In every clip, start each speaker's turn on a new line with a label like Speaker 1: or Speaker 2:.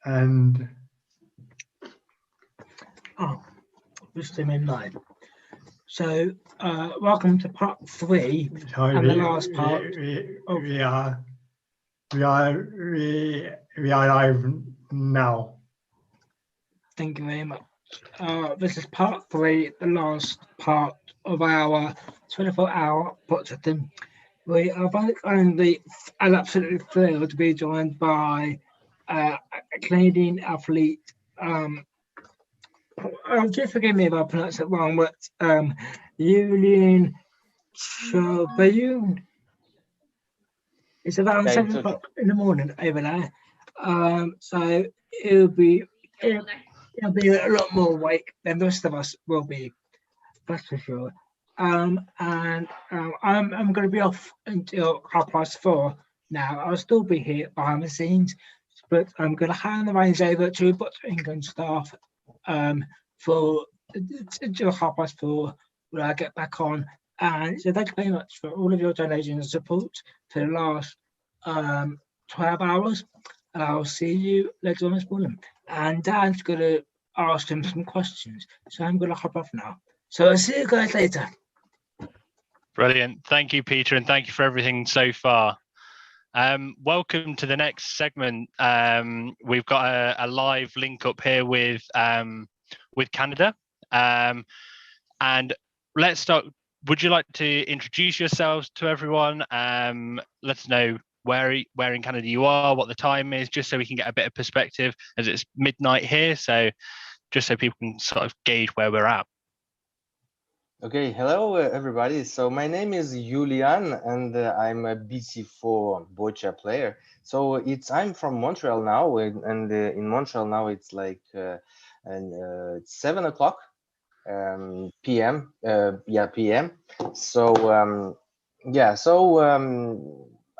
Speaker 1: and
Speaker 2: Oh, just midnight. So, welcome to part 3
Speaker 1: so
Speaker 2: and the last part.
Speaker 1: we are live now.
Speaker 2: Thank you very much. This is part 3, the last part of our 24-hour Bocciathon. We are only and absolutely thrilled to be joined by a Canadian athlete. Just forgive me if I pronounce it wrong, but Julian Chaubayun. It's about 7 o'clock in the morning over there. So it'll be a lot more awake than the rest of us will be, that's for sure. I'm going to be off until 4:30 now. I'll still be here behind the scenes, but I'm going to hand the reins over to Boccia England staff for until 4:30 when I get back on. And so thank you very much for all of your donations and support for the last 12 hours. And I'll see you later on this morning. And Dan's going to ask him some questions. So I'm going to hop off now. So I'll see you guys later.
Speaker 3: Brilliant. Thank you, Peter, and thank you for everything so far. Welcome to the next segment. We've got a live link up here with Canada. And let's start. Would you like to introduce yourselves to everyone? Let us know where in Canada you are, what the time is, just so we can get a bit of perspective, as it's midnight here. So just so people can sort of gauge where we're at.
Speaker 4: Okay, hello everybody. So my name is Julian, and I'm a BC4 boccia player. So I'm from Montreal now, and in Montreal now it's like it's 7 o'clock p.m. p.m. So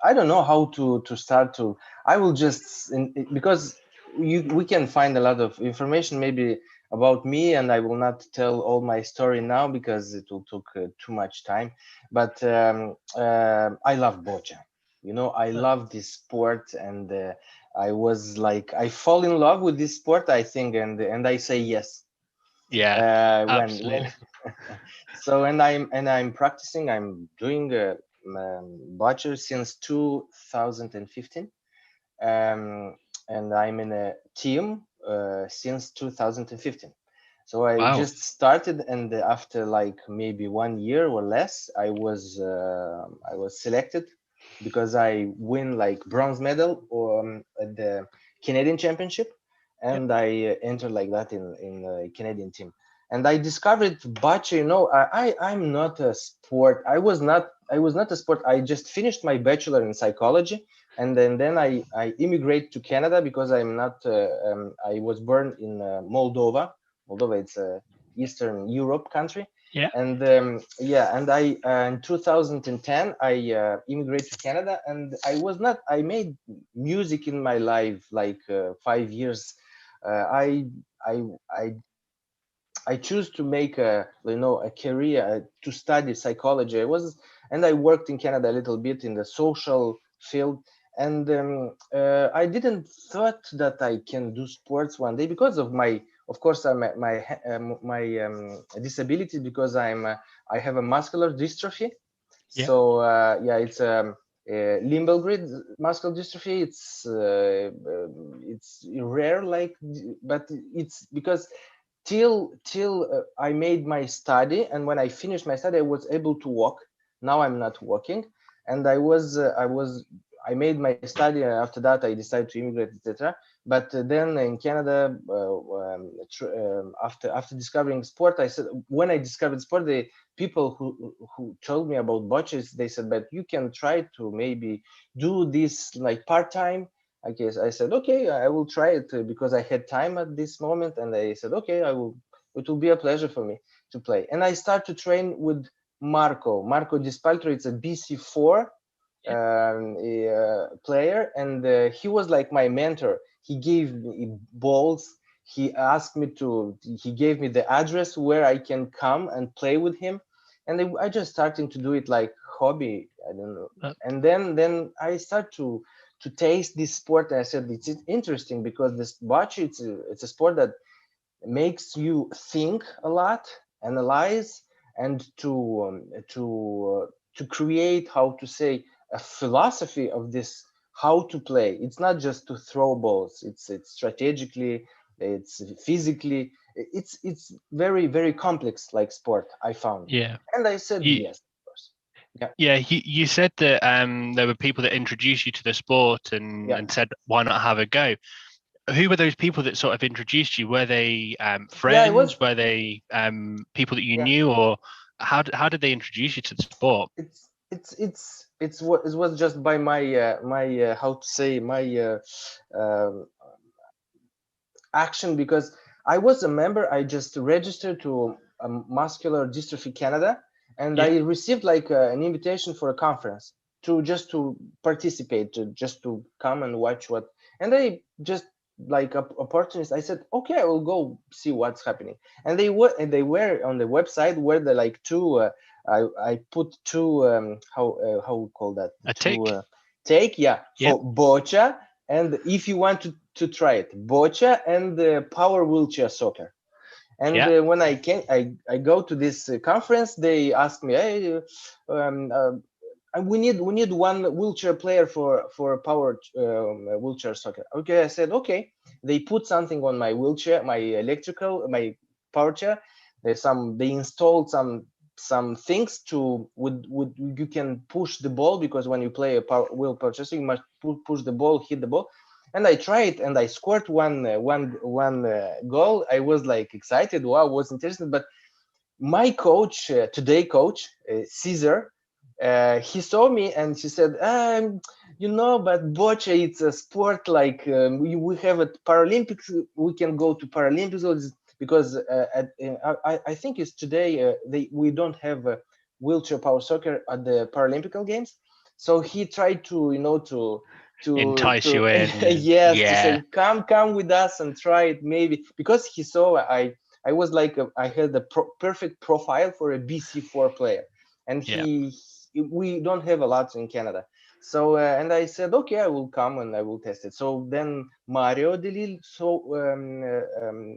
Speaker 4: I don't know how to start to. I will just because we can find a lot of information maybe about me, and I will not tell all my story now because it will take too much time. But I love boccia. You know, I love this sport, and I fall in love with this sport, I think, and I say yes.
Speaker 3: Yeah, absolutely.
Speaker 4: So and I'm practicing. I'm doing boccia since 2015, and I'm in a team since 2015. So I just started, and after like maybe 1 year or less, I was selected because I win like bronze medal at the Canadian Championship, and I entered like that in the Canadian team. And I discovered boccia. You know, I'm not a sport. I was not a sport. I just finished my bachelor in psychology, and then I immigrate to Canada because I'm not. I was born in Moldova. Moldova, it's a Eastern Europe country.
Speaker 3: Yeah.
Speaker 4: And and I in 2010 I immigrated to Canada, and I made music in my life like 5 years. I choose to make a career to study psychology. I worked in Canada a little bit in the social field, and I didn't thought that I can do sports one day because of my disability, because I have a muscular dystrophy.
Speaker 3: Yeah.
Speaker 4: So it's limbal grid muscular dystrophy. It's rare, but it's because till I made my study, and when I finished my study, I was able to walk. Now I'm not walking, and I made my study. After that, I decided to immigrate, etc. But then in Canada, after discovering sport, I said, when I discovered sport, the people who told me about boccia, they said, but you can try to maybe do this like part-time. I guess I said, okay, I will try it because I had time at this moment, and I said, okay, I will. It will be a pleasure for me to play. And I start to train with Marco Dispaltro. It's a BC4 player, and he was like my mentor. He gave me balls. He gave me the address where I can come and play with him, and I just started to do it like hobby. I don't know. And then I start to to taste this sport. And I said it's interesting because this bocce, it's a sport that makes you think a lot, analyze, and to create, how to say, a philosophy of this, how to play. It's not just to throw balls. It's strategically, it's physically, it's very, very complex, like sport, I found.
Speaker 3: Yeah.
Speaker 4: And I said yes, of course.
Speaker 3: Yeah, you said that there were people that introduced you to the sport and said, why not have a go? Who were those people that sort of introduced you? Were they friends? Were they people that you knew, or how did they introduce you to the sport?
Speaker 4: It was just by my how to say, my action, because I was a member. I just registered to Muscular Dystrophy Canada, and I received like an invitation for a conference to participate, just to come and watch what. And I just, like a opportunist, I said, okay, I will go see what's happening. And they were on the website where the like two. I put two how we call that,
Speaker 3: a tick.
Speaker 4: For boccia, and if you want to try it, boccia and power wheelchair soccer. And when I go to this conference, they ask me, hey, we need one wheelchair player for power wheelchair soccer. Okay, I said okay. They put something on my wheelchair, my power chair. They installed some things to you can push the ball, because when you play a power chair, you must push the ball, hit the ball. And I tried, and I scored one goal. I was like excited. Wow, was interesting. But my coach, today coach, Caesar, he saw me and he said, but boccia, it's a sport like we have at Paralympics. We can go to Paralympics, because I think it's today we don't have wheelchair power soccer at the Paralympic Games. So he tried to
Speaker 3: entice you in.
Speaker 4: Yes, to say come with us and try it, maybe, because he saw I was like I had the perfect profile for a BC4 player, and we don't have a lot in Canada. So and I said, okay, I will come and I will test it. So then Mario Delil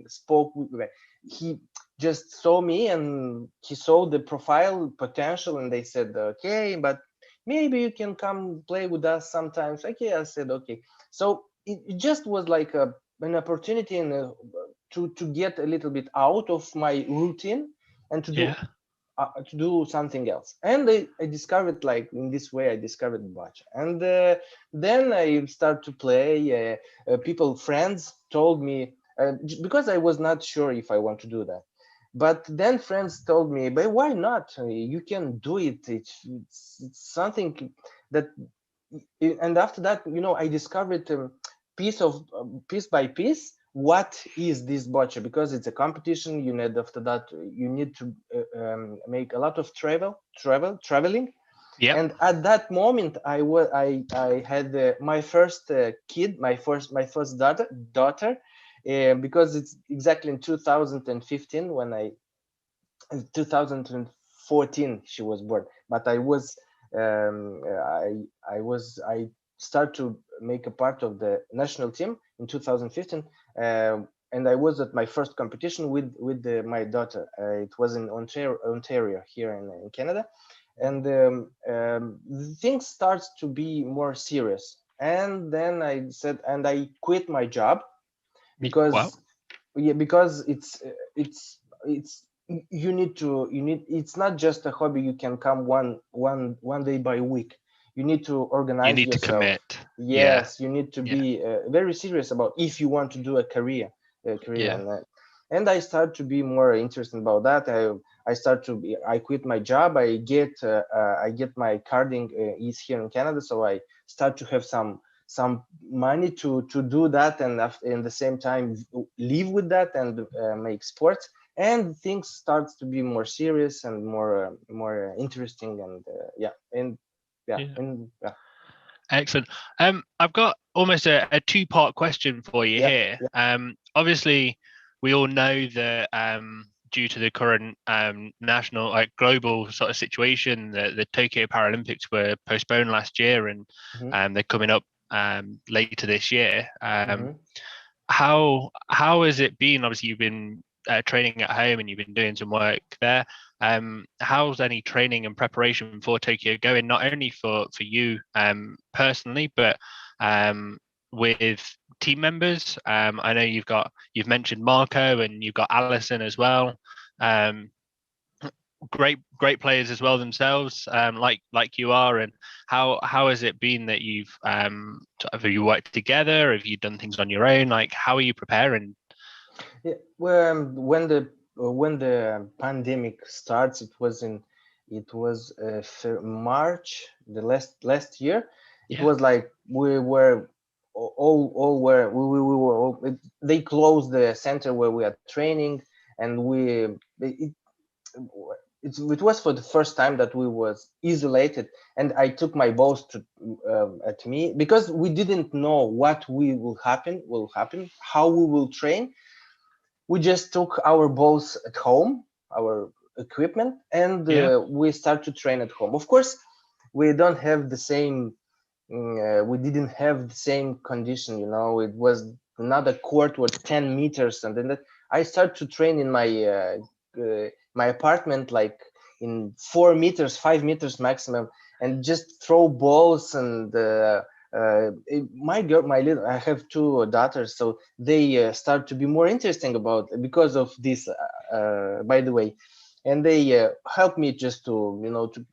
Speaker 4: spoke with me. He just saw me and he saw the profile potential, and they said, okay, but maybe you can come play with us sometimes. Okay, I said okay. So it just was like an opportunity to get a little bit out of my routine and to do something else. And I discovered, like in this way, I discovered boccia. And then I start to play. Friends told me, because I was not sure if I want to do that. But then friends told me, but why not? You can do it. It's something that, and after that, I discovered piece by piece, what is this boccia, because it's a competition. After that, you need to make a lot of traveling.
Speaker 3: Yeah.
Speaker 4: And at that moment, I had my first kid, my first daughter. Because it's exactly in 2015 when 2014 she was born. But I start to make a part of the national team in 2015, and I was at my first competition with my daughter. It was in Ontario here in Canada, and things starts to be more serious. And then I said, and I quit my job, because it's it's not just a hobby. You can come one day by week. You need to organize yourself.
Speaker 3: To commit.
Speaker 4: Yes, you need to be very serious about if you want to do a career. And I start to be more interested about that. I quit my job. I get my carding is here in Canada, so I start to have some money to do that, and in the same time live with that and make sports. And things starts to be more serious and more interesting, and
Speaker 3: Excellent. I've got almost a two-part question for you here. Obviously, we all know that due to the current national, global sort of situation, the Tokyo Paralympics were postponed last year, and they're coming up later this year.
Speaker 4: Mhm.
Speaker 3: How has it been? Obviously, you've been training at home and you've been doing some work there. How's any training and preparation for Tokyo going? Not only for you personally, but with team members. I know you've mentioned Marco and you've got Allison as well. Great players as well themselves, like you are. And how has it been that have you worked together? Have you done things on your own? Like, how are you preparing?
Speaker 4: Yeah, well, when the pandemic starts, it was March the last year. It
Speaker 3: Yeah.
Speaker 4: was like we were all were we were all, they closed the center where we are training, and it was for the first time that we was isolated, and I took my balls to at me, because we didn't know what will happen, how we will train. We just took our balls at home, our equipment, and
Speaker 3: Yeah.
Speaker 4: we start to train at home. Of course, we don't have the same. We didn't have the same condition. It was another court was 10 meters, and then I start to train in my apartment, like in 4 meters, 5 meters maximum, and just throw balls. And I have two daughters, so they start to be more interesting because of this, by the way. And they help me just to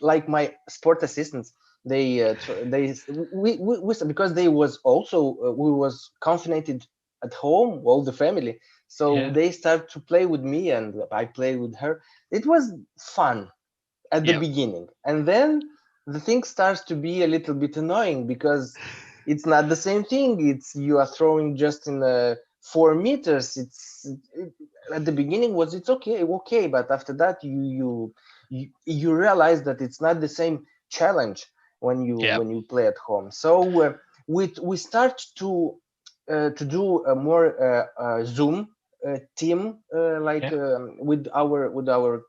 Speaker 4: like my sport assistants. Because they was also we was confined at home, all the family, so
Speaker 3: Yeah.
Speaker 4: they start to play with me and I play with her. It was fun at the
Speaker 3: Yeah.
Speaker 4: beginning, and then the thing starts to be a little bit annoying, because it's not the same thing. It's you are throwing just in 4 meters. At the beginning it's okay, but after that you realize that it's not the same challenge when
Speaker 3: Yeah.
Speaker 4: you play at home. So we start to do a more Zoom team, like
Speaker 3: Yeah.
Speaker 4: with our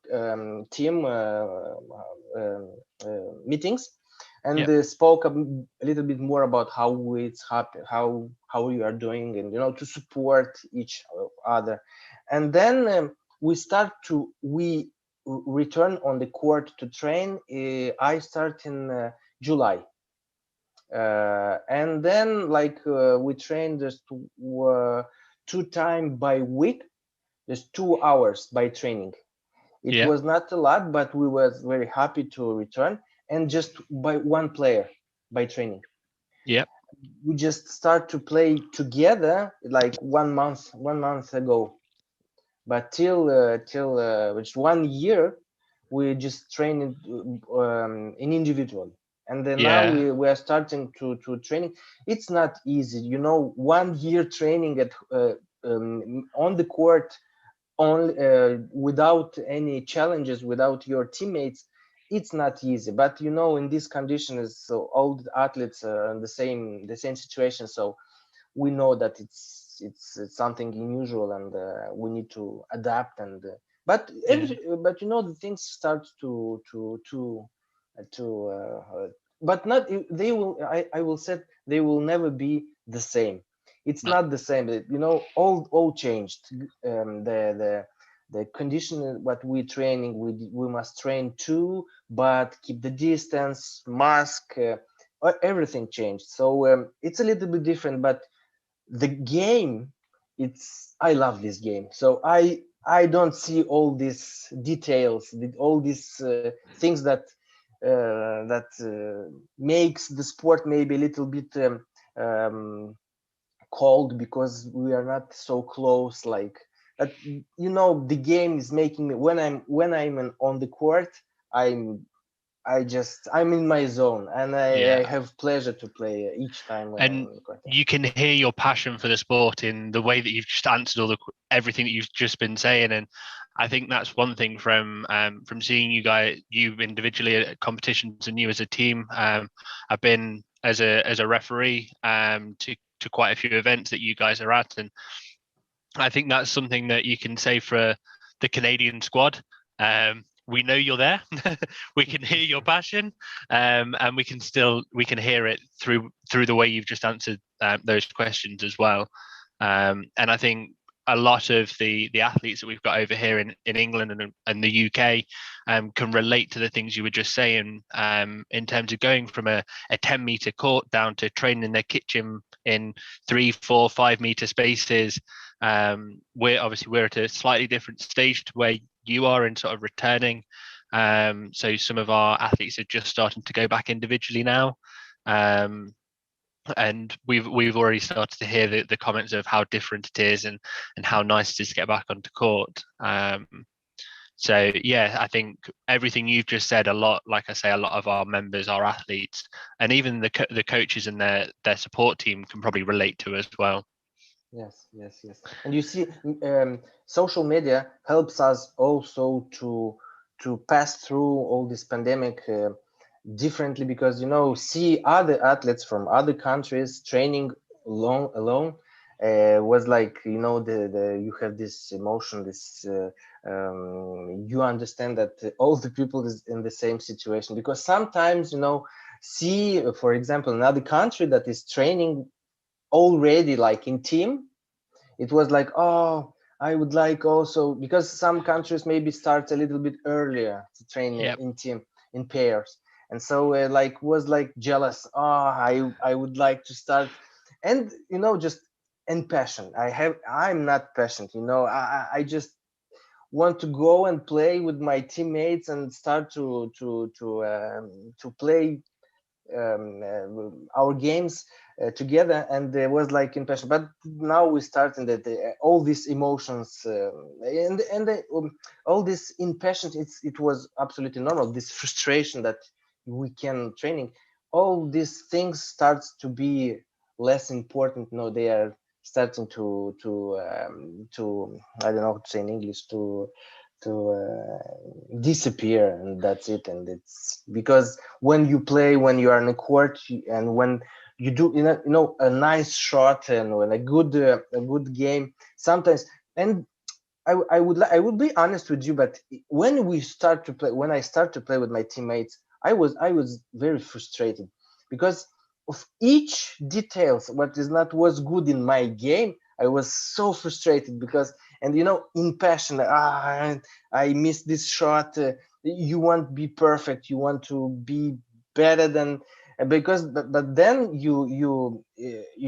Speaker 4: team meetings, and
Speaker 3: Yeah.
Speaker 4: spoke a little bit more about how it's happen, how you are doing, and to support each other. And then we return on the court to train. I start in July, and then we train just 2 times by week, just 2 hours by training. It
Speaker 3: Yeah.
Speaker 4: was not a lot, but we was very happy to return, and just by one player by training.
Speaker 3: Yeah.
Speaker 4: We just start to play together like 1 month ago, but till which 1 year we just trained in individual. And then now
Speaker 3: Yeah.
Speaker 4: we are starting to training. It's not easy, 1 year training on the court, only without any challenges, without your teammates. It's not easy, but in this condition, is so all the athletes are in the same situation, so we know that it's something unusual, and we need to adapt. And but the things start to but not they will I will say they will never be the same. It's
Speaker 3: No.
Speaker 4: not the same. All changed. The condition what we training, we must train too, but keep the distance, mask, everything changed. So it's a little bit different, but the game, I love this game. So I don't see all these details, all these things that makes the sport maybe a little bit cold, because we are not so close. Like that, the game is making me, when I'm on the court, i'm I'm in my zone, and I
Speaker 3: Yeah.
Speaker 4: have pleasure to play each time when I'm
Speaker 3: And
Speaker 4: on the court.
Speaker 3: you can hear your passion for the sport in the way that you've just answered everything that you've just been saying. And I think that's one thing from seeing you individually at competitions and you as a team. I've been as a referee to quite a few events that you guys are at, and I think that's something that you can say for the Canadian squad. we know you're there. We can hear your passion, and we can hear it through the way you've just answered those questions as well. And I think a lot of the athletes that we've got over here in England and the UK can relate to the things you were just saying, in terms of going from a 10-meter court down to training in their kitchen in 3, 4, 5-meter spaces. We're at a slightly different stage to where you are in sort of returning. So some of our athletes are just starting to go back individually now. And we've already started to hear the comments of how different it is and how nice it is to get back onto court. So yeah, I think everything you've just said, a lot of our members, our athletes, and even the coaches and their support team can probably relate to as well.
Speaker 4: Yes. And you see, social media helps us also to pass through all this pandemic differently, because see other athletes from other countries training alone was like, you have this emotion, this you understand that all the people is in the same situation, because sometimes see, for example, another country that is training already like in team, it was like, oh, I would like also, because some countries maybe start a little bit earlier to train in team, in pairs, and so was like jealous. Oh, I would like to start, and just in passion. I'm not passionate, I just want to go and play with my teammates and start to play our games together, and there was like in passion. But now we start in that all these emotions and all this in passion, it was absolutely normal, this frustration that we can training, all these things starts to be less important. They are starting to I don't know how to say in English, to disappear, and that's it. And it's because when you play, when you are in a court, and when you do a nice shot, and when a good game sometimes, and I would be honest with you, but when I start to play with my teammates, I was very frustrated, because of each details was good in my game. I was so frustrated because, and in passion, I missed this shot. You want to be perfect, you want to be better than, because but then you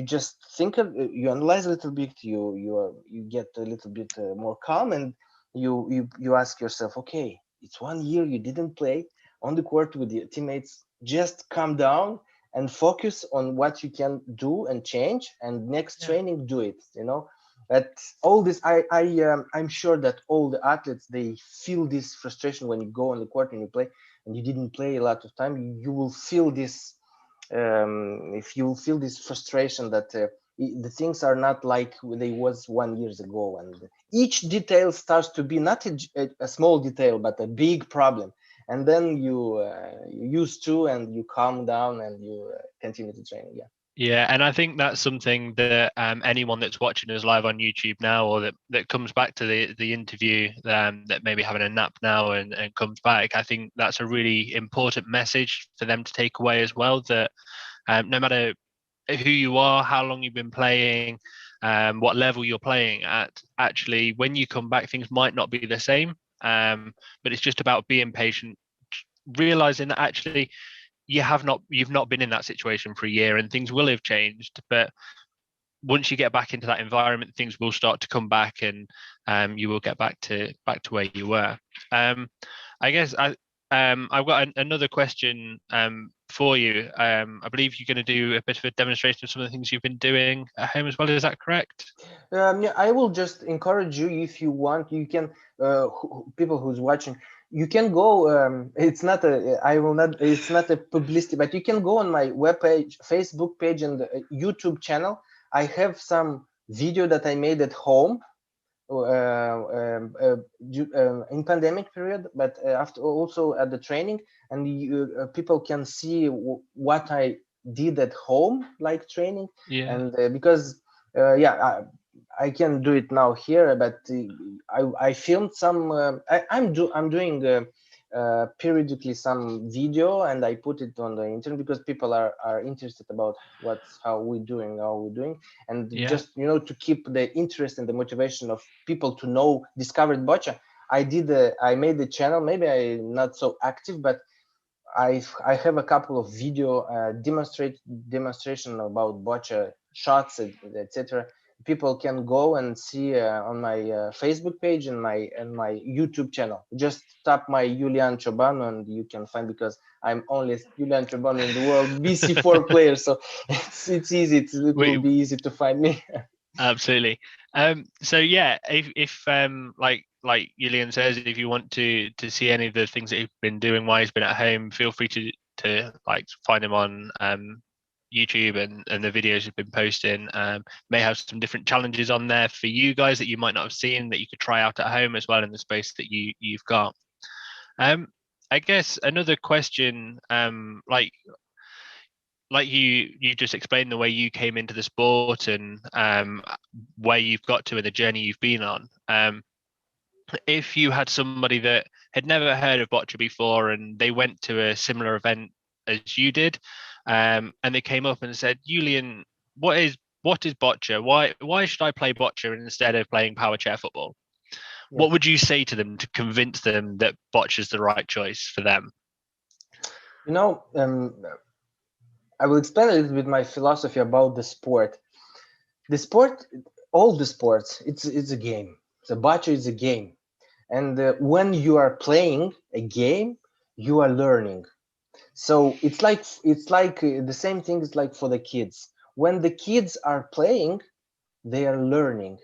Speaker 4: just think you analyze a little bit, you get a little bit more calm, and you ask yourself, okay, it's 1 year you didn't play on the court with your teammates, just calm down and focus on what you can do and change, and next training do it. That all this, I'm sure that all the athletes, they feel this frustration when you go on the court and you play and you didn't play a lot of time. You will feel this, if you feel this frustration that the things are not like they was 1 year ago, and each detail starts to be not a small detail but a big problem, and then you used to, and you calm down, and you continue to train again.
Speaker 3: Yeah, and I think that's something that anyone that's watching us live on YouTube now, or that comes back to the interview, that maybe having a nap now and comes back, I think that's a really important message for them to take away as well, that no matter who you are, how long you've been playing, what level you're playing at, actually, when you come back, things might not be the same, but it's just about being patient, realizing that actually you've not been in that situation for a year, and things will have changed, but once you get back into that environment, things will start to come back, and you will get back to where you were. I guess I've got another question for you. I believe you're going to do a bit of a demonstration of some of the things you've been doing at home as well. Is that correct?
Speaker 4: Yeah, I will just encourage you, if you want, you can, people who's watching, you can go, it's not a publicity, but you can go on my webpage, Facebook page, and YouTube channel. I have some video that I made at home in pandemic period, but after also at the training, and people can see what I did at home, like training. And because I can do it now here, but I filmed some. I'm doing periodically some video, and I put it on the internet because people are interested about how we're doing, and just to keep the interest and the motivation of people to know discovered bocce. I made the channel. Maybe I'm not so active, but I have a couple of video demonstration about bocce shots, etc. People can go and see on my Facebook page and my YouTube channel. Just tap my Julian Ciobanu and you can find, because I'm only Julian Ciobanu in the world, BC4 player, so it's easy. It will be easy to find me.
Speaker 3: Absolutely. So yeah, if like Julian says, if you want to see any of the things that he's been doing while he's been at home, feel free to like find him on YouTube and the videos you've been posting. May have some different challenges on there for you guys that you might not have seen that you could try out at home as well in the space that you've got. I guess another question, like you just explained the way you came into the sport and where you've got to in the journey you've been on. If you had somebody that had never heard of bocce before and they went to a similar event as you did, and they came up and said, Julian, what is bocce? Why should I play bocce instead of playing power chair football? Yeah. What would you say to them to convince them that bocce is the right choice for them?
Speaker 4: I will explain a little bit my philosophy about the sport. The sport, all the sports, it's a game. So bocce is a game. And when you are playing a game, you are learning. So it's like the same thing is like for the kids. When the kids are playing, they are learning.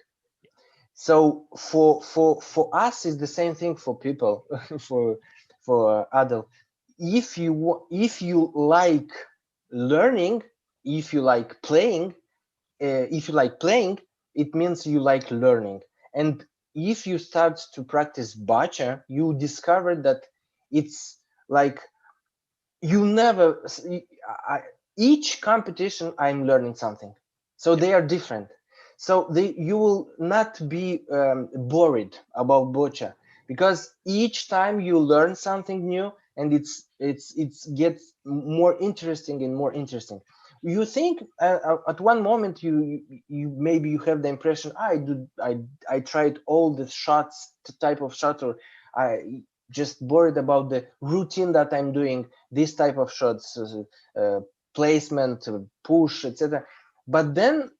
Speaker 4: So for us, it's the same thing for people, for adults. If you like learning, if you like playing, it means you like learning. And if you start to practice bocce, you discover that it's like each competition I'm learning something, so they are different. So you will not be worried about bocce, because each time you learn something new, and it gets more interesting and more interesting. You think at one moment you maybe you have the impression, I tried all the shots, the type of shot, or I just worried about the routine that I'm doing, this type of shots, placement, push, etc. But then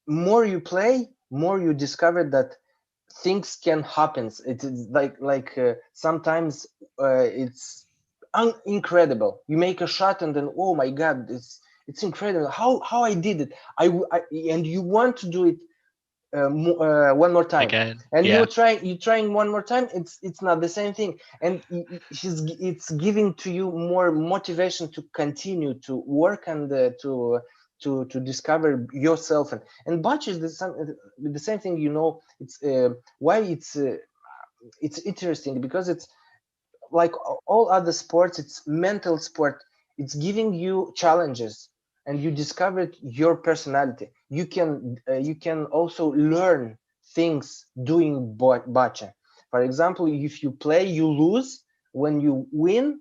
Speaker 4: more you play, more you discover that things can happen. It's like sometimes it's incredible. You make a shot and then, oh my God, it's incredible how I did it. And you want to do it one more time
Speaker 3: again,
Speaker 4: and you're trying one more time. It's not the same thing, and it's giving to you more motivation to continue to work and to discover yourself. And bocce is the same thing. It's why it's interesting, because it's like all other sports. It's mental sport. It's giving you challenges, and you discovered your personality. You can also learn things doing bocce. For example, if you play, you lose. When you win,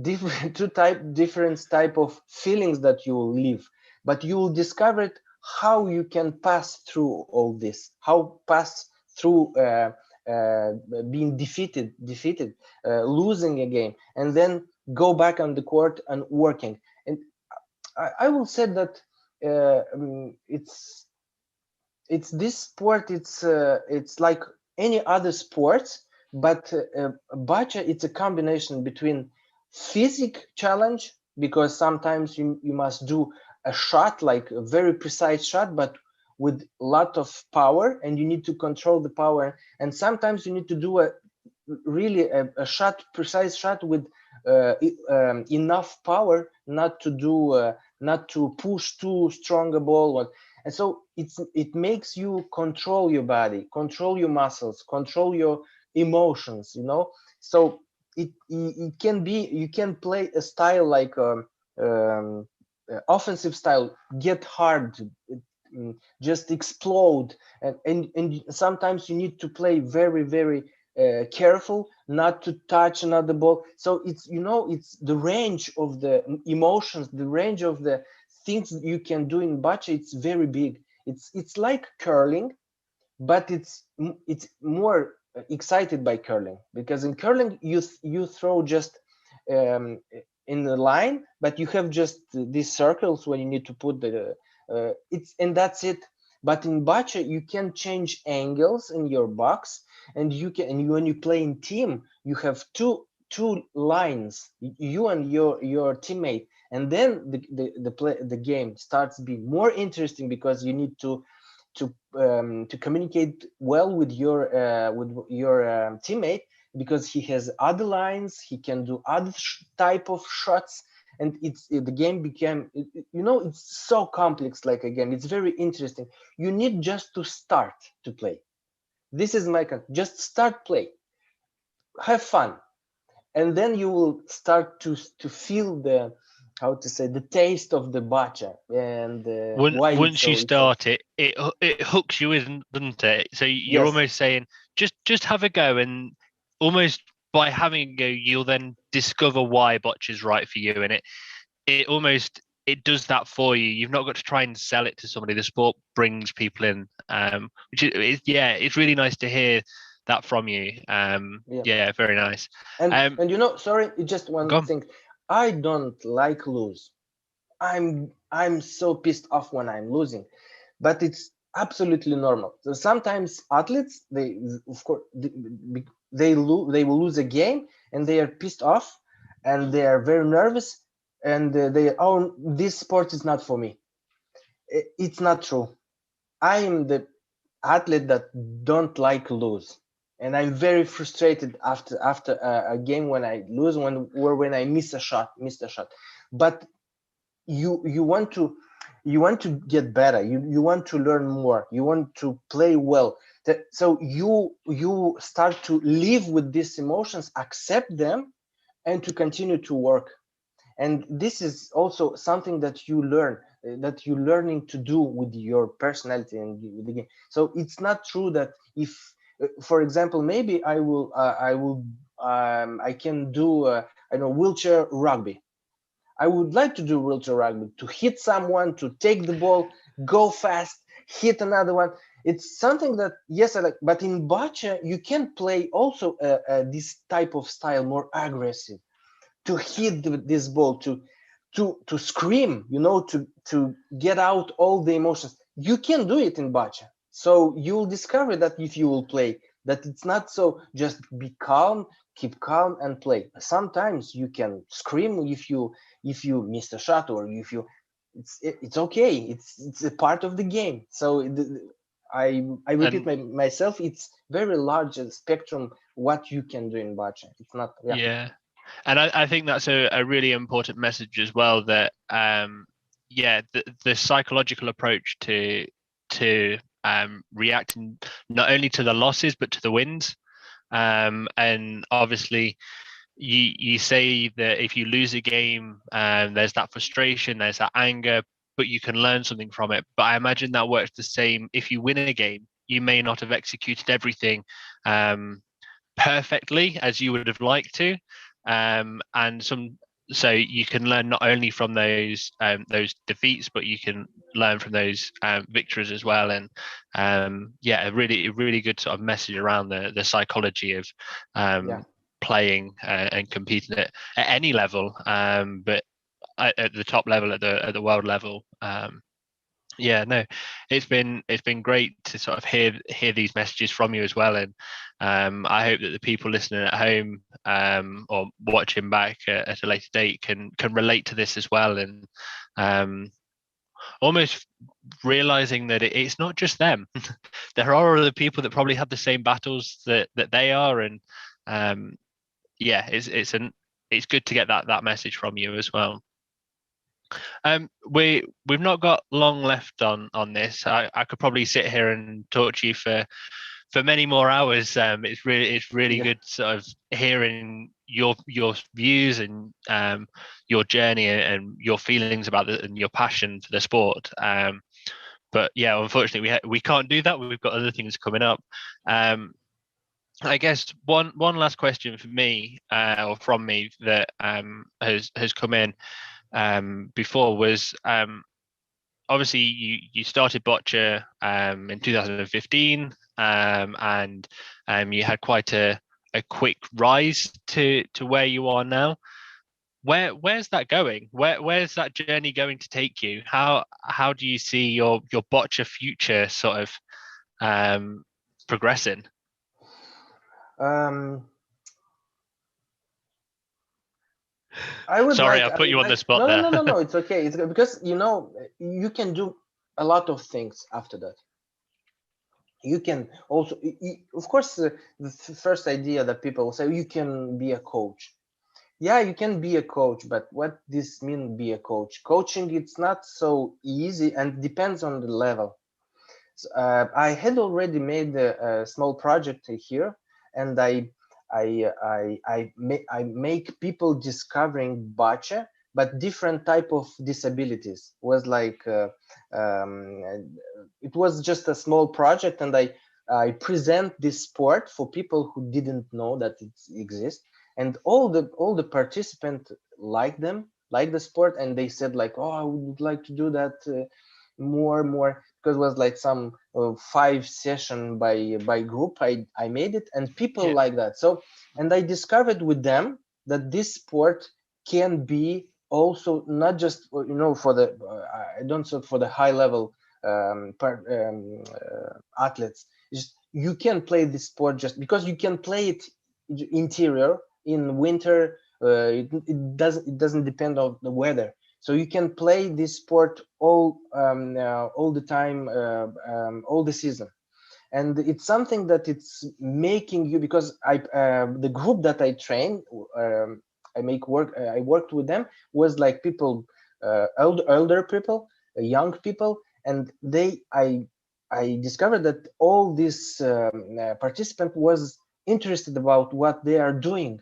Speaker 4: different type of feelings that you will live, but you will discover how you can pass through all this, how pass through being defeated, losing a game, and then go back on the court and working. And I will say that it's this sport. It's like any other sports, but bocce, it's a combination between physical challenge, because sometimes you must do a shot, like a very precise shot, but with a lot of power, and you need to control the power. And sometimes you need to do a precise shot with enough power not to push too strong a ball. And so it makes you control your body, control your muscles, control your emotions. So it can be, you can play a style like offensive style, get hard, just explode, and sometimes you need to play very, very careful not to touch another ball. So it's, you know, it's the range of the emotions, the range of the things you can do in bocce. It's very big. It's like curling, but it's more excited by curling, because in curling you throw just in the line, but you have just these circles when you need to put the and that's it. But in bocce you can change angles in your box, and you can, and when you play in team, you have two lines, you and your teammate, and then the game starts to be more interesting, because you need to communicate well with your teammate, because he has other lines, he can do other type of shots, and the game became, you know, it's so complex. Like, again, it's very interesting. You need just to start to play. This is my just start play, have fun, and then you will start to feel the, how to say, the taste of the bocce, and
Speaker 3: once you start it hooks you in, doesn't it? So you're
Speaker 4: Yes.
Speaker 3: almost saying just have a go, and almost by having a go you'll then discover why bocce is right for you, and it almost, it does that for you. You've not got to try and sell it to somebody. The sport brings people in, which is yeah, it's really nice to hear that from you. Yeah, very nice.
Speaker 4: And you know, sorry, just one thing. I don't like lose. I'm so pissed off when I'm losing, but it's absolutely normal. So sometimes athletes, they, of course, they will lose a game, and they are pissed off, and they are very nervous, and they, oh, this sport is not for me. It's not true. I am the athlete that don't like lose, and I'm very frustrated after a game when I lose, when I miss a shot. But you want to get better, you want to learn more, you want to play well, so you start to live with these emotions, accept them, and to continue to work. And this is also something that you learn, that you're learning to do with your personality and with the game. So it's not true that if, for example, maybe I can do I know, wheelchair rugby. I would like to do wheelchair rugby, to hit someone, to take the ball, go fast, hit another one. It's something that, yes, I like. But in bocce, you can play also this type of style, more aggressive, to hit this ball, to scream, you know, to get out all the emotions. You can do it in bocce. So you'll discover that if you will play, that it's not so just be calm, keep calm and play. Sometimes you can scream if you miss a shot, or if you, it's okay. It's a part of the game. So I repeat myself. It's very large spectrum what you can do in bocce. It's not.
Speaker 3: Yeah. And I think that's a really important message as well, that the psychological approach to reacting not only to the losses but to the wins, and obviously you say that if you lose a game, there's that frustration, there's that anger, but you can learn something from it. But I imagine that works the same if you win a game. You may not have executed everything perfectly as you would have liked to, so you can learn not only from those defeats, but you can learn from those victories as well. And a really good sort of message around the psychology of playing and competing at any level, but at the top level, at the world level. It's been great to sort of hear these messages from you as well, and I hope that the people listening at home or watching back at a later date can relate to this as well, and almost realizing that it's not just them. There are other people that probably have the same battles that they are, and it's good to get that message from you as well. We've not got long left on this. I could probably sit here and talk to you for many more hours. It's really good sort of hearing your views and your journey and your feelings about it and your passion for the sport. But yeah, unfortunately we can't do that. We've got other things coming up. I guess one last question for me, or from me, that has come in before was obviously you started boccia in 2015, and you had quite a quick rise to where you are now. Where's that going? Where's that journey going to take you? How do you see your boccia future sort of progressing?
Speaker 4: I would
Speaker 3: Sorry,
Speaker 4: like.
Speaker 3: I put you on the spot
Speaker 4: no,
Speaker 3: there.
Speaker 4: no, no, no, no. It's okay. It's because you can do a lot of things after that. You can also, of course, the first idea that people will say, you can be a coach. Yeah, you can be a coach, but what this mean be a coach? Coaching, it's not so easy and depends on the level. So, I had already made a small project here, and I make people discovering boccia, but different type of disabilities. Was like it was just a small project, and I present this sport for people who didn't know that it exists, and all the participants like the sport, and they said like, oh, I would like to do that more, because it was like some 5 session by group. I made it, and people like that. So, and I discovered with them that this sport can be also not just for the I don't say for the high level athletes. Just you can play this sport just because you can play it interior in winter. It doesn't depend on the weather. So you can play this sport all the time, all the season, and it's something that it's making you, because the group that I train, I worked with them, was like people, older people, young people, and I discovered that all this participant was interested about what they are doing,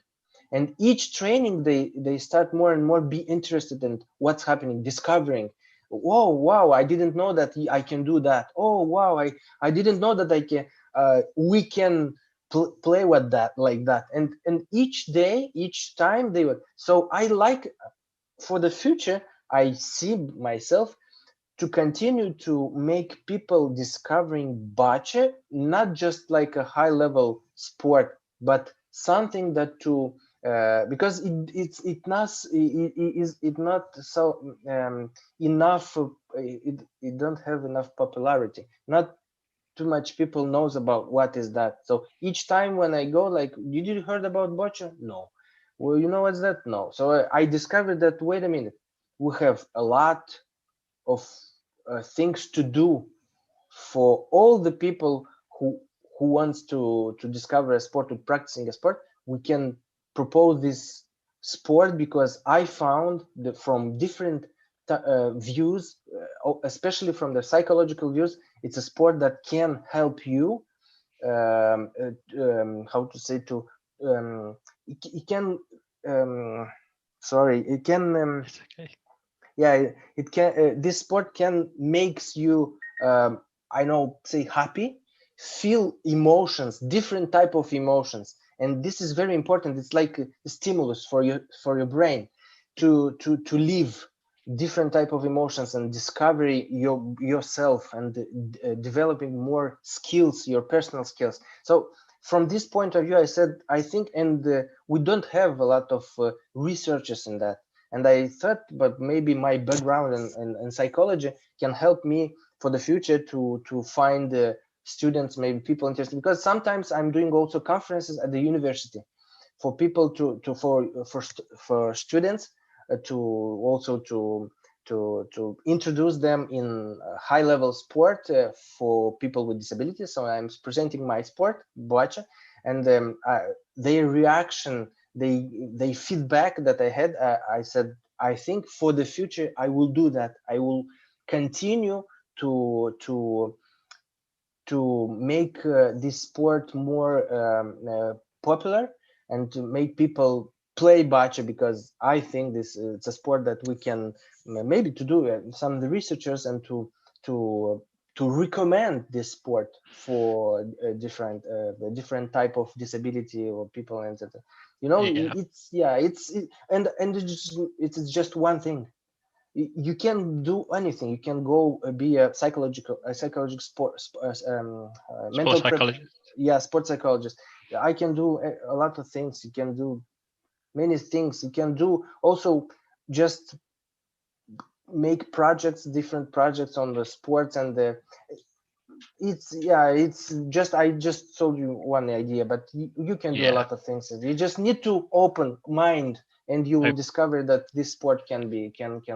Speaker 4: and each training they start more and more be interested in what's happening, discovering, whoa, wow, I didn't know that I can do that. Oh wow, I didn't know that I can we can play with that, like that. And each day, each time they would. So I like, for the future, I see myself to continue to make people discovering bocce, not just like a high level sport, but something that to because it not so enough. It don't have enough popularity. Not too much people knows about what is that. So each time when I go, like, did you heard about bocce? No. Well, you know what's that? No. So I discovered that, wait a minute, we have a lot of things to do for all the people who wants to discover a sport, to practicing a sport. We can propose this sport because I found that from different views, especially from the psychological views, it's a sport that can help you, how to say, to it can sorry, it can
Speaker 3: It's okay.
Speaker 4: yeah, it can this sport can makes you I know, say, happy, feel emotions, different type of emotions, and this is very important. It's like a stimulus for your brain to live different type of emotions and discovery yourself, and developing more skills, your personal skills. So from this point of view, I said, I think, and we don't have a lot of researchers in that. And I thought, but maybe my background in psychology can help me for the future to find students, maybe people interested, because sometimes I'm doing also conferences at the university for people for students to also to introduce them in high level sport for people with disabilities. So I'm presenting my sport, boccia, and their reaction, they feedback that I had. I said, I think for the future I will do that. I will continue to make this sport more popular, and to make people play bocce, because I think this it's a sport that we can maybe to do some of the researchers, and to to recommend this sport for different type of disability or people, and you know, it's just one thing. You can do anything. You can go be a psychological mental
Speaker 3: psychologist.
Speaker 4: sports psychologist. I can do a lot of things. You can do many things. You can do also just make different projects on the sports, and it's just, I just told you one idea, but you can do a lot of things. You just need to open mind, and you will discover that this sport can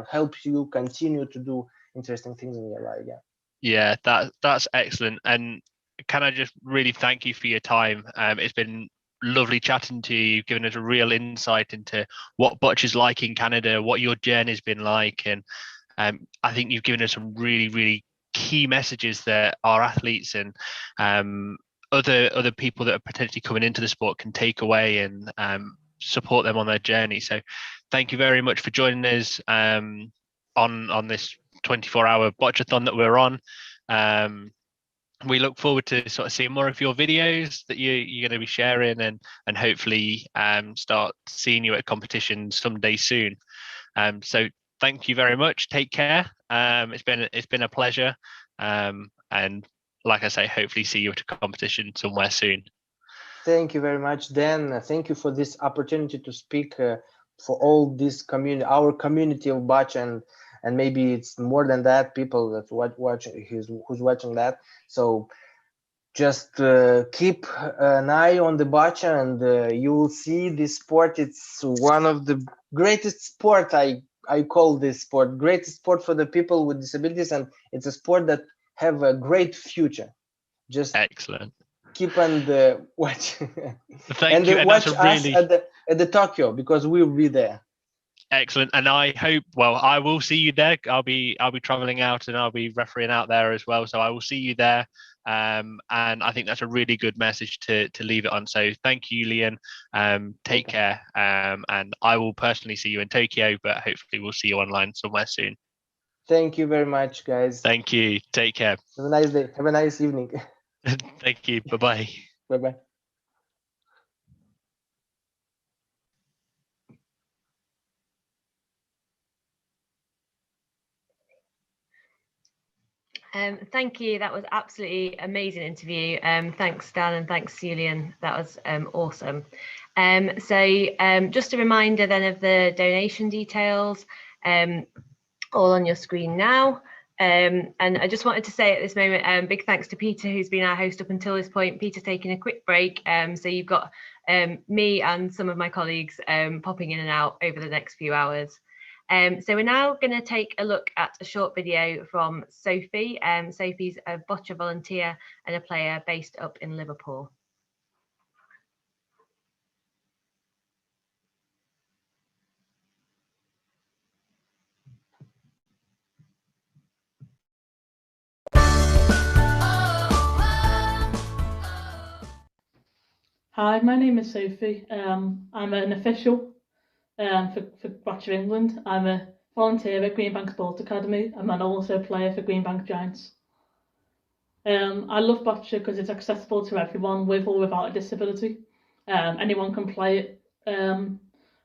Speaker 4: help you continue to do interesting things in your life.
Speaker 3: Yeah, that's excellent. And can I just really thank you for your time? It's been lovely chatting to you. You've given us a real insight into what bocce's like in Canada, what your journey's been like, and I think you've given us some really, really key messages that our athletes and other people that are potentially coming into the sport can take away and support them on their journey. So thank you very much for joining us on this 24-hour Bocciathon that we're on. We look forward to sort of seeing more of your videos that you're going to be sharing, and hopefully start seeing you at competition someday soon. So thank you very much. Take care. It's been a pleasure. And like I say, hopefully see you at a competition somewhere soon.
Speaker 4: Thank you very much, Dan. Thank you for this opportunity to speak for all this community, our community of bocce, and maybe it's more than that, people that who's watching that. So just keep an eye on the bocce, and you will see this sport. It's one of the greatest sport. I call this sport greatest sport for the people with disabilities, and it's a sport that have a great future. Just
Speaker 3: excellent.
Speaker 4: Keep and watch.
Speaker 3: Thank you. And
Speaker 4: watch
Speaker 3: really...
Speaker 4: us at the Tokyo, because we'll be there.
Speaker 3: Excellent. And I hope, well, I will see you there. I'll be traveling out, and I'll be refereeing out there as well. So I will see you there. And I think that's a really good message to leave it on. So thank you, Leon. Take care. And I will personally see you in Tokyo, but hopefully we'll see you online somewhere soon.
Speaker 4: Thank you very much, guys.
Speaker 3: Thank you. Take care.
Speaker 4: Have a nice day. Have a nice evening.
Speaker 3: Thank you. Bye-bye.
Speaker 4: Bye-bye.
Speaker 5: Thank you. That was absolutely amazing interview. Thanks, Dan, and thanks, Julian. That was awesome. So just a reminder then of the donation details, all on your screen now. And I just wanted to say at this moment, big thanks to Peter, who's been our host up until this point. Peter's taking a quick break. So you've got me and some of my colleagues popping in and out over the next few hours. So we're now going to take a look at a short video from Sophie. Sophie's a bocce volunteer and a player based up in Liverpool.
Speaker 6: Hi, my name is Sophie. I'm an official for Bocce England. I'm a volunteer at Greenbank Sports Academy, and I'm also a player for Greenbank Giants. I love bocce because it's accessible to everyone with or without a disability. Anyone can play it.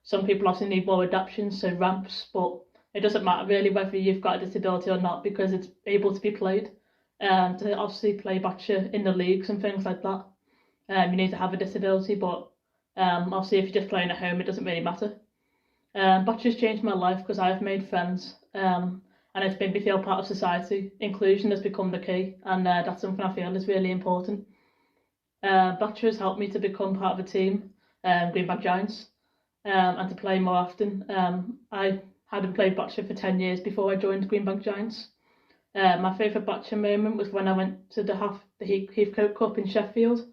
Speaker 6: Some people obviously need more adaptations, so ramps, but it doesn't matter really whether you've got a disability or not, because it's able to be played. To obviously play bocce in the leagues and things like that, you need to have a disability, but obviously if you're just playing at home, it doesn't really matter. Bocce's changed my life because I've made friends, and it's made me feel part of society. Inclusion has become the key, and that's something I feel is really important. Bocce has helped me to become part of a team, Greenbank Giants, and to play more often. I hadn't played bocce for 10 years before I joined Greenbank Giants. My favourite bocce moment was when I went to the Heathcote Cup in Sheffield,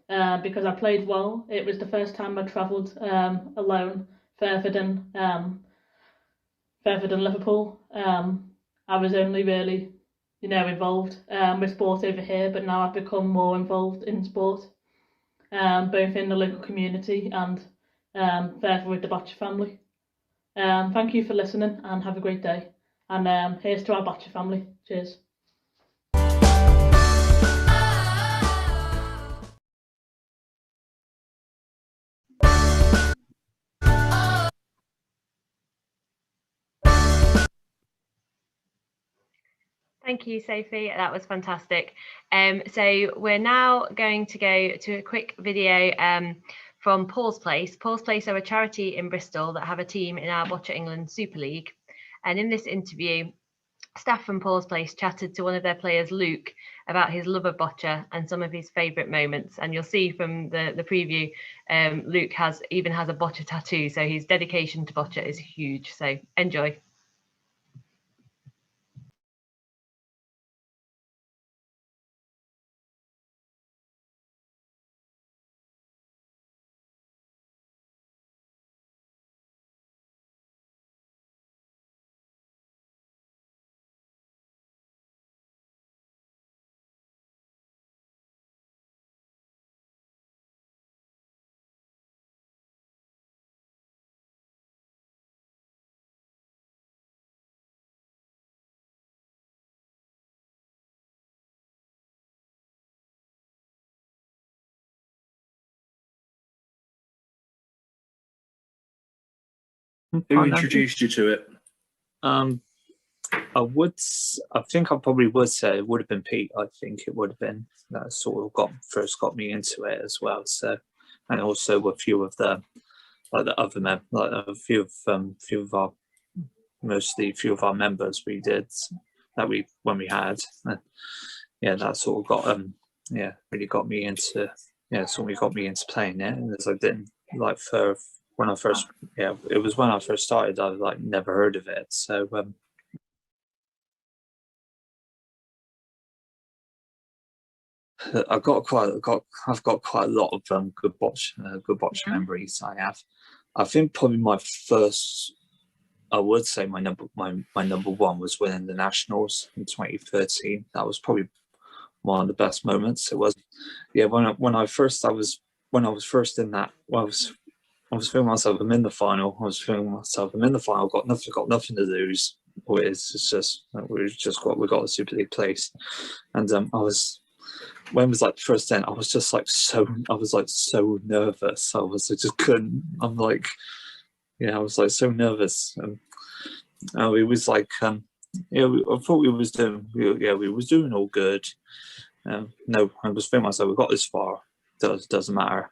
Speaker 6: because I played well. It was the first time I travelled alone further than Liverpool. I was only really, involved with sport over here, but now I've become more involved in sport, both in the local community and further with the Bocce family. Thank you for listening, and have a great day. And here's to our Bocce family. Cheers.
Speaker 5: Thank you, Sophie. That was fantastic. So we're now going to go to a quick video from Paul's Place. Paul's Place are a charity in Bristol that have a team in our Boccia England Super League. And in this interview, staff from Paul's Place chatted to one of their players, Luke, about his love of boccia and some of his favourite moments. And you'll see from the preview, Luke even has a boccia tattoo. So his dedication to boccia is huge. So enjoy.
Speaker 7: Who introduced you to it?
Speaker 8: I think I probably would say it would have been Pete. I think it would have been that sort of first got me into it as well. So, and also a few of the other members, like a few of our members we did that when we had, that sort of got really got me into playing it. And as I didn't like for when I first it was when I first started, I like never heard of it. So I've got quite a lot of good boccia memories. I think probably I would say my number one was winning the nationals in 2013. That was probably one of the best moments. It was when I was first in that. I was feeling myself. I'm in the final. Got nothing to lose. We got a Super League place, and when it was like the first end, I was just like so nervous. I just couldn't. I was like so nervous. It was like I thought we was doing all good. No, I was feeling myself. We got this far. Doesn't matter.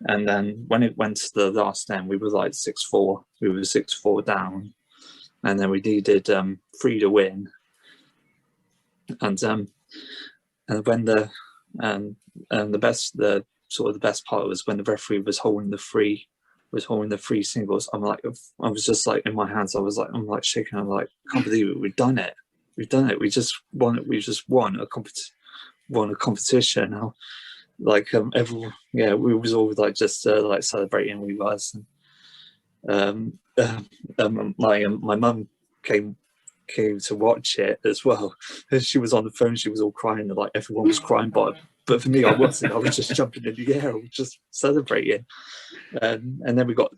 Speaker 8: And then when it went to the last end, we were like 6-4. We were 6-4 down, and then we needed 3 to win. And when the best part was when the referee was holding the free singles. I was just like in my hands. I'm like shaking. I'm like, I can't believe it. We've done it. We just won it. We just won a competition. Everyone, we was all like just like celebrating. We was. My mum came to watch it as well. She was on the phone. She was all crying. Like everyone was crying, but for me, I wasn't. I was just jumping in the air. I was just celebrating. And then we also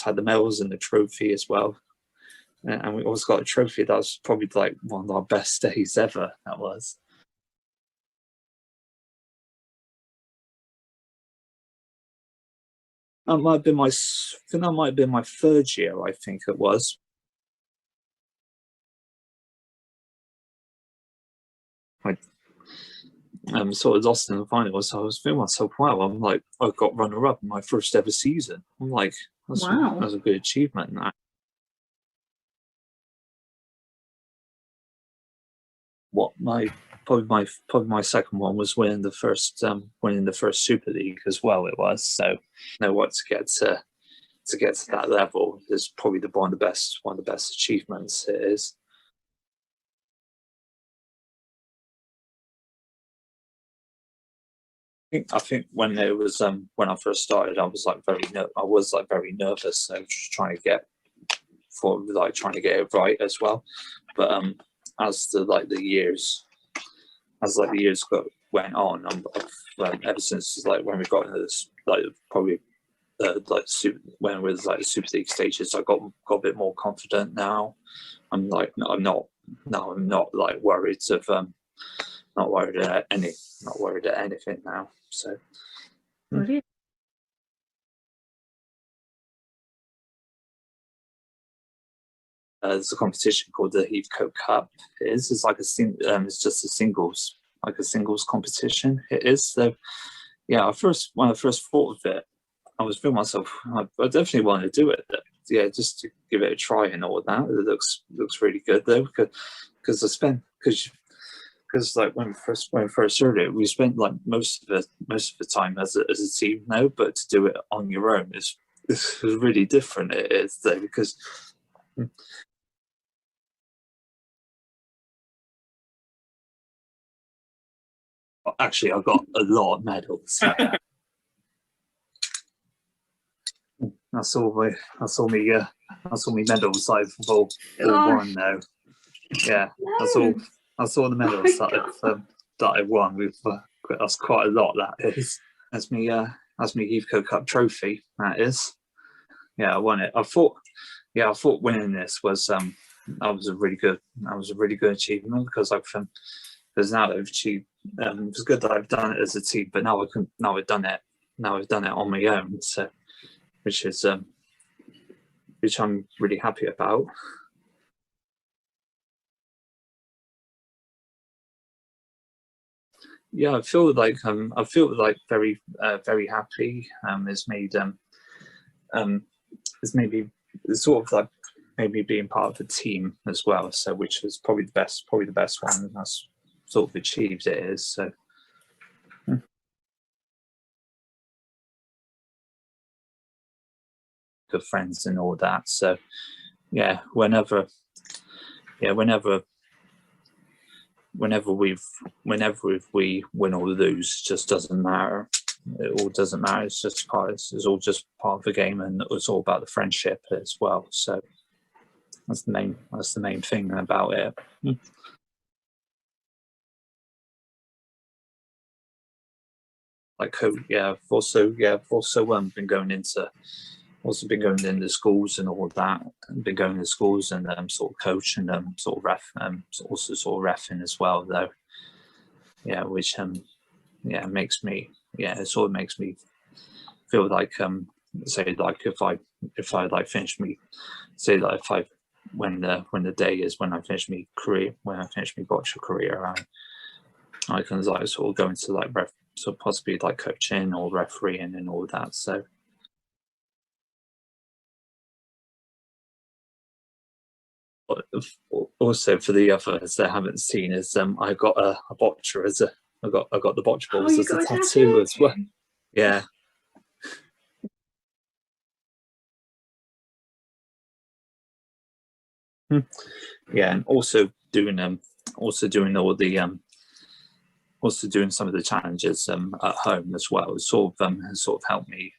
Speaker 8: had the medals and the trophy as well. And we also got a trophy. That was probably like one of our best days ever. That was. That might have been my third year. I think it was. I sort of lost in the final, so I was feeling myself. Wow, I'm like, I got runner-up in my first ever season. I'm like, that's a good achievement. Probably my second one was winning the first Super League as well. It was so. To get to that level is probably one of the best achievements it is. I think when I first started, I was very nervous. So just trying to get it right as well. But as the years went on, ever since when we got into this probably when it was the Super League stages, I got a bit more confident now. I'm not worried not worried at anything now. So.
Speaker 9: Brilliant.
Speaker 8: there's a competition called the Heathcote Cup. It's like it's just a singles competition. It is. So yeah, when I first thought of it, I was feeling myself. I definitely want to do it. Yeah, just to give it a try and all that. It looks really good though, because like when we first started it, we spent like most of the time as a team now, but to do it on your own is really different. It is though, because actually I got a lot of medals. I saw me medals I've all won now. Yeah, I saw the medals that I won with. That's quite a lot. That is. That's me Heathcote Cup trophy. That is. Yeah, I won it. I thought winning this was that was a really good achievement, because now I've achieved. It's good that I've done it as a team, but now I've done it on my own. So, which I'm really happy about. Yeah, I feel like very very happy. It's maybe sort of like maybe being part of a team as well. So which was probably the best one that's sort of achieved it is. So good friends and all that. So yeah, whenever we win or lose, it just doesn't matter. It all doesn't matter. It's just it's all just part of the game, and it's all about the friendship as well. So that's the main thing about it. Like I've also been going into schools and all that, and been going to schools and sort of coach and sort of ref, also sort of refing as well though. Yeah, which makes me it sort of makes me feel like say like if I like finish me, say that if I when the day is when I finish my boccia career, I can like sort of go into like so possibly like coaching or refereeing and all that. So also for the others that haven't seen is I got a boccia as a I got the boccia balls as a tattoo as well. Yeah. Yeah, and also doing all the also doing some of the challenges at home as well. It's sort of helped me.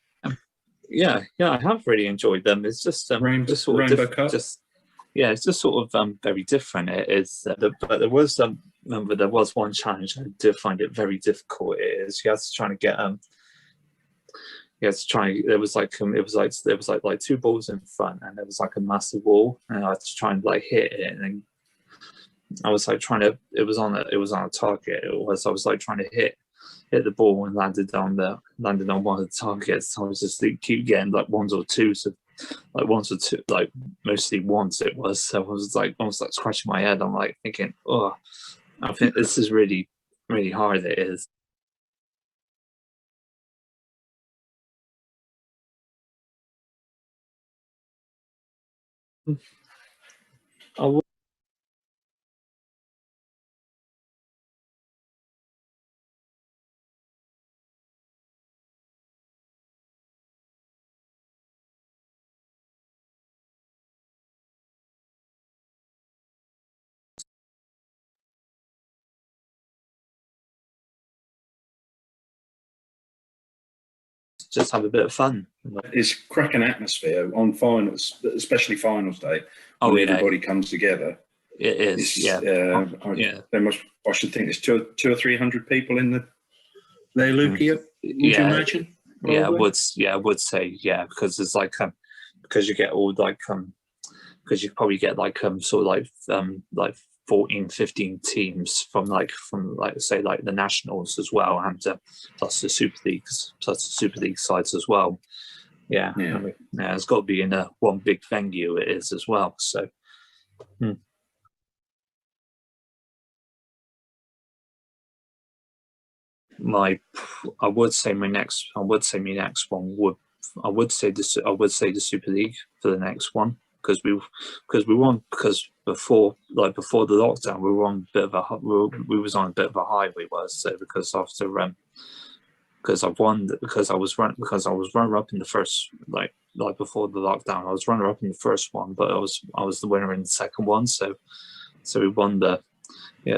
Speaker 8: Yeah, I have really enjoyed them. It's just
Speaker 7: Rainbow Cup.
Speaker 8: It's just sort of very different. It is, but there was remember there was one challenge I did find it very difficult. It is you had to try to get there was like two balls in front, and there was like a massive wall, and I had to try and like hit it, and then I was like trying to it was on a target. I was like trying to hit the ball and landed on one of the targets. So I was just keep getting like ones or twos, like mostly ones it was. So I was like almost like scratching my head. I'm like thinking, oh, I think this is really, really hard. It is. I would just have a bit of fun.
Speaker 7: It's cracking atmosphere on finals, especially finals day.
Speaker 8: Oh,
Speaker 7: when everybody comes together.
Speaker 8: It is.
Speaker 7: I should think there's 200 or 300 people in there, Lucia. Would you imagine?
Speaker 8: Probably? I would say because it's like because you get all like because you probably get like sort of like 14, 15 teams from like say like the nationals as well, and plus the super league sides as well. Yeah. I mean, it's got to be in one big venue. It is as well. So I would say my next one would I would say the Super League for the next one, because before the lockdown we were on a bit of a we was on a bit of a high, we was, so because after because I was runner up in the first, like before the lockdown I was runner up in the first one, but I was the winner in the second one, so we won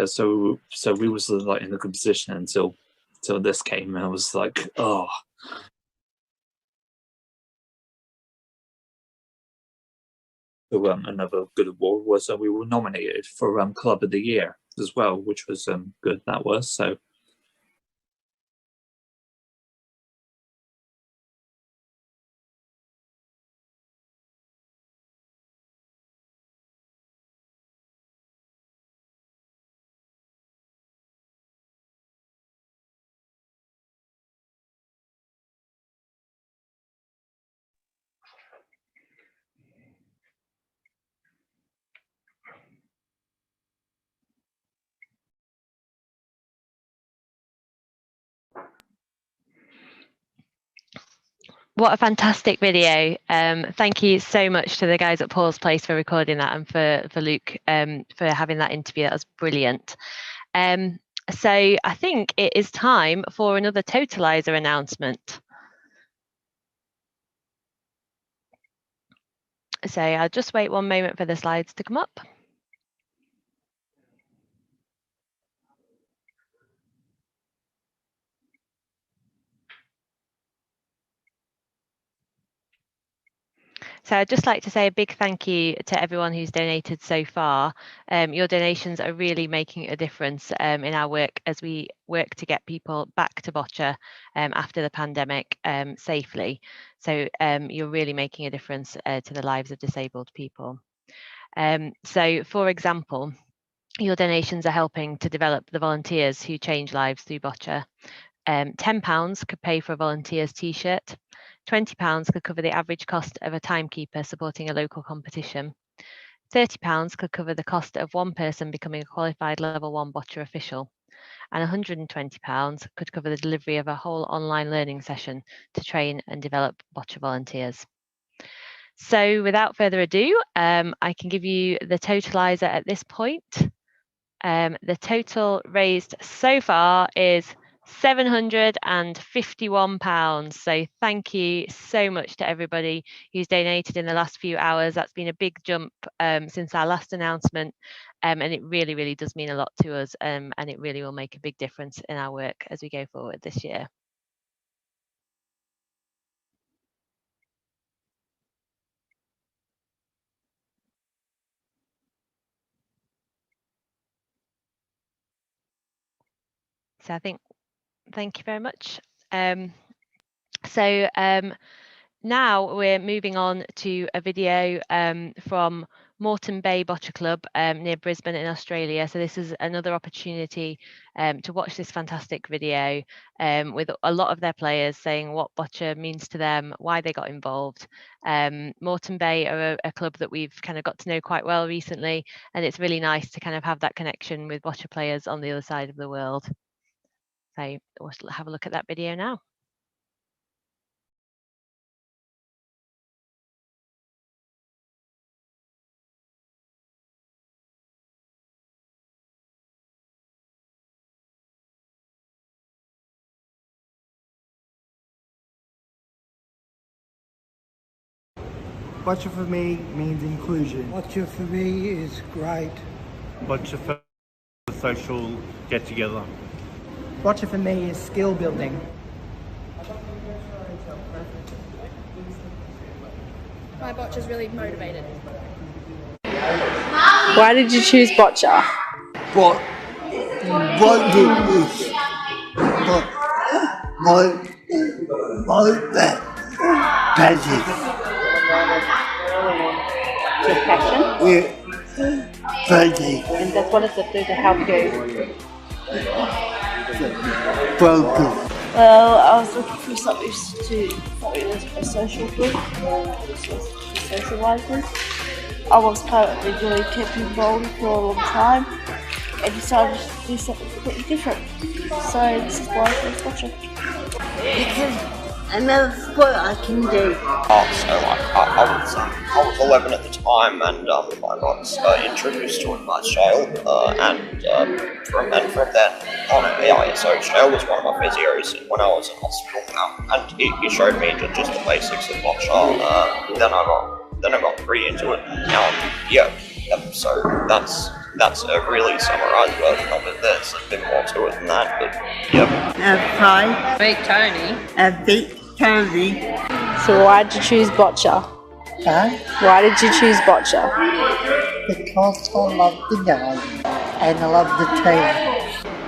Speaker 8: so we was like in a good position until this came, and I was like, oh. So, another good award was we were nominated for Club of the Year as well, which was good. That was so.
Speaker 5: What a fantastic video. Thank you so much to the guys at Paul's Place for recording that, and for Luke for having that interview. That was brilliant. So I think it is time for another totalizer announcement. So I'll just wait one moment for the slides to come up. So I'd just like to say a big thank you to everyone who's donated so far. Your donations are really making a difference in our work as we work to get people back to boccia after the pandemic safely. So you're really making a difference to the lives of disabled people. So for example, your donations are helping to develop the volunteers who change lives through boccia. £10 could pay for a volunteer's t-shirt. £20 could cover the average cost of a timekeeper supporting a local competition. £30 could cover the cost of one person becoming a qualified level 1 boccia official. And £120 could cover the delivery of a whole online learning session to train and develop boccia volunteers. So without further ado, I can give you the totalizer at this point. The total raised so far is £751. So thank you so much to everybody who's donated in the last few hours. That's been a big jump since our last announcement, and it really, really does mean a lot to us, and it really will make a big difference in our work as we go forward this year. So I think, thank you very much. Now we're moving on to a video from Moreton Bay Boccia Club near Brisbane in Australia. So this is another opportunity to watch this fantastic video with a lot of their players saying what boccia means to them, why they got involved. Moreton Bay are a club that we've kind of got to know quite well recently, and it's really nice to kind of have that connection with boccia players on the other side of the world. So we'll have a look at that video now.
Speaker 9: Boccia for me means inclusion.
Speaker 10: Boccia for me is great.
Speaker 11: Boccia for a social get-together.
Speaker 9: Boccia for me is skill building.
Speaker 12: My boccia's really motivated.
Speaker 13: Why did you choose boccia?
Speaker 10: Boccia is my passion.
Speaker 13: Your passion?
Speaker 10: Yeah. Passion.
Speaker 13: And that's what does it do to help you?
Speaker 10: Focus.
Speaker 12: Well, I was looking for something a social group, socialisers. I was apparently really kept involved for a long time and decided to do something completely different. So this is why I was watching.
Speaker 14: Because another sport I can do.
Speaker 15: I was 11 at the time, and I got introduced to it by Shale, and from then on, so Shale was one of my physios when I was in hospital, and he showed me just the basics of boccia. Then I got really into it. So that's a really summarised version of it. There's a bit more to it than that, but
Speaker 14: Hi.
Speaker 13: Beat Tony.
Speaker 14: Beat Tony.
Speaker 13: So why did you choose boccia?
Speaker 14: Huh?
Speaker 13: Why did you choose boccia?
Speaker 14: Because I love the game and I love the team.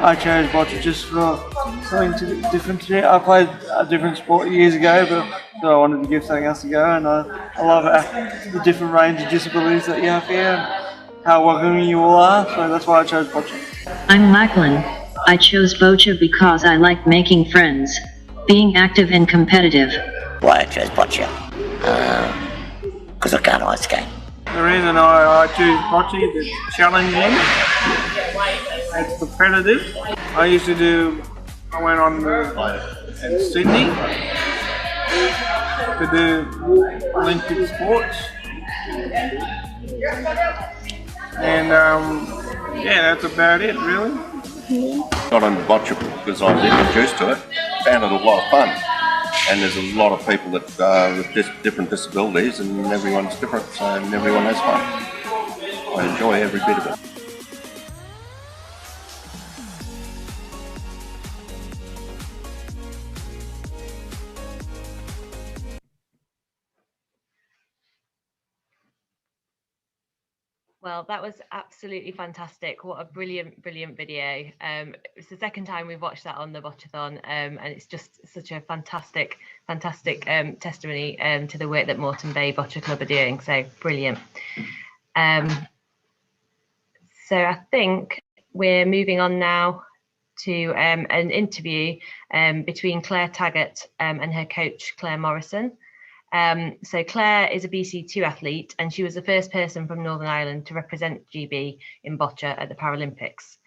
Speaker 16: I chose boccia just for something different to do. I played a different sport years ago, but so I wanted to give something else a go, and I love the different range of disabilities that you have here and how welcoming you all are, so that's why I chose boccia.
Speaker 17: I'm Lachlan. I chose boccia because I like making friends, being active and competitive.
Speaker 15: Why I chose boccia? Because I can't ice skate.
Speaker 16: The reason I choose boccia is it's challenging, it's competitive. I went on in Sydney to do Olympic sports, and that's about it really.
Speaker 18: Got into boccia because I was introduced to it, found it a lot of fun, and there's a lot of people that with different disabilities, and everyone's different, so everyone has fun. I enjoy every bit of it.
Speaker 5: Well, that was absolutely fantastic. What a brilliant, brilliant video. It's the second time we've watched that on the Bocciathon, and it's just such a fantastic, fantastic testimony to the work that Moreton Bay Boccia Club are doing. So brilliant. So I think we're moving on now to an interview between Claire Taggart and her coach, Claire Morrison. So Claire is a BC2 athlete, and she was the first person from Northern Ireland to represent GB in boccia at the Paralympics.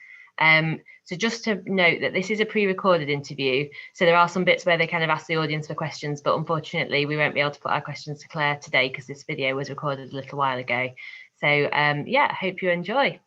Speaker 5: So just to note that this is a pre-recorded interview, so there are some bits where they kind of ask the audience for questions, but unfortunately we won't be able to put our questions to Claire today because this video was recorded a little while ago. So yeah, I hope you enjoy.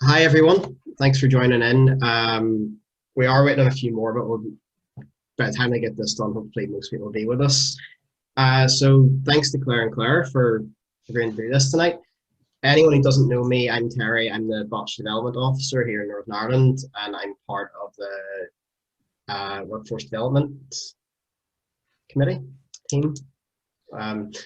Speaker 19: Hi everyone, thanks for joining in. We are waiting on a few more, but by the time I get this done, hopefully most people will be with us. So thanks to Claire and Claire for agreeing to do this tonight. Anyone who doesn't know me, I'm Terry. I'm the Botch Development Officer here in Northern Ireland, and I'm part of the Workforce Development Committee team. And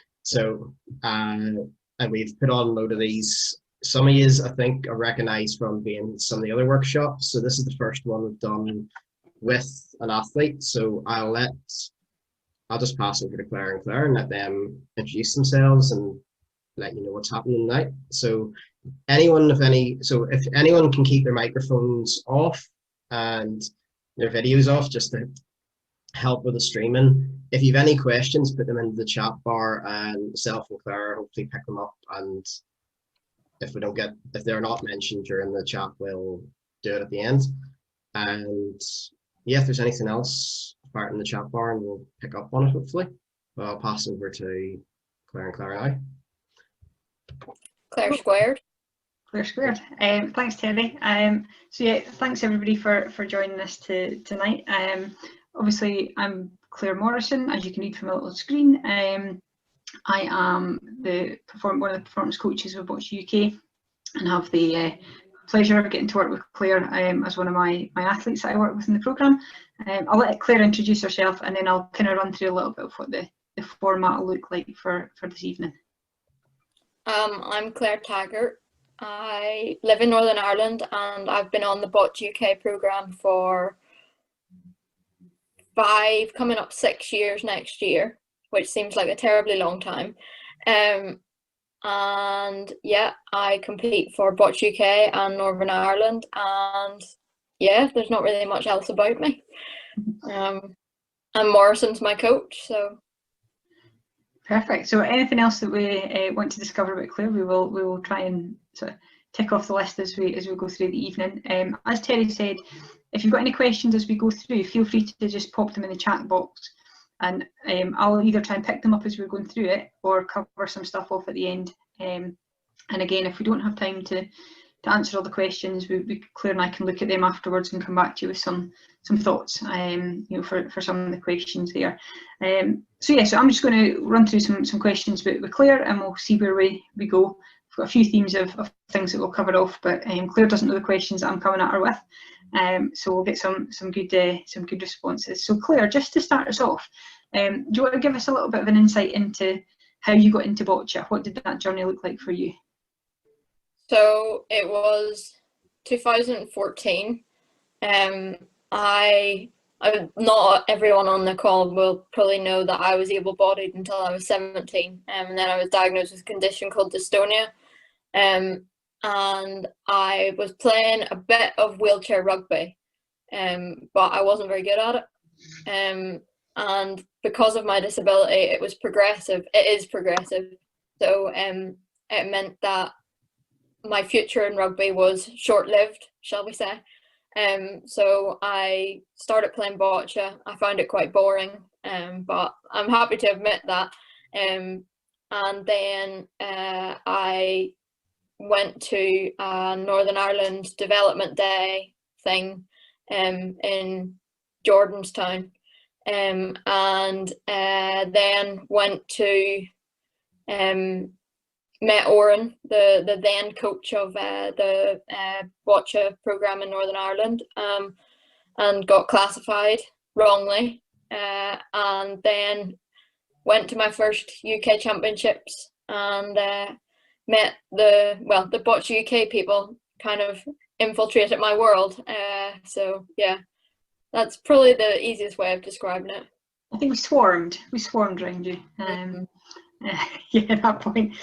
Speaker 19: we've put on a load of these. Some of yous, I think, are recognised from being some of the other workshops. So this is the first one we've done with an athlete. So I'll just pass over to Claire and Claire and let them introduce themselves and let you know what's happening tonight. So if anyone can keep their microphones off and their videos off, just to help with the streaming. If you have any questions, put them into the chat bar, and myself and Claire hopefully pick them up. And if they're not mentioned during the chat, we'll do it at the end. And yeah, if there's anything else, part in the chat bar, and we'll pick up on it hopefully. But I'll pass over to Claire and Claire now.
Speaker 20: Claire Squared.
Speaker 21: Claire Squared. Thanks, Terry. So yeah, thanks everybody for joining us tonight. Obviously, I'm Claire Morrison, as you can read from my little screen. I am one of the performance coaches with Botch UK, and have the pleasure of getting to work with Claire as one of my athletes that I work with in the programme. I'll let Claire introduce herself, and then I'll kind of run through a little bit of what the format will look like for this evening.
Speaker 20: I'm Claire Taggart. I live in Northern Ireland, and I've been on the Botch UK programme for 5, coming up 6 years next year, which seems like a terribly long time. And yeah, I compete for Botch UK and Northern Ireland, and yeah, there's not really much else about me. And Morrison's my coach, so.
Speaker 21: Perfect. So anything else that we want to discover about Claire, we will try and sort of tick off the list as we go through the evening. As Terry said, if you've got any questions as we go through, feel free to just pop them in the chat box, and I'll either try and pick them up as we're going through it, or cover some stuff off at the end. And again, if we don't have time to answer all the questions, Claire and I can look at them afterwards and come back to you with some thoughts, for some of the questions there. So I'm just going to run through some questions with Claire, and we'll see where we go. We've got a few themes of things that we'll cover off, but Claire doesn't know the questions that I'm coming at her with, so we'll get some good responses. So Claire, just to start us off, do you want to give us a little bit of an insight into how you got into boccia? What did that journey look like for you?
Speaker 20: So it was 2014. Not everyone on the call will probably know that I was able-bodied until I was 17, and then I was diagnosed with a condition called dystonia. And I was playing a bit of wheelchair rugby, but I wasn't very good at it. And because of my disability, it is progressive. So it meant that my future in rugby was short-lived, shall we say. So I started playing boccia. I found it quite boring, but I'm happy to admit that. And then I went to a Northern Ireland Development Day thing in Jordanstown, and then went to met Oren, the then coach of the boccia programme in Northern Ireland, and got classified wrongly, and then went to my first UK Championships, and met the Boccia UK people kind of infiltrated my world. So yeah, that's probably the easiest way of describing it.
Speaker 21: I think we swarmed around you. Yeah, at that point.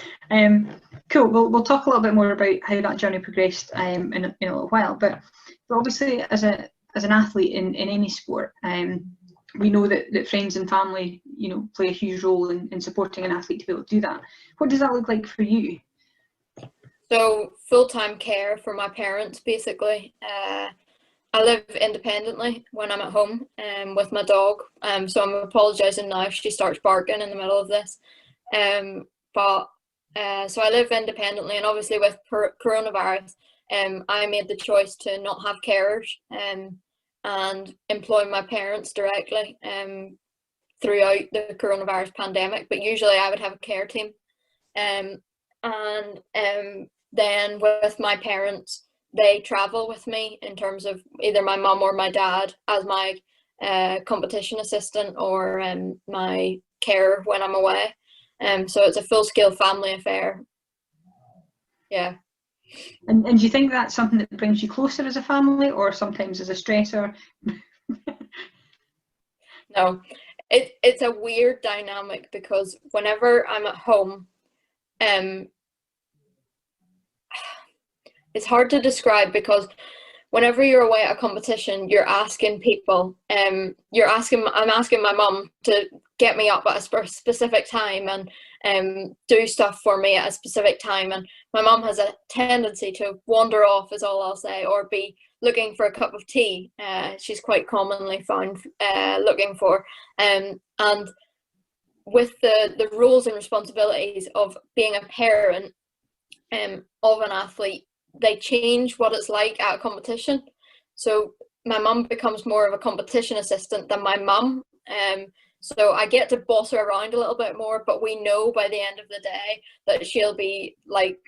Speaker 21: Cool. We'll talk a little bit more about how that journey progressed in a little while. But obviously, as an athlete in any sport, we know that friends and family, play a huge role in supporting an athlete to be able to do that. What does that look like for you?
Speaker 20: So full-time care for my parents, basically. I live independently when I'm at home with my dog. So I'm apologising now if she starts barking in the middle of this. So I live independently, and obviously with coronavirus, I made the choice to not have carers and employ my parents directly throughout the coronavirus pandemic. But usually I would have a care team. And then with my parents, they travel with me in terms of either my mum or my dad as my competition assistant or my carer when I'm away. So it's a full-scale family affair. Yeah.
Speaker 21: And do you think that's something that brings you closer as a family, or sometimes as a stressor?
Speaker 20: No, it's a weird dynamic, because whenever I'm at home, it's hard to describe, because whenever you're away at a competition, you're asking people, I'm asking my mum to get me up at a specific time and do stuff for me at a specific time, and my mum has a tendency to wander off, is all I'll say, or be looking for a cup of tea. She's quite commonly found looking for, and with the roles and responsibilities of being a parent of an athlete, they change what it's like at a competition. So my mum becomes more of a competition assistant than my mum. So I get to boss her around a little bit more, but we know by the end of the day that she'll be like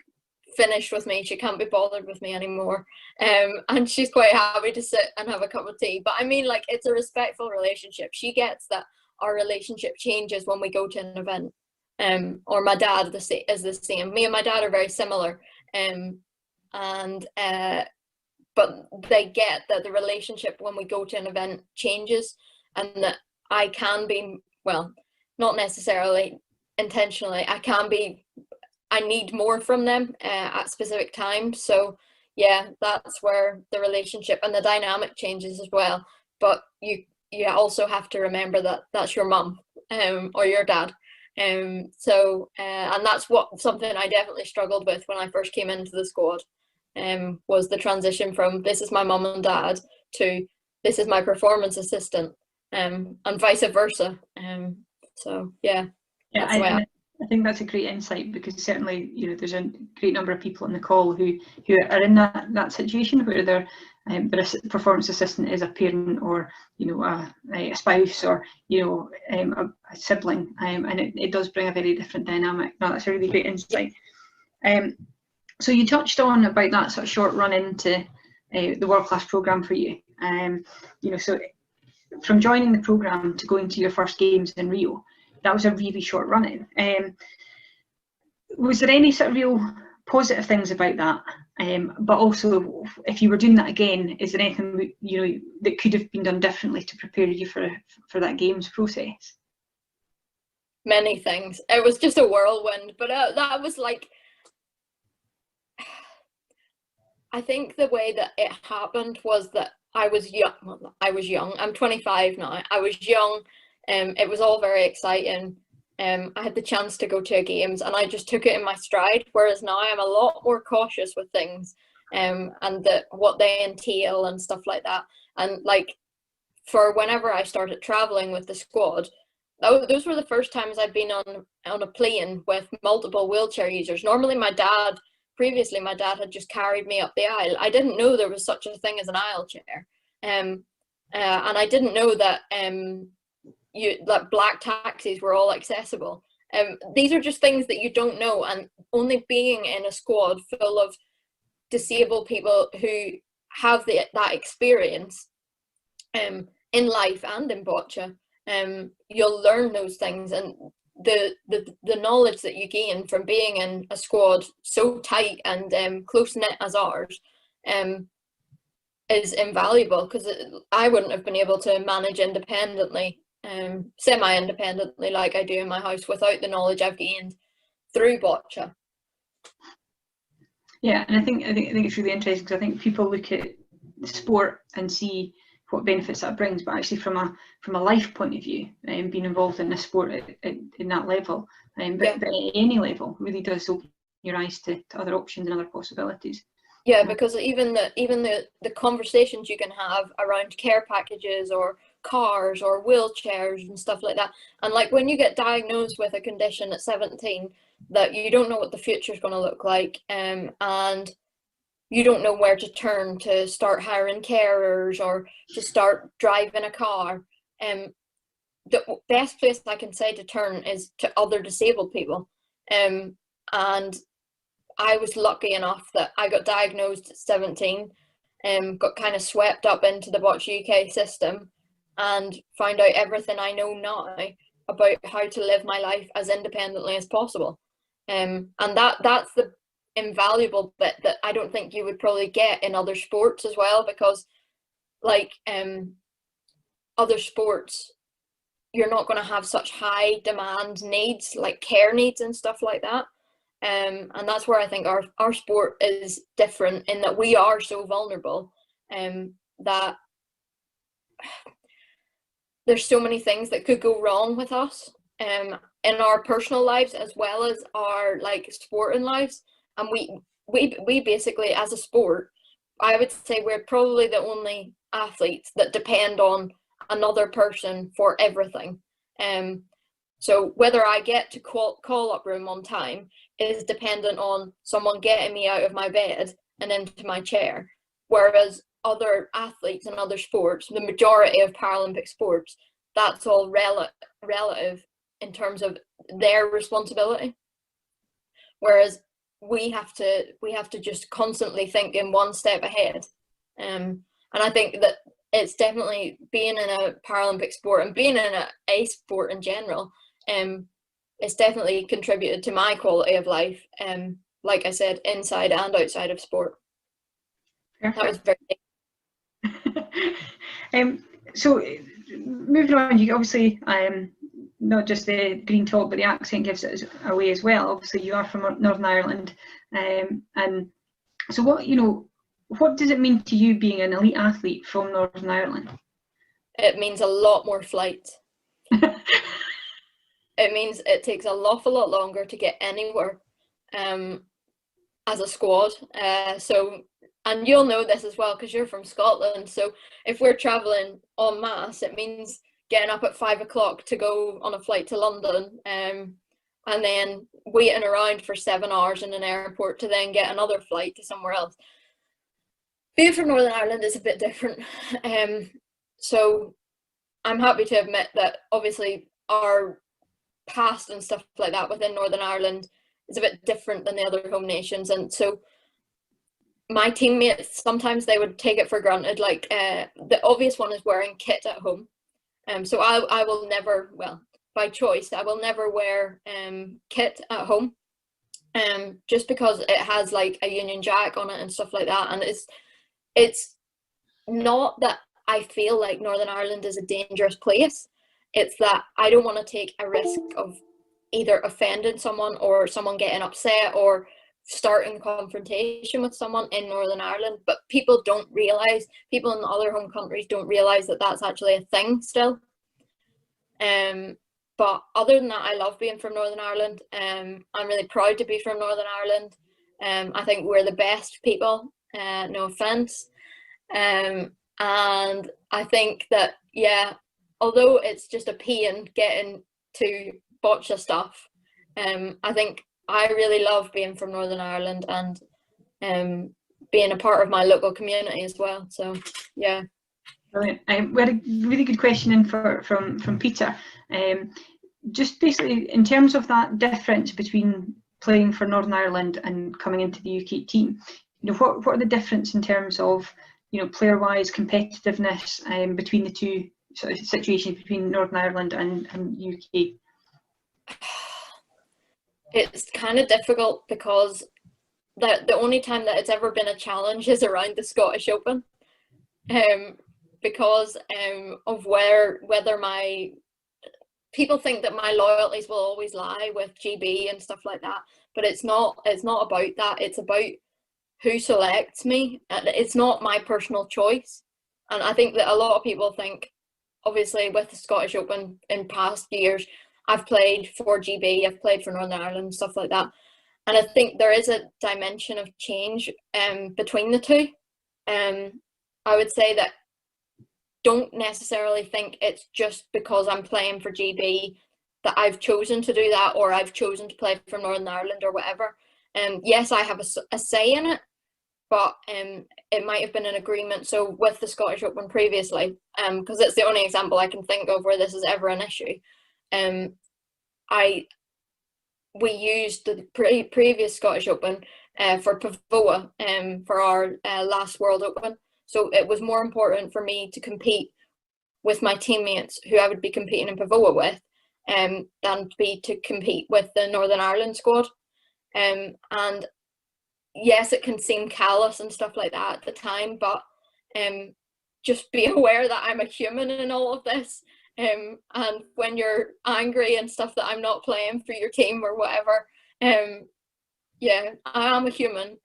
Speaker 20: finished with me. She can't be bothered with me anymore. And she's quite happy to sit and have a cup of tea. But I mean, like, it's a respectful relationship. She gets that our relationship changes when we go to an event. Or my dad is the same. Me and my dad are very similar. But they get that the relationship when we go to an event changes, and that I can be, well, not necessarily intentionally, I need more from them at specific times. So yeah, that's where the relationship and the dynamic changes as well. But you also have to remember that that's your mum or your dad. And that's something I definitely struggled with when I first came into the squad, was the transition from this is my mum and dad to this is my performance assistant, and vice versa. So yeah,
Speaker 21: I think that's a great insight, because certainly, you know, there's a great number of people on the call who are in that situation where their performance assistant is a parent, or, you know, a spouse, or, you know, a sibling, and it does bring a very different dynamic. No, that's a really great insight. So you touched on about that sort of short run into the world class program for you. You know, so from joining the program to going to your first games in Rio, that was a really short run in. Was there any sort of real positive things about that? But also, if you were doing that again, is there anything, you know, that could have been done differently to prepare you for that games process?
Speaker 20: Many things. It was just a whirlwind, but that was like, I think the way that it happened was that I was young. Well, I was young. I'm 25 now. I was young. It was all very exciting. I had the chance to go to a games, and I just took it in my stride. Whereas now I'm a lot more cautious with things, and what they entail and stuff like that. And like, for whenever I started traveling with the squad, those were the first times I'd been on a plane with multiple wheelchair users. Normally, previously my dad had just carried me up the aisle. I didn't know there was such a thing as an aisle chair, and I didn't know that like black taxis were all accessible. These are just things that you don't know, and only being in a squad full of disabled people who have that experience in life and in boccia, you'll learn those things, and the knowledge that you gain from being in a squad so tight and close knit as ours is invaluable, because I wouldn't have been able to manage independently, semi-independently like I do in my house, without the knowledge I've gained through boccia.
Speaker 21: Yeah, and I think it's really interesting, because I think people look at the sport and see what benefits that brings, but actually from a life point of view, being involved in a sport in that level, but at any level, really does open your eyes to other options and other possibilities.
Speaker 20: Yeah, because even the conversations you can have around care packages or cars or wheelchairs and stuff like that, and like when you get diagnosed with a condition at 17 that you don't know what the future is going to look like, and you don't know where to turn to start hiring carers or to start driving a car. The best place I can say to turn is to other disabled people. And I was lucky enough that I got diagnosed at 17, got kind of swept up into the Boccia UK system and found out everything I know now about how to live my life as independently as possible. And that's the invaluable bit that I don't think you would probably get in other sports as well, because like other sports, you're not going to have such high demand needs like care needs and stuff like that. And that's where I think our sport is different, in that we are so vulnerable, that there's so many things that could go wrong with us in our personal lives as well as our like sporting lives. And we basically, as a sport, I would say we're probably the only athletes that depend on another person for everything. So whether I get to call up room on time is dependent on someone getting me out of my bed and into my chair. Whereas other athletes and other sports, the majority of Paralympic sports, that's all relative in terms of their responsibility. Whereas we have to just constantly think in one step ahead. And I think that it's definitely being in a Paralympic sport and being in a sport in general, it's definitely contributed to my quality of life. Like I said, inside and outside of sport.
Speaker 21: Perfect.
Speaker 20: That was
Speaker 21: very. So moving on, you obviously not just the green top, but the accent gives it away as well. Obviously, you are from Northern Ireland, and so what does it mean to you being an elite athlete from Northern Ireland?
Speaker 20: It means a lot more flights. It means it takes an awful lot longer to get anywhere as a squad. And you'll know this as well because you're from Scotland. So if we're travelling en masse, it means getting up at 5 o'clock to go on a flight to London, and then waiting around for 7 hours in an airport to then get another flight to somewhere else. Being from Northern Ireland is a bit different. So I'm happy to admit that obviously our past and stuff like that within Northern Ireland is a bit different than the other home nations. And so my teammates, sometimes they would take it for granted. Like the obvious one is wearing kit at home. So I will never, well, by choice, I will never wear kit at home. Just because it has like a Union Jack on it and stuff like that. And it's not that I feel like Northern Ireland is a dangerous place. It's that I don't want to take a risk of either offending someone or someone getting upset or starting confrontation with someone in Northern Ireland. But people don't realise, people in other home countries don't realise that that's actually a thing still. But other than that, I love being from Northern Ireland. I'm really proud to be from Northern Ireland. I think we're the best people, no offence. And I think that, yeah, although it's just a pain getting to boccia stuff, I think I really love being from Northern Ireland and being a part of my local community as well. So, yeah.
Speaker 21: Brilliant. We had a really good question in from Peter. Just basically in terms of that difference between playing for Northern Ireland and coming into the UK team, what are the difference in terms of player-wise competitiveness between the two sort of situations between Northern Ireland and UK?
Speaker 20: It's kind of difficult because the only time that it's ever been a challenge is around the Scottish Open, because of whether my people think that my loyalties will always lie with GB and stuff like that, but it's not about that. It's about who selects me. It's not my personal choice. And I think that a lot of people think, obviously with the Scottish Open in past years, I've played for GB, I've played for Northern Ireland, stuff like that. And I think there is a dimension of change between the two. I would say that don't necessarily think it's just because I'm playing for GB that I've chosen to do that, or I've chosen to play for Northern Ireland or whatever. Yes, I have a say in it, but it might have been an agreement. So with the Scottish Open previously, because it's the only example I can think of where this is ever an issue, we used the previous Scottish Open for Pavoa for our last World Open. So it was more important for me to compete with my teammates who I would be competing in Pavoa with than to compete with the Northern Ireland squad. And yes, it can seem callous and stuff like that at the time, but just be aware that I'm a human in all of this. And when you're angry and stuff that I'm not playing for your team or whatever, yeah, I am a human.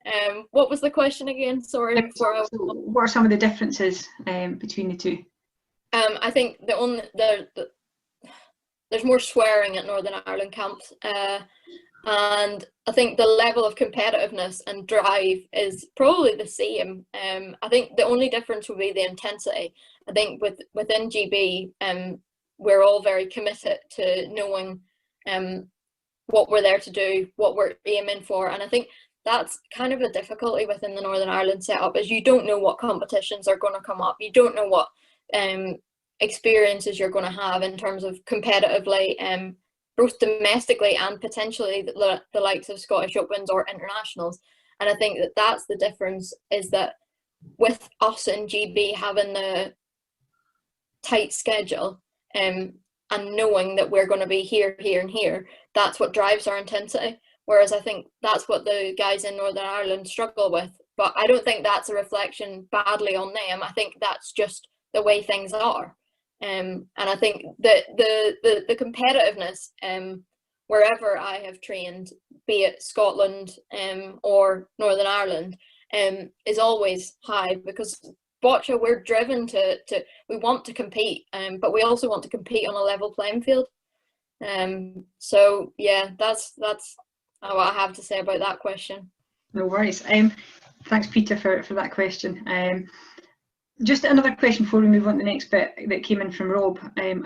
Speaker 20: What was the question again? Sorry.
Speaker 21: What are some of the differences between the two?
Speaker 20: I think there's more swearing at Northern Ireland camps, and I think the level of competitiveness and drive is probably the same. I think the only difference would be the intensity. I think within GB, we're all very committed to knowing what we're there to do, what we're aiming for, and I think that's kind of a difficulty within the Northern Ireland setup, is you don't know what competitions are going to come up. You don't know what experiences you're going to have in terms of competitively, both domestically and potentially the likes of Scottish Opens or internationals. And I think that's the difference, is that with us in GB having the tight schedule and knowing that we're going to be here, here and here, that's what drives our intensity. Whereas I think that's what the guys in Northern Ireland struggle with. But I don't think that's a reflection badly on them. I think that's just the way things are. And I think that the competitiveness, wherever I have trained, be it Scotland or Northern Ireland, is always high, because boccia, we're driven we want to compete, but we also want to compete on a level playing field. So yeah, that's what I have to say about that question.
Speaker 21: No worries. Thanks, Peter, for that question. Just another question before we move on to the next bit that came in from Rob,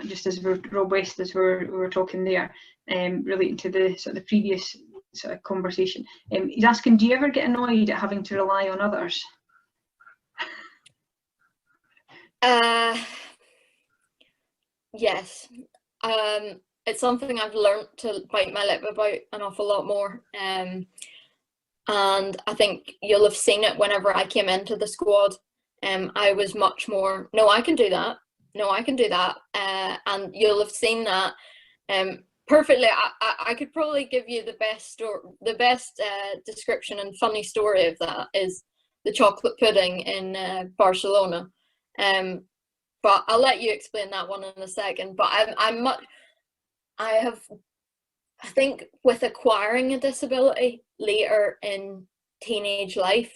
Speaker 21: just as Rob West, as we were talking there, relating to the sort of the previous sort of conversation. He's asking, do you ever get annoyed at having to rely on others?
Speaker 20: Yes. It's something I've learned to bite my lip about an awful lot more. And I think you'll have seen it whenever I came into the squad. I was much more, no, I can do that. No, I can do that. And you'll have seen that perfectly. I could probably give you the best description and funny story of that is the chocolate pudding in Barcelona. But I'll let you explain that one in a second. But I think with acquiring a disability later in teenage life,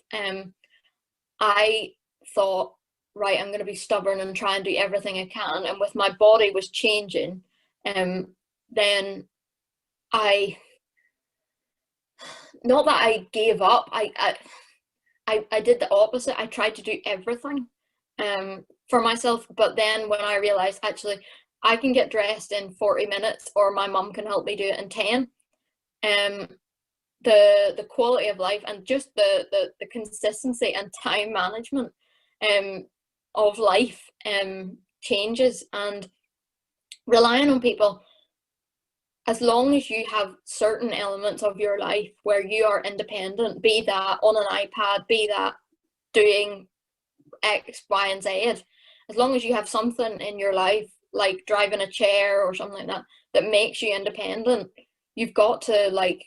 Speaker 20: I thought, right, I'm going to be stubborn and try and do everything I can. And with my body was changing, then not that I gave up, I did the opposite. I tried to do everything for myself. But then when I realized, actually, I can get dressed in 40 minutes or my mum can help me do it in 10. The quality of life and just the consistency and time management of life changes, and relying on people, as long as you have certain elements of your life where you are independent, be that on an iPad, be that doing X, Y, and Z, as long as you have something in your life like driving a chair or something like that makes you independent, you've got to like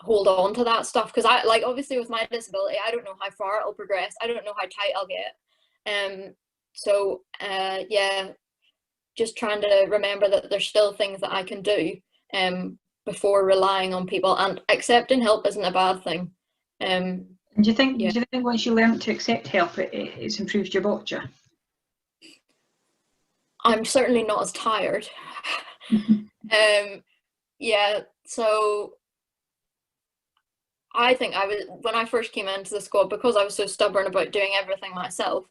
Speaker 20: hold on to that stuff. Because I, like, obviously with my disability, I don't know how far it'll progress, I don't know how tight I'll get, so yeah, just trying to remember that there's still things that I can do before relying on people, and accepting help isn't a bad thing.
Speaker 21: Do you think once you learn to accept help, it's improved your boccia?
Speaker 20: I'm certainly not as tired. Yeah, so I think when I first came into the squad, because I was so stubborn about doing everything myself,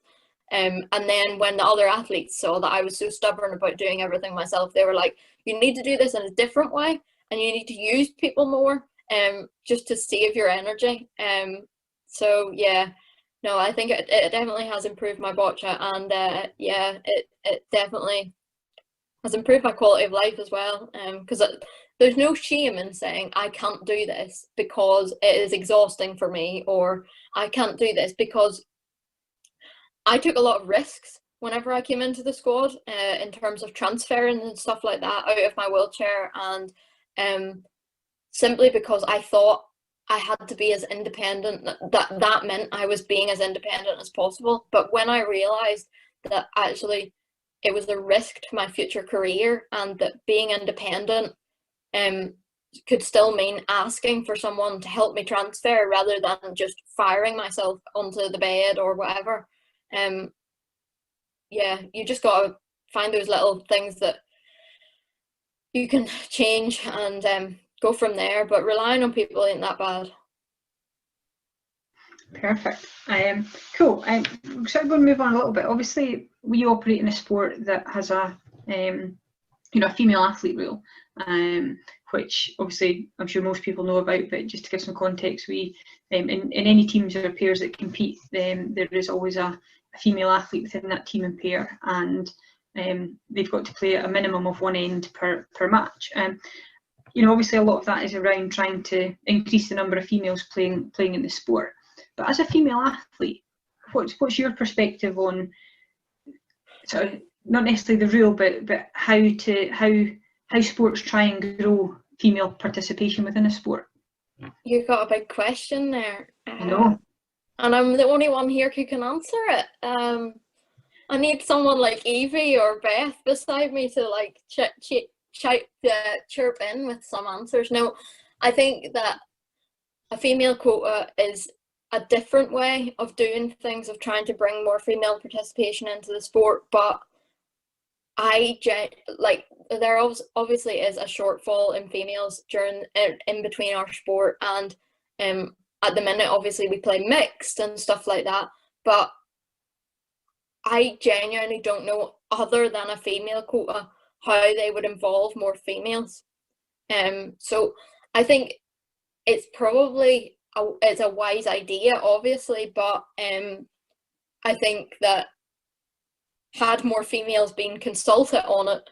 Speaker 20: and then when the other athletes saw that I was so stubborn about doing everything myself, they were like, you need to do this in a different way, and you need to use people more, just to save your energy. So yeah, no, I think it definitely has improved my boccia, and yeah, it definitely has improved my quality of life as well. Because there's no shame in saying I can't do this because it is exhausting for me, or I can't do this because I took a lot of risks whenever I came into the squad, in terms of transferring and stuff like that out of my wheelchair, and simply because I thought I had to be as independent, that meant I was being as independent as possible. But when I realized that actually it was a risk to my future career, and that being independent could still mean asking for someone to help me transfer rather than just firing myself onto the bed or whatever, yeah, you just got to find those little things that you can change and go from there. But relying on people ain't that bad.
Speaker 21: Perfect. Cool. So I'm going to move on a little bit. Obviously, we operate in a sport that has a a female athlete rule, which obviously I'm sure most people know about. But just to give some context, we in any teams or pairs that compete, there is always a female athlete within that team and pair, and they've got to play at a minimum of one end per match. Obviously a lot of that is around trying to increase the number of females playing in the sport. But as a female athlete, what's your perspective on, sort of, not necessarily the rule, but how sports try and grow female participation within a sport?
Speaker 20: You've got a big question there.
Speaker 21: I know.
Speaker 20: And I'm the only one here who can answer it. I need someone like Evie or Beth beside me to like chirp in with some answers. No, I think that a female quota is a different way of doing things, of trying to bring more female participation into the sport. But there obviously is a shortfall in females in between our sport, and at the minute obviously we play mixed and stuff like that, but I genuinely don't know, other than a female quota, how they would involve more females. So I think it's probably it's a wise idea, obviously, but I think that had more females been consulted on it,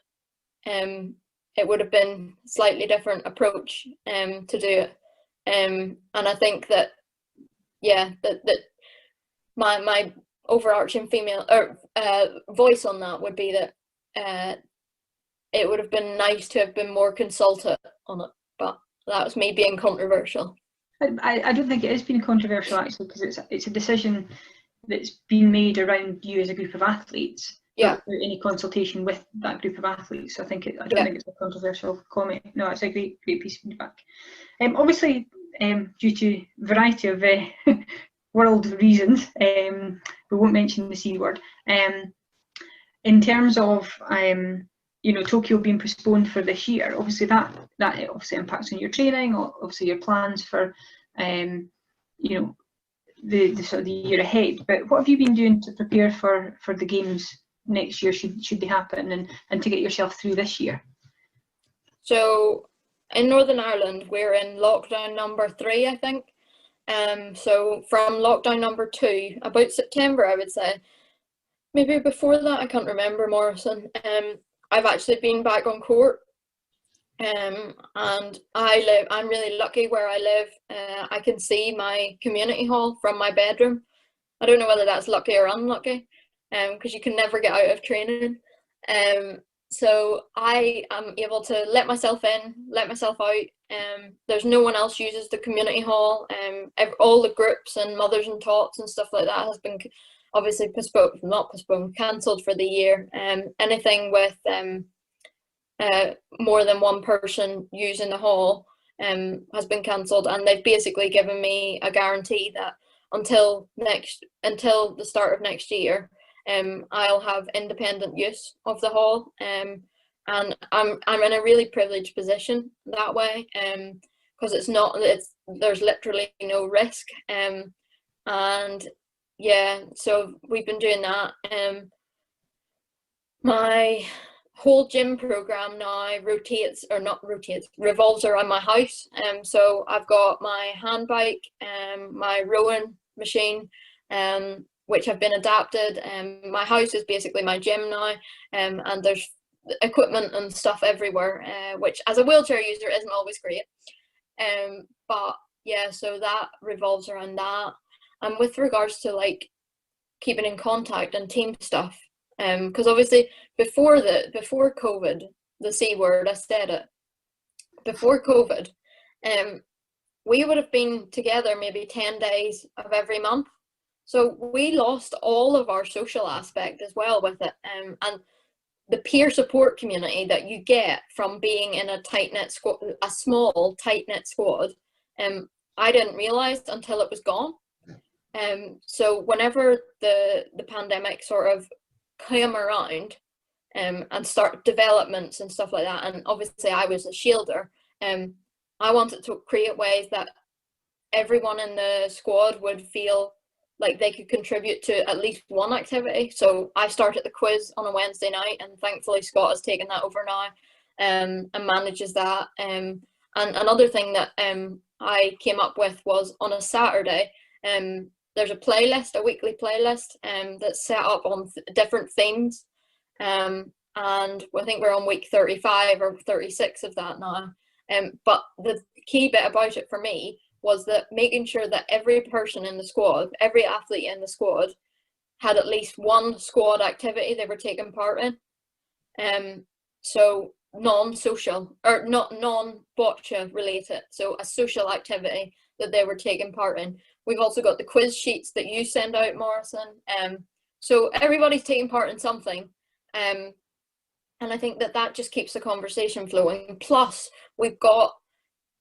Speaker 20: it would have been a slightly different approach to do it. And I think that, yeah, that my overarching female voice on that would be that it would have been nice to have been more consulted on it, but that was me being controversial.
Speaker 21: I don't think it is being controversial, actually, because it's a decision that's been made around you as a group of athletes, without any consultation with that group of athletes. So I don't think it's a controversial comment. No, it's a great piece of feedback. Obviously, due to a variety of world reasons, we won't mention the C word. In terms of Tokyo being postponed for this year, obviously that obviously impacts on your training, obviously your plans for the sort of the year ahead. But what have you been doing to prepare for the games next year, should they happen, and to get yourself through this year?
Speaker 20: So in Northern Ireland, we're in lockdown number 3, I think. So from lockdown number 2, about September, I would say, maybe before that, I can't remember, Morrison. I've actually been back on court, and I'm really lucky where I live. I can see my community hall from my bedroom. I don't know whether that's lucky or unlucky, because you can never get out of training. So I am able to let myself in, let myself out. There's no one else uses the community hall. All the groups and mothers and tots and stuff like that has been obviously cancelled for the year. Anything with more than one person using the hall has been cancelled, and they've basically given me a guarantee that until the start of next year, I'll have independent use of the hall, and I'm in a really privileged position that way, because there's literally no risk, and yeah, so we've been doing that. My whole gym program now revolves around my house. So I've got my hand bike, my rowing machine, which have been adapted. My house is basically my gym now, and there's equipment and stuff everywhere, which as a wheelchair user isn't always great. But yeah, so that revolves around that. And with regards to like keeping in contact and team stuff, because obviously before COVID, the C word, I said it, before COVID, we would have been together maybe 10 days of every month. So we lost all of our social aspect as well with it. And the peer support community that you get from being in a tight-knit squad, a small tight-knit squad, I didn't realize until it was gone. So whenever the pandemic sort of came around, and start developments and stuff like that, and obviously I was a shielder, I wanted to create ways that everyone in the squad would feel like they could contribute to at least one activity. So I started the quiz on a Wednesday night, and thankfully Scott has taken that over now, and manages that. And another thing that I came up with was on a Saturday, there's a playlist, a weekly playlist, that's set up on different themes. And I think we're on week 35 or 36 of that now. But the key bit about it for me was that making sure that every person in the squad, every athlete in the squad, had at least one squad activity they were taking part in. So non-social, or not non-boccia related, so a social activity that they were taking part in. We've also got the quiz sheets that you send out, Morrison. So everybody's taking part in something. And I think that just keeps the conversation flowing. Plus, we've got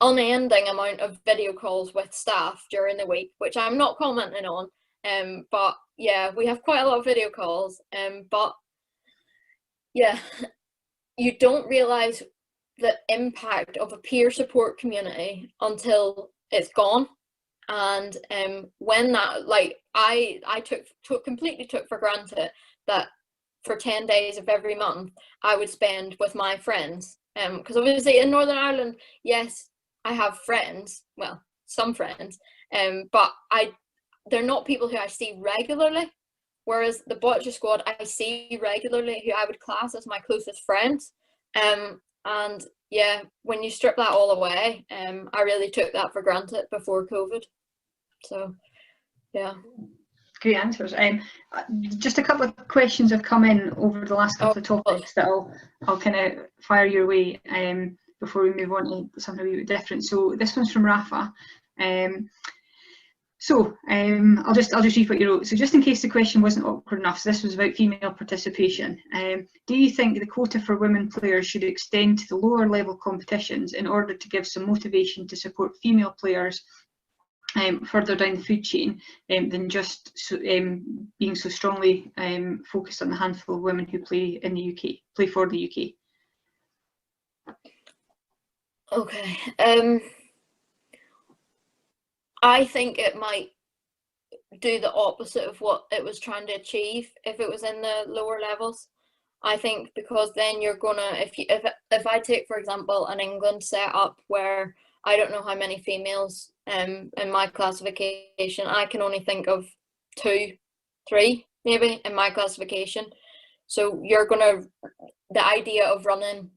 Speaker 20: unending amount of video calls with staff during the week, which I'm not commenting on. But yeah, we have quite a lot of video calls. But yeah, you don't realize the impact of a peer support community until it's gone. And when that, like, I completely took for granted that for 10 days of every month I would spend with my friends, because obviously in Northern Ireland, yes, I have friends, well, some friends, but they're not people who I see regularly, whereas the boccia squad I see regularly, who I would class as my closest friends. And yeah, when you strip that all away, I really took that for granted before COVID. So yeah.
Speaker 21: Great answers. Just a couple of questions have come in over the last couple of topics that I'll kind of fire your way before we move on to something a wee bit different. So this one's from Rafa. I'll just read what you wrote. So just in case the question wasn't awkward enough, so this was about female participation. Do you think the quota for women players should extend to the lower level competitions in order to give some motivation to support female players further down the food chain than just being so strongly focused on the handful of women who play in the UK, play for the UK?
Speaker 20: Okay. I think it might do the opposite of what it was trying to achieve if it was in the lower levels. I think because then you're gonna, if I take, for example, an England setup where I don't know how many females in my classification, I can only think of 2, 3 maybe in my classification. So you're gonna, the idea of running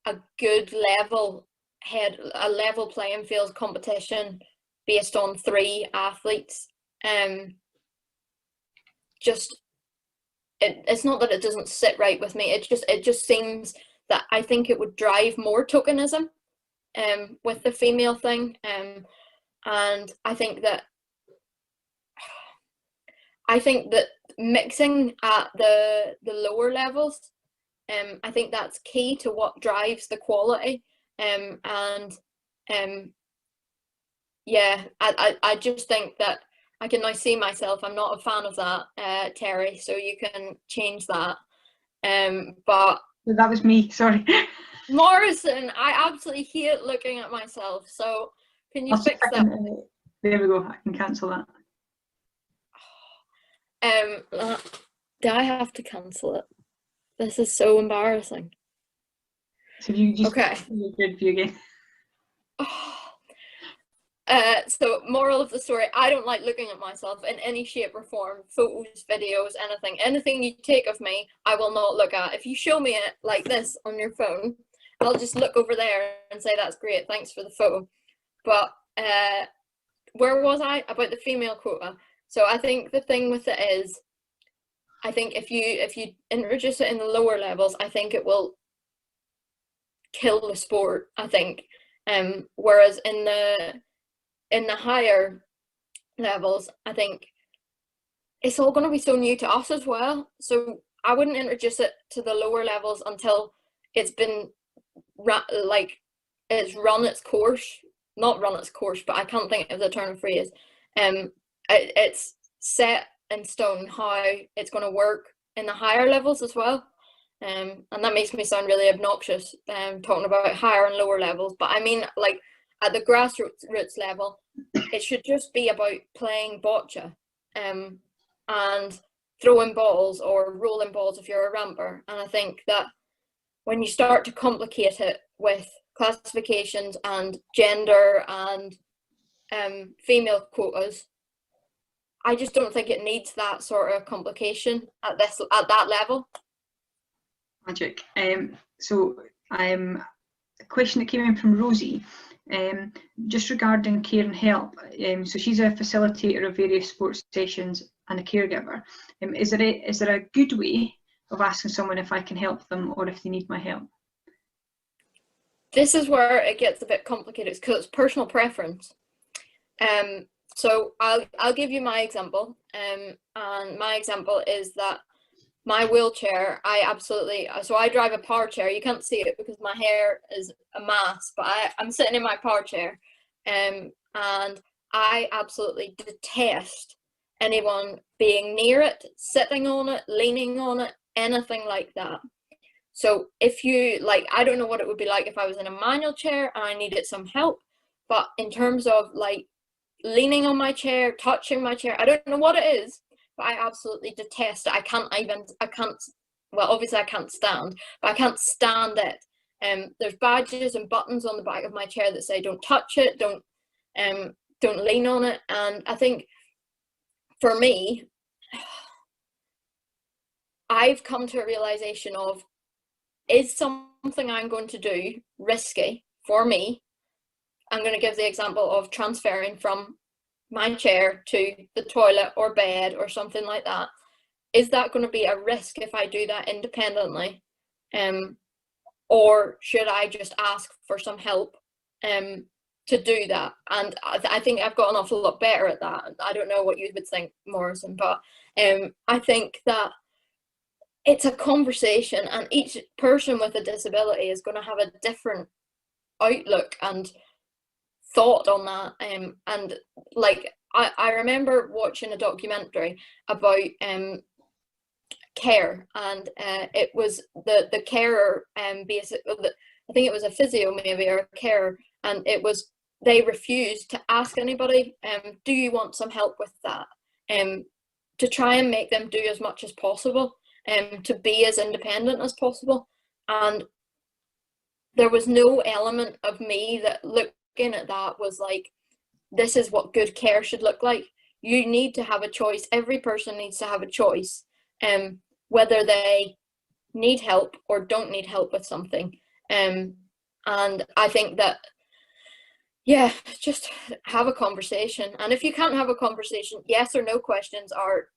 Speaker 20: a good level playing field competition based on 3 athletes, it's not that it doesn't sit right with me, it just seems that I think it would drive more tokenism with the female thing, and I think that mixing at the lower levels, I think that's key to what drives the quality, yeah, I just think that I can now see myself, I'm not a fan of that, Terry, so you can change that. But
Speaker 21: that was me, sorry.
Speaker 20: Morrison, I absolutely hate looking at myself, so can you fix that?
Speaker 21: There we go, I can cancel that.
Speaker 20: Do I have to cancel it? This is so embarrassing.
Speaker 21: So you just
Speaker 20: okay.
Speaker 21: Good view again.
Speaker 20: So moral of the story, I don't like looking at myself in any shape or form, photos, videos, anything you take of me, I will not look at. If you show me it like this on your phone, I'll just look over there and say, that's great, thanks for the photo. But where was I? About the female quota. So I think the thing with it is, I think if you introduce it in the lower levels, I think it will kill the sport, I think. Whereas in the higher levels, I think it's all going to be so new to us as well. So I wouldn't introduce it to the lower levels until it's been it's run its course. Not run its course, but I can't think of the turn of phrase. It's set in stone how it's going to work in the higher levels as well. And that makes me sound really obnoxious, talking about higher and lower levels. But I mean, like at the grassroots level, it should just be about playing boccia, and throwing balls or rolling balls if you're a ramper. And I think that when you start to complicate it with classifications and gender and female quotas, I just don't think it needs that sort of complication at that level.
Speaker 21: Magic. So a question that came in from Rosie, just regarding care and help. So she's a facilitator of various sports sessions and a caregiver. Is there a good way of asking someone if I can help them or if they need my help?
Speaker 20: This is where it gets a bit complicated because it's personal preference. So I'll give you my example. And my example is that my wheelchair, so I drive a power chair. You can't see it because my hair is a mass, but I'm sitting in my power chair. And I absolutely detest anyone being near it, sitting on it, leaning on it, anything like that. So if you, I don't know what it would be like if I was in a manual chair and I needed some help, but in terms of leaning on my chair, touching my chair, I don't know what it is, but I absolutely detest it. Well, obviously I can't stand, but I can't stand it. There's badges and buttons on the back of my chair that say don't touch it, don't lean on it. And I think for me, I've come to a realization of, is something I'm going to do risky for me? I'm going to give the example of transferring from my chair to the toilet or bed or something like that. Is that going to be a risk if I do that independently? Or should I just ask for some help to do that? And I think I've got an awful lot better at that. I don't know what you would think, Morrison, but I think that it's a conversation, and each person with a disability is going to have a different outlook and thought on that. And I remember watching a documentary about care, and it was the carer, basically, I think it was a physio maybe, or a carer, and it was, they refused to ask anybody, do you want some help with that, to try and make them do as much as possible, to be as independent as possible. And there was no element of me that looking at that was like, this is what good care should look like. You need to have a choice. Every person needs to have a choice, whether they need help or don't need help with something. And I think that, yeah, just have a conversation. And if you can't have a conversation, yes or no questions are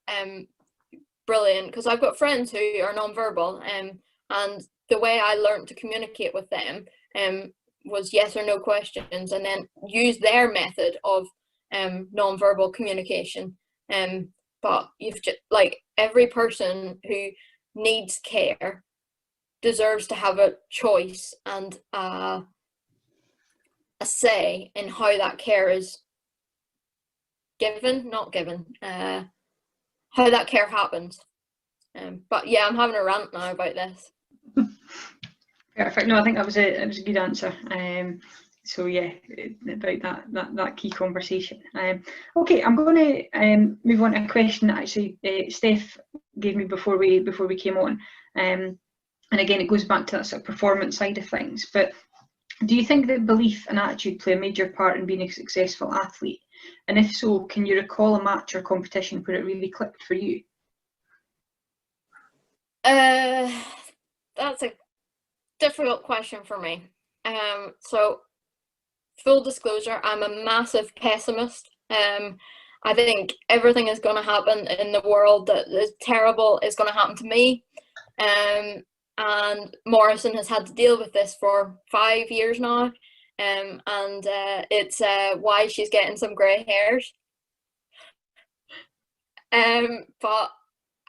Speaker 20: brilliant, because I've got friends who are nonverbal, and the way I learned to communicate with them was yes or no questions, and then use their method of nonverbal communication. But you've just, every person who needs care deserves to have a choice and a say in how that care is not given, how that care happens. But yeah, I'm having a rant now about this.
Speaker 21: Perfect. No, I think that was a good answer. So yeah, about that key conversation. Okay, I'm going to move on to a question that actually Steph gave me before we came on, and again it goes back to that sort of performance side of things. But Do you think that belief and attitude play a major part in being a successful athlete? And if so, can you recall a match or competition where it really clicked for you?
Speaker 20: That's a difficult question for me. So full disclosure, I'm a massive pessimist. I think everything is going to happen in the world that is terrible is going to happen to me. And Morrison has had to deal with this for 5 years now. And it's why she's getting some grey hairs. But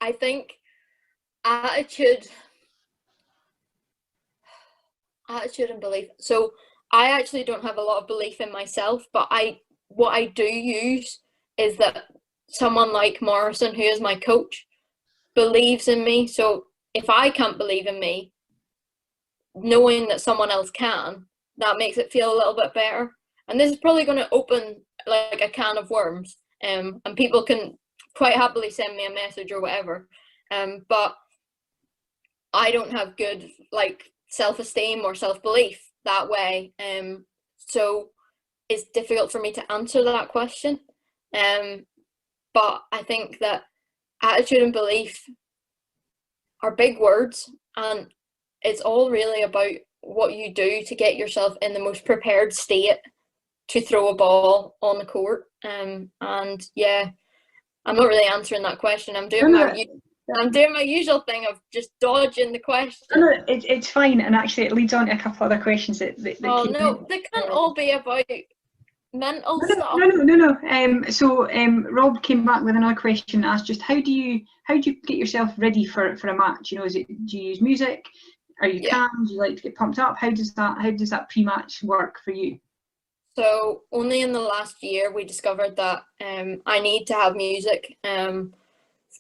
Speaker 20: I think attitude and belief. So I actually don't have a lot of belief in myself, but what I do use is that someone like Morrison, who is my coach, believes in me. So if I can't believe in me, knowing that someone else can, that makes it feel a little bit better. And this is probably going to open like a can of worms, and people can quite happily send me a message or whatever. But I don't have good like self-esteem or self-belief that way. So it's difficult for me to answer that question. But I think that attitude and belief are big words, and it's all really about what you do to get yourself in the most prepared state to throw a ball on the court. And yeah, I'm not really answering that question. I'm doing my usual thing of just dodging the question.
Speaker 21: No, it's fine, and actually it leads on to a couple other questions that
Speaker 20: oh no, they can't all be about mental stuff.
Speaker 21: No. So Rob came back with another question, asked just how do you get yourself ready for a match? You know, do you use music? Are you calm? Do you like to get pumped up? How does that pre-match work for you?
Speaker 20: So only in the last year we discovered that I need to have music.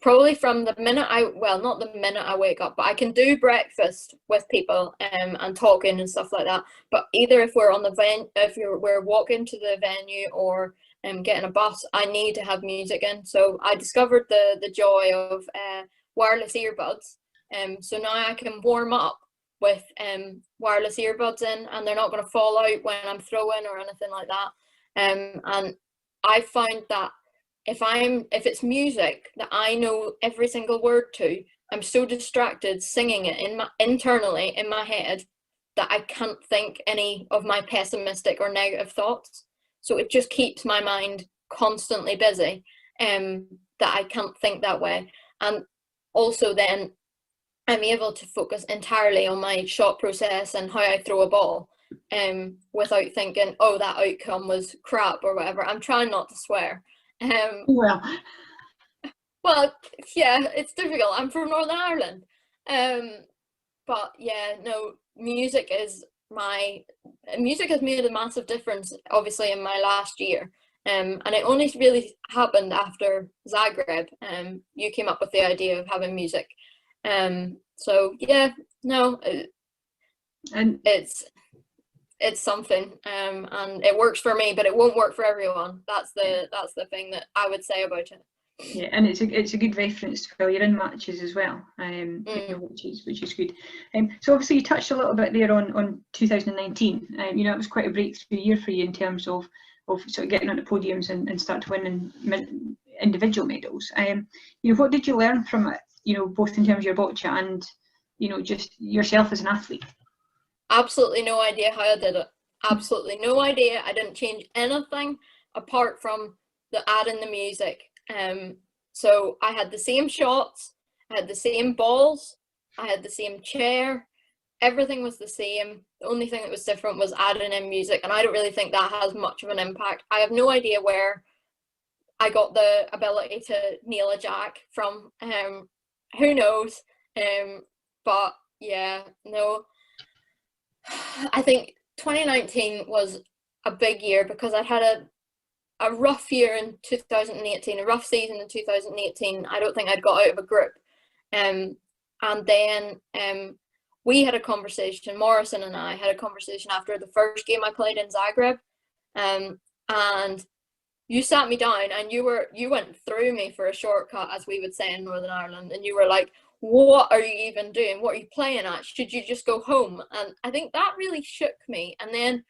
Speaker 20: Probably from the minute not the minute I wake up, but I can do breakfast with people and talking and stuff like that. But either if we're on the we're walking to the venue or getting a bus, I need to have music in. So I discovered the joy of wireless earbuds. So now I can warm up with wireless earbuds in, and they're not going to fall out when I'm throwing or anything like that. And I found that if it's music that I know every single word to, I'm so distracted singing it internally in my head that I can't think any of my pessimistic or negative thoughts. So it just keeps my mind constantly busy, that I can't think that way. And also then I'm able to focus entirely on my shot process and how I throw a ball, without thinking, oh, that outcome was crap or whatever. I'm trying not to swear. Well, yeah, it's difficult. I'm from Northern Ireland. But yeah, no, music has made a massive difference, obviously, in my last year. And it only really happened after Zagreb. You came up with the idea of having music. So yeah, no, and it's something, and it works for me, but it won't work for everyone. That's the thing that I would say about it.
Speaker 21: Yeah, and it's a good reference while you're in matches as well, you know, which is good. So obviously you touched a little bit there on 2019. You know, it was quite a breakthrough year for you in terms of sort of getting onto podiums and start winning individual medals. You know, what did you learn from it? You know, both in terms of your boccia and, you know, just yourself as an athlete.
Speaker 20: Absolutely no idea how I did it. Absolutely no idea. I didn't change anything apart from adding the music. So I had the same shots, I had the same balls, I had the same chair. Everything was the same. The only thing that was different was adding in music, and I don't really think that has much of an impact. I have no idea where I got the ability to nail a jack from. Who knows? But yeah, no. I think 2019 was a big year because I'd had a rough year in 2018, a rough season in 2018. I don't think I'd got out of a group. And then we had a conversation, Morrison and I had a conversation after the first game I played in Zagreb. And you sat me down and you went through me for a shortcut, as we would say in Northern Ireland, and you were like, what are you even doing? What are you playing at? Should you just go home? And I think that really shook me. And then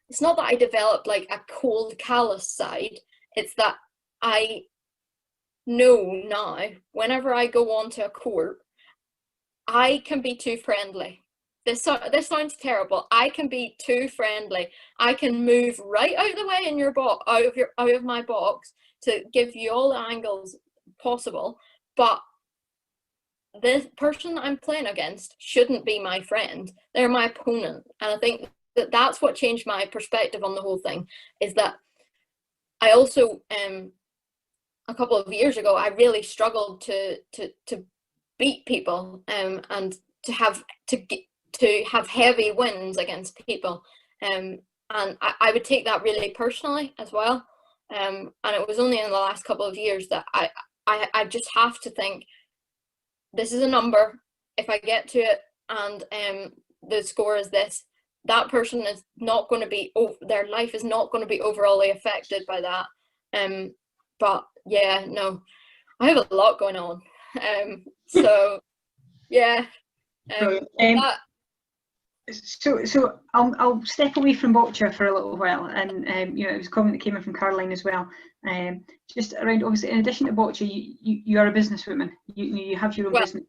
Speaker 20: it's not that I developed like a cold, callous side. It's that I know now, whenever I go onto a court, I can be too friendly. This sounds terrible. I can be too friendly. I can move right out of the way in your box, out of my box, to give you all the angles possible. But the person that I'm playing against shouldn't be my friend. They're my opponent. And I think that that's what changed my perspective on the whole thing, is that I also, a couple of years ago, I really struggled to beat people, and to have heavy wins against people, and I would take that really personally as well, and it was only in the last couple of years that I just have to think, this is a number. If I get to it and the score is this, that person is not going to be, their life is not going to be overall affected by that. But yeah, no, I have a lot going on. So yeah.
Speaker 21: So I'll step away from boccia for a little while, and it was a comment that came in from Caroline as well. Just around, obviously, in addition to boccia, you are a businesswoman. You have your own business.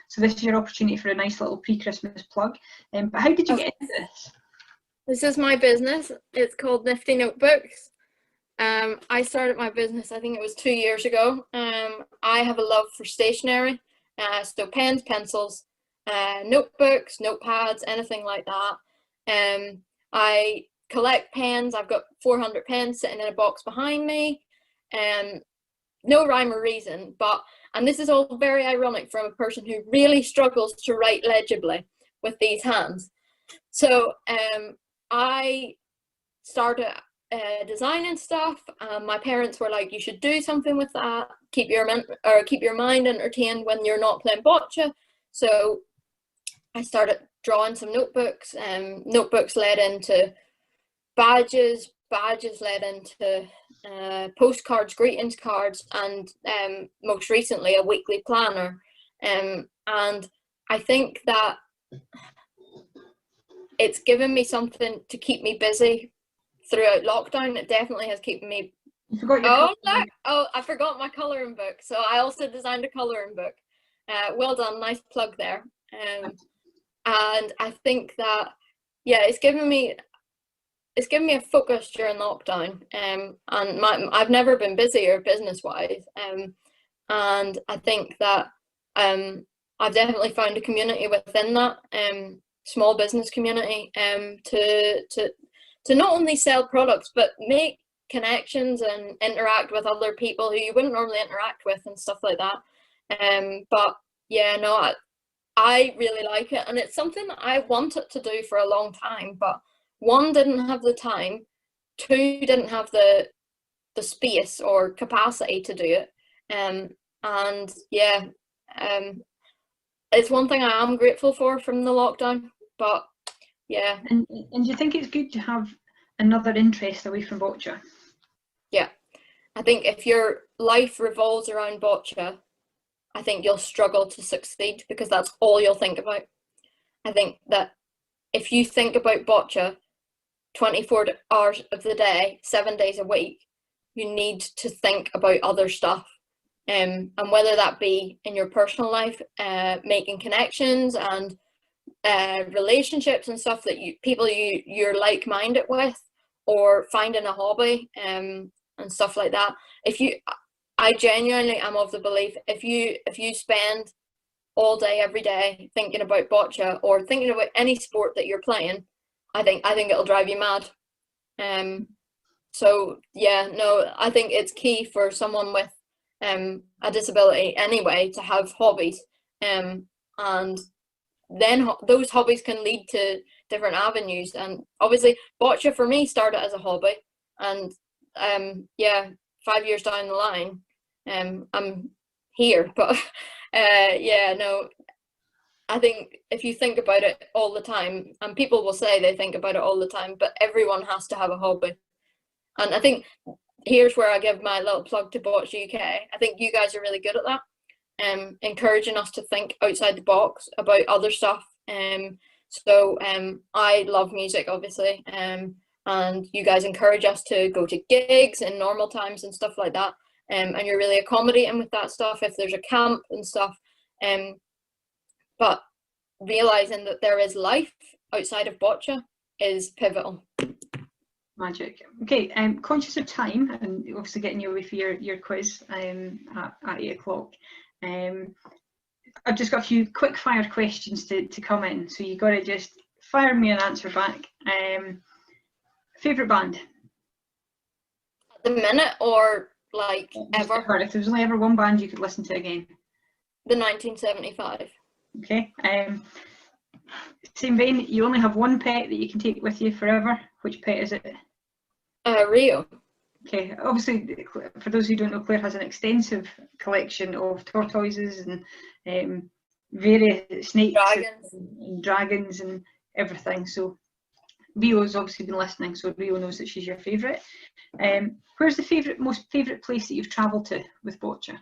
Speaker 21: So this is your opportunity for a nice little pre-Christmas plug. But how did you get into this?
Speaker 20: This is my business. It's called Nifty Notebooks. I started my business, I think it was 2 years ago. I have a love for stationery, so pens, pencils, notebooks, notepads, anything like that. I collect pens. I've got 400 pens sitting in a box behind me. No rhyme or reason, and this is all very ironic from a person who really struggles to write legibly with these hands. So I started designing stuff. My parents were like, you should do something with that, keep your mind entertained when you're not playing boccia. So I started drawing some notebooks. Notebooks led into badges led into postcards, greetings cards, and most recently a weekly planner. And I think that it's given me something to keep me busy throughout lockdown. It definitely has kept me.
Speaker 21: You forgot your
Speaker 20: I forgot my colouring book. So I also designed a colouring book. Well done, nice plug there. And I think that, yeah, it's given me a focus during lockdown. And I've never been busier business-wise. And I think that I've definitely found a community within that small business community to not only sell products but make connections and interact with other people who you wouldn't normally interact with and stuff like that. But yeah, no, I really like it, and it's something that I wanted to do for a long time, but one, didn't have the time, two, didn't have the space or capacity to do it. And yeah, it's one thing I am grateful for from the lockdown. But yeah.
Speaker 21: And do you think it's good to have another interest away from boccia?
Speaker 20: Yeah, I think if your life revolves around boccia, I think you'll struggle to succeed, because that's all you'll think about. I think that if you think about boccia 24 hours of the day, 7 days a week, you need to think about other stuff. And whether that be in your personal life, making connections and relationships and stuff that you're like-minded with, or finding a hobby and stuff like that. I genuinely am of the belief, if you spend all day every day thinking about boccia or thinking about any sport that you're playing, I think it'll drive you mad. So yeah, no, I think it's key for someone with a disability anyway to have hobbies, and then those hobbies can lead to different avenues. And obviously boccia for me started as a hobby, and yeah, 5 years down the line I'm here. But yeah, no, I think if you think about it all the time, and people will say they think about it all the time, but everyone has to have a hobby. And I think here's where I give my little plug to Boccia UK. I think you guys are really good at that. encouraging us to think outside the box about other stuff. So I love music, obviously, and you guys encourage us to go to gigs in normal times and stuff like that. And you're really accommodating with that stuff if there's a camp and stuff. But realizing that there is life outside of boccia is pivotal.
Speaker 21: Magic. Okay, conscious of time and obviously getting you away for your quiz at 8 o'clock. I've just got a few quick fire questions to come in, so you got to just fire me an answer back. Favourite band?
Speaker 20: At the minute, or like ever?
Speaker 21: If there was only ever one band you could listen to again.
Speaker 20: The 1975.
Speaker 21: Okay. Same vein, you only have one pet that you can take with you forever. Which pet is it?
Speaker 20: Rio.
Speaker 21: Okay, obviously, for those who don't know, Claire has an extensive collection of tortoises and various snakes and dragons and everything. So Rio's obviously been listening, so Rio knows that she's your favourite. Where's the most favourite place that you've travelled to with boccia?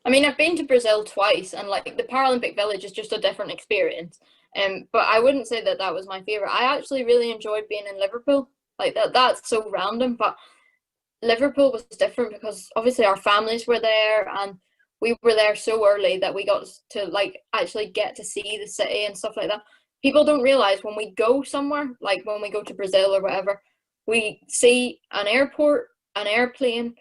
Speaker 20: I mean, I've been to Brazil twice, and like the Paralympic Village is just a different experience. But I wouldn't say that that was my favorite. I actually really enjoyed being in Liverpool. Like that's so random, but Liverpool was different because obviously our families were there, and we were there so early that we got to like actually get to see the city and stuff like that. People don't realize when we go somewhere, like when we go to Brazil or whatever, we see an airport, an airplane,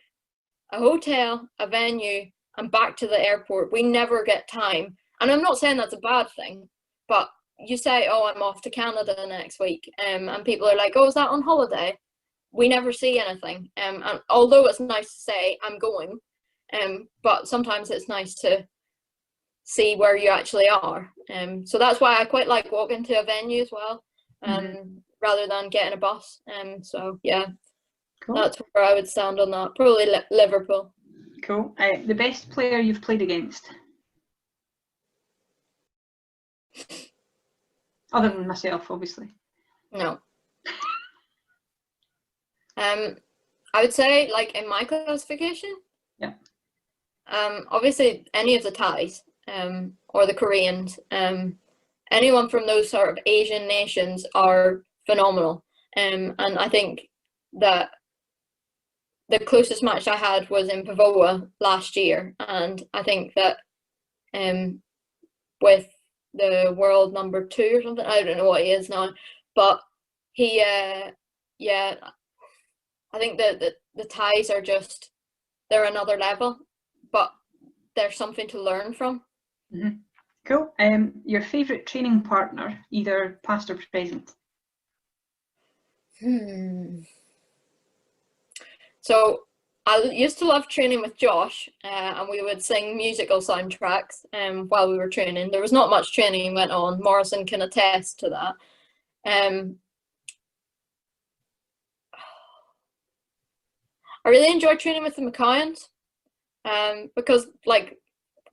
Speaker 20: a hotel, a venue, and back to the airport. We never get time. And I'm not saying that's a bad thing, but you say, oh, I'm off to Canada next week. And people are like, oh, is that on holiday? We never see anything. And although it's nice to say I'm going, but sometimes it's nice to see where you actually are. So that's why I quite like walking to a venue as well, rather than getting a bus. So yeah, cool. That's where I would stand on that. Probably Liverpool.
Speaker 21: Cool. The best player you've played against? Other than myself, obviously.
Speaker 20: No. I would say, like, in my classification,
Speaker 21: yeah.
Speaker 20: Obviously, any of the Thais or the Koreans, anyone from those sort of Asian nations are phenomenal. And I think that the closest match I had was in Pavoa last year, and I think that with the world number 2 or something, I don't know what he is now, but he, yeah, I think that the Thais are just, they're another level, but there's something to learn from.
Speaker 21: Mm-hmm. Cool. Your favourite training partner, either past or present?
Speaker 20: So I used to love training with Josh, and we would sing musical soundtracks while we were training. There was not much training went on. Morrison can attest to that. I really enjoyed training with the McCowans, because like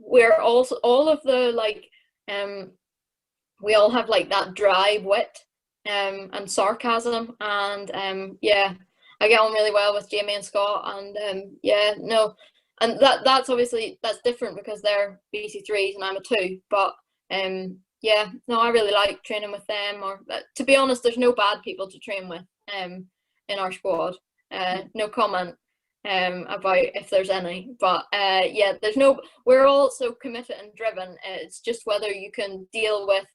Speaker 20: we're also all of the like we all have like that dry wit and sarcasm, and yeah, I get on really well with Jamie and Scott, and yeah, no, and that's obviously that's different because they're BC3s and I'm a 2, but yeah, no, I really like training with them. Or to be honest, there's no bad people to train with in our squad. No comment about if there's any, but yeah, there's no, we're all so committed and driven. It's just whether you can deal with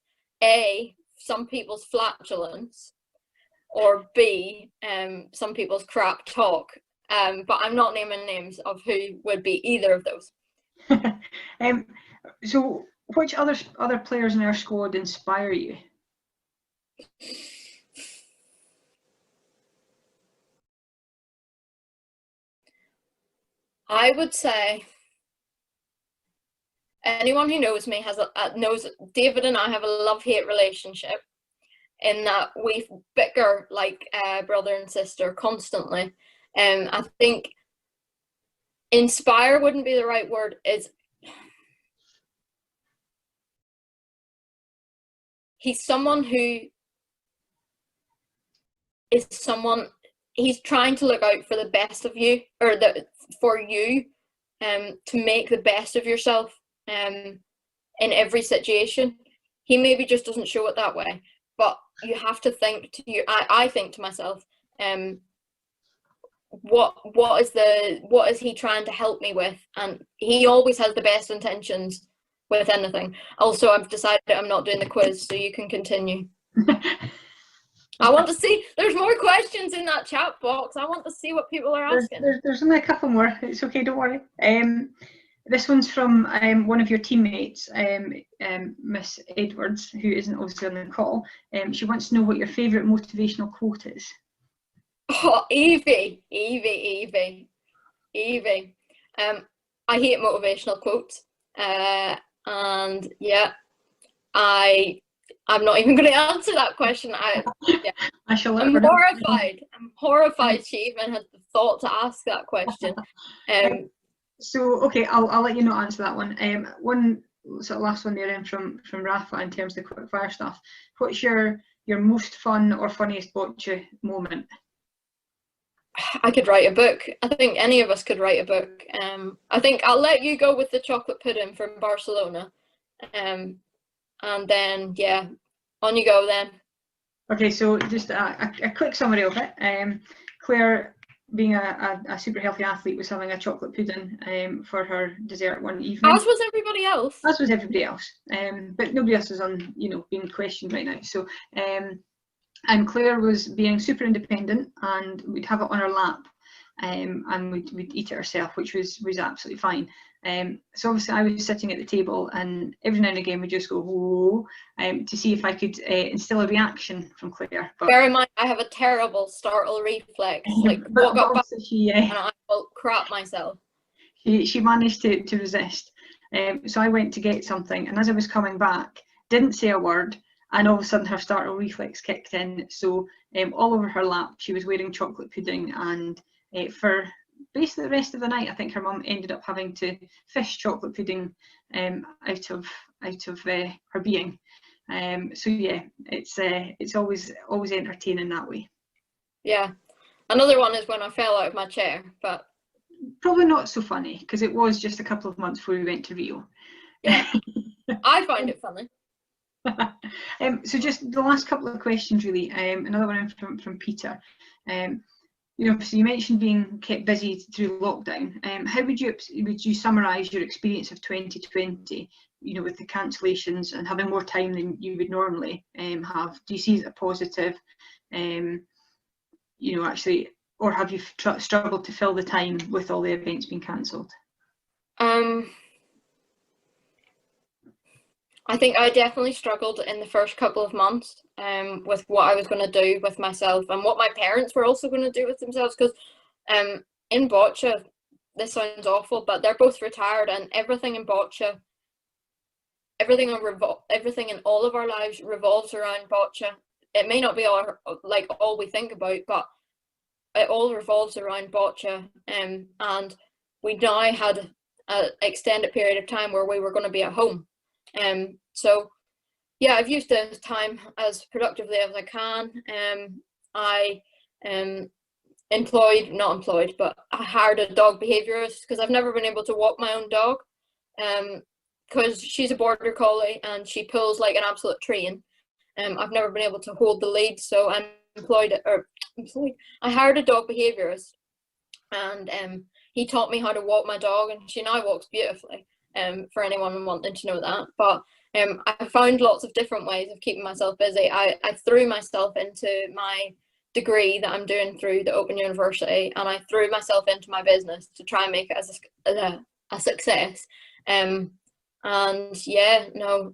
Speaker 20: A, some people's flatulence, or B, some people's crap talk. But I'm not naming names of who would be either of those.
Speaker 21: So which other players in our squad inspire you?
Speaker 20: I would say anyone who knows me knows David and I have a love-hate relationship, in that we bicker like brother and sister constantly. I think inspire wouldn't be the right word. He's someone who is someone, he's trying to look out for the best of you, or for you, to make the best of yourself in every situation. He maybe just doesn't show it that way, but you have to think to you. I think to myself, what is he trying to help me with? And he always has the best intentions with anything. Also, I've decided I'm not doing the quiz, so you can continue. I want to see, there's more questions in that chat box. I want to see what people are asking.
Speaker 21: There's only a couple more. It's okay, don't worry. This one's from one of your teammates, Miss Edwards, who isn't obviously on the call. She wants to know what your favourite motivational quote is.
Speaker 20: Oh, Evie. I hate motivational quotes. And yeah, I'm not even going to answer that question. I'm horrified. I'm horrified she even had the thought to ask that question.
Speaker 21: So okay, I'll let you not answer that one. One sort of last one there then from Rafa in terms of the quick fire stuff. What's your most fun or funniest boccia moment?
Speaker 20: I could write a book. I think any of us could write a book. I think I'll let you go with the chocolate pudding from Barcelona. And then, yeah, on you go then. Okay, so just a quick summary of it. Claire, being a super healthy athlete, was having a chocolate pudding for her dessert one evening. As was everybody else.
Speaker 21: As was everybody else. But nobody else is being questioned right now. So, and Claire was being super independent, and we'd have it on her lap, and we'd eat it herself, which was absolutely fine. So obviously I was sitting at the table, and every now and again we just go whoa, to see if I could instill a reaction from Claire. But
Speaker 20: bear in mind, I have a terrible startle reflex. Like walk up and I will crap myself.
Speaker 21: She managed to resist. So I went to get something, and as I was coming back, didn't say a word. And all of a sudden her startle reflex kicked in. So all over her lap, she was wearing chocolate pudding, and for basically the rest of the night, I think her mum ended up having to fish chocolate pudding out of her being. So yeah, it's always entertaining that way.
Speaker 20: Yeah, another one is when I fell out of my chair, but
Speaker 21: probably not so funny because it was just a couple of months before we went to Rio.
Speaker 20: Yeah, I find it funny.
Speaker 21: So just the last couple of questions really. Another one from Peter. So you mentioned being kept busy through lockdown. How would you summarise your experience of 2020? With the cancellations and having more time than you would normally have. Do you see it as a positive? Actually, or have you struggled to fill the time with all the events being cancelled?
Speaker 20: I think I definitely struggled in the first couple of months with what I was going to do with myself and what my parents were also going to do with themselves, because in boccia, this sounds awful, but they're both retired, and everything in boccia, everything in all of our lives revolves around boccia. It may not be all we think about, but it all revolves around boccia, and we now had an extended period of time where we were going to be at home. So yeah, I've used this time as productively as I can. I I hired a dog behaviourist because I've never been able to walk my own dog, because she's a border collie and she pulls like an absolute train. I've never been able to hold the lead, so I hired a dog behaviourist, and he taught me how to walk my dog, and she now walks beautifully. For anyone wanting to know that, but I found lots of different ways of keeping myself busy. I threw myself into my degree that I'm doing through the Open University, and I threw myself into my business to try and make it as a success. And yeah, no,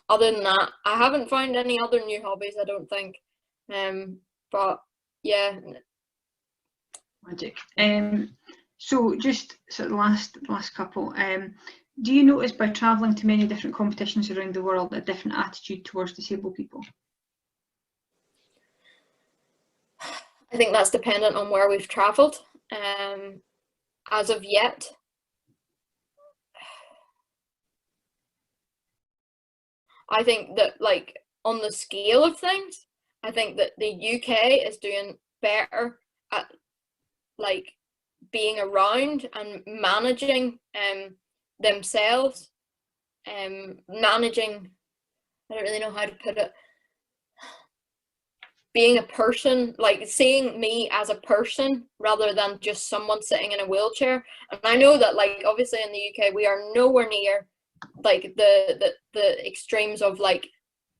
Speaker 20: other than that, I haven't found any other new hobbies, I don't think. But yeah,
Speaker 21: magic. So just sort of last couple. Do you notice by travelling to many different competitions around the world a different attitude towards disabled people?
Speaker 20: I think that's dependent on where we've travelled. As of yet, I think that on the scale of things, I think that the UK is doing better at like being around and managing themselves, managing, I don't really know how to put it, being a person, like seeing me as a person rather than just someone sitting in a wheelchair. And I know that, like, obviously in the UK we are nowhere near like the extremes of like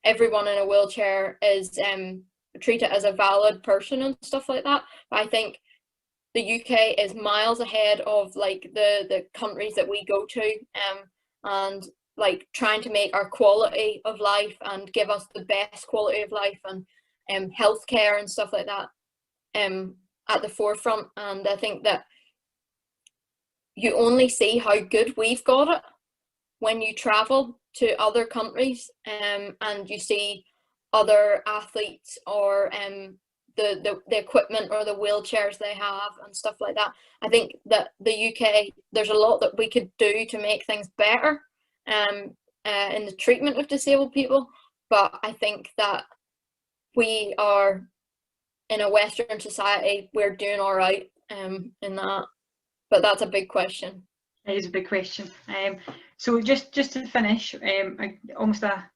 Speaker 20: everyone in a wheelchair is treated as a valid person and stuff like that. But I think the UK is miles ahead of like the countries that we go to, and like trying to make our quality of life and give us the best quality of life and healthcare and stuff like that at the forefront. And I think that you only see how good we've got it when you travel to other countries and you see other athletes or the equipment or the wheelchairs they have and stuff like that. I think that the UK, there's a lot that we could do to make things better in the treatment of disabled people, but I think that we are in a Western society, we're doing all right in that, but that's a big question.
Speaker 21: It is a big question. So just to finish, almost a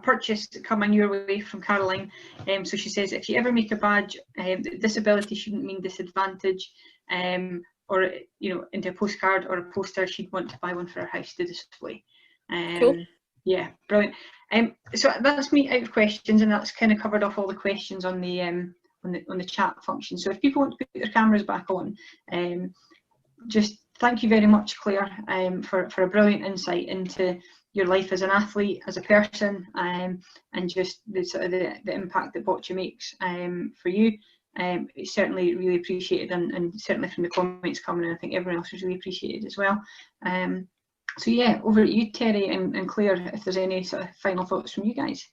Speaker 21: purchase coming your way from Caroline. So she says, if you ever make a badge, disability shouldn't mean disadvantage, or into a postcard or a poster, she'd want to buy one for her house to display.
Speaker 20: Cool.
Speaker 21: Yeah, brilliant. So that's me out of questions, and that's kind of covered off all the questions on the chat function. So if people want to put their cameras back on, just thank you very much, Claire, for a brilliant insight into your life as an athlete, as a person, and just the sort of the impact that boccia makes for you. It's certainly really appreciated, and certainly from the comments coming in, I think everyone else was really appreciated as well. So yeah, over to you, Terry and Claire, if there's any sort of final thoughts from you guys.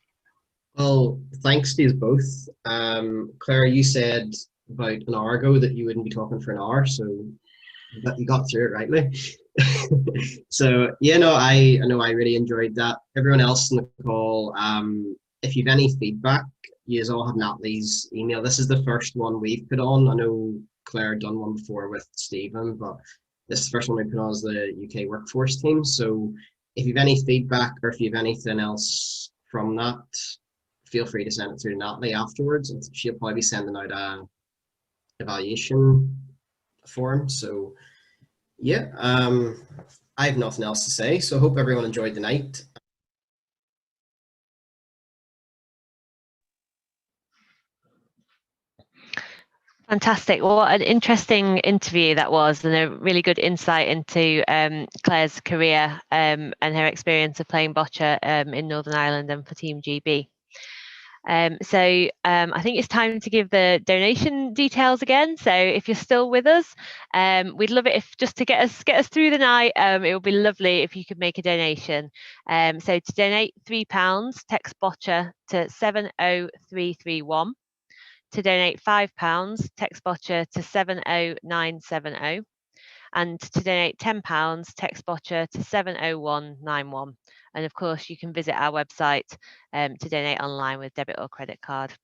Speaker 19: Well, thanks to you both. Claire, you said about an hour ago that you wouldn't be talking for an hour, so you got through it rightly. So yeah, no, I know I really enjoyed that. Everyone else in the call, if you've any feedback, you all have Natalie's email. This is the first one we've put on. I know Claire done one before with Stephen, but this is the first one we put on as the UK workforce team. So if you've any feedback or if you've anything else from that, feel free to send it through to Natalie afterwards. She'll probably be sending out a evaluation form. So yeah, I have nothing else to say. So I hope everyone enjoyed the night.
Speaker 5: Fantastic. Well, what an interesting interview that was, and a really good insight into Claire's career and her experience of playing boccia in Northern Ireland and for Team GB. So I think it's time to give the donation details again. So if you're still with us, we'd love it if just to get us through the night. It would be lovely if you could make a donation. So to donate £3, text boccia to 70331. To donate £5, text boccia to 70970. And to donate £10, text boccia to 70191. And of course, you can visit our website to donate online with debit or credit card.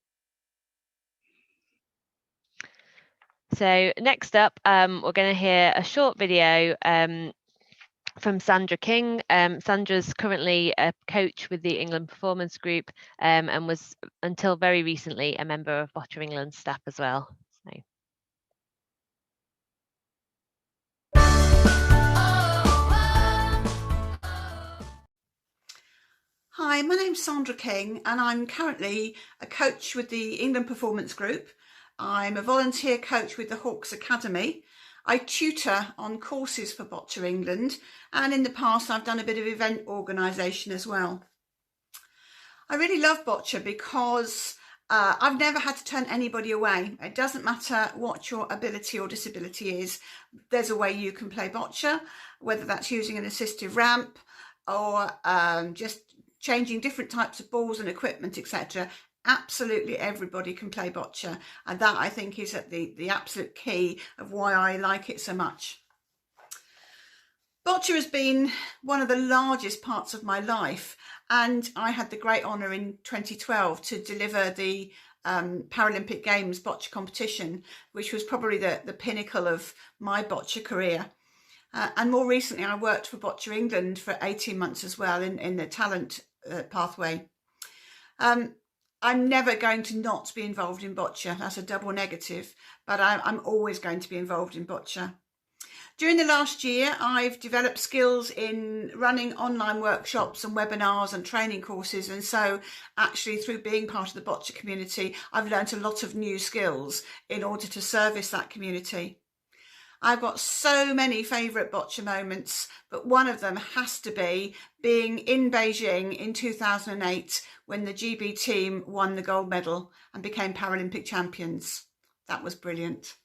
Speaker 5: So next up, we're going to hear a short video from Sandra King. Sandra's currently a coach with the England Performance Group and was until very recently a member of Boccia England staff as well. So.
Speaker 1: Hi, my name's Sandra King and I'm currently a coach with the England Performance Group. I'm a volunteer coach with the Hawks Academy. I tutor on courses for Boccia England, and in the past I've done a bit of event organisation as well. I really love boccia because I've never had to turn anybody away. It doesn't matter what your ability or disability is, there's a way you can play boccia, whether that's using an assistive ramp or just changing different types of balls and equipment, etc. Absolutely everybody can play boccia, and that I think is at the absolute key of why I like it so much. Boccia has been one of the largest parts of my life, and I had the great honour in 2012 to deliver the Paralympic Games bocce competition, which was probably the pinnacle of my bocce career. And more recently, I worked for Boccia England for 18 months as well in the talent pathway. I'm never going to not be involved in boccia. That's a double negative, but I'm always going to be involved in boccia. During the last year, I've developed skills in running online workshops and webinars and training courses. And so actually through being part of the boccia community, I've learned a lot of new skills in order to service that community. I've got so many favourite boccia moments, but one of them has to be being in Beijing in 2008 when the GB team won the gold medal and became Paralympic champions. That was brilliant.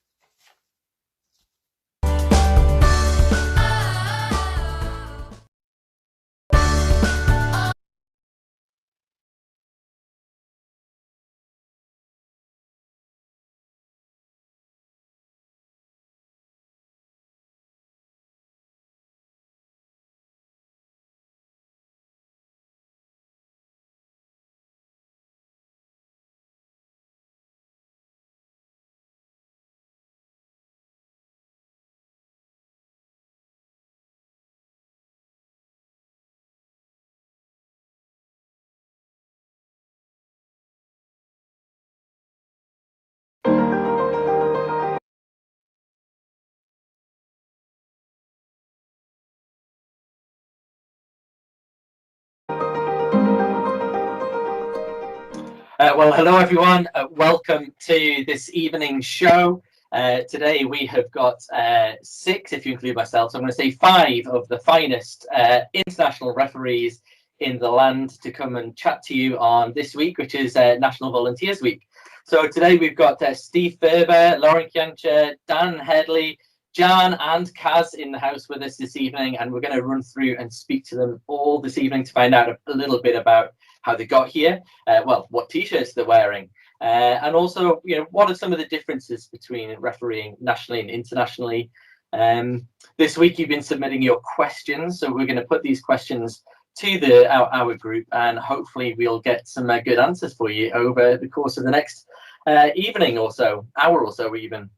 Speaker 2: Well, hello everyone. Welcome to this evening's show. Today we have got 6, if you include myself, so I'm going to say 5 of the finest international referees in the land to come and chat to you on this week, which is National Volunteers Week. So today we've got Steve Ferber, Lauren Kyancha, Dan Headley, Jan and Kaz in the house with us this evening, and we're going to run through and speak to them all this evening to find out a little bit about how they got here, well, what t-shirts they're wearing, and also, you know, what are some of the differences between refereeing nationally and internationally. This week you've been submitting your questions, so we're going to put these questions to our group, and hopefully we'll get some good answers for you over the course of the next evening or so, hour or so even.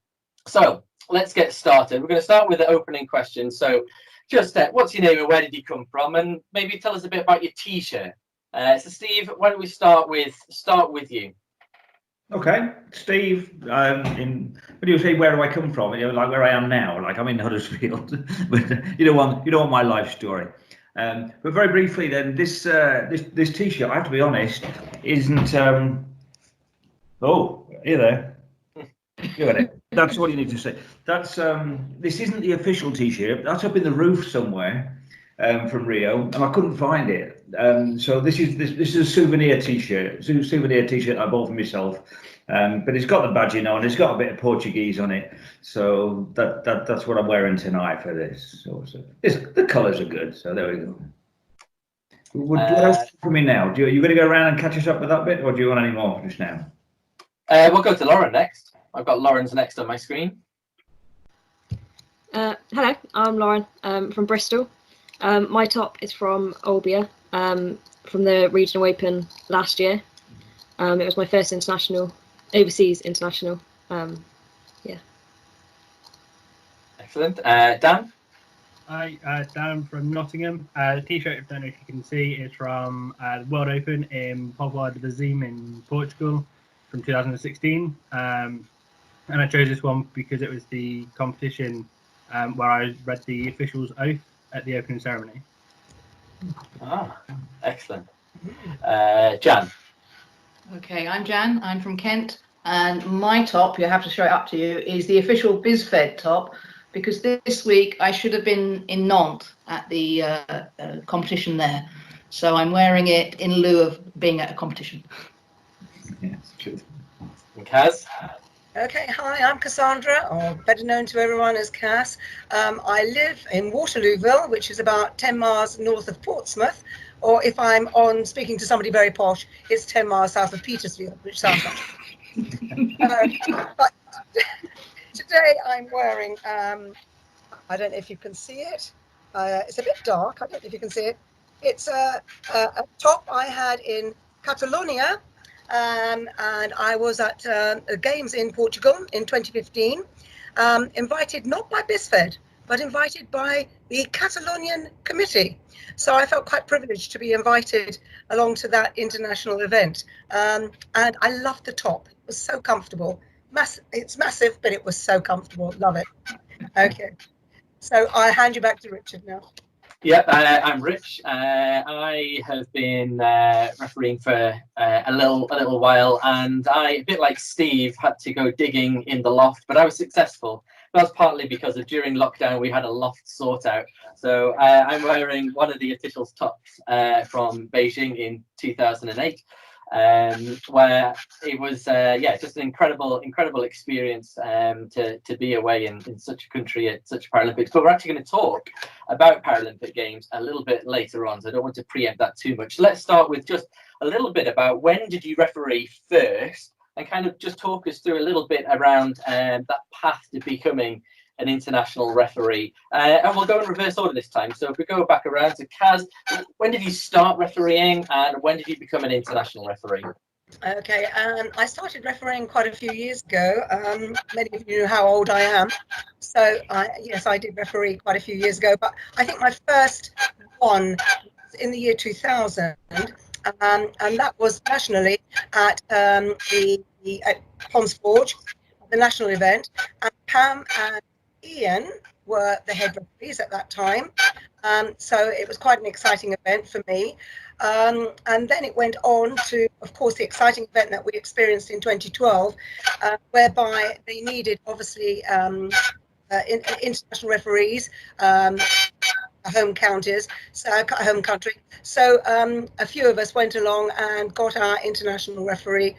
Speaker 2: So let's get started. We're going to start with the opening question. So just what's your name and where did you come from, and maybe tell us a bit about your t-shirt. So Steve, why don't we start with you?
Speaker 11: Okay, Steve. When you say where do I come from, you know, like where I am now, like I'm in Huddersfield. But you don't want my life story. But very briefly, then, this t-shirt, I have to be honest, isn't. Oh, you there? You got it. That's what you need to say. That's this isn't the official t-shirt. That's up in the roof somewhere. From Rio, and I couldn't find it. So this is a souvenir t-shirt. Souvenir t-shirt I bought for myself. But it's got the badge, you know, and it's got a bit of Portuguese on it. So that's what I'm wearing tonight for this. So the colours are good. So there we go. What else for me now? You going to go around and catch us up with that bit, or do you want any more just now?
Speaker 2: We'll go to Lauren next. I've got Lauren's next on my screen.
Speaker 22: Hello, I'm Lauren from Bristol. My top is from Olbia, from the Regional Open last year. It was my first overseas international. Yeah.
Speaker 2: Excellent. Dan?
Speaker 23: Hi, Dan from Nottingham. The t-shirt, I don't know if you can see, is from the World Open in Póvoa de Varzim in Portugal from 2016. And I chose this one because it was the competition where I read the official's oath at the opening ceremony.
Speaker 2: Ah, excellent. Jan.
Speaker 24: Okay, I'm Jan. I'm from Kent, and my top, you have to show it up to you, is the official BizFed top, because this week I should have been in Nantes at the competition there. So I'm wearing it in lieu of being at a competition.
Speaker 2: Yes, good. And Kaz?
Speaker 25: Okay, hi, I'm Cassandra, or better known to everyone as Cass. I live in Waterlooville, which is about 10 miles north of Portsmouth, or if I'm on speaking to somebody very posh, it's 10 miles south of Petersfield, which sounds much. But today I'm wearing, I don't know if you can see it, it's a bit dark, I don't know if you can see it. It's a top I had in Catalonia, and I was at games in Portugal in 2015, invited not by BizFed, but invited by the Catalonian committee. So I felt quite privileged to be invited along to that international event. And I loved the top. It was so comfortable. It's massive, but it was so comfortable. Love it. Okay. So I hand you back to Richard now.
Speaker 2: Yep, I'm Rich. I have been refereeing for a little while, and I, a bit like Steve, had to go digging in the loft, but I was successful. That was partly because of during lockdown we had a loft sort out. So I'm wearing one of the officials' tops from Beijing in 2008. Where it was just an incredible experience to be away in such a country at such Paralympics. But we're actually going to talk about Paralympic Games a little bit later on, so I don't want to preempt that too much. Let's start with just a little bit about when did you referee first, and kind of just talk us through a little bit around that path to becoming an international referee. And we'll go in reverse order this time. So if we go back around to Kaz, when did you start refereeing and when did you become an international referee?
Speaker 25: Okay, I started refereeing quite a few years ago. Many of you know how old I am. So yes, I did referee quite a few years ago, but I think my first one was in the year 2000, and that was nationally at Pons Forge, the national event, and Pam and Ian were the head referees at that time. So it was quite an exciting event for me. And then it went on to, of course, the exciting event that we experienced in 2012, whereby they needed, obviously, international referees, home counties, so home country. So a few of us went along and got our international referee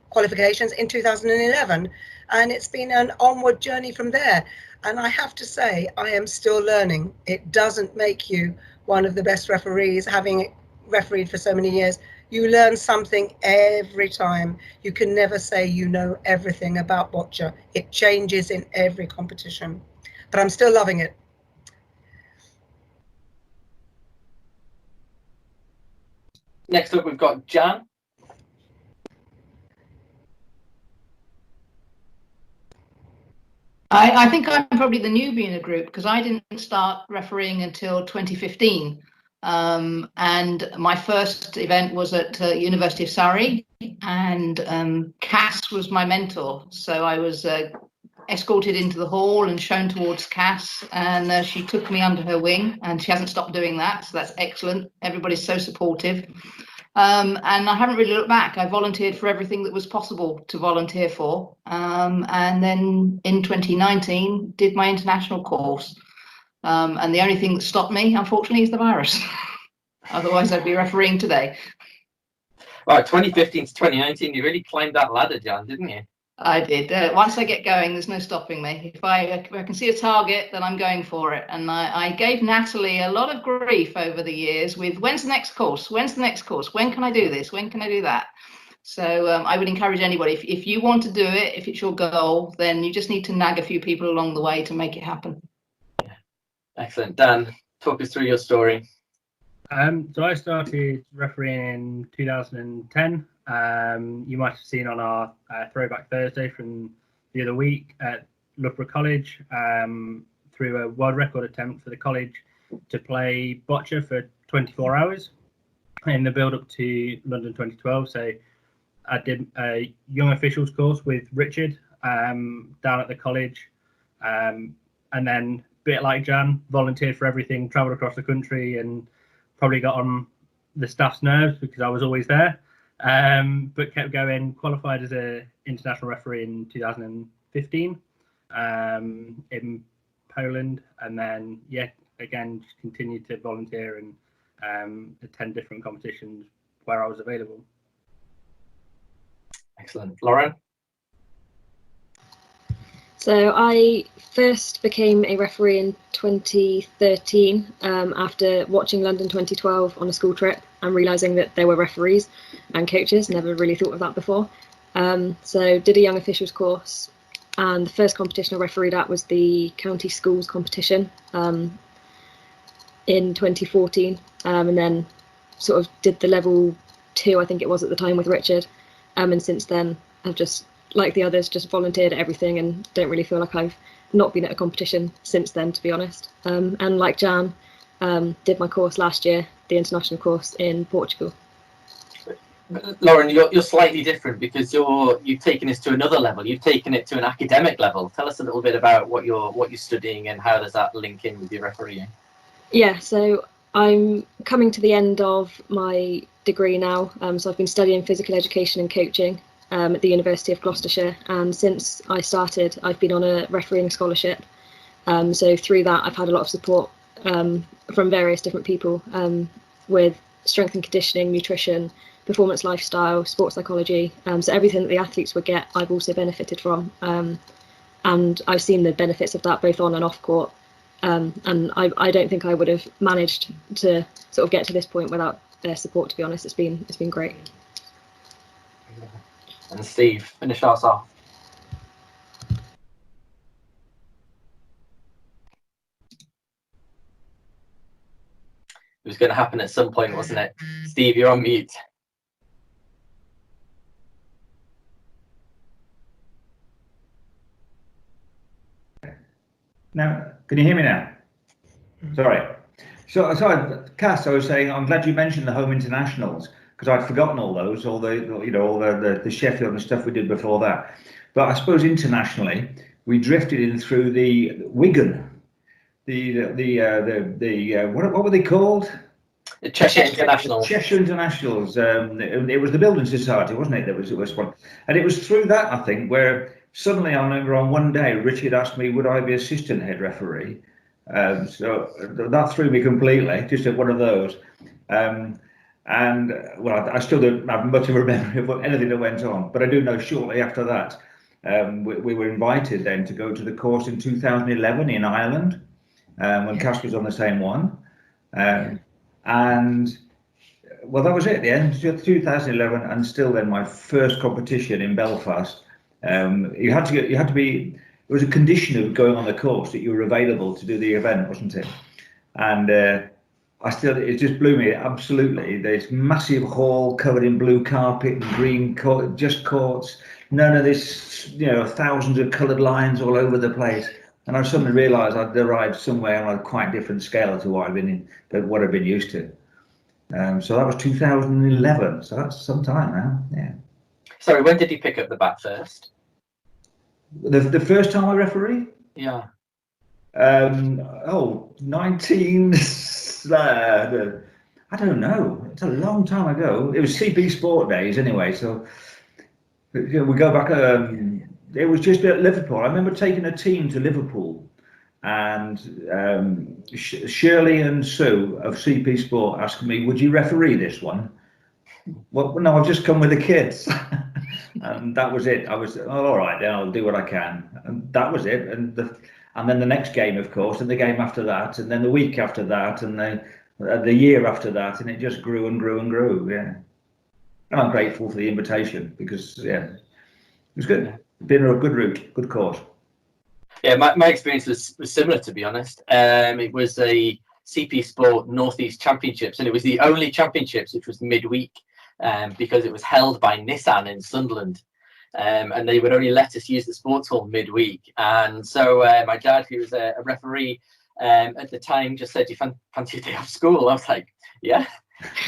Speaker 25: qualifications in 2011. And it's been an onward journey from there. And I have to say, I am still learning. It doesn't make you one of the best referees, having refereed for so many years. You learn something every time. You can never say you know everything about boccia. It changes in every competition. But I'm still loving it.
Speaker 2: Next up, we've got Jan.
Speaker 24: I think I'm probably the newbie in the group because I didn't start refereeing until 2015. And my first event was at University of Surrey, and Cass was my mentor. So I was escorted into the hall and shown towards Cass, and she took me under her wing, and she hasn't stopped doing that. So that's excellent. Everybody's so supportive. And I haven't really looked back. I volunteered for everything that was possible to volunteer for. And then in 2019, did my international course. And the only thing that stopped me, unfortunately, is the virus. Otherwise, I'd be refereeing today.
Speaker 2: Wow, 2015 to 2019, you really climbed that ladder, Jan, didn't you?
Speaker 24: I did. Once I get going, there's no stopping me. If I can see a target, then I'm going for it. And I gave Natalie a lot of grief over the years with, when's the next course? When's the next course? When can I do this? When can I do that? So I would encourage anybody, if you want to do it, if it's your goal, then you just need to nag a few people along the way to make it happen.
Speaker 2: Yeah. Excellent. Dan, talk us through your story.
Speaker 23: So I started refereeing in 2010. You might have seen on our Throwback Thursday from the other week at Loughborough College, through a world record attempt for the college to play boccia for 24 hours in the build up to London 2012. So I did a young officials course with Richard down at the college, and then, a bit like Jan, volunteered for everything, travelled across the country, and probably got on the staff's nerves because I was always there, but kept going. Qualified as an international referee in 2015 in Poland, and then again just continued to volunteer and attend different competitions where I was available.
Speaker 2: Excellent. Lauren?
Speaker 22: So I first became a referee in 2013 after watching London 2012 on a school trip and realising that there were referees and coaches. Never really thought of that before. So did a young officials course, and the first competition I refereed at was the county schools competition in 2014, and then sort of did the level 2, I think it was at the time, with Richard, and since then I've just, like the others, just volunteered at everything and don't really feel like I've not been at a competition since then, to be honest. And like Jan, did my course last year, the international course in Portugal.
Speaker 2: Lauren, you're slightly different because you've taken this to another level. You've taken it to an academic level. Tell us a little bit about what you're studying and how does that link in with your refereeing?
Speaker 22: Yeah, so I'm coming to the end of my degree now. So I've been studying physical education and coaching at the University of Gloucestershire, and since I started, I've been on a refereeing scholarship. So through that, I've had a lot of support from various different people with strength and conditioning, nutrition, performance lifestyle, sports psychology. So everything that the athletes would get, I've also benefited from. And I've seen the benefits of that both on and off court. And I don't think I would have managed to sort of get to this point without their support, to be honest. It's been great.
Speaker 2: And Steve, finish us off. It was going to happen at some point, wasn't it? Steve, you're on mute.
Speaker 11: Now, can you hear me now? Sorry. So Cass, I was saying, I'm glad you mentioned the home internationals because I'd forgotten all those, all the Sheffield and stuff we did before that. But I suppose internationally, we drifted in through the Wigan, what were they called?
Speaker 2: The Cheshire Internationals.
Speaker 11: Cheshire Internationals. It was the Building Society, wasn't it? That was one, and it was through that, I think, where suddenly I remember on one day Richard asked me, would I be assistant head referee? So that threw me completely, just at one of those. And well, I still don't have much of a memory of anything that went on, but I do know shortly after that, we were invited then to go to the course in 2011 in Ireland, when Cass was on the same one. And well, that was it, the end of 2011, and still then my first competition in Belfast. You had to be, it was a condition of going on the course that you were available to do the event, wasn't it? And it just blew me, absolutely. This massive hall covered in blue carpet and green courts, none of this, thousands of coloured lines all over the place. And I suddenly realised I'd arrived somewhere on a quite different scale to what I'd been used to. So that was 2011. So that's some time now. Yeah.
Speaker 2: Sorry, when did you pick up the bat first?
Speaker 11: The first time I refereed?
Speaker 2: Yeah.
Speaker 11: 19. I don't know. It's a long time ago. It was CP Sport days anyway. So we go back. It was just at Liverpool. I remember taking a team to Liverpool, and Shirley and Sue of CP Sport asked me, "Would you referee this one?" Well, no, I've just come with the kids, and that was it. I was all right. Then I'll do what I can, and that was it. And then the next game, of course, and the game after that, and then the week after that, and the year after that, and it just grew and grew and grew. Yeah, and I'm grateful for the invitation because it was good. Been a good route, good course.
Speaker 2: Yeah, my experience was similar, to be honest. It was a CP Sport Northeast Championships, and it was the only championships which was midweek, because it was held by Nissan in Sunderland, and they would only let us use the sports hall midweek. And so my dad, who was a referee at the time, just said, "Do you fancy a day off school?" I was like, "Yeah."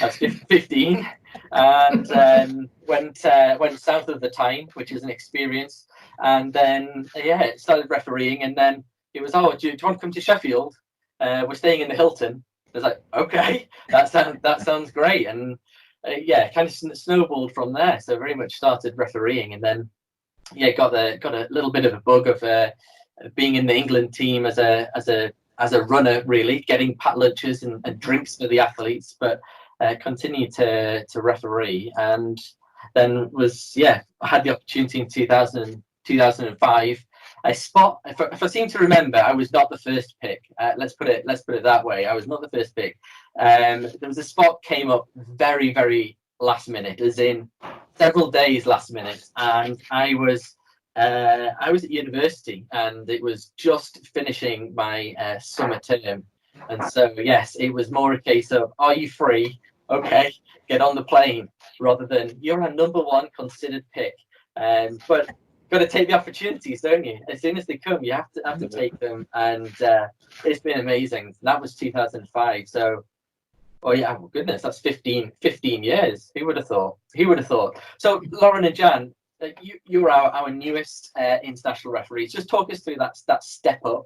Speaker 2: I was 15, and went south of the Tyne, which is an experience, and then started refereeing, and then it was, "Oh, do you want to come to Sheffield? We're staying in the Hilton." I was like, "Okay, that sounds great," and kind of snowballed from there. So very much started refereeing, and then got a little bit of a bug of being in the England team as a runner, really getting pat lunches and drinks for the athletes, but continued to referee, and then I had the opportunity in 2005. If I seem to remember, I was not the first pick. Let's put it that way. I was not the first pick. There was a spot came up very, very last minute, as in several days last minute, and I was at university, and it was just finishing my summer term, and so yes, it was more a case of, "Are you free? Okay, get on the plane." rather than you're our #1 considered pick. But got to take the opportunities, don't you? As soon as they come, you have to take them, and it's been amazing. That was 2005. So, oh yeah, well, goodness, that's 15 years. Who would have thought? Who would have thought? So, Lauren and Jan, you're our newest international referees. Just talk us through that step up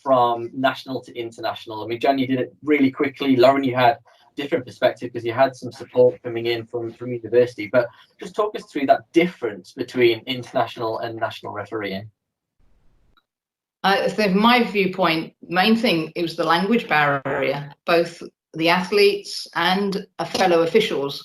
Speaker 2: from national to international. I mean, Jan, you did it really quickly. Lauren, you had different perspective because you had some support coming in from university, but just talk us through that difference between international and national refereeing.
Speaker 24: So from my viewpoint, main thing, it was the language barrier, both the athletes and fellow officials.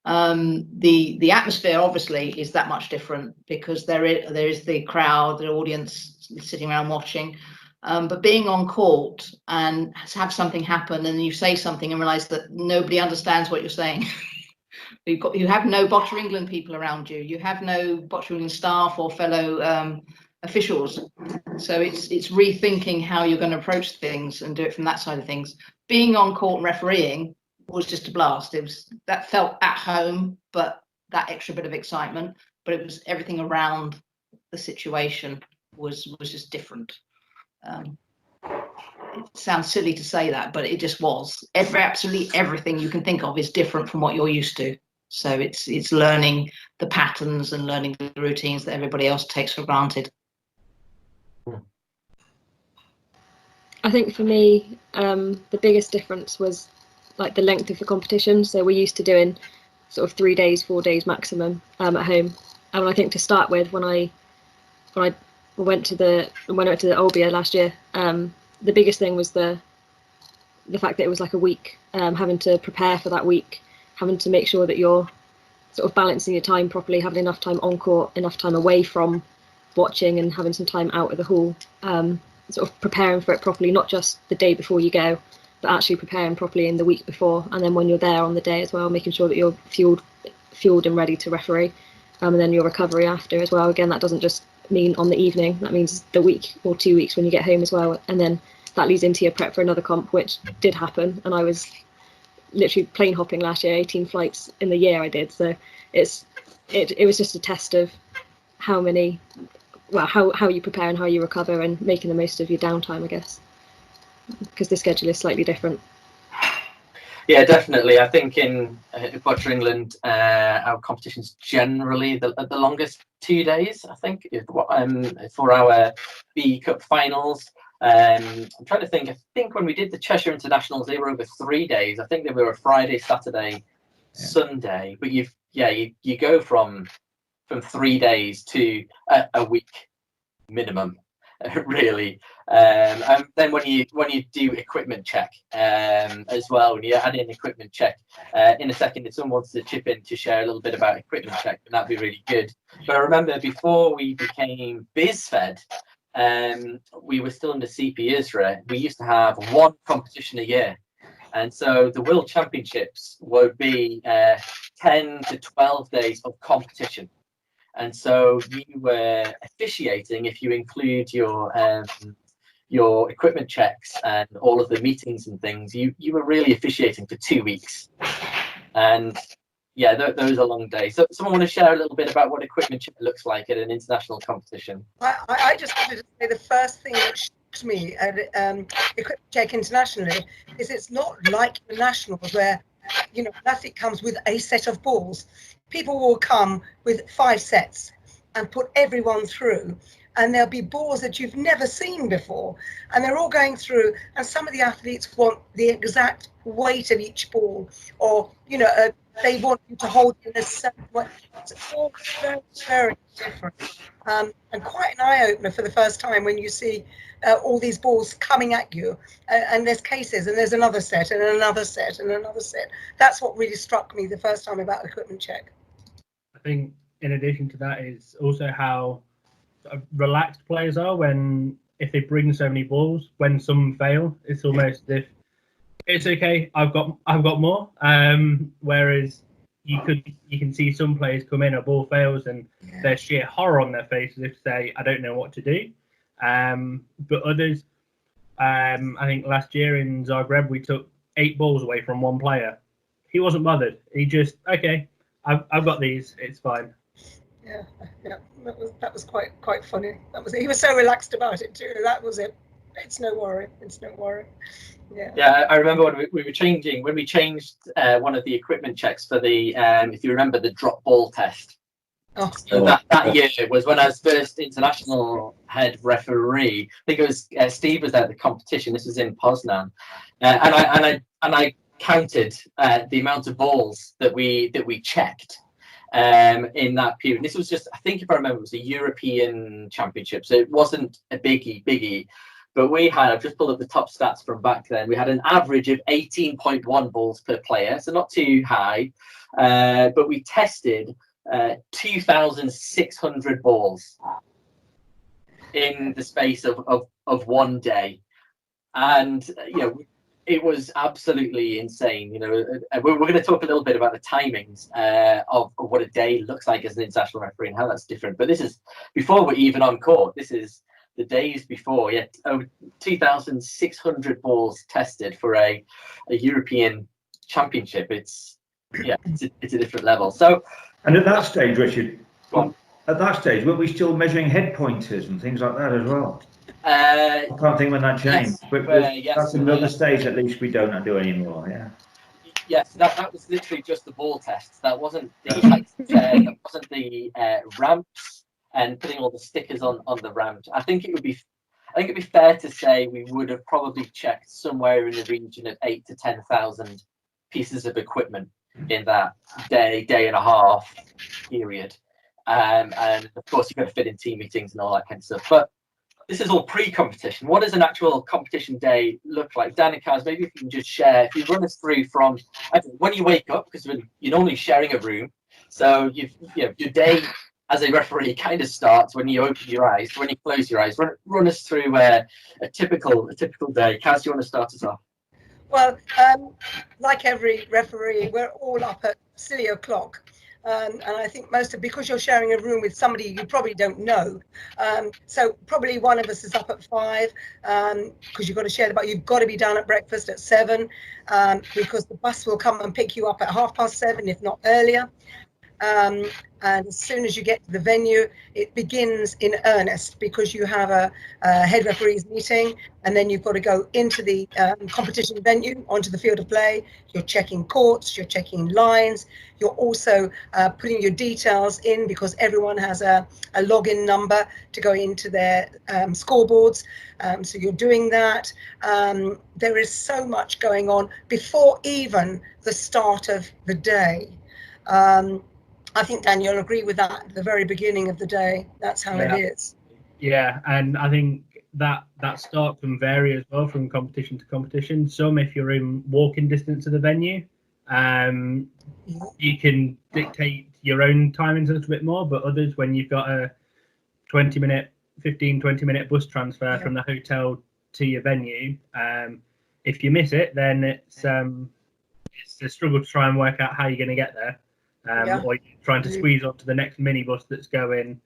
Speaker 24: The atmosphere obviously is that much different because there is the crowd, the audience sitting around watching. But being on court and have something happen and you say something and realize that nobody understands what you're saying. You have no Boccia England people around you. You have no Boccia England staff or fellow officials. So it's rethinking how you're going to approach things and do it from that side of things. Being on court and refereeing was just a blast. That felt at home, but that extra bit of excitement. But it was everything around the situation was just different. It sounds silly to say that, but it just was. Absolutely everything you can think of is different from what you're used to. So it's learning the patterns and learning the routines that everybody else takes for granted.
Speaker 22: I think for me, the biggest difference was like the length of the competition. So we're used to doing sort of 3 days, 4 days maximum at home. And I think to start with, when I went to the Olbia last year, the biggest thing was the fact that it was like a week, having to prepare for that week, having to make sure that you're sort of balancing your time properly, having enough time on court, enough time away from watching, and having some time out of the hall, sort of preparing for it properly, not just the day before you go, but actually preparing properly in the week before, and then when you're there on the day as well, making sure that you're fueled and ready to referee, and then your recovery after as well. Again, that doesn't just mean on the evening, that means the week or 2 weeks when you get home as well, and then that leads into your prep for another comp, which did happen. And I was literally plane hopping last year, 18 flights in the year I did. So it was just a test of how you prepare and how you recover and making the most of your downtime, I guess, because the schedule is slightly different.
Speaker 2: Yeah, definitely. I think in Boccia England, our competition's generally the longest 2 days, I think, for our B Cup finals. I'm trying to think. I think when we did the Cheshire Internationals, they were over 3 days. I think they were a Friday, Saturday, Sunday. But you go from 3 days to a week minimum, really. And then when you do equipment check as well, when you add in equipment check, in a second, if someone wants to chip in to share a little bit about equipment check, that'd be really good. But I remember before we became BizFed, we were still under CP ISRA. We used to have one competition a year. And so the World Championships would be 10 to 12 days of competition. And so you were officiating, if you include your equipment checks and all of the meetings and things, you were really officiating for 2 weeks. And yeah, those are long days. So someone want to share a little bit about what equipment check looks like at an international competition?
Speaker 25: I just wanted to say the first thing that shocked me at equipment check internationally is it's not like the nationals where, an athlete comes with a set of balls. People will come with 5 sets and put everyone through, and there'll be balls that you've never seen before, and they're all going through, and some of the athletes want the exact weight of each ball, or they want you to hold in a certain way. It's all very, very different, and quite an eye-opener for the first time when you see all these balls coming at you, and there's cases, and there's another set, and another set, and another set. That's what really struck me the first time about equipment check.
Speaker 23: I think in addition to that is also how relaxed players are if they bring so many balls. When some fail, it's almost as if it's okay, I've got more. Whereas you can see some players come in, a ball fails, and there's sheer horror on their faces if they say, I don't know what to do. But others, I think last year in Zagreb we took 8 balls away from one player. he wasn't bothered. He just, okay, I've got these, it's fine.
Speaker 25: Yeah, that was quite funny. He was so relaxed about it too. That was it. It's no worry. It's no worry. Yeah.
Speaker 2: Yeah, I remember when we changed one of the equipment checks for the if you remember the drop ball test.
Speaker 25: Oh.
Speaker 2: So that year was when I was first international head referee. I think it was Steve was at the competition. This was in Poznan, and I counted the amount of balls that we checked in that period. This was just, I think if I remember, it was a European Championship, so it wasn't a biggie. But we had, I've just pulled up the top stats from back then. We had an average of 18.1 balls per player, so not too high. But we tested 2,600 balls in the space of one day. And, it was absolutely insane. We're going to talk a little bit about the timings of what a day looks like as an international referee and how that's different. But this is before we're even on court. This is the days before. Yeah, over 2,600 balls tested for a European Championship. It's a different level. So,
Speaker 11: and at that stage, Richard, at that stage, were we still measuring head pointers and things like that as well? I can't think when that changed, but that's another stage at least we don't do anymore. Yeah.
Speaker 2: Yes, that was literally just the ball tests. That wasn't the height check. That wasn't the ramps and putting all the stickers on the ramp. I think it'd be fair to say we would have probably checked somewhere in the region of 8,000 to 10,000 pieces of equipment in that day and a half period. And of course, you've got to fit in team meetings and all that kind of stuff. But this is all pre-competition. What does an actual competition day look like? Dan and Kaz, maybe if you can just share, if you run us through from when you wake up, because you're normally sharing a room, so your day as a referee kind of starts when you open your eyes. When you close your eyes, run us through a typical day. Kaz, do you want to start us off?
Speaker 25: Well, like every referee, we're all up at silly o'clock. And I think because you're sharing a room with somebody you probably don't know, so probably one of us is up at 5 because you've got to share the bus. You've got to be down at breakfast at 7 because the bus will come and pick you up at 7:30, if not earlier. And as soon as you get to the venue, it begins in earnest because you have a head referees meeting, and then you've got to go into the competition venue, onto the field of play. You're checking courts, you're checking lines, you're also putting your details in because everyone has a login number to go into their scoreboards. So you're doing that. There is so much going on before even the start of the day. I think, Dan, you'll agree with that at the very beginning of the day. That's how it is.
Speaker 23: Yeah, and I think that start can vary as well from competition to competition. Some, if you're in walking distance of the venue, you can dictate your own timings a little bit more, but others, when you've got a 20 minute bus transfer from the hotel to your venue, if you miss it, then it's a struggle to try and work out how you're going to get there. Or you're trying to squeeze onto the next minibus that's going.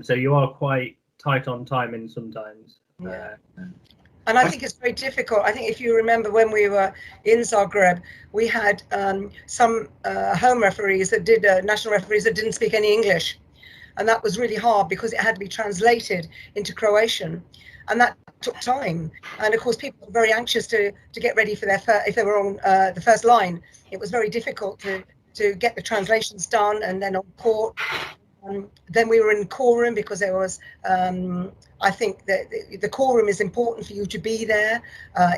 Speaker 23: So you are quite tight on timing sometimes.
Speaker 25: And I think it's very difficult. I think if you remember when we were in Zagreb, we had some home referees that did, national referees that didn't speak any English. And that was really hard because it had to be translated into Croatian. And that took time. And of course, people were very anxious to get ready for if they were on the first line. It was very difficult to get the translations done, and then on court. Then we were in core room because there was, I think that the core room is important for you to be there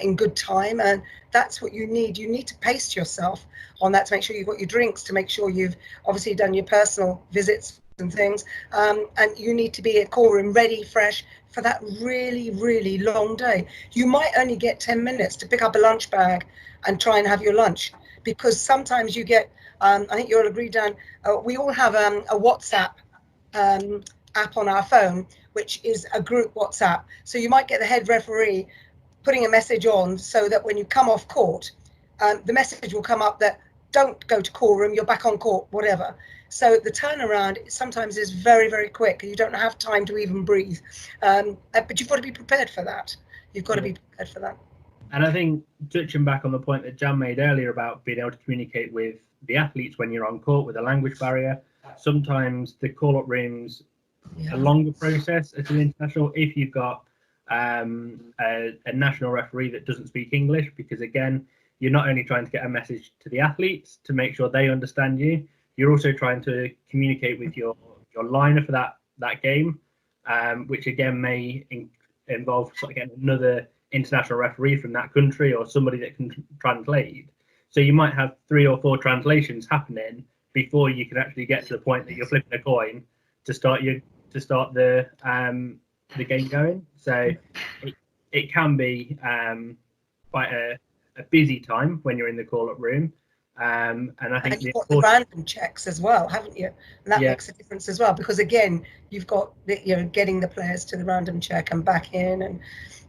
Speaker 25: in good time, and that's what you need. You need to pace yourself on that to make sure you've got your drinks, to make sure you've obviously done your personal visits and things, and you need to be at core room ready, fresh for that really, really long day. You might only get 10 minutes to pick up a lunch bag and try and have your lunch, because sometimes you get, I think you'll agree, Dan, we all have a WhatsApp app on our phone, which is a group WhatsApp. So you might get the head referee putting a message on so that when you come off court, the message will come up that don't go to core room, you're back on court, whatever. So the turnaround sometimes is very, very quick. You don't have time to even breathe. But you've got to be prepared for that. You've got to be prepared for that.
Speaker 23: And I think touching back on the point that Jan made earlier about being able to communicate with the athletes when you're on court with a language barrier, sometimes the call-up rooms a longer process at an international if you've got a national referee that doesn't speak English, because again, you're not only trying to get a message to the athletes to make sure they understand you, you're also trying to communicate with your liner for that game, which again may involve sort of getting another international referee from that country or somebody that can translate. So you might have 3 or 4 translations happening before you can actually get to the point that you're flipping a coin to start the game going. So it can be quite a busy time when you're in the call-up room. And I think
Speaker 25: you've got the random checks as well, haven't you? And that makes a difference as well, because again, you've got getting the players to the random check and back in, and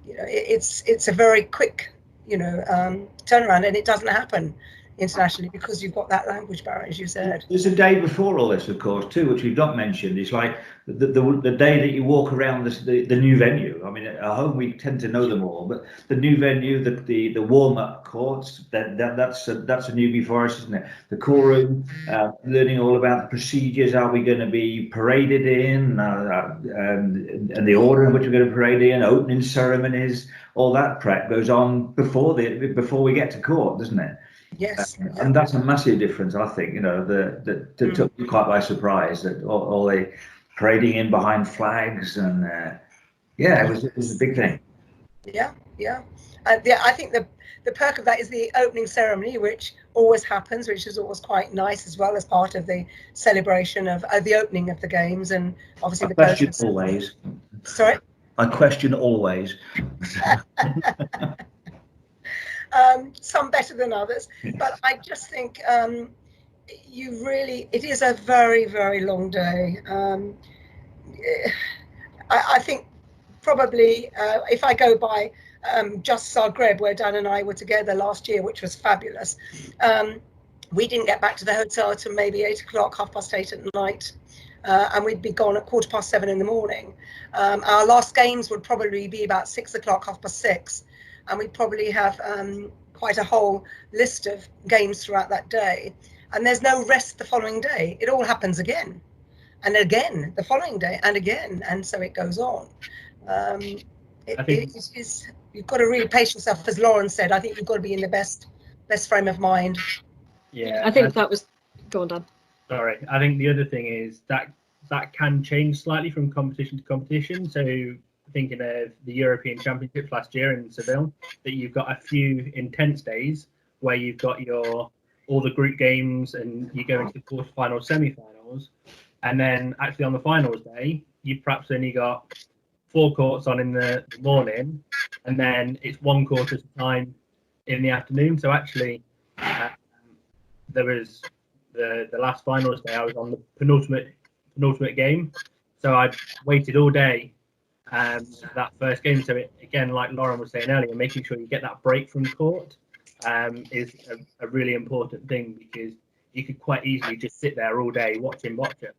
Speaker 25: it's a very quick turnaround, and it doesn't happen internationally because you've got that language barrier, as you said.
Speaker 11: There's a day before all this, of course, too, which we've not mentioned. It's like the day that you walk around the new venue. I mean, at home we tend to know them all, but the new venue, the warm-up courts, that's a newbie for us, isn't it? The call room, learning all about the procedures. Are we going to be paraded in, and the order in which we're going to parade in, opening ceremonies, all that prep goes on before we get to court, doesn't it?
Speaker 25: Yes,
Speaker 11: and that's a massive difference, I think. That took me quite by surprise, that all the parading in behind flags, and it was a big thing.
Speaker 25: Yeah. I think the perk of that is the opening ceremony, which always happens, which is always quite nice as well, as part of the celebration of the opening of the games, and obviously
Speaker 11: I question always.
Speaker 25: Sorry.
Speaker 11: I question always.
Speaker 25: Some better than others, but I just think it is a very, very long day. I think probably if I go by just Zagreb, where Dan and I were together last year, which was fabulous, we didn't get back to the hotel till maybe 8 o'clock, 8:30 at night, and we'd be gone at 7:15 in the morning. Our last games would probably be about 6 o'clock, 6:30. And we probably have quite a whole list of games throughout that day. And there's no rest the following day. It all happens again and again the following day and again. And so it goes on. You've got to really pace yourself, as Lauren said. I think you've got to be in the best frame of mind.
Speaker 23: Yeah,
Speaker 22: I think that was... Go on, Dan.
Speaker 23: Sorry. I think the other thing is that can change slightly from competition to competition. So thinking of the European Championships last year in Seville, that you've got a few intense days where you've got all the group games and you go into the quarterfinals, semi-finals, and then actually on the finals day, you've perhaps only got 4 courts on in the morning, and then it's 1 court at a time in the afternoon. So actually, there was the last finals day, I was on the penultimate game, so I waited all day that first game. So again, like Lauren was saying earlier, making sure you get that break from court is a really important thing, because you could quite easily just sit there all day watching boccia,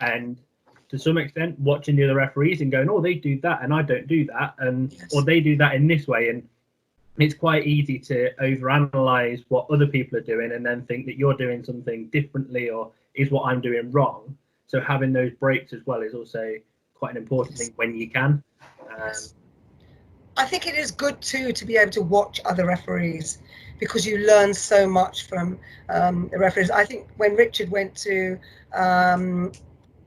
Speaker 23: and to some extent watching the other referees and going, oh, they do that and I don't do that, and or they do that in this way, and it's quite easy to overanalyze what other people are doing and then think that you're doing something differently or is what I'm doing wrong. So having those breaks as well is also quite an important thing when you can.
Speaker 25: I think it is good too to be able to watch other referees, because you learn so much from the referees. I think when Richard went to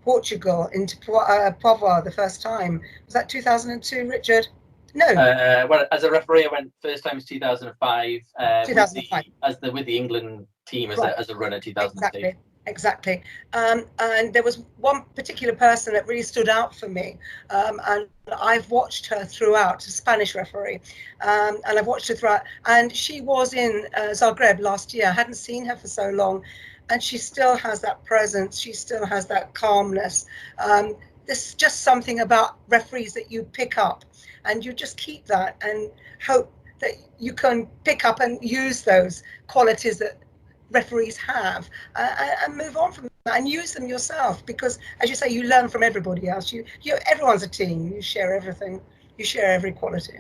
Speaker 25: Portugal, into Povoa the first time, was that 2002, Richard? No.
Speaker 2: Well, as a referee, I went first time was 2005.
Speaker 25: 2005.
Speaker 2: With the England team as a runner, 2002.
Speaker 25: Exactly. And there was one particular person that really stood out for me, and I've watched her throughout, a Spanish referee, and I've watched her throughout, and she was in Zagreb last year. I hadn't seen her for so long, and she still has that presence, she still has that calmness. There's just something about referees that you pick up, and you just keep that and hope that you can pick up and use those qualities that referees have, and move on from that and use them yourself, because as you say, you learn from everybody else. Everyone's a team. You share everything. You share every quality.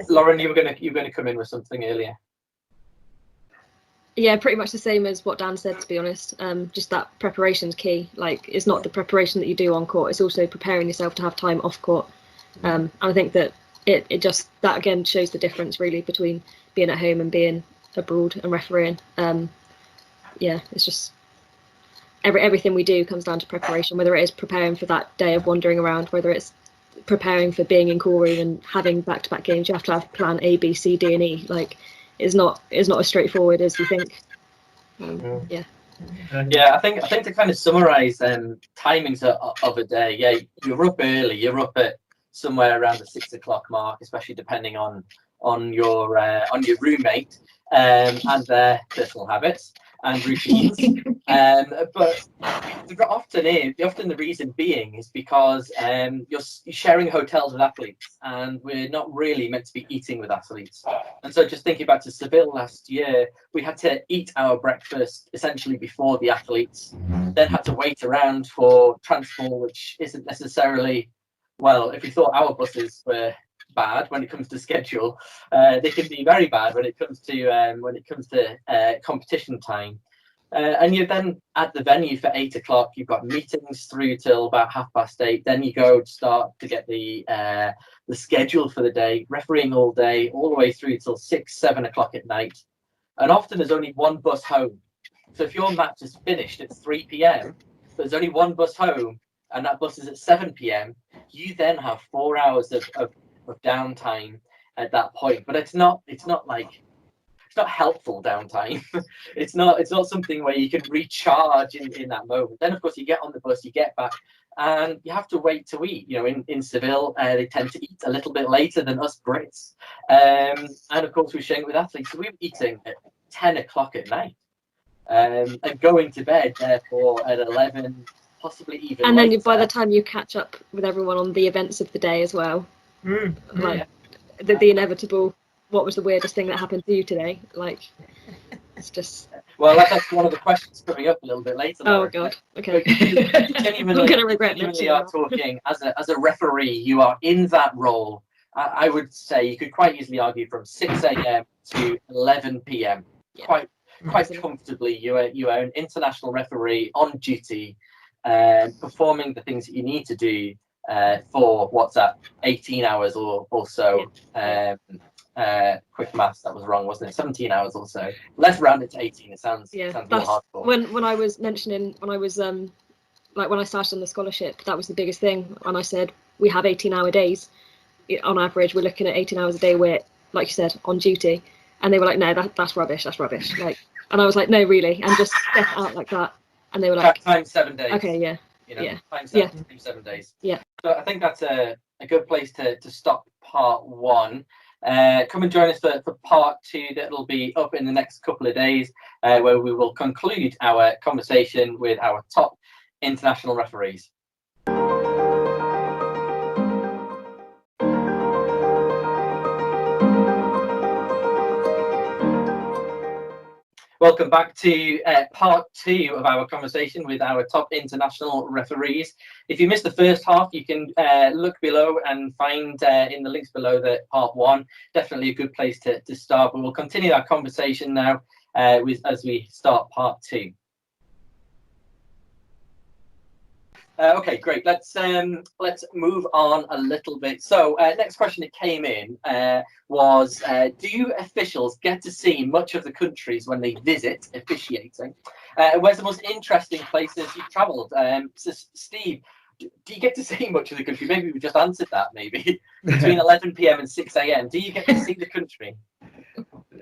Speaker 2: Lauren, you were going to come in with something earlier.
Speaker 22: Yeah, pretty much the same as what Dan said, to be honest. Just that preparation's key. Like, it's not the preparation that you do on court, it's also preparing yourself to have time off court. And I think that it just, that again shows the difference really between being at home and being abroad and refereeing. Yeah, it's just everything we do comes down to preparation, whether it is preparing for that day of wandering around, whether it's preparing for being in call room and having back-to-back games. You have to have plan A, B, C, D, and E. Like, it's not as straightforward as you think. Yeah.
Speaker 2: Yeah, I think to kind of summarise timings of a day. Yeah, you're up early. You're up at somewhere around the 6 o'clock mark, especially depending on your roommate and their personal habits and routines. But often the reason being is because you're sharing hotels with athletes, and we're not really meant to be eating with athletes. And so just thinking back to Seville last year, we had to eat our breakfast essentially before the athletes, then had to wait around for transport, which isn't necessarily, well, if we thought our buses were bad when it comes to schedule, they can be very bad when it comes to competition time. And you're then at the venue for 8 o'clock. You've got meetings through till about 8:30. Then you go to start to get the schedule for the day, refereeing all day, all the way through till 6, 7 o'clock at night. And often there's only one bus home. So if your match is finished at 3 p.m., there's only one bus home, and that bus is at 7 p.m. You then have 4 hours of downtime at that point. But it's not helpful downtime. it's not something where you can recharge in that moment. Then of course you get on the bus, you get back, and you have to wait to eat. You know, in Seville, they tend to eat a little bit later than us Brits. And of course we're sharing with athletes, so we're eating at 10 o'clock at night, and going to bed therefore at 11, possibly even
Speaker 22: and
Speaker 2: later.
Speaker 22: then by the time you catch up with everyone on the events of the day as well, like the inevitable, what was the weirdest thing that happened to you today? Like, it's just.
Speaker 2: Well, that's one of the questions coming up a little bit later.
Speaker 22: Oh God. Okay.
Speaker 2: You genuinely,
Speaker 22: I'm gonna regret
Speaker 2: genuinely are talking as a referee. You are in that role. I would say you could quite easily argue from 6 a.m. to 11 p.m. Quite comfortably. You are an international referee on duty, performing the things that you need to do for what's that, 18 hours or so. Quick maths, that was wrong, wasn't it? 17 hours or so. Let's round it to 18. It sounds more hardcore.
Speaker 22: When I was mentioning, when I was when I started on the scholarship, that was the biggest thing. And I said, we have 18-hour days. On average, we're looking at 18 hours a day. We're, like you said, on duty. And they were like, no, that's rubbish. That's rubbish. Like, and I was like, no, really. And just step it out like that. And they were like,
Speaker 2: times 7 days.
Speaker 22: Okay, yeah.
Speaker 2: You know,
Speaker 22: yeah.
Speaker 2: times 7 days.
Speaker 22: Yeah.
Speaker 2: So I think that's a good place to stop part one. Come and join us for part two. That'll be up in the next couple of days, where we will conclude our conversation with our top international referees. Welcome back to part two of our conversation with our top international referees. If you missed the first half, you can look below and find in the links below that part one. Definitely a good place to start, but we'll continue our conversation now as we start part two. Okay, great. Let's move on a little bit. So next question that came in was, do officials get to see much of the countries when they visit officiating? Where's the most interesting places you've travelled? So Steve, do you get to see much of the country? Maybe we just answered that, maybe. Between 11 p.m. and 6 a.m. Do you get to see the country?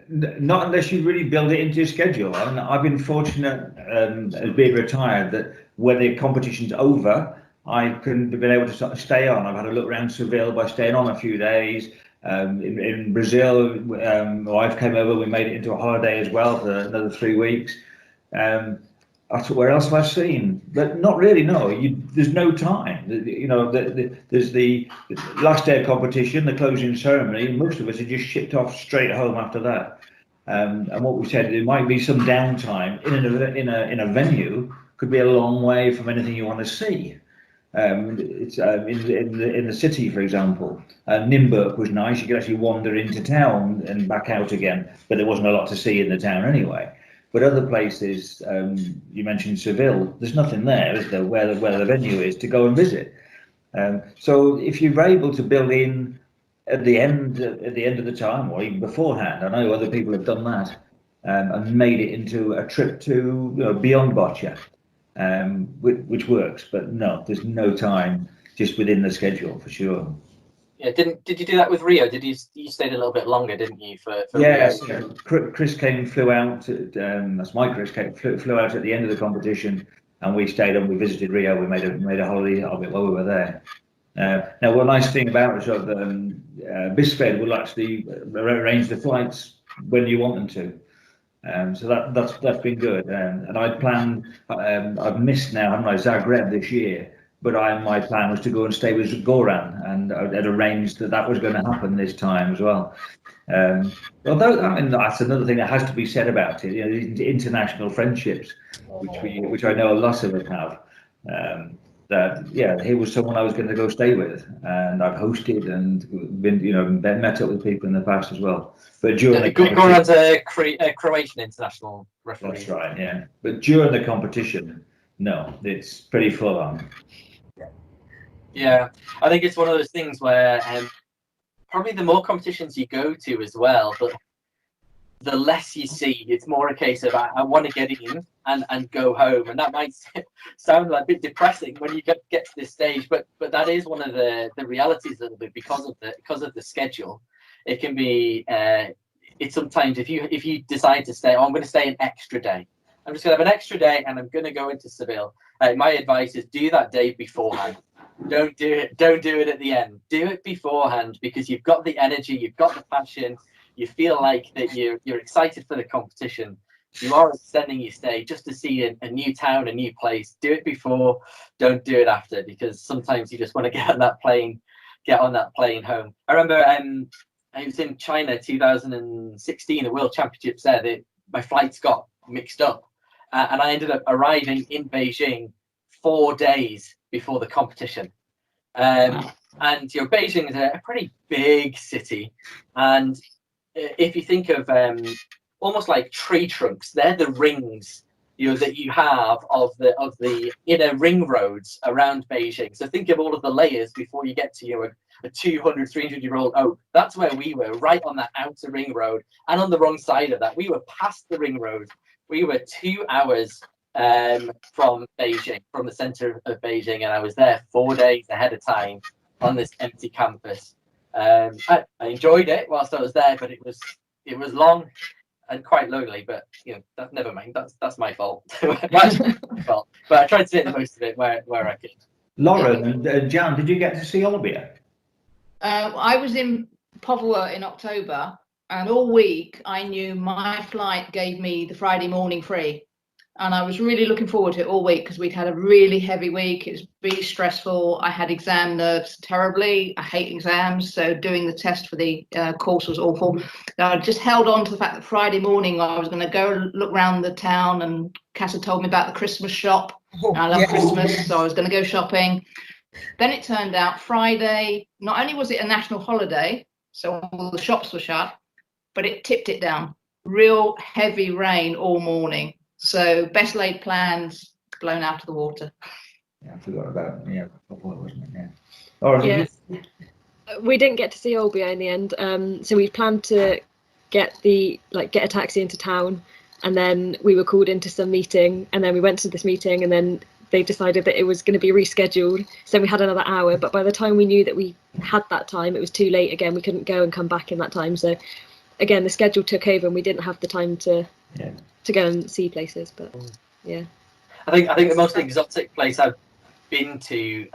Speaker 11: Not unless you really build it into your schedule. And I've been fortunate, as being retired, that when the competition's over, I've been able to sort of stay on. I've had a look around Seville by staying on a few days. In Brazil, my wife came over. We made it into a holiday as well for another 3 weeks. Where else have I seen? But not really. No, there's no time. You know, there's the last day of competition, the closing ceremony. Most of us are just shipped off straight home after that. And what we said, there might be some downtime in a venue. Could be a long way from anything you want to see. It's in the city, for example. Nymburk was nice. You could actually wander into town and back out again, but there wasn't a lot to see in the town anyway. But other places, you mentioned Seville. There's nothing there, is there? Where the venue is to go and visit. So if you're able to build in at the end of the time, or even beforehand, I know other people have done that, and made it into a trip to beyond Boccia. Which works, but no, there's no time just within the schedule for sure.
Speaker 2: Yeah, did you do that with Rio? Did you stayed a little bit longer, didn't you, for
Speaker 11: Yes,
Speaker 2: Rio?
Speaker 11: Chris flew out. That's my Chris flew out at the end of the competition, and we stayed and we visited Rio. We made a holiday of it while we were there. Now, one nice thing about it is that Bisfed will actually arrange the flights when you want them to. So that's been good, and I planned. I've missed now, haven't I, Zagreb this year? But my plan was to go and stay with Goran, and I'd arranged that was going to happen this time as well. Although I mean that's another thing that has to be said about it. International friendships, which I know a lot of us have. That he was someone I was going to go stay with, and I've hosted and been met up with people in the past as well. But during the
Speaker 2: Goran's a Croatian international referee.
Speaker 11: That's right, yeah. But during the competition, no, it's pretty full on.
Speaker 2: Yeah, I think it's one of those things where probably the more competitions you go to as well, but the less you see, it's more a case of I want to get in and go home, and that might sound like a bit depressing when you get to this stage, but that is one of the realities a little bit because of the schedule. It can be it's sometimes if you decide to stay, I'm going to stay an extra day. I'm just going to have an extra day and I'm going to go into Seville. My advice is do that day beforehand. Don't do it at the end. Do it beforehand because you've got the energy, you've got the passion. You feel like that you're excited for the competition. You are extending your stay just to see a new town, a new place. Do it before, don't do it after, because sometimes you just want to get on that plane home. I remember I was in China 2016, the World Championships there. My flights got mixed up, and I ended up arriving in Beijing 4 days before the competition. And Beijing is a pretty big city, and if you think of almost like tree trunks, they're the rings that you have of the inner ring roads around Beijing. So think of all of the layers before you get to a 200, 300-year-old oak. That's where we were, right on that outer ring road, and on the wrong side of that, we were past the ring road. We were 2 hours from Beijing, from the center of Beijing, and I was there 4 days ahead of time on this empty campus. I enjoyed it whilst I was there, but it was long and quite lonely. But that never mind. That's my fault. That's my fault. But I tried to make the most of it where I could.
Speaker 11: Lauren and Jan, did you get to see Orbia?
Speaker 24: I was in Povola in October, and all week I knew my flight gave me the Friday morning free. And I was really looking forward to it all week because we'd had a really heavy week. It was really stressful. I had exam nerves terribly. I hate exams. So doing the test for the course was awful. I just held on to the fact that Friday morning I was going to go look around the town, and Casa told me about the Christmas shop. I love Christmas, so I was going to go shopping. Then it turned out Friday, not only was it a national holiday, so all the shops were shut, but it tipped it down. Real heavy rain all morning. So best laid plans blown out of the water.
Speaker 11: Yeah, I forgot about wasn't it? Yeah. All right.
Speaker 22: Yes. We didn't get to see Olbia in the end. So we planned to get a taxi into town, and then we were called into some meeting, and then we went to this meeting, and then they decided that it was going to be rescheduled. So we had another hour, but by the time we knew that we had that time, it was too late again. We couldn't go and come back in that time. So again, the schedule took over, and we didn't have the time to go and see places. But yeah,
Speaker 2: I think the most exotic place I've been to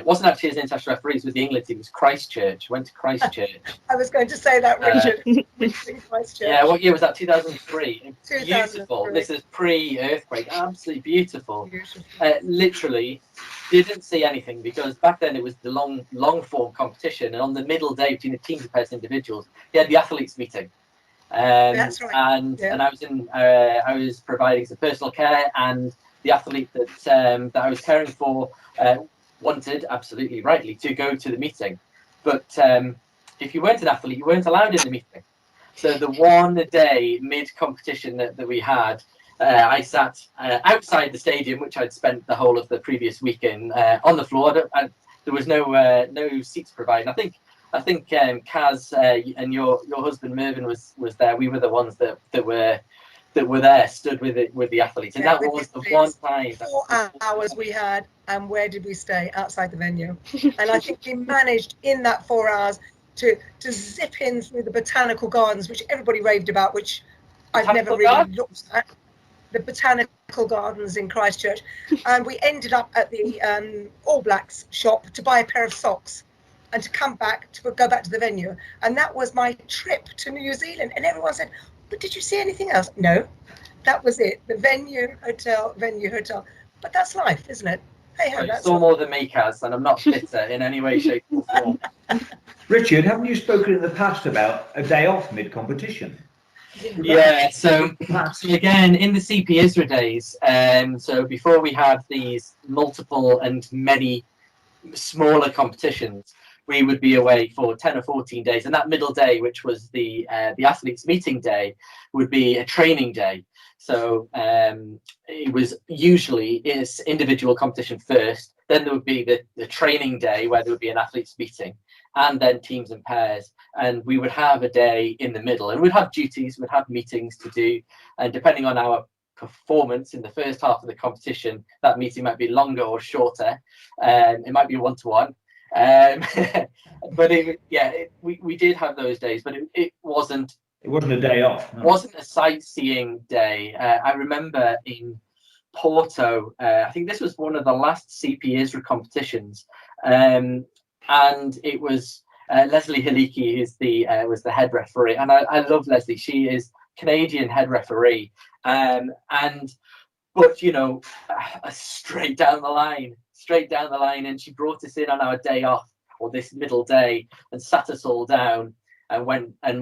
Speaker 2: wasn't actually as international referees with the England team. It was Christchurch. Went to Christchurch.
Speaker 25: I was going to say that, Richard. Christchurch.
Speaker 2: Yeah, what year was that? 2003.
Speaker 25: 2003.
Speaker 2: Beautiful. This is pre-earthquake. Absolutely beautiful. Literally didn't see anything because back then it was the long form competition, and on the middle day between the teams and pairs individuals, you had the athletes meeting.
Speaker 25: That's right.
Speaker 2: And I was providing some personal care, and the athlete that I was caring for wanted, absolutely rightly, to go to the meeting. But if you weren't an athlete, you weren't allowed in the meeting. So the one day mid-competition that we had, I sat outside the stadium, which I'd spent the whole of the previous week in, on the floor. There was no seats provided. I think Kaz and your husband Mervyn was there. We were the ones that were there, stood with the athletes, and that was the one time.
Speaker 25: 4 hours we had, and where did we stay? Outside the venue. And I think we managed in that 4 hours to zip in through the botanical gardens, which everybody raved about, which I've never really looked at. The botanical gardens in Christchurch, and we ended up at the All Blacks shop to buy a pair of socks and to come back to go back to the venue. And that was my trip to New Zealand. And everyone said, but did you see anything else? No, that was it. The venue, hotel. But that's life, isn't it? Hey,
Speaker 2: I saw more than me, Kaz, and I'm not bitter in any way, shape or form.
Speaker 11: Richard, haven't you spoken in the past about a day off mid-competition?
Speaker 2: Yeah, so again, in the CP ISRA days, so before we had these multiple and many smaller competitions, we would be away for 10 or 14 days, and that middle day, which was the athletes meeting day, would be a training day. So it was usually individual competition first, then there would be the training day where there would be an athletes meeting, and then teams and pairs, and we would have a day in the middle, and we'd have duties, we'd have meetings to do, and depending on our performance in the first half of the competition, that meeting might be longer or shorter. It might be a one-to-one, but we did have those days, but it wasn't
Speaker 11: a day off. No.
Speaker 2: It wasn't a sightseeing day. I remember in Porto, I think this was one of the last CP ISRA competitions, and it was Leslie Hiliki was the head referee, and I love Leslie. She is Canadian head referee, but you know, straight down the line, and she brought us in on our day off, or this middle day, and sat us all down and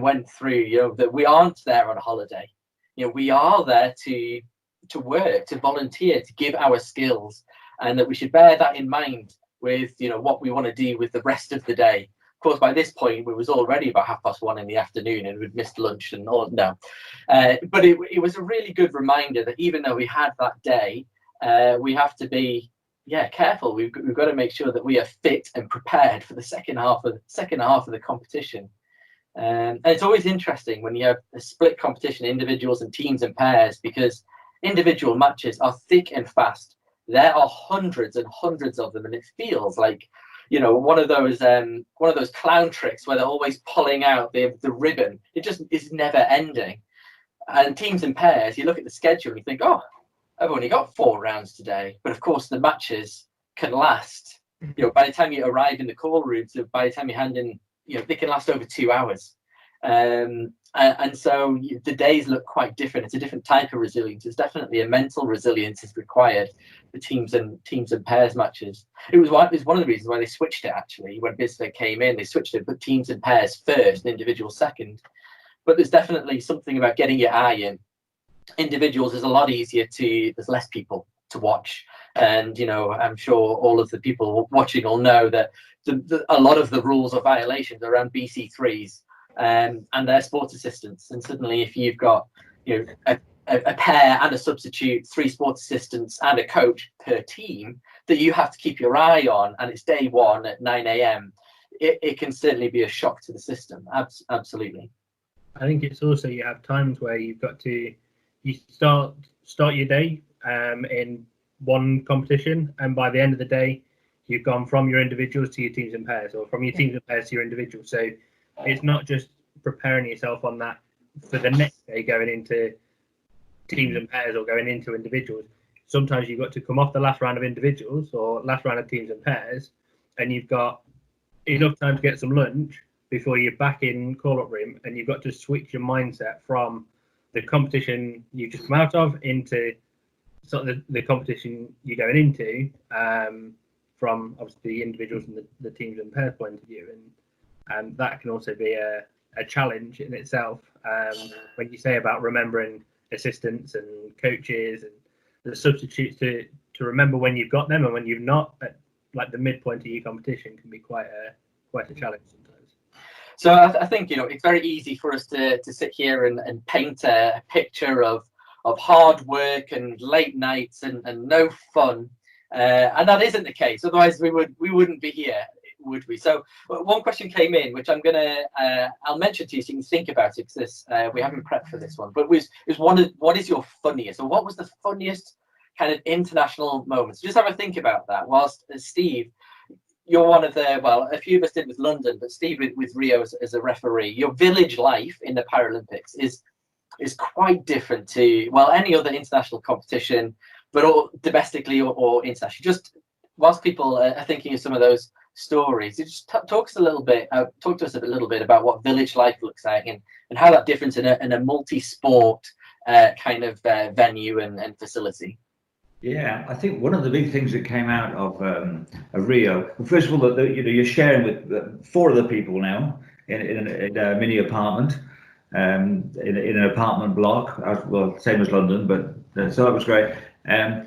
Speaker 2: went through, you know, that we aren't there on a holiday. You know, we are there to work, to volunteer, to give our skills, and that we should bear that in mind with, you know, what we want to do with the rest of the day. Of course, by this point, it was already about 1:30 in the afternoon, and we'd missed lunch and all. No, but it was a really good reminder that even though we had that day, we have to be careful. We've got to make sure that we are fit and prepared for the second half of the competition. And it's always interesting when you have a split competition, individuals and teams and pairs, because individual matches are thick and fast. There are hundreds and hundreds of them, and it feels like, you know, one of those clown tricks where they're always pulling out the ribbon. It just is never ending. And teams and pairs, you look at the schedule and you think, oh, I've only got 4 rounds today. But of course, the matches can last, you know, by the time you arrive in the call room to by the time you hand in, you know, they can last over 2 hours. And so the days look quite different. It's a different type of resilience. It's definitely a mental resilience is required for teams and pairs matches. It was one of the reasons why they switched it, actually. When BizFed came in, they switched it, put teams and pairs first and individuals second. But there's definitely something about getting your eye in. Individuals is a lot easier there's less people to watch, and you know, I'm sure all of the people watching will know that a lot of the rules or violations are around BC3s and their sports assistants. And suddenly, if you've got, you know, a pair and a substitute, 3 sports assistants and a coach per team that you have to keep your eye on, and it's day one at 9 a.m, it can certainly be a shock to the system. Absolutely.
Speaker 23: I think it's also, you have times where you've got to, you start your day in one competition, and by the end of the day, you've gone from your individuals to your teams and pairs, or from your teams and pairs to your individuals. So it's not just preparing yourself on that for the next day going into teams and pairs or going into individuals. Sometimes you've got to come off the last round of individuals or last round of teams and pairs, and you've got enough time to get some lunch before you're back in call-up room, and you've got to switch your mindset from the competition you've just come out of into sort of the competition you're going into, from obviously the individuals and the teams and pairs point of view, and that can also be a challenge in itself. When you say about remembering assistants and coaches and the substitutes, to remember when you've got them and when you've not, like the midpoint of your competition can be quite a challenge sometimes.
Speaker 2: So I think, you know, it's very easy for us to sit here and paint a picture of hard work and late nights and no fun, and that isn't the case. Otherwise, we wouldn't be here, would we? So one question came in, which I'm gonna I'll mention to you so you can think about it, because we haven't prepped for this one. But what is your funniest, or what was the funniest kind of international moments? Just have a think about that. Whilst Steve, you're one of the, well, a few of us did with London, but Steve with Rio as a referee, your village life in the Paralympics is quite different to, well, any other international competition, but all domestically or internationally. Just whilst people are thinking of some of those stories, just talk to us a little bit about what village life looks like and how that differs in a multi-sport kind of venue and facility.
Speaker 11: Yeah, I think one of the big things that came out of Rio, first of all, you're sharing with 4 other people now in a mini apartment, in an apartment block, well, same as London, but so that was great. And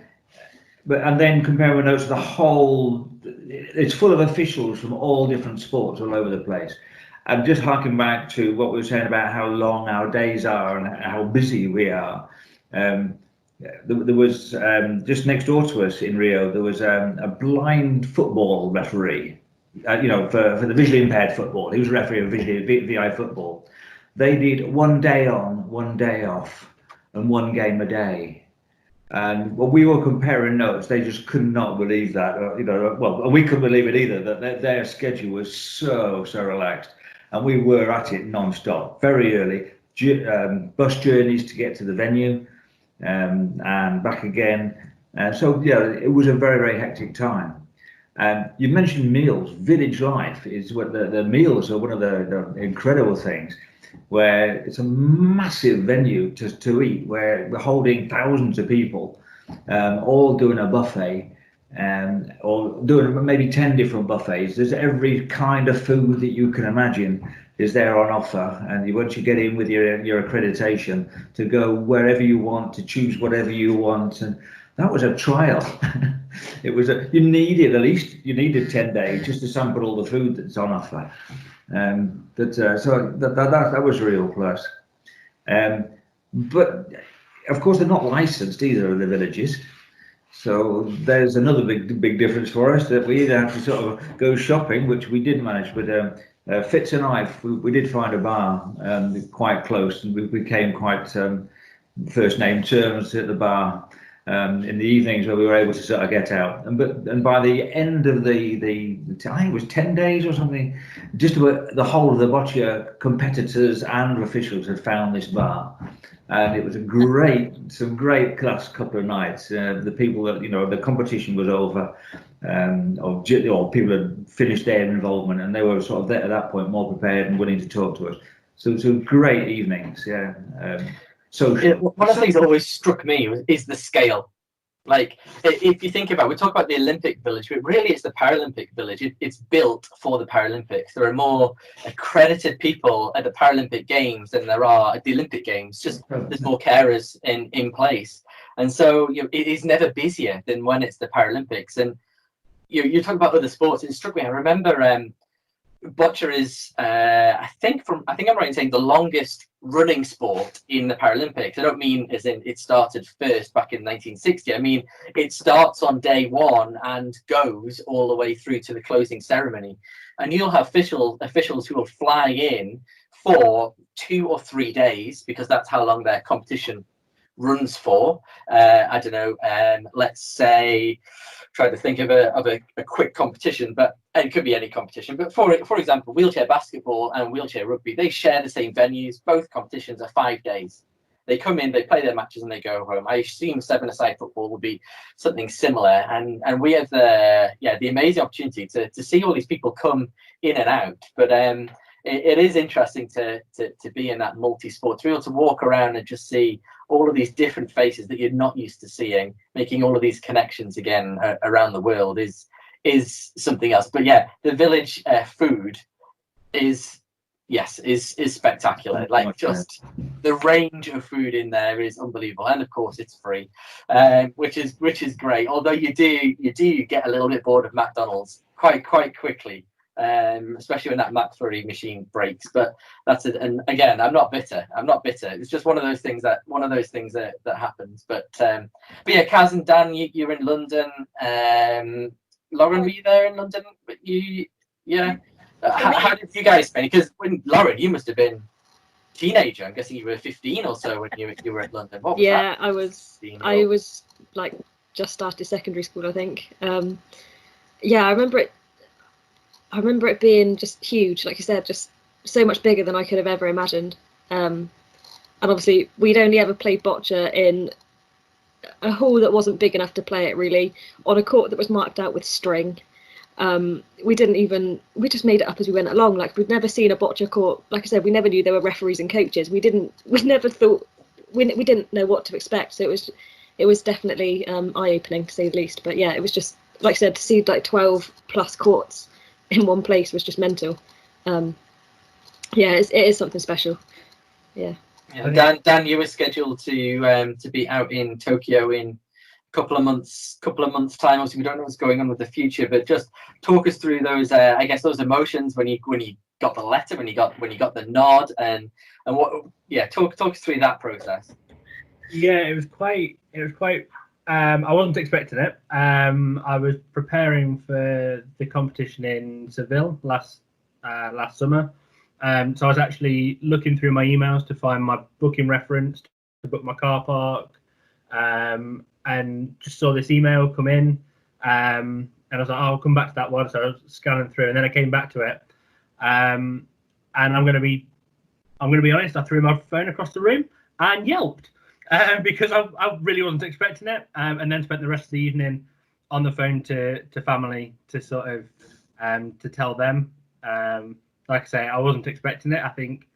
Speaker 11: then comparing notes, the whole, it's full of officials from all different sports all over the place. And just harking back to what we were saying about how long our days are and how busy we are. There was just next door to us in Rio, there was a blind football referee, for the visually impaired football. He was a referee of VI football. They did 1 day on, 1 day off, and 1 game a day. And when we were comparing notes, they just could not believe that. Well, we couldn't believe it either, that their schedule was so relaxed. And we were at it non-stop, very early, bus journeys to get to the venue. And back again. So yeah, it was a very hectic time. You mentioned meals. Village life is what the meals are one of the incredible things, where it's a massive venue to eat, where we're holding thousands of people, all doing a buffet, or doing maybe 10 different buffets. There's every kind of food that you can imagine is there on offer, and once you get in with your accreditation to go wherever you want, to choose whatever you want, and that was a trial. It was you needed 10 days just to sample all the food that's on offer. So that was a real plus. But of course they're not licensed either of the villages. So there's another big difference for us, that we either have to sort of go shopping, which we did manage, but Fitz and I, we did find a bar quite close, and we became quite first name terms at the bar in the evenings, where we were able to sort of get out. And by the end of the I think it was 10 days or something, just about the whole of the boccia competitors and officials had found this bar. And it was some great class couple of nights. The people that, the competition was over, or people had finished their involvement, and they were sort of there at that point more prepared and willing to talk to us. So great evenings, yeah.
Speaker 2: One of the things that always struck me is the scale. Like, if you think about, we talk about the Olympic village, but really it's the Paralympic village. It's built for the Paralympics. There are more accredited people at the Paralympic Games than there are at the Olympic Games. Just there's more carers in place, and so it is never busier than when it's the Paralympics. And you talk about other sports. It struck me. I remember boccia is, I think I'm right in saying, the longest running sport in the Paralympics. I don't mean as in it started first back in 1960. I mean it starts on day 1 and goes all the way through to the closing ceremony. And you'll have officials who will fly in for 2 or 3 days, because that's how long their competition runs for. I don't know, let's say, try to think of a quick competition, but it could be any competition. But for example, wheelchair basketball and wheelchair rugby, they share the same venues. Both competitions are 5 days. They come in, they play their matches, and they go home. I assume 7-a-side football will be something similar. And we have the amazing opportunity to see all these people come in and out. But it is interesting to be in that multi-sport, to be able to walk around and just see all of these different faces that you're not used to seeing, making all of these connections again around the world is something else. But yeah, the village food is yes, is spectacular. Like, just the range of food in there is unbelievable, and of course it's free, which is great. Although you do get a little bit bored of McDonald's quite quickly, especially when that McFlurry machine breaks. But that's it. And again, I'm not bitter. It's just one of those things that happens. But yeah, Kaz and Dan, you're in London. Lauren, were you there in London? But yeah. How did you guys spend it? Because Lauren, you must have been teenager. I'm guessing you were 15 or so when you were at London. What was that?
Speaker 22: I was like just started secondary school, I think. I remember it being just huge, like you said, just so much bigger than I could have ever imagined. And obviously we'd only ever played boccia in a hall that wasn't big enough to play it, really, on a court that was marked out with string. We just made it up as we went along. Like, we'd never seen a boccia court. Like I said, we never knew there were referees and coaches. We never thought, we didn't know what to expect. So it was definitely eye-opening, to say the least. But yeah, it was just, like I said, to see like 12 plus courts in one place was just mental. It is something special. Yeah.
Speaker 2: Dan, you were scheduled to be out in Tokyo in couple of months time. Obviously, we don't know what's going on with the future, but just talk us through those I guess those emotions when you got the letter, when you got the nod, and what talk us through that process.
Speaker 23: It was quite I wasn't expecting it. I was preparing for the competition in Seville last summer, so I was actually looking through my emails to find my booking reference to book my car park, and just saw this email come in, and I was like, I'll come back to that one. So I was scanning through, and then I came back to it, and I'm going to be honest, I threw my phone across the room and yelped, because I really wasn't expecting it, and then spent the rest of the evening on the phone to family to sort of to tell them. Like I say, I wasn't expecting it. I think,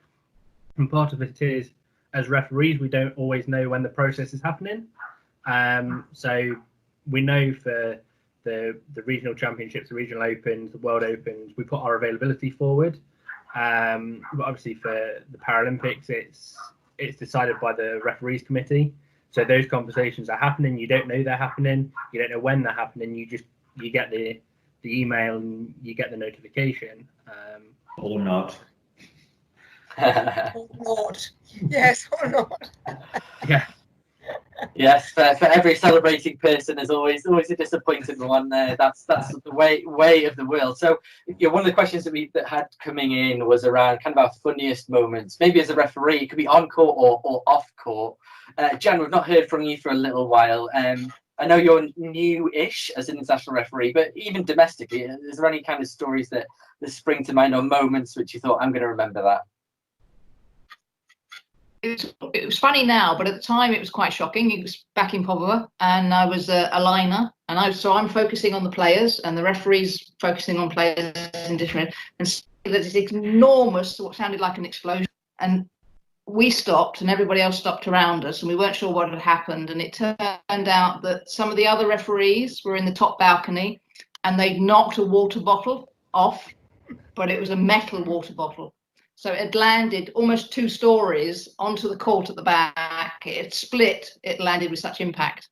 Speaker 23: and part of it is, as referees, we don't always know when the process is happening. So we know for the regional championships, the regional opens, the world opens, we put our availability forward. But obviously for the Paralympics, it's decided by the referees committee. So those conversations are happening. You don't know they're happening. You don't know when they're happening. You get the email and you get the notification.
Speaker 11: Or not.
Speaker 25: Or not. Yes, or not.
Speaker 2: Yeah. Yes, for every celebrating person, there's always a disappointed one. That's the way of the world. So, one of the questions that had coming in was around kind of our funniest moments, maybe as a referee. It could be on court or off court. Jan, we've not heard from you for a little while. I know you're new-ish as an international referee, but even domestically, is there any kind of stories that spring to mind, or moments which you thought, I'm going to remember that?
Speaker 24: It was funny now, but at the time it was quite shocking. It was back in Padua, and I was a liner, and I'm focusing on the players, and the referee's focusing on players in different. And so there's this enormous, what sounded like an explosion, and we stopped, and everybody else stopped around us, and we weren't sure what had happened. And it turned out that some of the other referees were in the top balcony, and they'd knocked a water bottle off, but it was a metal water bottle. So it landed almost 2 stories onto the court at the back. It split. It landed with such impact,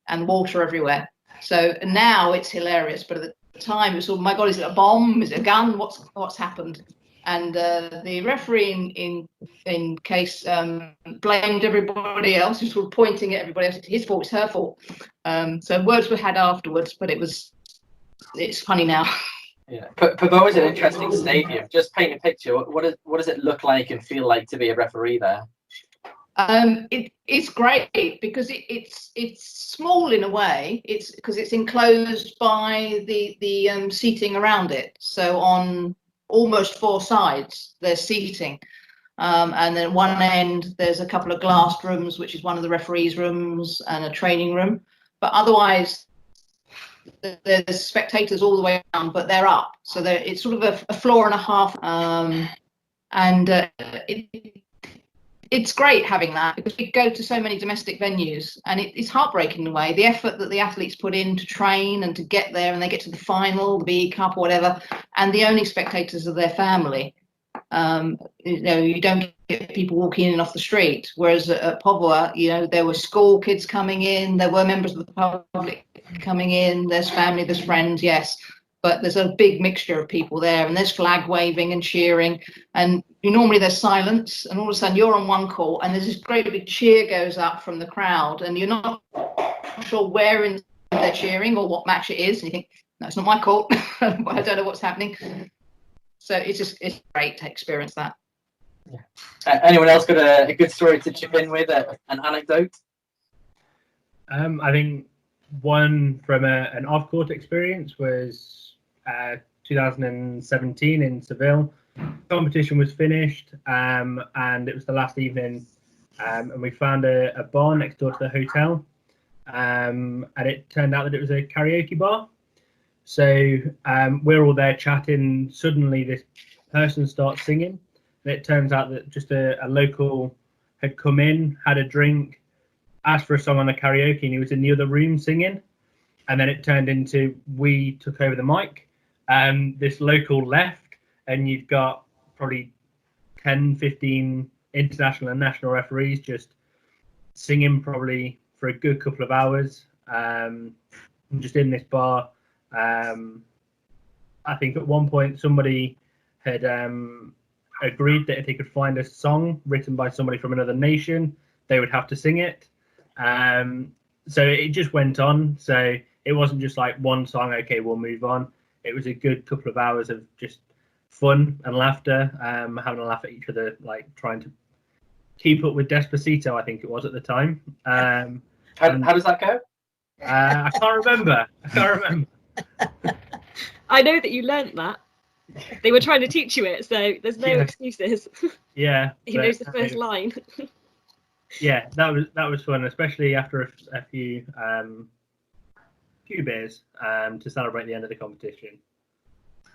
Speaker 24: and water everywhere. So now it's hilarious, but at the time it was, oh my God, is it a bomb? Is it a gun? What's happened? And the referee in case blamed everybody else. He was sort of pointing at everybody else. It's his fault. It's her fault. So words were had afterwards, but it's funny now.
Speaker 2: Yeah, Padua is an interesting stadium. Just paint a picture. What does it look like and feel like to be a referee there?
Speaker 24: It's great because it's small in a way. It's because it's enclosed by the seating around it. So on almost 4 sides there's seating, and then at one end there's a couple of glass rooms, which is one of the referees' rooms, and a training room. But otherwise, there's spectators all the way around, but they're up, so it's sort of a floor and a half, and it's great having that, because we go to so many domestic venues, and it's heartbreaking in a way, the effort that the athletes put in to train and to get there, and they get to the final, the BE Cup or whatever, and the only spectators are their family. You don't get people walking in and off the street. Whereas at Póvoa, there were school kids coming in, there were members of the public coming in, there's family, there's friends, yes, but there's a big mixture of people there, and there's flag waving and cheering, and normally there's silence, and all of a sudden you're on one court and there's this great big cheer goes up from the crowd, and you're not sure where they're cheering or what match it is, and you think, no, it's not my court. I don't know what's happening. So it's great to experience that.
Speaker 2: Anyone else got a good story to chip in with, an anecdote?
Speaker 23: I think one from an off-court experience was 2017 in Seville. Competition was finished, and it was the last evening, and we found a bar next door to the hotel, and it turned out that it was a karaoke bar. So we're all there chatting. Suddenly this person starts singing, and it turns out that just a local had come in, had a drink, asked for a song on the karaoke, and he was in the other room singing. And then it turned into, we took over the mic, and this local left, and you've got probably 10, 15 international and national referees just singing probably for a good couple of hours, just in this bar. I think at one point somebody had agreed that if they could find a song written by somebody from another nation, they would have to sing it. So it just went on. So it wasn't just like one song, okay, we'll move on. It was a good couple of hours of just fun and laughter, having a laugh at each other, like trying to keep up with Despacito, I think it was at the time.
Speaker 2: How does that go?
Speaker 23: I can't remember.
Speaker 22: I know that you learnt that. They were trying to teach you it, so there's no excuses.
Speaker 23: Yeah.
Speaker 22: He knows the first line.
Speaker 23: Yeah, that was fun, especially after a few beers to celebrate the end of the competition.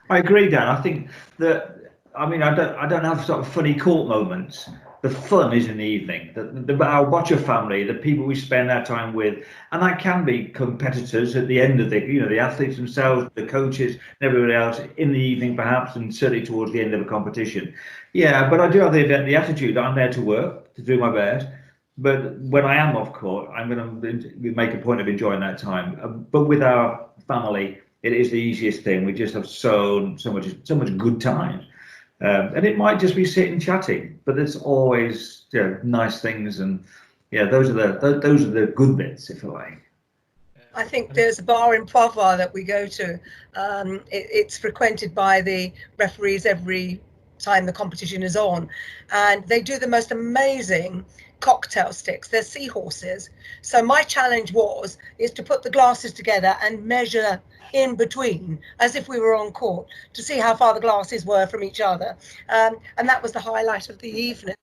Speaker 11: I agree, Dan. I think that, I don't have sort of funny court moments. The fun is in the evening. Our Boccia family, the people we spend our time with, and that can be competitors at the end of the athletes themselves, the coaches, and everybody else in the evening perhaps, and certainly towards the end of a competition. Yeah, but I do have the attitude that I'm there to work, to do my best. But when I am off court, I'm going to make a point of enjoying that time. But with our family, it is the easiest thing. We just have so much good time. And it might just be sitting chatting, but there's always nice things, and those are the good bits, if you like.
Speaker 25: I think there's a bar in Póvoa that we go to. It's frequented by the referees every time the competition is on, and they do the most amazing cocktail sticks. They're seahorses. So my challenge is to put the glasses together and measure in between as if we were on court to see how far the glasses were from each other, and that was the highlight of the evening.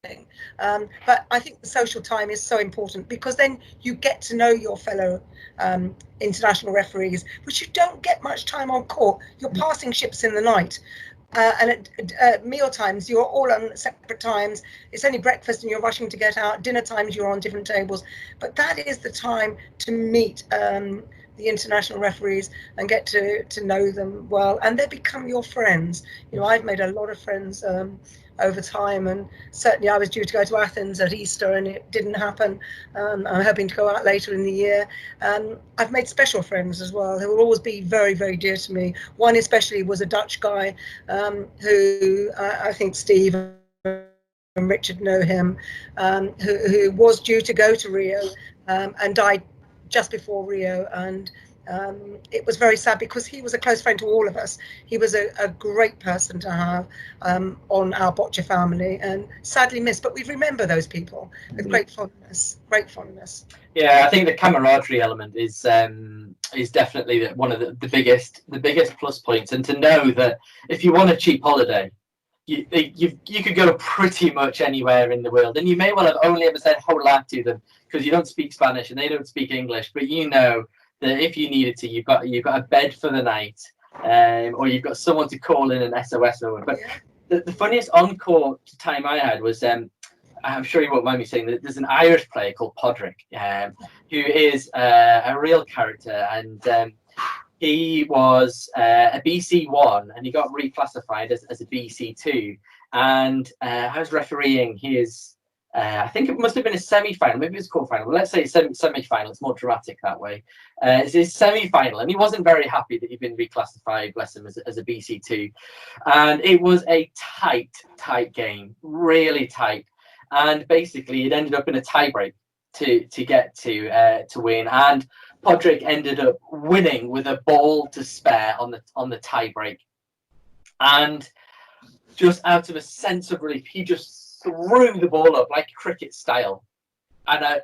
Speaker 25: But I think the social time is so important, because then you get to know your fellow international referees, which you don't get much time on court. You're passing ships in the night. And at meal times, you're all on separate times. It's only breakfast and you're rushing to get out. Dinner times, you're on different tables. But that is the time to meet the international referees and get to know them well. And they become your friends. I've made a lot of friends over time, and certainly I was due to go to Athens at Easter and it didn't happen. I'm hoping to go out later in the year. I've made special friends as well who will always be very, very dear to me. One especially was a Dutch guy who I think Steve and Richard know him, who was due to go to Rio and died just before Rio, and it was very sad because he was a close friend to all of us. He was a great person to have on our Boccia family, and sadly missed, but we remember those people with great fondness.
Speaker 2: Yeah, I think the camaraderie element is definitely one of the biggest plus points, and to know that if you want a cheap holiday, you could go pretty much anywhere in the world, and you may well have only ever said hola to them because you don't speak Spanish and they don't speak English, but you know that if you needed to, you've got a bed for the night, or you've got someone to call in an SOS over. But the funniest on-court time I had was, I'm sure you won't mind me saying that there's an Irish player called Podrick, who is a real character, and he was a BC1 and he got reclassified as a BC2, and I was refereeing his, I think it must have been a semi-final, maybe it was a quarter-final. Let's say semi-final, it's more dramatic that way. It's his semi-final, and he wasn't very happy that he'd been reclassified, bless him, as a BC2. And it was a tight game, really tight. And basically, it ended up in a tiebreak to get to win. And Podrick ended up winning with a ball to spare on the tiebreak. And just out of a sense of relief, he just threw the ball up like cricket style, and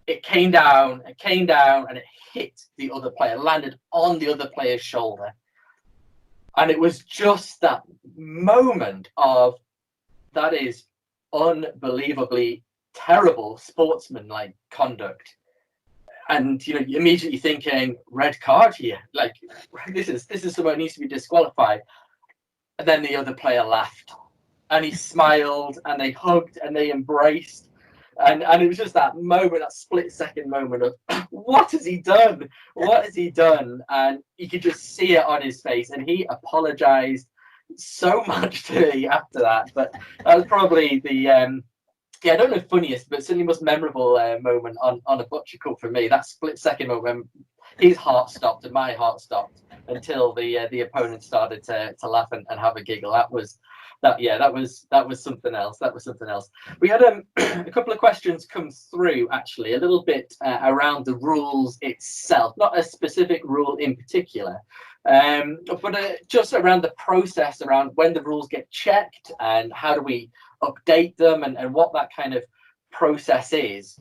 Speaker 2: it came down, and it hit the other player, landed on the other player's shoulder. And it was just that moment of, that is unbelievably terrible sportsmanlike conduct. And you're immediately thinking, red card here, like this is someone who needs to be disqualified. And then the other player laughed, and he smiled, and they hugged, and they embraced, and it was just that moment, that split-second moment of, what has he done? What has he done? And you could just see it on his face, and he apologized so much to me after that. But that was probably the I don't know funniest, but certainly most memorable moment on a boccia court for me. That split-second moment when his heart stopped and my heart stopped until the opponent started to laugh and have a giggle. That was something else. That was something else. We had a couple of questions come through, actually, a little bit around the rules itself, not a specific rule in particular, but just around the process, around when the rules get checked and how do we update them, and what that kind of process is.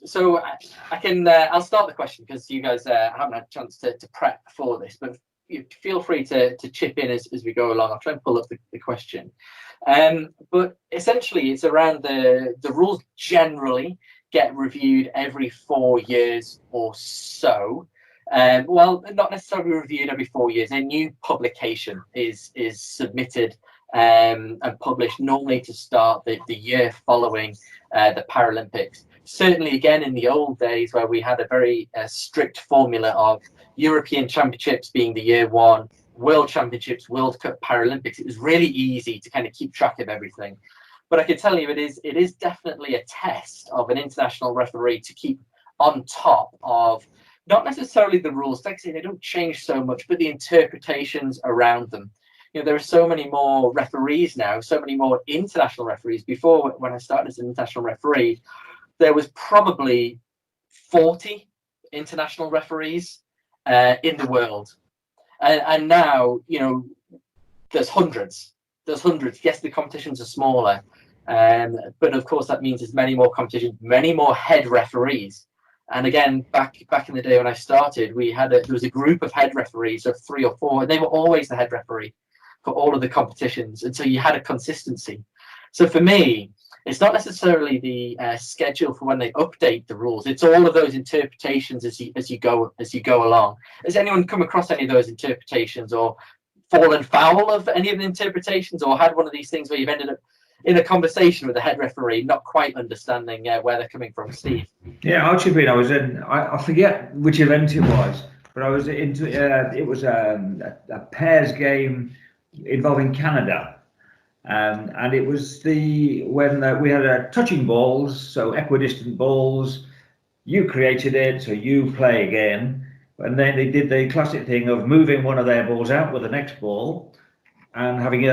Speaker 2: So I'll start the question because you guys haven't had a chance to prep for this, but feel free to chip in as we go along. I'll try and pull up the question. But essentially, it's around the rules generally get reviewed every 4 years or so. Well, not necessarily reviewed every 4 years. A new publication is submitted and published normally to start the year following the Paralympics. Certainly, again, in the old days where we had a very strict formula of European Championships being the year one, World Championships, World Cup, Paralympics, it was really easy to kind of keep track of everything. But I can tell you, it is definitely a test of an international referee to keep on top of not necessarily the rules. Like I say, they don't change so much, but the interpretations around them. There are so many more referees now, so many more international referees. Before, when I started as an international referee, there was probably 40 international referees in the world, and now there's hundreds. Yes, the competitions are smaller, but of course that means there's many more competitions, many more head referees. And again, back in the day when I started, there was a group of head referees of 3 or 4, and they were always the head referee for all of the competitions, and so you had a consistency. So for me, it's not necessarily the schedule for when they update the rules. It's all of those interpretations as you go along. Has anyone come across any of those interpretations, or fallen foul of any of the interpretations, or had one of these things where you've ended up in a conversation with the head referee, not quite understanding where they're coming from? Steve?
Speaker 11: Yeah, I'll chip in. I forget which event it was, but I was into it was a pairs game involving Canada. And it was when we had touching balls, so equidistant balls. You created it, so you play again. And then they did the classic thing of moving one of their balls out with the next ball and having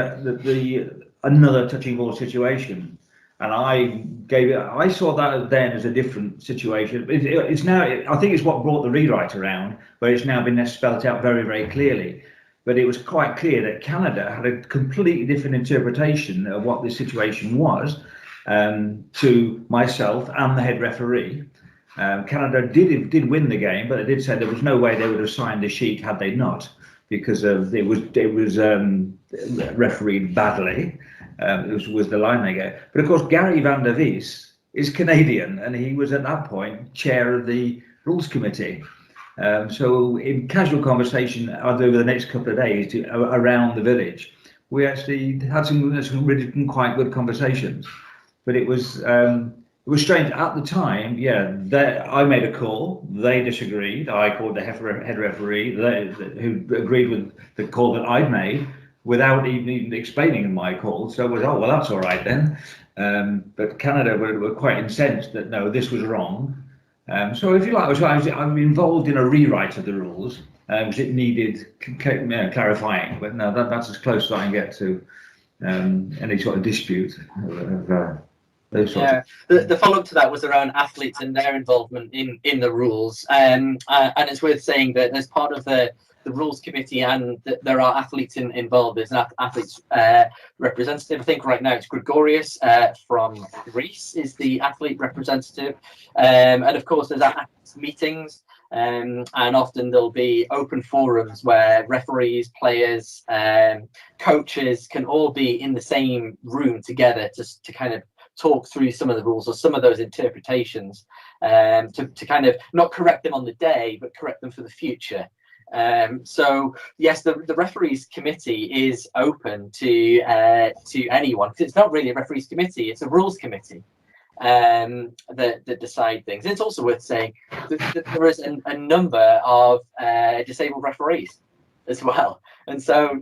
Speaker 11: another touching ball situation. And I saw that then as a different situation. It's now, I think it's what brought the rewrite around, where it's now been spelled out very, very clearly. But it was quite clear that Canada had a completely different interpretation of what the situation was to myself and the head referee. Canada did win the game, but they did say there was no way they would have signed the sheet had they not, because of it was refereed badly. Was the line they gave. But of course, Gary van der Wies is Canadian, and he was at that point chair of the rules committee. So in casual conversation over the next couple of days around the village, we actually had some really quite good conversations. But it was strange at the time. Yeah, I made a call. They disagreed. I called the head referee, who agreed with the call that I'd made, without even explaining my call. So it was, oh, well, that's all right then. But Canada were quite incensed that, no, this was wrong. So if you like, I'm involved in a rewrite of the rules, because it needed clarifying. But no, that's as close as I can get to any sort of dispute of those sorts of.
Speaker 2: The follow-up to that was around athletes and their involvement in the rules, and it's worth saying that as part of the rules committee, and there are athletes involved. There's an athletes representative. I think right now it's Gregorius from Greece is the athlete representative, and of course there's athletes meetings, and often there'll be open forums where referees, players, coaches can all be in the same room together to kind of talk through some of the rules or some of those interpretations, to kind of not correct them on the day, but correct them for the future. So yes, the referees committee is open to anyone, because it's not really a referees committee, it's a rules committee that decide things. It's also worth saying that there is a number of disabled referees as well, and so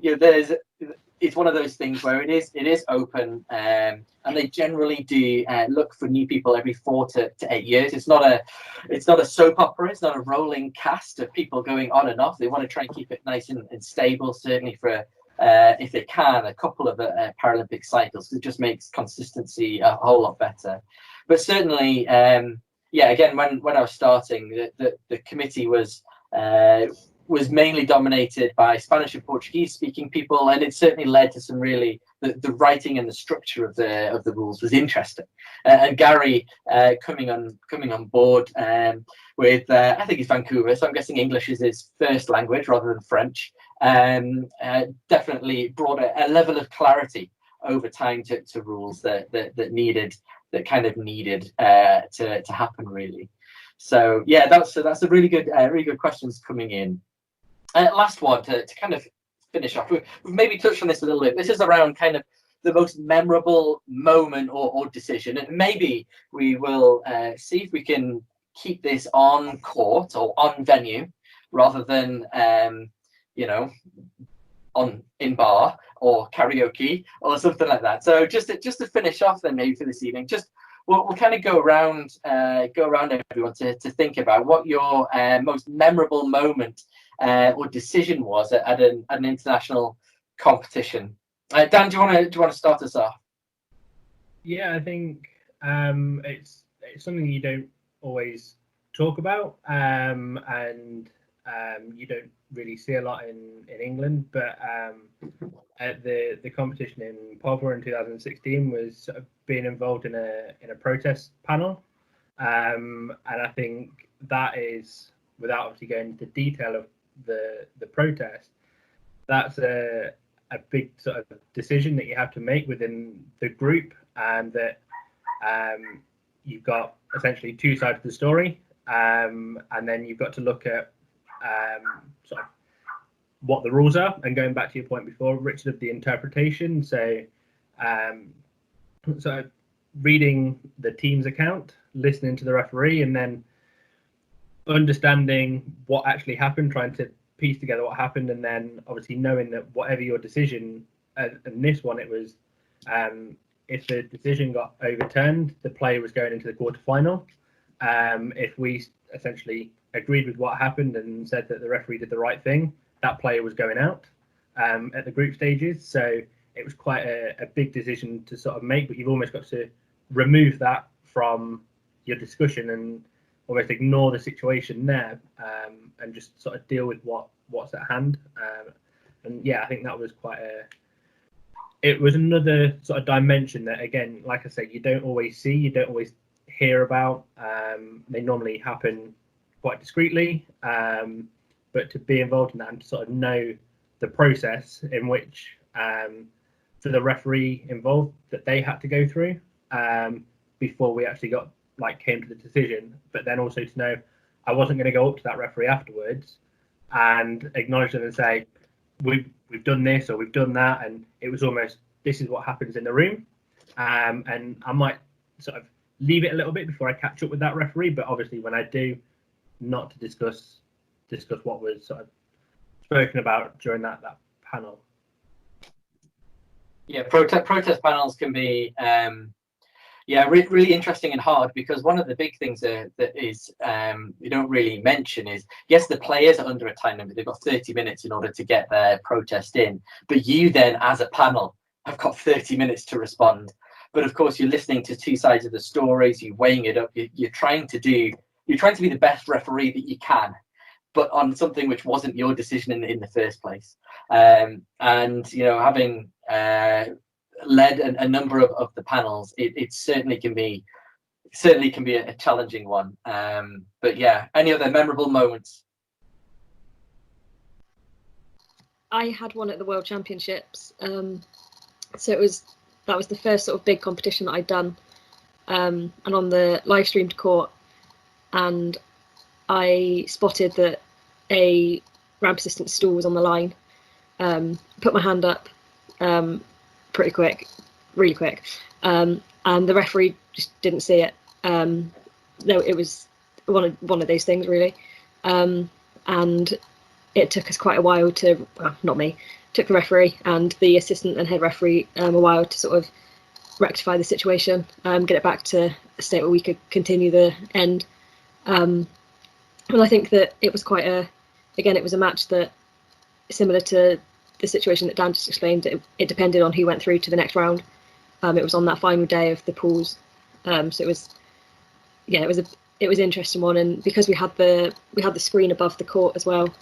Speaker 2: it's one of those things where it is open, and they generally do look for new people every 4 to 8 years. It's not a soap opera. It's not a rolling cast of people going on and off. They want to try and keep it nice and stable, certainly for if they can, a couple of Paralympic cycles. It just makes consistency a whole lot better. But certainly, again, when I was starting, the committee was mainly dominated by Spanish and Portuguese speaking people, and it certainly led to some really the writing and the structure of the rules was interesting. And Gary coming on board with I think he's Vancouver, so I'm guessing English is his first language rather than French. Definitely brought a level of clarity over time to rules that kind of needed to happen really. So yeah, that's a really good questions coming in. Last one to kind of finish off. We've maybe touched on this a little bit. This is around kind of the most memorable moment or decision, and maybe we will see if we can keep this on court or on venue rather than in bar or karaoke or something like that. So just to finish off then, maybe for this evening, we'll kind of go around everyone to think about what your most memorable moment or decision was at an international competition. Dan, do you want to start us off?
Speaker 23: Yeah, I think it's something you don't always talk about, and you don't really see a lot in England. But at the competition in Povra in 2016 was sort of being involved in a protest panel, and I think that is, without obviously going into detail of the protest, that's a big sort of decision that you have to make within the group, and that you've got essentially two sides of the story, and then you've got to look at sort of what the rules are, and going back to your point before, Richard, of the interpretation. So reading the team's account, listening to the referee, and then understanding what actually happened, trying to piece together what happened, and then obviously knowing that whatever your decision, and this one it was, if the decision got overturned, the player was going into the quarterfinal. If we essentially agreed with what happened and said that the referee did the right thing, that player was going out at the group stages. So it was quite a big decision to sort of make, but you've almost got to remove that from your discussion and almost ignore the situation there, and just sort of deal with what's at hand. And yeah, I think that was it was another sort of dimension that, again, like I say, you don't always see, you don't always hear about. They normally happen quite discreetly, but to be involved in that and to sort of know the process in which for the referee involved that they had to go through before we actually came to the decision, but then also to know I wasn't going to go up to that referee afterwards and acknowledge them and say we've done this or we've done that, and it was almost, this is what happens in the room, and I might sort of leave it a little bit before I catch up with that referee, but obviously when I do, not to discuss what was sort of spoken about during that panel.
Speaker 2: Yeah, protest panels can be really interesting and hard, because one of the big things that is you don't really mention is, yes, the players are under a time limit. They've got 30 minutes in order to get their protest in, but you then as a panel have got 30 minutes to respond. But of course, you're listening to two sides of the stories, you're weighing it up, you're trying to be the best referee that you can, but on something which wasn't your decision in the first place. And having led a number of the panels, it certainly can be a challenging one. But yeah, any other memorable moments?
Speaker 22: I had one at the World Championships. So that was the first sort of big competition that I'd done, and on the live streamed court, and I spotted that a ramp assistant stool was on the line. Put my hand up pretty quick, really quick, and the referee just didn't see it. No, it was one of those things, really, and it took us quite a while to, well, not me, took the referee and the assistant and head referee a while to sort of rectify the situation, get it back to a state where we could continue the end. Well, I think that it was it was a match that, similar to the situation that Dan just explained, it depended on who went through to the next round. It was on that final day of the pools, so it was an interesting one. And because we had the screen above the court as well,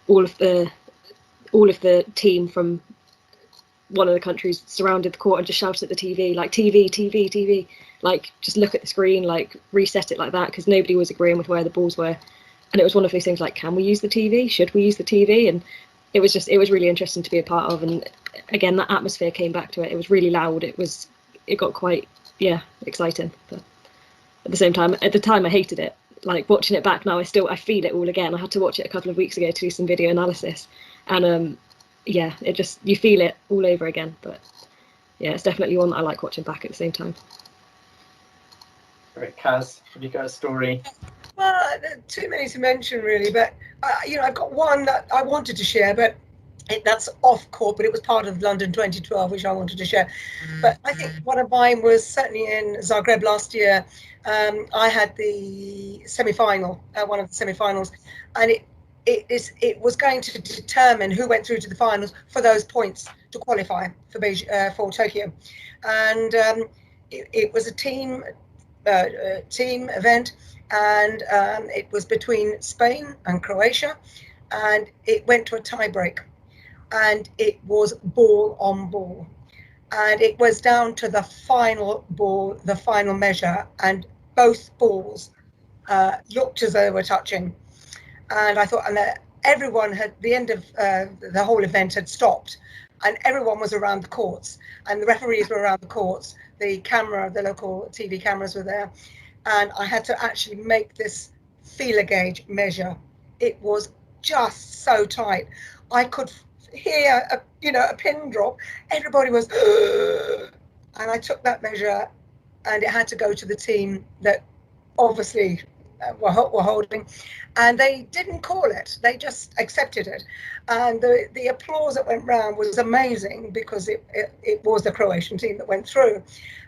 Speaker 22: all of the team from one of the countries surrounded the court and just shouted at the TV, like, TV, TV, TV, like, just look at the screen, like, reset it like that, because nobody was agreeing with where the balls were. And it was one of those things like, can we use the TV? Should we use the TV? And it was really interesting to be a part of. And again, that atmosphere came back to it. It was really loud. It got quite, exciting. But at the same time, at the time I hated it. Like, watching it back now, I feel it all again. I had to watch it a couple of weeks ago to do some video analysis. And you feel it all over again. But yeah, it's definitely one that I like watching back at the same time.
Speaker 2: Great. Kaz, have you got a story?
Speaker 25: Well, too many to mention, really, but I've got one that I wanted to share, but that's off court, but it was part of London 2012, which I wanted to share. But I think one of mine was certainly in Zagreb last year. I had the semi-final, one of the semi-finals, and it was going to determine who went through to the finals for those points to qualify for Tokyo. And it was a team event, and it was between Spain and Croatia, and it went to a tie-break, and it was ball on ball, and it was down to the final ball, the final measure, and both balls looked as though they were touching. And I thought, and everyone had, the end of the whole event had stopped, and everyone was around the courts, and the referees were around the courts. The local TV cameras were there, and I had to actually make this feeler gauge measure. It was just so tight. I could hear a pin drop. Everybody was, and I took that measure, and it had to go to the team that obviously were holding, and they didn't call it. They just accepted it, and the applause that went round was amazing, because it was the Croatian team that went through.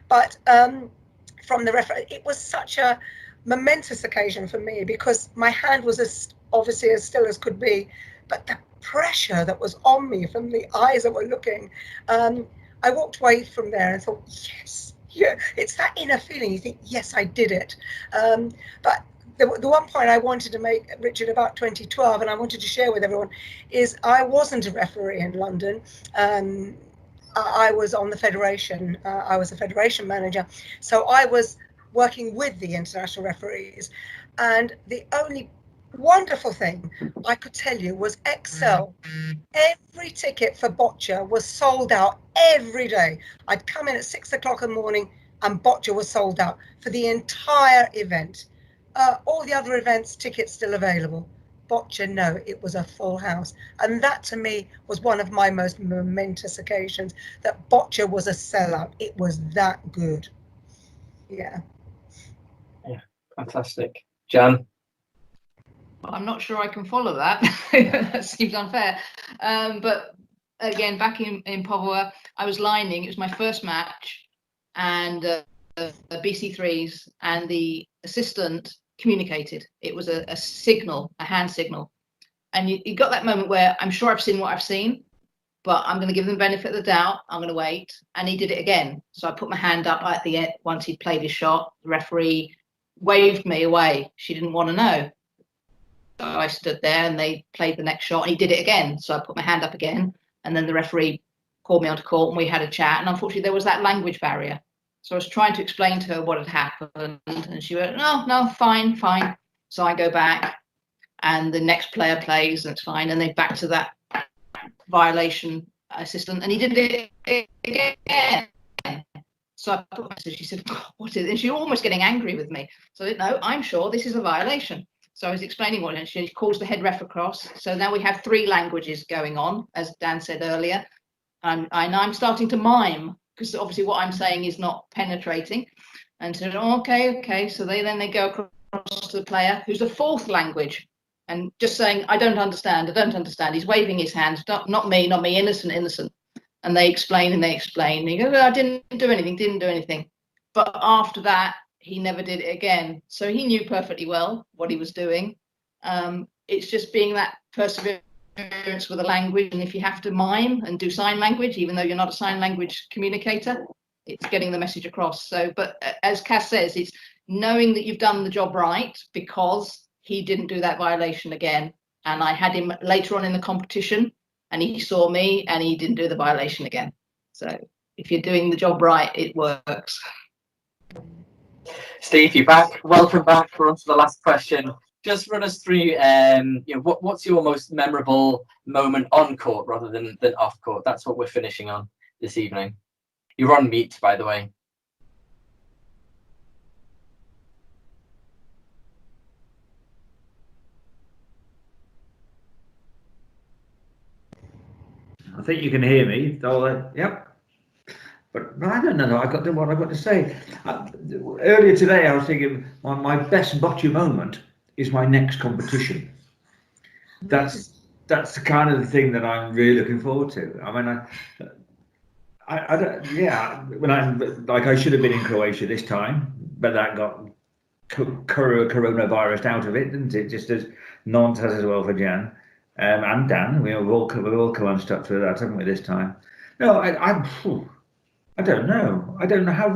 Speaker 25: But from the referee, it was such a momentous occasion for me, because my hand was obviously as still as could be, but the pressure that was on me from the eyes that were looking, I walked away from there and thought, yes, yeah, it's that inner feeling. You think, yes, I did it. But the one point I wanted to make, Richard, about 2012, and I wanted to share with everyone, is I wasn't a referee in London. I was on the federation. I was a federation manager. So I was working with the international referees. And the only wonderful thing I could tell you was Excel. Every ticket for Boccia was sold out every day. I'd come in at 6 o'clock in the morning and Boccia was sold out for the entire event. All the other events, tickets still available. Boccia, no, it was a full house. And that to me was one of my most momentous occasions, that Boccia was a sellout. It was that good. Yeah.
Speaker 2: Yeah, fantastic. Jan?
Speaker 24: I'm not sure I can follow that. That seems unfair. But again, back in Povoa, I was lining. It was my first match, and BC3s, and the assistant communicated. It was a signal, a hand signal. And you got that moment where I'm sure I've seen what I've seen, but I'm going to give them the benefit of the doubt. I'm going to wait. And he did it again. So I put my hand up at the end once he'd played his shot. The referee waved me away. She didn't want to know. So I stood there and they played the next shot and he did it again. So I put my hand up again. And then the referee called me onto court and we had a chat. And unfortunately, there was that language barrier. So I was trying to explain to her what had happened. And she went, no, fine. So I go back and the next player plays and it's fine. And then back to that violation assistant. And he did it again. So I put my message, she said, what is it? And she's almost getting angry with me. So no, I'm sure this is a violation. So I was explaining what, and she calls the head ref across. So now we have 3 languages going on, as Dan said earlier. And I'm starting to mime, because obviously what I'm saying is not penetrating. And so, okay. So they go across to the player, who's the 4th language, and just saying, I don't understand. He's waving his hands, not me, innocent. And they explain. And he goes, I didn't do anything. But after that, he never did it again. So he knew perfectly well what he was doing. It's just being that perseverance with a language. And if you have to mime and do sign language, even though you're not a sign language communicator, it's getting the message across. So, but as Cass says, it's knowing that you've done the job right, because he didn't do that violation again. And I had him later on in the competition and he saw me and he didn't do the violation again. So if you're doing the job right, it works.
Speaker 2: Steve, you're back. Welcome back. We're on to the last question. Just run us through, what's your most memorable moment on court rather than off court? That's what we're finishing on this evening. You're on mute, by the way.
Speaker 11: I think you can hear me. So, yep. But I don't know. I got to what I got to say. Earlier today, I was thinking my best bocce moment is my next competition. That's the kind of thing that I'm really looking forward to. I mean, I don't. Yeah, when I should have been in Croatia this time, but that got coronavirus out of it, didn't it? Just as Nantes has as well for Jan and Dan. We've all come unstuck through that, haven't we? This time. No, I don't know. I don't know how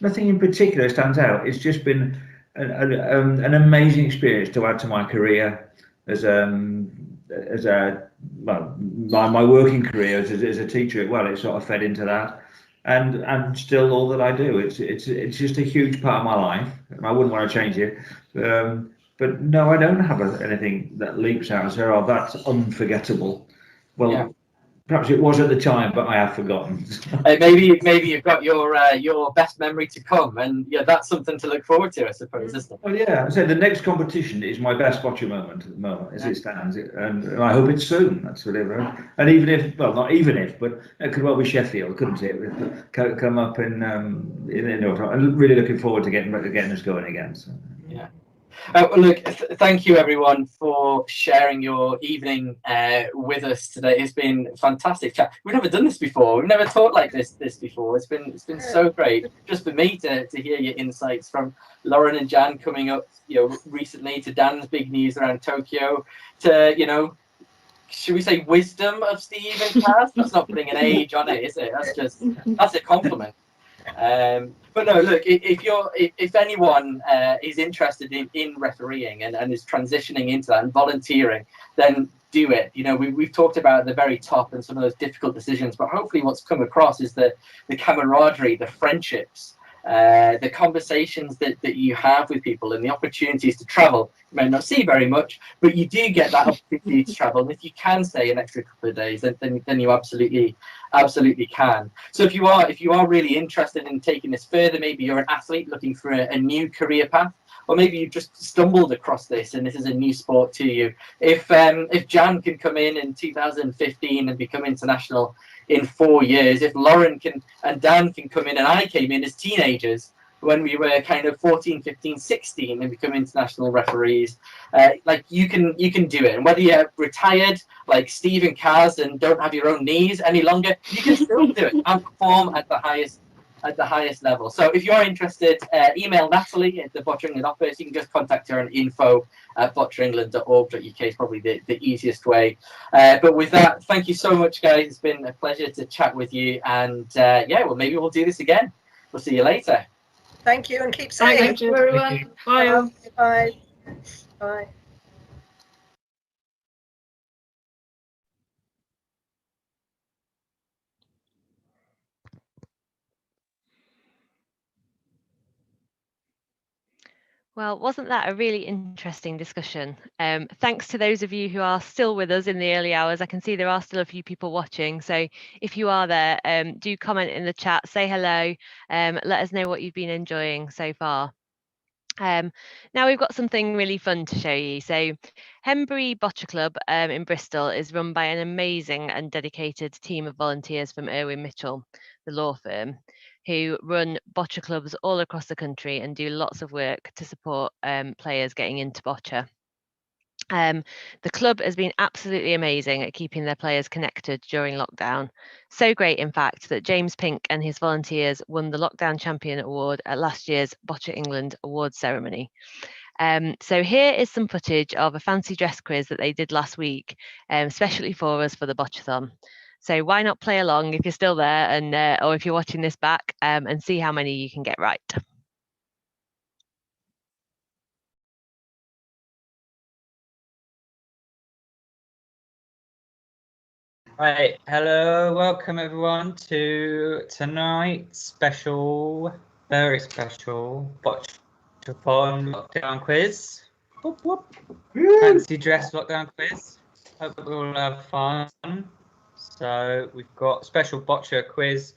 Speaker 11: nothing in particular stands out. It's just been an amazing experience to add to my career as my working career as a teacher. Well, it sort of fed into that, and still all that I do. It's just a huge part of my life, and I wouldn't want to change it. But no, I don't have anything that leaps out and says, "Oh, that's unforgettable." Well. Yeah. Perhaps it was at the time, but I have forgotten.
Speaker 2: Maybe you've got your best memory to come, and yeah, that's something to look forward to, I suppose, isn't it?
Speaker 11: Well, yeah. So the next competition is my best bocce moment at the moment, as it stands, and I hope it's soon. That's whatever. And even if, well, not even if, but it could well be Sheffield, couldn't it? Come up in autumn. I'm really looking forward to getting us going again. So.
Speaker 2: Yeah. Look, thank you everyone for sharing your evening with us today. It's been a fantastic chat. We've never done this before. We've never talked like this before. It's been so great just for me to hear your insights, from Lauren and Jan coming up, recently, to Dan's big news around Tokyo, to should we say wisdom of Steve and Cass? That's not putting an age on it, is it? That's a compliment. But no, look, if anyone is interested in refereeing and is transitioning into that and volunteering, then do it. We've talked about the very top and some of those difficult decisions, but hopefully what's come across is the camaraderie, the friendships, the conversations that you have with people, and the opportunities to travel. You may not see very much, but you do get that opportunity to travel. And if you can stay an extra couple of days, then you absolutely can. So if you are really interested in taking this further, maybe you're an athlete looking for a new career path, or maybe you just stumbled across this and this is a new sport to you. If Jan can come in 2015 and become international in 4 years, if Lauren and Dan can come in, and I came in as teenagers, when we were kind of 14, 15, 16 and become international referees. Like you can do it, and whether you're retired like Steve and Kaz and don't have your own knees any longer, you can still do it and perform at the highest level. So if you're interested, email Natalie at the Boccia England office. You can just contact her on info@bocciaengland.org.uk is probably the easiest way. But with that, thank you so much, guys. It's been a pleasure to chat with you, and yeah, well, maybe we'll do this again. We'll see you later.
Speaker 25: Thank you, and keep safe.
Speaker 22: Thank you, everyone. Bye.
Speaker 25: Bye. Bye.
Speaker 5: Well, wasn't that a really interesting discussion? Thanks to those of you who are still with us in the early hours. I can see there are still a few people watching. So if you are there, do comment in the chat, say hello, let us know what you've been enjoying so far. Now we've got something really fun to show you. So Hembury Boccia Club in Bristol is run by an amazing and dedicated team of volunteers from Irwin Mitchell, the law firm, who run boccia clubs all across the country and do lots of work to support players getting into boccia. The club has been absolutely amazing at keeping their players connected during lockdown. So great, in fact, that James Pink and his volunteers won the Lockdown Champion Award at last year's Boccia England Awards ceremony. So here is some footage of a fancy dress quiz that they did last week, especially for us for the Bocciathon. So why not play along if you're still there, and or if you're watching this back, and see how many you can get right.
Speaker 3: Right, hello, welcome everyone to tonight's special, very special Bocciathon lockdown quiz. Whoop, whoop. Fancy dress lockdown quiz. Hope we all have fun. So we've got special boccia quiz,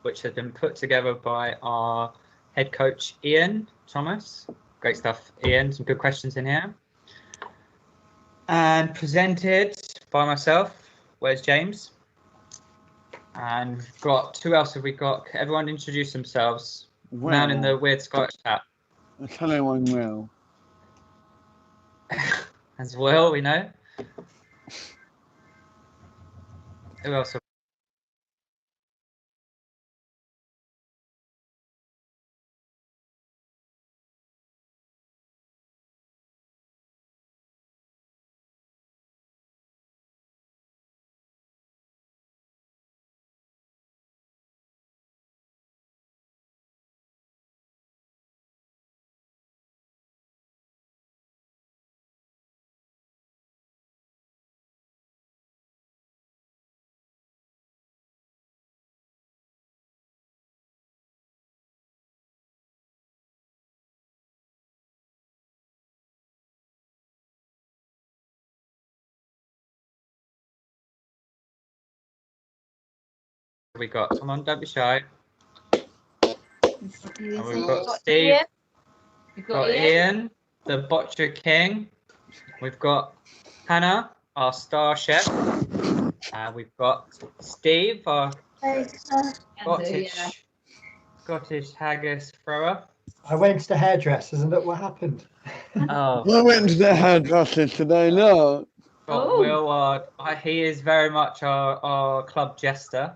Speaker 3: which has been put together by our head coach Ian Thomas. Great stuff, Ian. Some good questions in here. And presented by myself. Where's James? And we've got, who else have we got? Everyone introduce themselves.
Speaker 10: Well,
Speaker 3: Man in the weird Scottish hat.
Speaker 10: Hello, I'm Will.
Speaker 3: As well, we know. Who else? We got, come on, don't be shy. And we've got Steve. We've got Ian, the Boccia King. We've got Hannah, our star chef. And we've got Steve, our Scottish haggis thrower.
Speaker 9: I went to the hairdressers and look what happened.
Speaker 3: Oh.
Speaker 10: I went to the hairdresser today, look.
Speaker 3: Got Will, he is very much our club jester.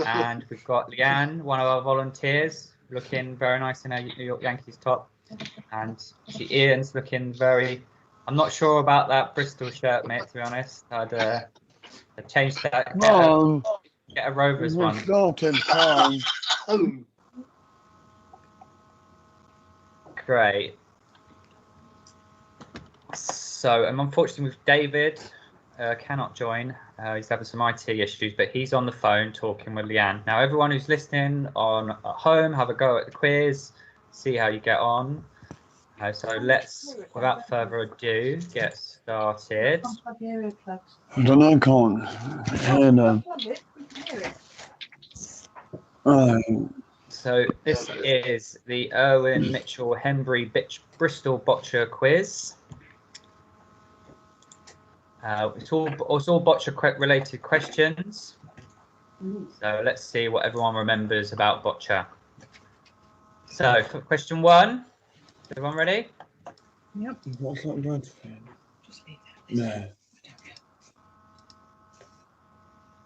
Speaker 3: And we've got Leanne, one of our volunteers, looking very nice in her New York Yankees top. And Ian's looking very, I'm not sure about that Bristol shirt, mate, to be honest. I'd change that. Get a Rovers one. Great. So, unfortunately with David, cannot join. He's having some IT issues, but he's on the phone talking with Leanne. Now, everyone who's listening at home, have a go at the quiz, see how you get on. So let's, without further ado, get started.
Speaker 10: I don't know, I can't.
Speaker 3: So this is the Irwin Mitchell Hembury Bristol Boccia quiz. It's all boccia related questions. So let's see what everyone remembers about boccia. So for question 1, everyone ready?
Speaker 10: Yep. What's that word? No.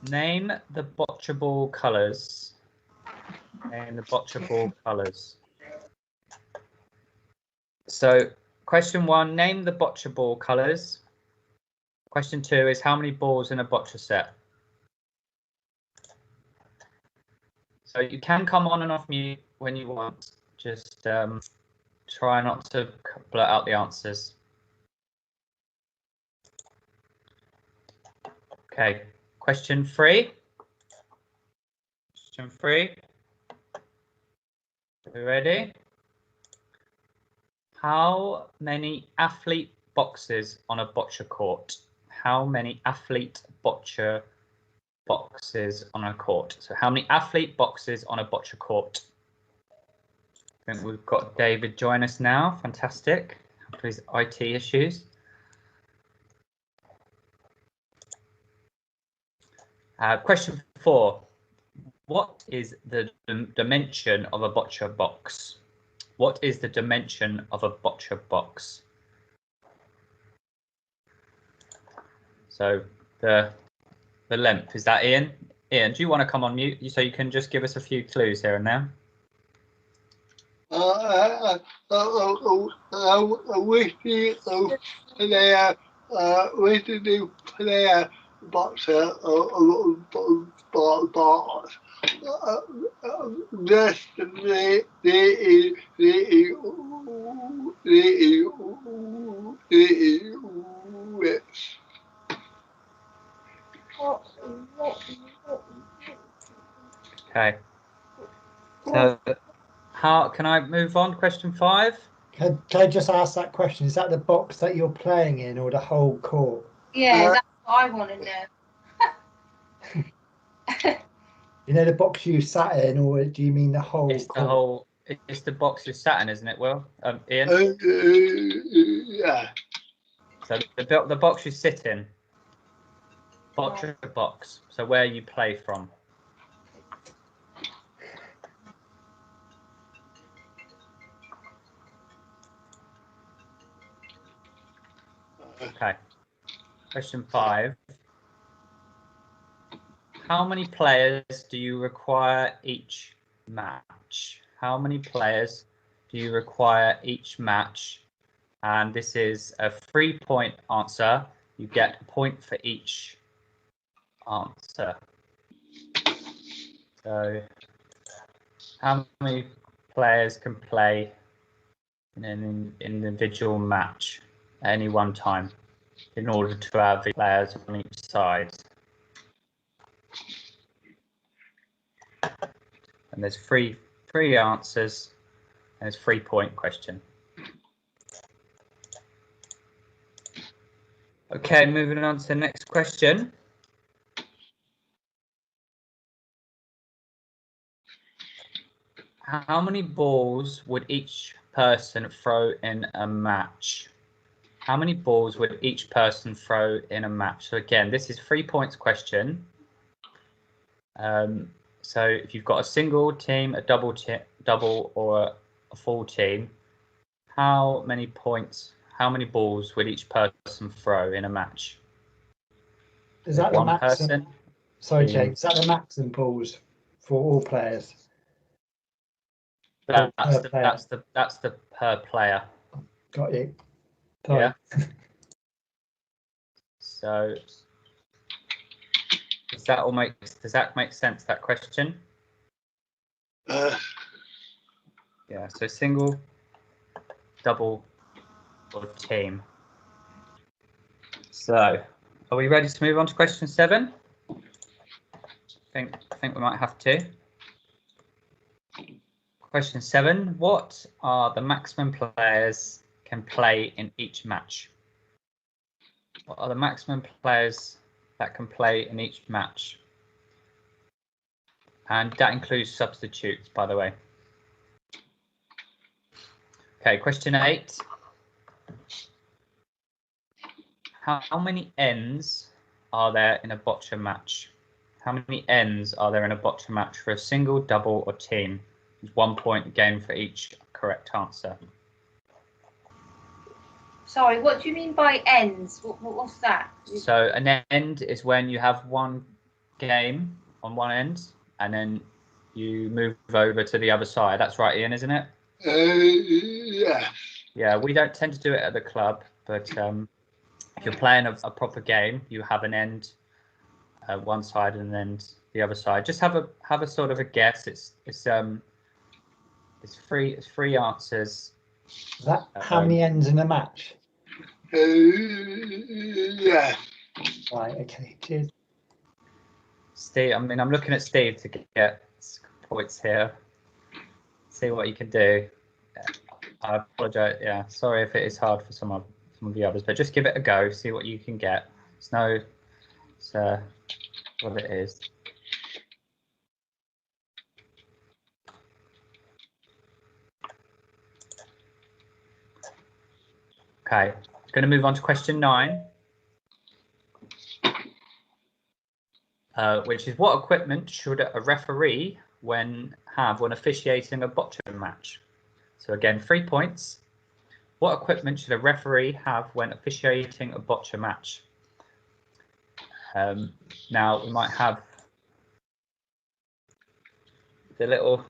Speaker 3: Name the bocce ball colours. Name the bocce ball colours. So question 1, name the bocce ball colours. Question 2 is how many balls in a bocce set? So you can come on and off mute when you want. Just try not to blurt out the answers. Okay, question 3. Question 3. Are you ready? How many athlete boxes on a bocce court? How many athlete bocce boxes on a court? So how many athlete boxes on a bocce court? I think we've got David join us now. Fantastic. After his IT issues. Question 4. What is the dimension of a bocce box? What is the dimension of a bocce box? So the length, is that Ian? Ian, do you want to come on mute so you can just give us a few clues here and there?
Speaker 10: Player boxer box. Just
Speaker 3: Okay. So how can I move on? Question 5.
Speaker 9: Can I just ask that question? Is that the box that you're playing in or the whole court?
Speaker 20: Yeah, that's what I want to know.
Speaker 9: You know the box you sat in, or do you mean the whole
Speaker 3: It's
Speaker 9: court?
Speaker 3: the whole. It's the box you're sat in, isn't it? Will Ian?
Speaker 10: Yeah.
Speaker 3: So the box you sit in. Bocce box. So where you play from. Okay. Question 5. How many players do you require each match? How many players do you require each match? And this is a 3-point answer. You get a point for each answer. So how many players can play in an individual match at any one time in order to have the players on each side? And there's three answers, and it's 3-point question. Okay, moving on to the next question. How many balls would each person throw in a match? How many balls would each person throw in a match? So again, this is 3 points question. So if you've got a single team, a double or a full team, how many balls would each person throw in a match?
Speaker 9: Is that
Speaker 3: one
Speaker 9: the maximum?
Speaker 3: person?
Speaker 9: Sorry, Jake. Is that the maximum balls for all players?
Speaker 3: That's the per player.
Speaker 9: Got you. Sorry.
Speaker 3: Yeah. So does that make sense, that question? Yeah, so single, double, or team. So are we ready to move on to question 7? I think we might have to. Question 7, what are the maximum players can play in each match? What are the maximum players that can play in each match? And that includes substitutes, by the way. Okay, question 8. How many ends are there in a bocce match? How many ends are there in a bocce match for a single, double, or team? There's 1 point gained for each correct answer.
Speaker 4: Sorry, what do you mean by ends? What's that?
Speaker 3: So an end is when you have one game on one end and then you move over to the other side. That's right, Ian, isn't it?
Speaker 10: Yeah.
Speaker 3: Yeah, we don't tend to do it at the club, but if you're playing a proper game, you have an end one side and then the other side. Just have a sort of a guess. It's three answers.
Speaker 9: Is that how many ends in a match?
Speaker 10: Yeah.
Speaker 9: Right. Okay. Cheers.
Speaker 3: Steve, I mean, I'm looking at Steve to get points here. See what you can do. I apologise. Yeah, sorry if it is hard for some of the others, but just give it a go. See what you can get. It's what it is. Okay, going to move on to question 9, which is what equipment should a referee have when officiating a boccia match? So again, 3 points. What equipment should a referee have when officiating a boccia match? Now we might have the little,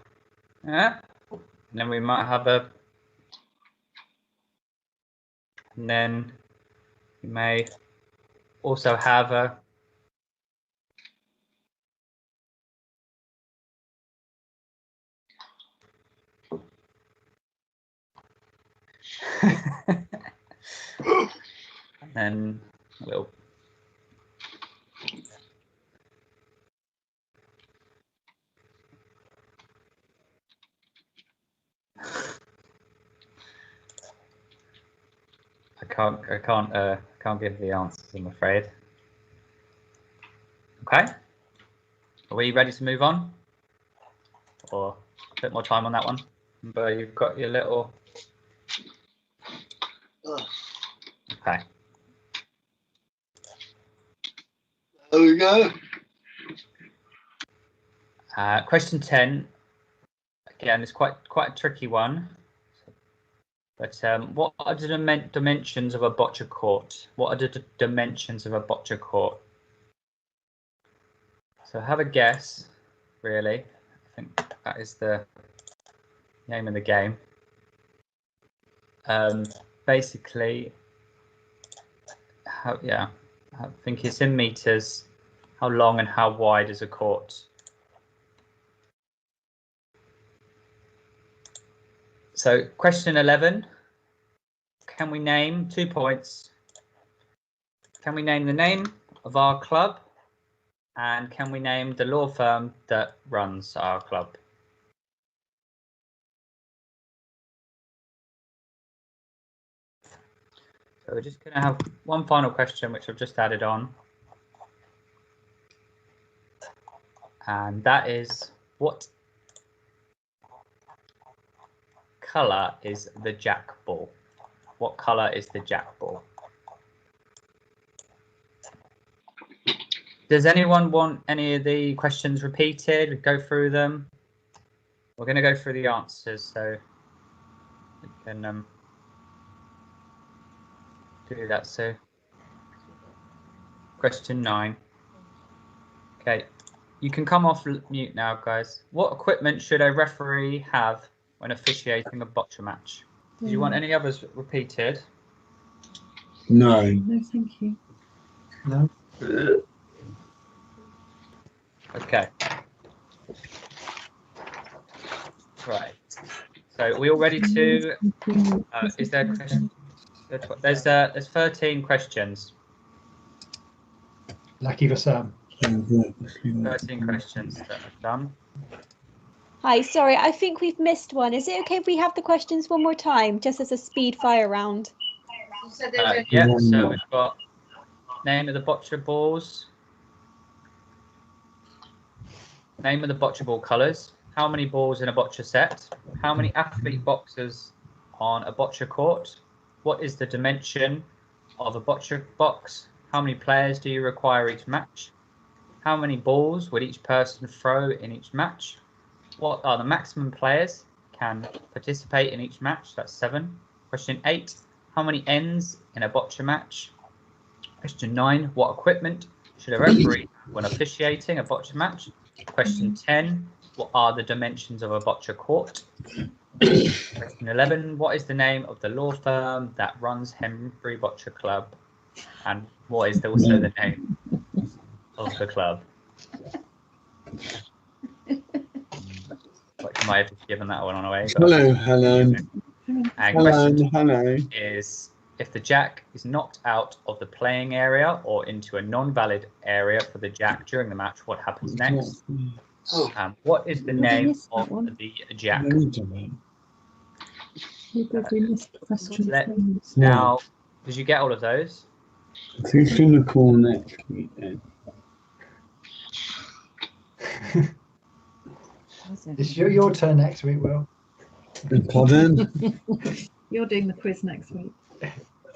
Speaker 3: and then we might have and then we may also have a and then a little I can't give the answers, I'm afraid. Okay, are we ready to move on, or a bit more time on that one? But you've got your little. Okay.
Speaker 10: There we go.
Speaker 3: Question 10. Again, it's quite a tricky one. But what are the dimensions of a boccia court? What are the dimensions of a boccia court? So have a guess, really. I think that is the name of the game. Basically, I think it's in meters. How long and how wide is a court? So question 11, can we name 2 points? Can we name the name of our club? And can we name the law firm that runs our club? So we're just going to have one final question, which I've just added on. And that is, what colour is the jack ball? What colour is the jack ball? Does anyone want any of the questions repeated? We go through them. We're going to go through the answers, so we can do that. So, question 9. Okay, you can come off mute now, guys. What equipment should a referee have when officiating a boccia match? Do you want any others repeated?
Speaker 10: No.
Speaker 4: No, thank you.
Speaker 9: No.
Speaker 3: Okay. Right. So we all ready to? Is there a question? There's 13 questions.
Speaker 9: Lucky for some.
Speaker 3: 13 questions that are done.
Speaker 6: Hi, sorry, I think we've missed one. Is it okay if we have the questions one more time, just as a speed fire round?
Speaker 3: Yeah, so we've got name of the boccia balls, name of the boccia ball colours, how many balls in a boccia set, how many athlete boxers on a boccia court, what is the dimension of a boccia box, how many players do you require each match, how many balls would each person throw in each match, what are the maximum players can participate in each match? That's 7. Question 8, how many ends in a boccia match? Question 9, what equipment should a referee when officiating a boccia match? Question 10, what are the dimensions of a boccia court? Question 11, what is the name of the law firm that runs Henbury Boccia Club? And what is also the name of the club? Like, I might have just given that one away. But
Speaker 10: Hello.
Speaker 3: And question
Speaker 10: Hello.
Speaker 3: is, if the jack is knocked out of the playing area or into a non-valid area for the jack during the match, what happens next? What is the name of the jack? Now, did you get all of those?
Speaker 10: Who's going to call next week then?
Speaker 9: It's your turn next week, Will.
Speaker 10: Pardon?
Speaker 7: You're doing the quiz next week.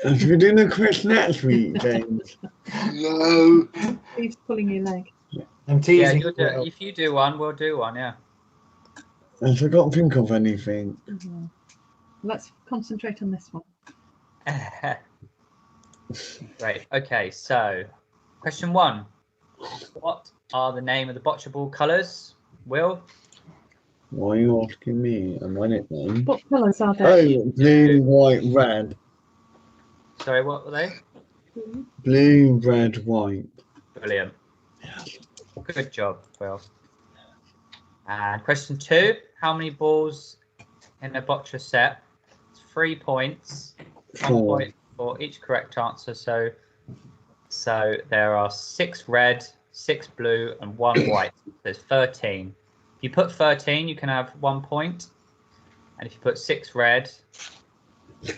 Speaker 10: We're doing a quiz next week, James. No.
Speaker 7: Steve's pulling your leg.
Speaker 9: I'm teasing.
Speaker 3: Yeah, if you do one, we'll do one, yeah.
Speaker 10: I forgot to think of anything.
Speaker 7: Let's concentrate on this one.
Speaker 3: Right, okay, so question 1. What are the name of the boccia ball colours? Will?
Speaker 10: Why are you asking me? Am I it then?
Speaker 7: What colours are they?
Speaker 10: Oh, blue, white, red.
Speaker 3: Sorry, what were they?
Speaker 10: Blue, red, white.
Speaker 3: Brilliant. Good job, Will. And question 2. How many balls in a boccia set? It's 3 points. 1
Speaker 10: 4.
Speaker 3: point for each correct answer. So there are 6 red, 6 blue, and 1 white. There's 13. If you put 13, you can have 1 point. And if you put 6 red,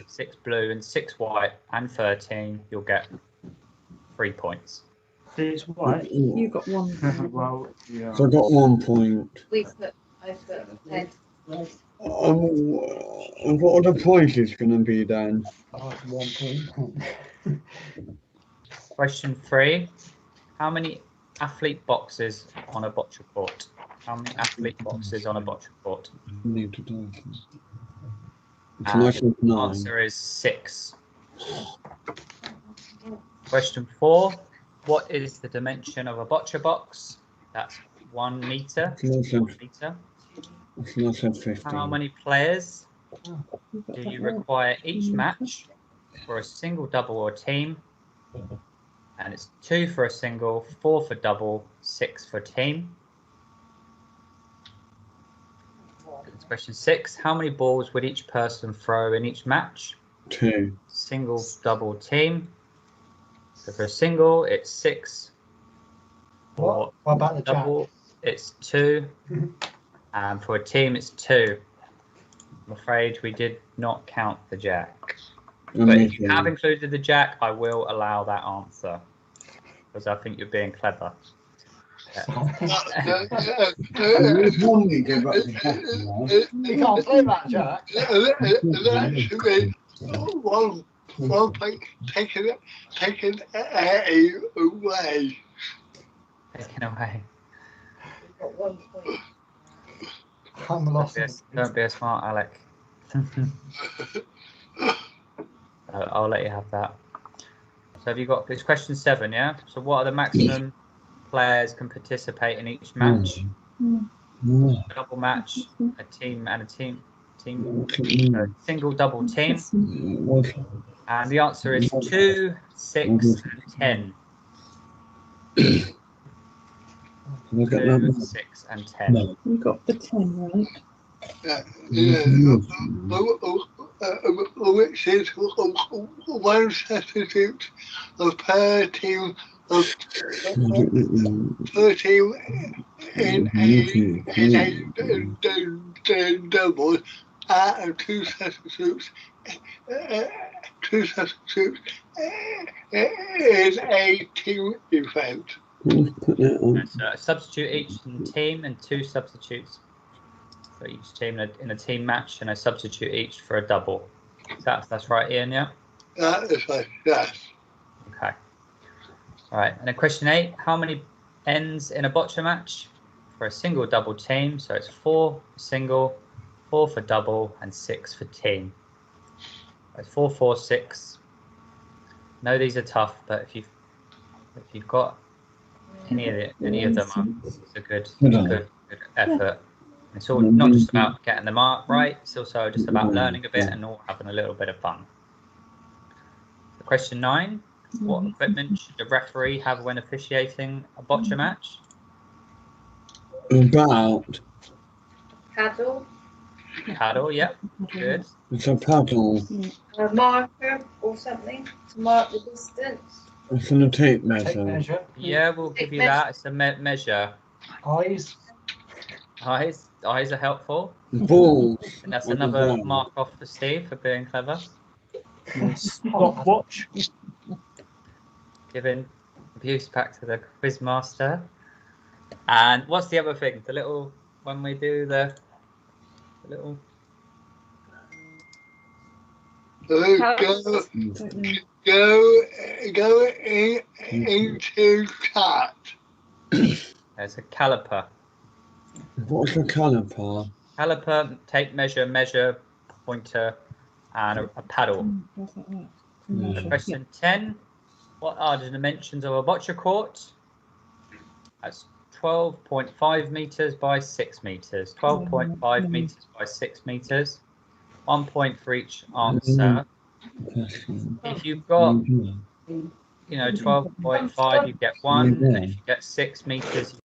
Speaker 3: 6 blue, and 6 white, and 13, you'll get 3 points.
Speaker 11: It's white.
Speaker 7: You got 1.
Speaker 11: Well, yeah.
Speaker 10: So I got 1 point.
Speaker 4: I've put 10.
Speaker 10: What are the prizes going to be then?
Speaker 9: 1 point.
Speaker 3: Question 3. How many athlete boxes on a boccia court? How many athlete boxes on a boccia court?
Speaker 10: Need to do it.
Speaker 3: And the
Speaker 10: 9.
Speaker 3: answer is 6. Question 4. What is the dimension of a boccia box? That's 1 meter. 1 meter.
Speaker 10: It's not 15.
Speaker 3: How many players do you require each match for a single, double, or team? And it's 2 for a single, 4 for double, 6 for team. Question 6. How many balls would each person throw in each match?
Speaker 10: 2.
Speaker 3: Single, double, team. So for a single, it's 6.
Speaker 9: What about the
Speaker 3: double,
Speaker 9: jack?
Speaker 3: It's 2. And for a team, it's 2. I'm afraid we did not count the jack. But if you have included the jack, I will allow that answer. Because I think you're being clever.
Speaker 9: You can't play that, Jack.
Speaker 10: One point taken away.
Speaker 3: Taken away.
Speaker 4: Got 1 point.
Speaker 9: I'm lost.
Speaker 3: Don't be a smart Alec. I'll let you have that. So have you got, it's question 7, yeah? So what are the maximum players can participate in each match? A double match, a team and a team, single, double, team. And the answer is 2, 6, and 10. 2, 6, and 10.
Speaker 7: You got the 10 right.
Speaker 10: Which is 1 substitute per team of 13 in a double, and 2 substitutes. 2 substitutes in a team event.
Speaker 3: So a substitute each in team and 2 substitutes for each team in a team match, and a substitute each for a double. That's right, Ian, yeah?
Speaker 10: That is right, yes.
Speaker 3: Okay. All right, and then question 8, how many ends in a boccia match? for a single double team. So it's 4 single, 4 for double, and 6 for team. It's 4, 4, 6. No, these are tough, but if you've got any of them, it's a good effort. It's all not just about getting the mark right. It's also just about learning a bit and all having a little bit of fun. So question 9. What equipment should the referee have when officiating a boccia match?
Speaker 10: About.
Speaker 4: Paddle,
Speaker 3: yep, good.
Speaker 10: It's a paddle.
Speaker 4: a marker or something to mark the distance.
Speaker 10: It's in a tape measure.
Speaker 3: Yeah, we'll give you that. It's a measure.
Speaker 9: Eyes.
Speaker 3: Eyes are helpful.
Speaker 10: Balls.
Speaker 3: And that's another mark off for Steve for being clever.
Speaker 9: Stopwatch.
Speaker 3: Giving abuse back to the quiz master. And what's the other thing? The little when we do the little.
Speaker 10: Go into cat.
Speaker 3: There's a caliper.
Speaker 10: What's a caliper?
Speaker 3: Caliper, tape measure, pointer, and a paddle. So question 10. What are the dimensions of a boccia court? That's 12.5 meters by 6 meters. 12.5 meters by 6 meters. 1 point for each answer. If you've got, 12.5, you get 1. And if you get 6 meters,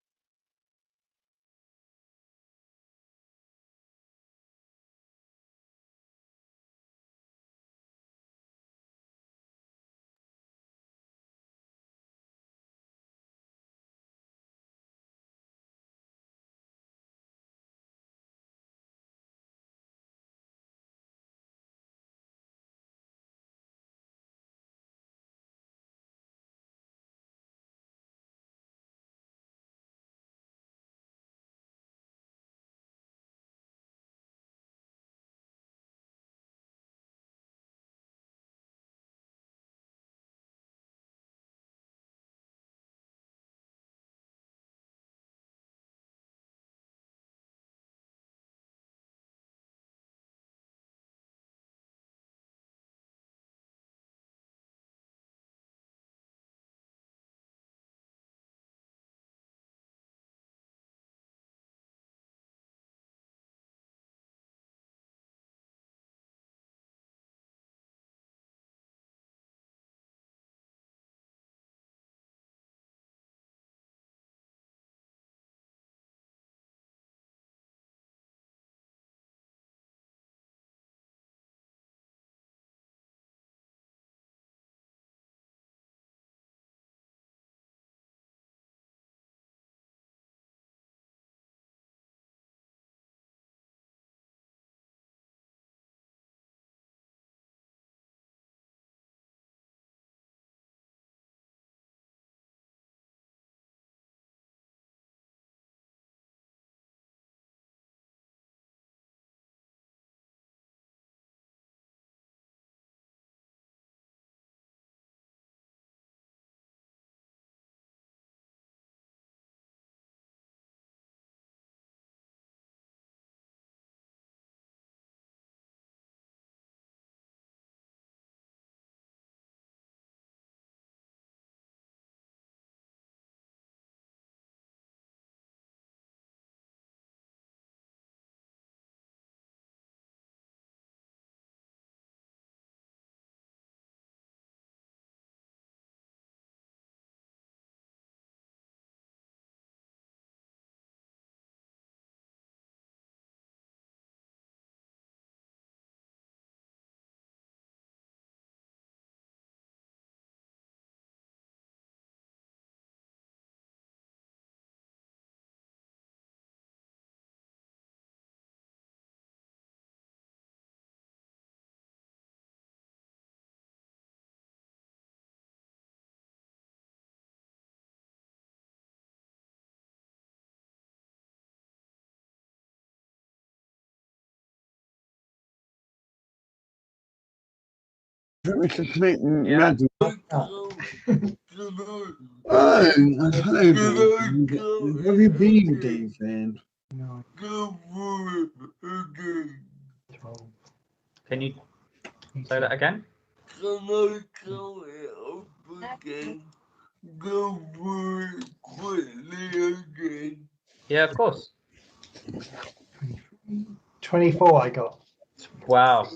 Speaker 10: It's a complete magic. Oh, have you been, David?
Speaker 3: No. Can you say that again? Yeah, of course.
Speaker 9: 24 I got.
Speaker 3: Wow.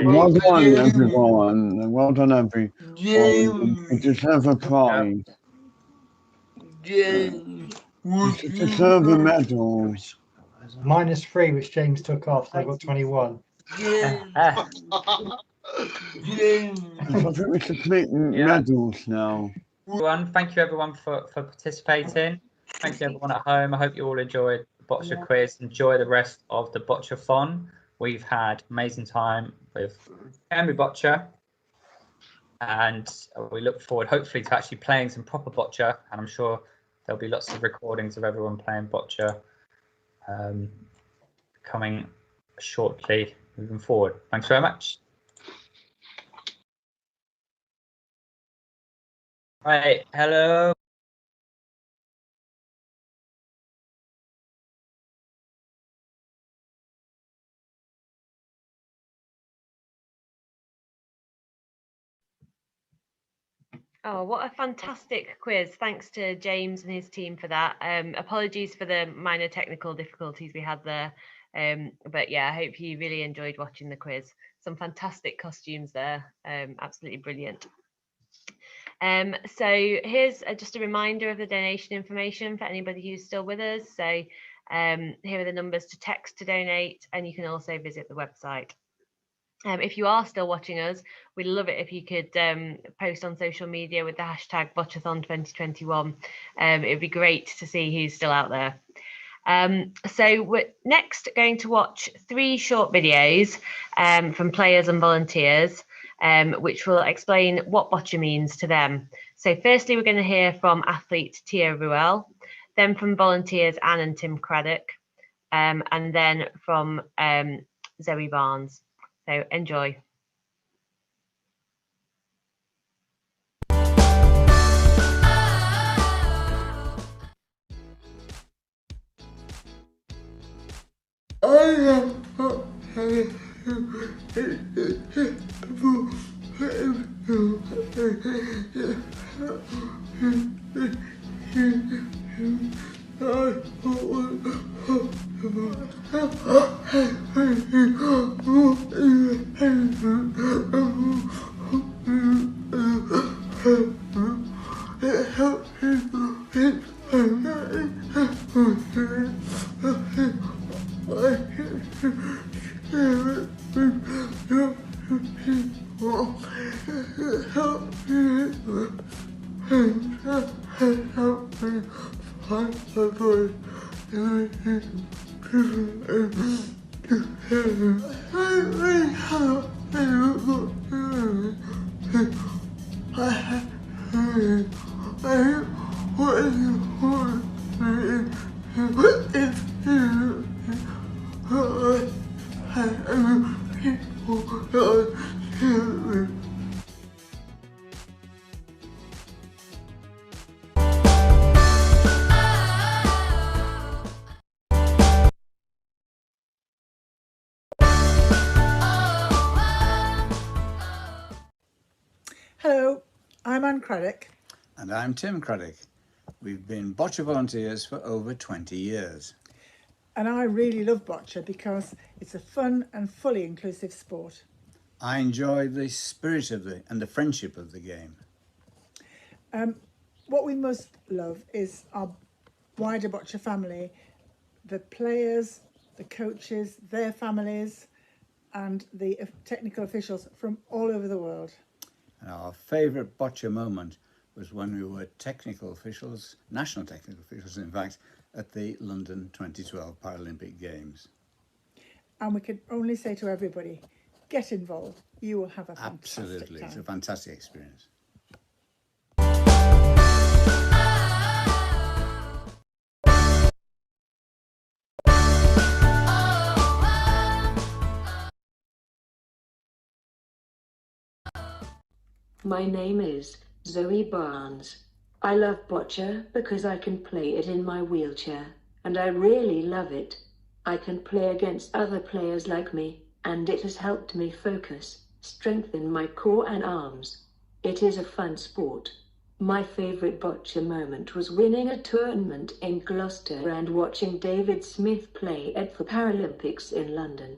Speaker 10: Well done, everyone. Well done, everyone. You deserve a prize. You deserve a medal.
Speaker 9: -3, which James took off, so I got 21.
Speaker 10: I think we should make medals now.
Speaker 3: Everyone, thank you everyone for participating. Thank you everyone at home. I hope you all enjoyed the Boccia quiz. Enjoy the rest of the Bocciathon. We've had amazing time with Henry Boccia, and we look forward hopefully to actually playing some proper Boccia, and I'm sure there'll be lots of recordings of everyone playing Boccia coming shortly moving forward. Thanks very much. Right, hello.
Speaker 5: Oh, what a fantastic quiz. Thanks to James and his team for that. Apologies for the minor technical difficulties we had there. But yeah, I hope you really enjoyed watching the quiz. Some fantastic costumes there. Absolutely brilliant. So here's just a reminder of the donation information for anybody who's still with us. So here are the numbers to text to donate, and you can also visit the website. If you are still watching us, we'd love it if you could post on social media with the hashtag Bocciathon 2021. It would be great to see who's still out there. So we're next going to watch 3 short videos from players and volunteers, which will explain what boccia means to them. So firstly, we're going to hear from athlete Tia Ruel, then from volunteers Anne and Tim Craddock, and then from Zoe Barnes. So enjoy.
Speaker 8: Hello, I'm Anne Craddock.
Speaker 12: And I'm Tim Craddock. We've been boccia volunteers for over 20 years.
Speaker 8: And I really love boccia because it's a fun and fully inclusive sport.
Speaker 12: I enjoy the spirit of and the friendship of the game.
Speaker 8: What we most love is our wider boccia family, the players, the coaches, their families, and the technical officials from all over the world.
Speaker 12: And our favourite boccia moment was when we were technical officials, national technical officials in fact, at the London 2012 Paralympic Games.
Speaker 8: And we can only say to everybody, get involved. You will have a fantastic
Speaker 12: Absolutely,
Speaker 8: time.
Speaker 12: it's a fantastic experience.
Speaker 13: My name is Zoe Barnes. I love boccia because I can play it in my wheelchair, and I really love it. I can play against other players like me, and it has helped me focus, strengthen my core and arms. It is a fun sport. My favorite boccia moment was winning a tournament in Gloucester and watching David Smith play at the Paralympics in London.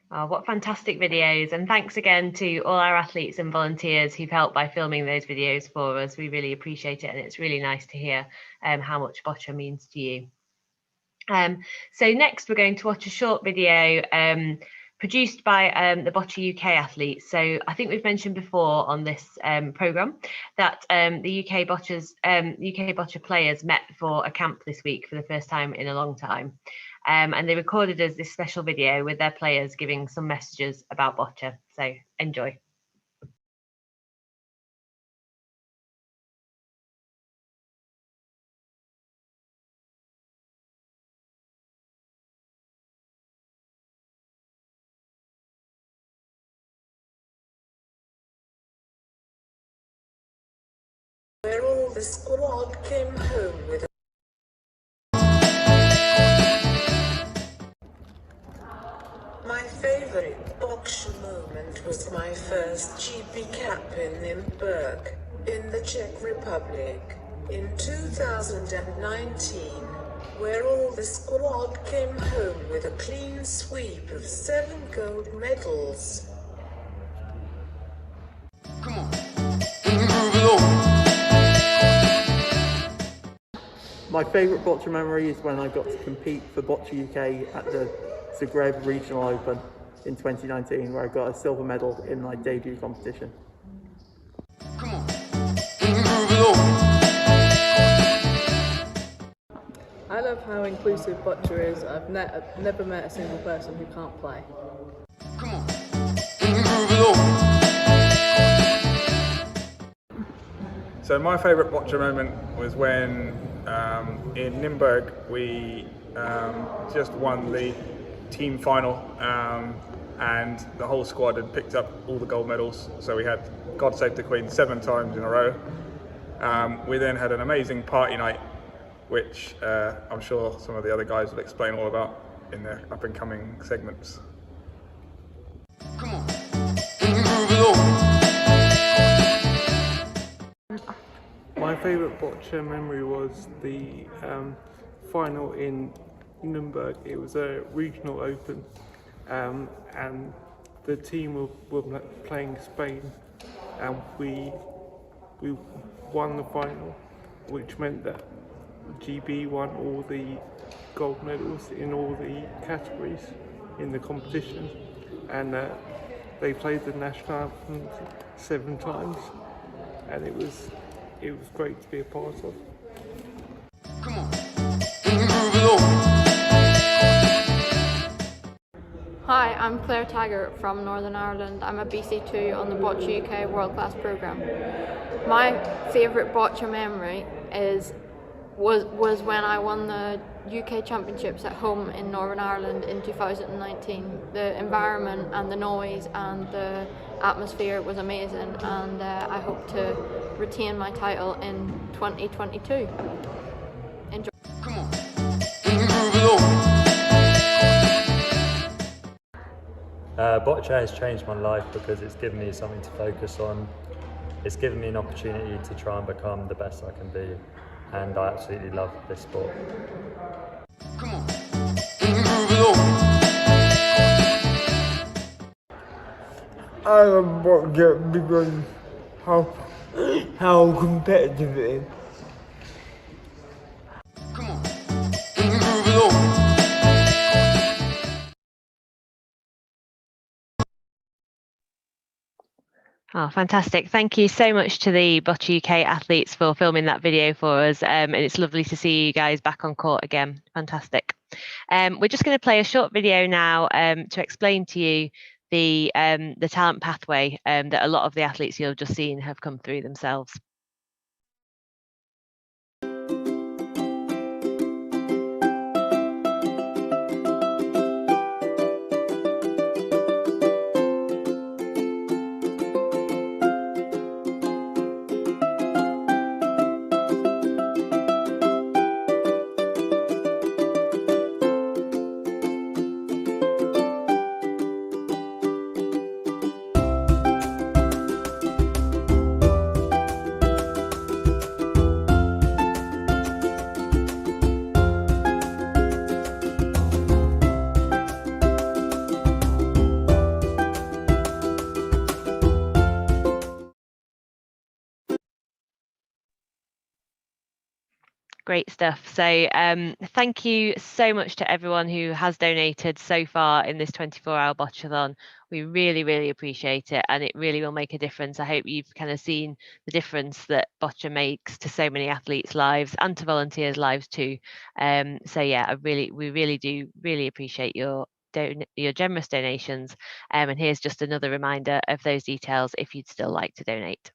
Speaker 5: Oh, what fantastic videos, and thanks again to all our athletes and volunteers who've helped by filming those videos for us. We really appreciate it, and it's really nice to hear how much boccia means to you. So next we're going to watch a short video produced by the Boccia UK athletes. So I think we've mentioned before on this programme that the UK Boccia players met for a camp this week for the first time in a long time. And they recorded us this special video with their players giving some messages about boccia. So enjoy.
Speaker 14: Where all the squad came home with My favourite boccia moment was my first GP cap in Nuremberg, in the Czech Republic, in 2019, where all the squad came home with a clean sweep of 7 gold medals.
Speaker 15: My favourite boccia memory is when I got to compete for Boccia UK at the Zagreb Regional Open in 2019, where I got a silver medal in my debut competition.
Speaker 16: I love how inclusive boccia is. I've never met a single person who can't play.
Speaker 17: So my favourite boccia moment was when in Nuremberg we just won the team final and the whole squad had picked up all the gold medals. So we had God Save the Queen 7 times in a row. We then had an amazing party night, which I'm sure some of the other guys will explain all about in their up and coming segments.
Speaker 15: My favourite boccia memory was the final in Nuremberg. It was a regional open and the team were playing Spain, and we won the final, which meant that GB won all the gold medals in all the categories in the competition, and they played the national anthem 7 times, and it was great to be a part of.
Speaker 26: Hi, I'm Claire Taggart from Northern Ireland. I'm a BC2 on the Boccia UK World Class programme. My favourite boccia memory was when I won the UK Championships at home in Northern Ireland in 2019. The environment and the noise and the atmosphere was amazing, and I hope to retain my title in 2022. Enjoy.
Speaker 27: Boccia has changed my life because it's given me something to focus on. It's given me an opportunity to try and become the best I can be, and I absolutely love this sport.
Speaker 10: I love boccia because how competitive it is.
Speaker 5: Oh, fantastic. Thank you so much to the Boccia UK athletes for filming that video for us. And it's lovely to see you guys back on court again. Fantastic. We're just going to play a short video now to explain to you the talent pathway that a lot of the athletes you've just seen have come through themselves. Great stuff. So thank you so much to everyone who has donated so far in this 24-hour Bocciathon. We really, really appreciate it, and it really will make a difference. I hope you've kind of seen the difference that Boccia makes to so many athletes' lives and to volunteers' lives too. So yeah, we really do appreciate your generous donations. And here's just another reminder of those details if you'd still like to donate.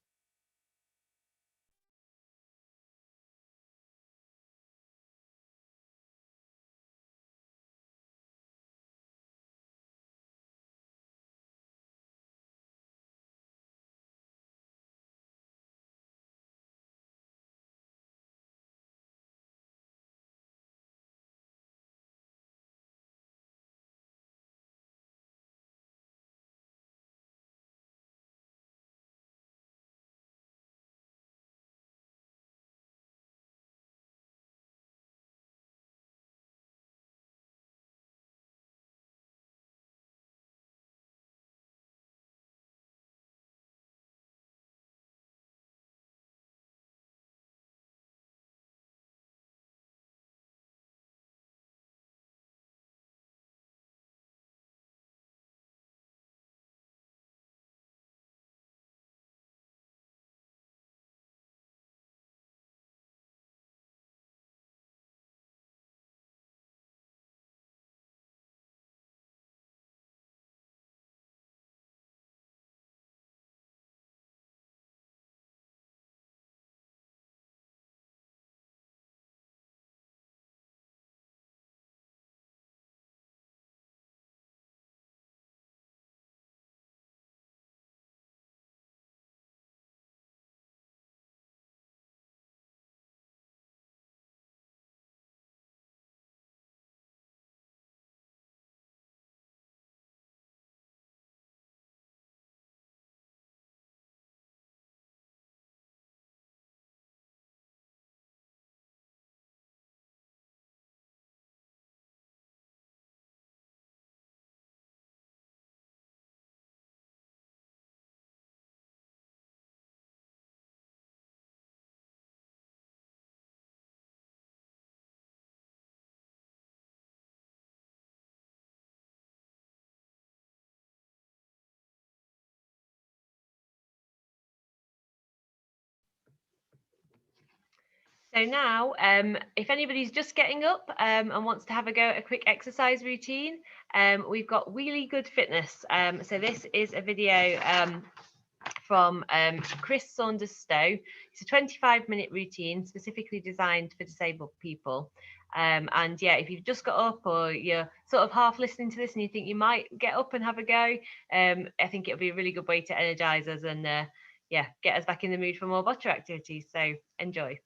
Speaker 5: So now, if anybody's just getting up and wants to have a go at a quick exercise routine, we've got Really Good Fitness. So this is a video from Chris Saunders-Stowe. It's a 25-minute routine specifically designed for disabled people. And yeah, if you've just got up or you're sort of half listening to this and you think you might get up and have a go, I think it'll be a really good way to energize us and yeah, get us back in the mood for more Boccia activities. So enjoy.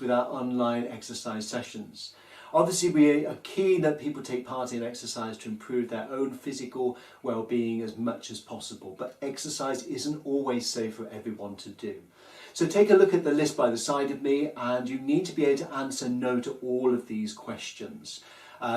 Speaker 1: With our online exercise sessions. Obviously, we are keen that people take part in exercise to improve their own physical well-being as much as possible, but exercise isn't always safe for everyone to do. So take a look at the list by the side of me, and you need to be able to answer no to all of these questions.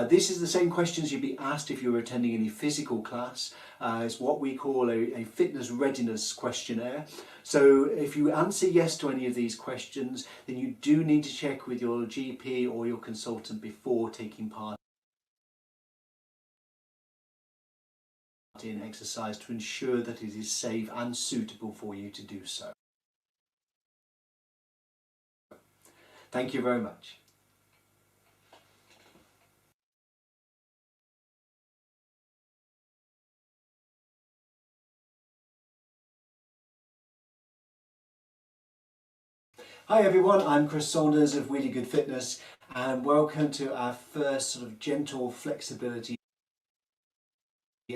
Speaker 1: This is the same questions you'd be asked if you were attending any physical class. It's what we call a fitness readiness questionnaire. So if you answer yes to any of these questions, then you do need to check with your GP or your consultant before taking part in exercise to ensure that it is safe and suitable for you to do so. Thank you very much. Hi everyone, I'm Chris Saunders of Really Good Fitness, and welcome to our first sort of gentle flexibility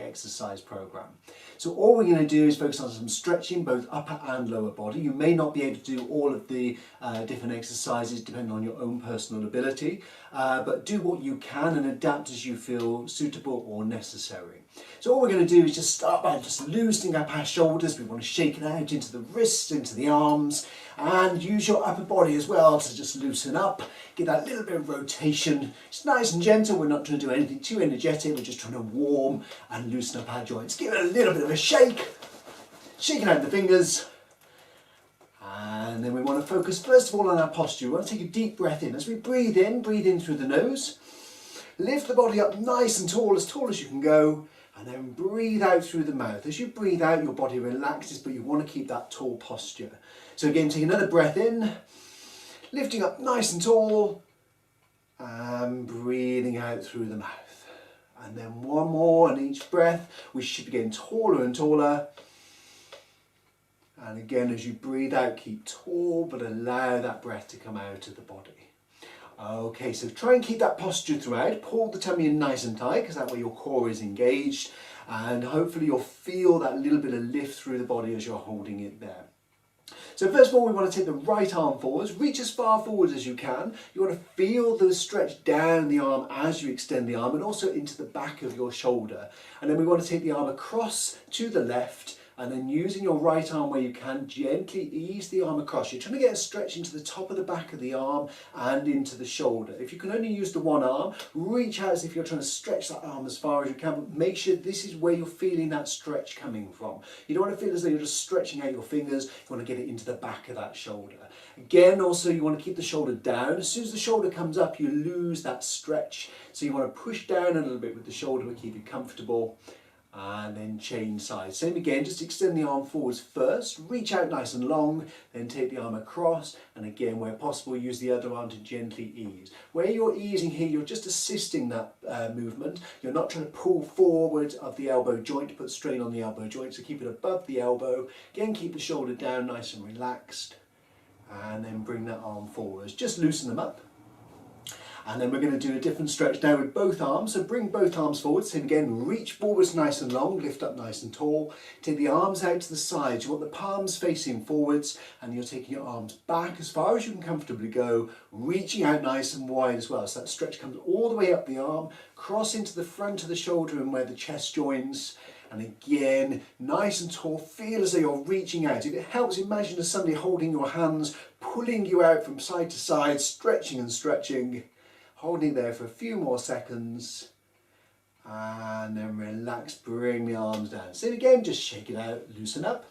Speaker 1: exercise program. So all we're going to do is focus on some stretching, both upper and lower body. You may not be able to do all of the different exercises depending on your own personal ability, but do what you can and adapt as you feel suitable or necessary. So all we're going to do is just start by just loosening up our shoulders. We want to shake it out into the wrists, into the arms, and use your upper body as well to just loosen up. Get that little bit of rotation. It's nice and gentle. We're not trying to do anything too energetic. We're just trying to warm and loosen up our joints. Give it a little bit of a shake. Shaking out the fingers. And then we want to focus first of all on our posture. We want to take a deep breath in. As we breathe in through the nose. Lift the body up nice and tall as you can go. And then breathe out through the mouth. As you breathe out, your body relaxes, but you want to keep that tall posture. So again, take another breath in, lifting up nice and tall, and breathing out through the mouth. And then one more on each breath. We should be getting taller and taller. And again, as you breathe out, keep tall, but allow that breath to come out of the body. Okay, so try and keep that posture throughout. Pull the tummy in nice and tight, because that way your core is engaged. And hopefully you'll feel that little bit of lift through the body as you're holding it there. So first of all, we want to take the right arm forwards. Reach as far forwards as you can. You want to feel the stretch down the arm as you extend the arm and also into the back of your shoulder. And then we want to take the arm across to the left, and then using your right arm where you can, gently ease the arm across. You're trying to get a stretch into the top of the back of the arm and into the shoulder. If you can only use the one arm, reach out as if you're trying to stretch that arm as far as you can, but make sure this is where you're feeling that stretch coming from. You don't want to feel as though you're just stretching out your fingers. You want to get it into the back of that shoulder. Again, also you want to keep the shoulder down. As soon as the shoulder comes up, you lose that stretch. So you want to push down a little bit with the shoulder to keep it comfortable. And then change sides. Same again, just extend the arm forwards first, reach out nice and long, then take the arm across, and again, where possible, use the other arm to gently ease. Where you're easing here, you're just assisting that movement. You're not trying to pull forward of the elbow joint to put strain on the elbow joint, so keep it above the elbow. Again, keep the shoulder down nice and relaxed, and then bring that arm forwards. Just loosen them up. And then we're going to do a different stretch now with both arms. So bring both arms forwards. And again, reach forwards nice and long, lift up nice and tall. Take the arms out to the sides. You want the palms facing forwards, and you're taking your arms back as far as you can comfortably go, reaching out nice and wide as well. So that stretch comes all the way up the arm, cross into the front of the shoulder and where the chest joins. And again, nice and tall, feel as though you're reaching out. If it helps, imagine as somebody holding your hands, pulling you out from side to side, stretching and stretching. Holding there for a few more seconds, and then relax, bring the arms down. So again, just shake it out, loosen up.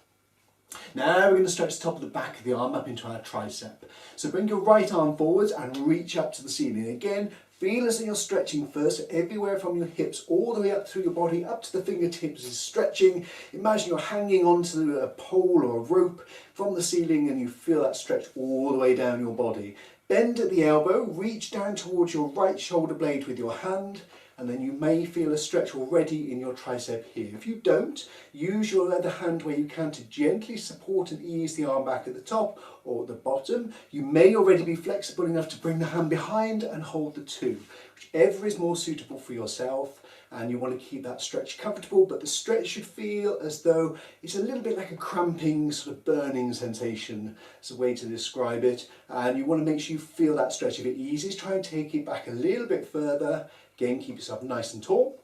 Speaker 1: Now we're going to stretch the top of the back of the arm up into our tricep. So bring your right arm forwards and reach up to the ceiling. Again, feel as though you're stretching first, so everywhere from your hips all the way up through your body, up to the fingertips is stretching. Imagine you're hanging onto a pole or a rope from the ceiling, and you feel that stretch all the way down your body. Bend at the elbow, reach down towards your right shoulder blade with your hand, and then you may feel a stretch already in your tricep here. If you don't, use your other hand where you can to gently support and ease the arm back at the top or at the bottom. You may already be flexible enough to bring the hand behind and hold the two, whichever is more suitable for yourself. And you want to keep that stretch comfortable, but the stretch should feel as though it's a little bit like a cramping, sort of burning sensation. It's a way to describe it. And you want to make sure you feel that stretch. If it eases, try and take it back a little bit further. Again, keep yourself nice and tall.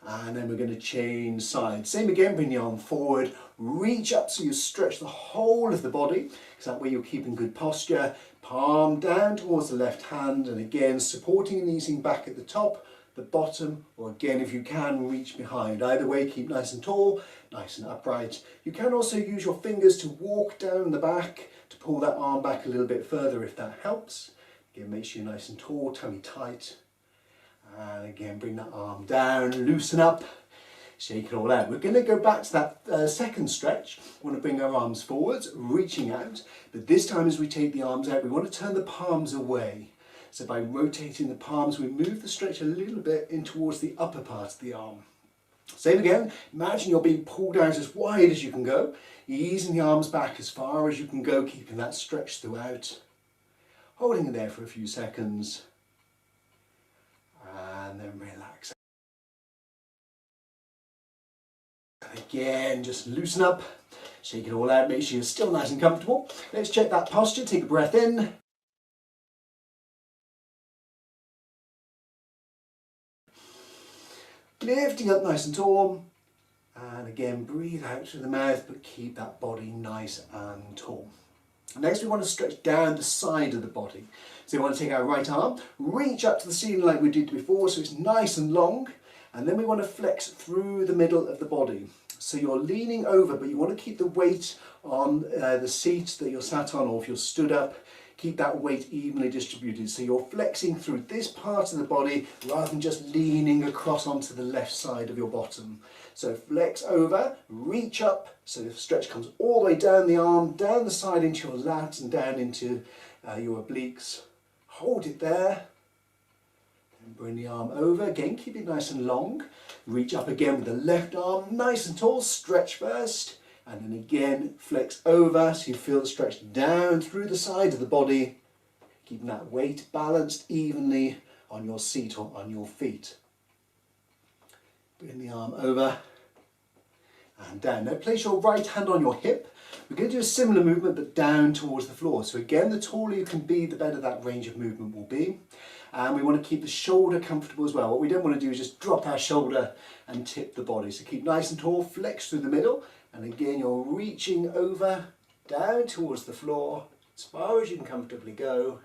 Speaker 1: And then we're going to change sides. Same again, bring the arm forward, reach up so you stretch the whole of the body, because that way you're keeping good posture. Palm down towards the left hand, and again, supporting and easing back at the top, the bottom, or again, if you can, reach behind. Either way, keep nice and tall, nice and upright. You can also use your fingers to walk down the back to pull that arm back a little bit further if that helps. Again, make sure you're nice and tall, tummy tight. And again, bring that arm down, loosen up, shake it all out. We're going to go back to that second stretch. We want to bring our arms forwards, reaching out, but this time as we take the arms out, we want to turn the palms away. So by rotating the palms, we move the stretch a little bit in towards the upper part of the arm. Same again, imagine you're being pulled out as wide as you can go, easing the arms back as far as you can go, keeping that stretch throughout, holding it there for a few seconds, and then relax. Again, just loosen up, shake it all out, make sure you're still nice and comfortable. Let's check that posture, take a breath in. Lifting up nice and tall. And again, breathe out through the mouth, but keep that body nice and tall. Next, we want to stretch down the side of the body. So we want to take our right arm, reach up to the ceiling like we did before, so it's nice and long. And then we want to flex through the middle of the body. So you're leaning over, but you want to keep the weight on the seat that you're sat on, or if you're stood up, keep that weight evenly distributed. So you're flexing through this part of the body rather than just leaning across onto the left side of your bottom. So flex over, reach up, so the stretch comes all the way down the arm, down the side into your lats and down into your obliques. Hold it there. And bring the arm over, again keep it nice and long. Reach up again with the left arm, nice and tall, stretch first. And then again, flex over so you feel the stretch down through the side of the body, keeping that weight balanced evenly on your seat or on your feet. Bring the arm over and down. Now place your right hand on your hip. We're going to do a similar movement but down towards the floor. So again, the taller you can be, the better that range of movement will be. And we want to keep the shoulder comfortable as well. What we don't want to do is just drop our shoulder and tip the body. So keep nice and tall, flex through the middle. And again, you're reaching over, down towards the floor, as far as you can comfortably go.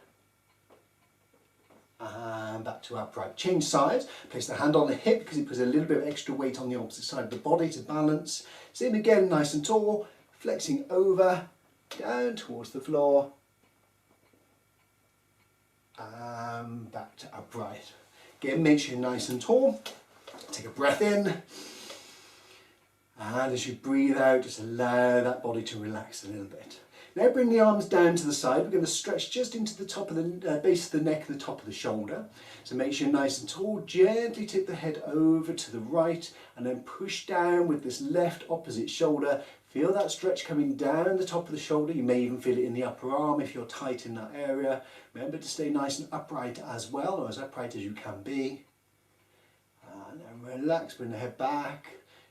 Speaker 1: And back to upright. Change sides. Place the hand on the hip because it puts a little bit of extra weight on the opposite side of the body to balance. Same again, nice and tall, flexing over, down towards the floor. And back to upright. Again, make sure you're nice and tall. Take a breath in. And as you breathe out, just allow that body to relax a little bit. Now bring the arms down to the side. We're going to stretch just into the top of the base of the neck and the top of the shoulder. So make sure you're nice and tall. Gently tip the head over to the right and then push down with this left opposite shoulder. Feel that stretch coming down the top of the shoulder. You may even feel it in the upper arm if you're tight in that area. Remember to stay nice and upright as well, or as upright as you can be. And then relax, bring the head back.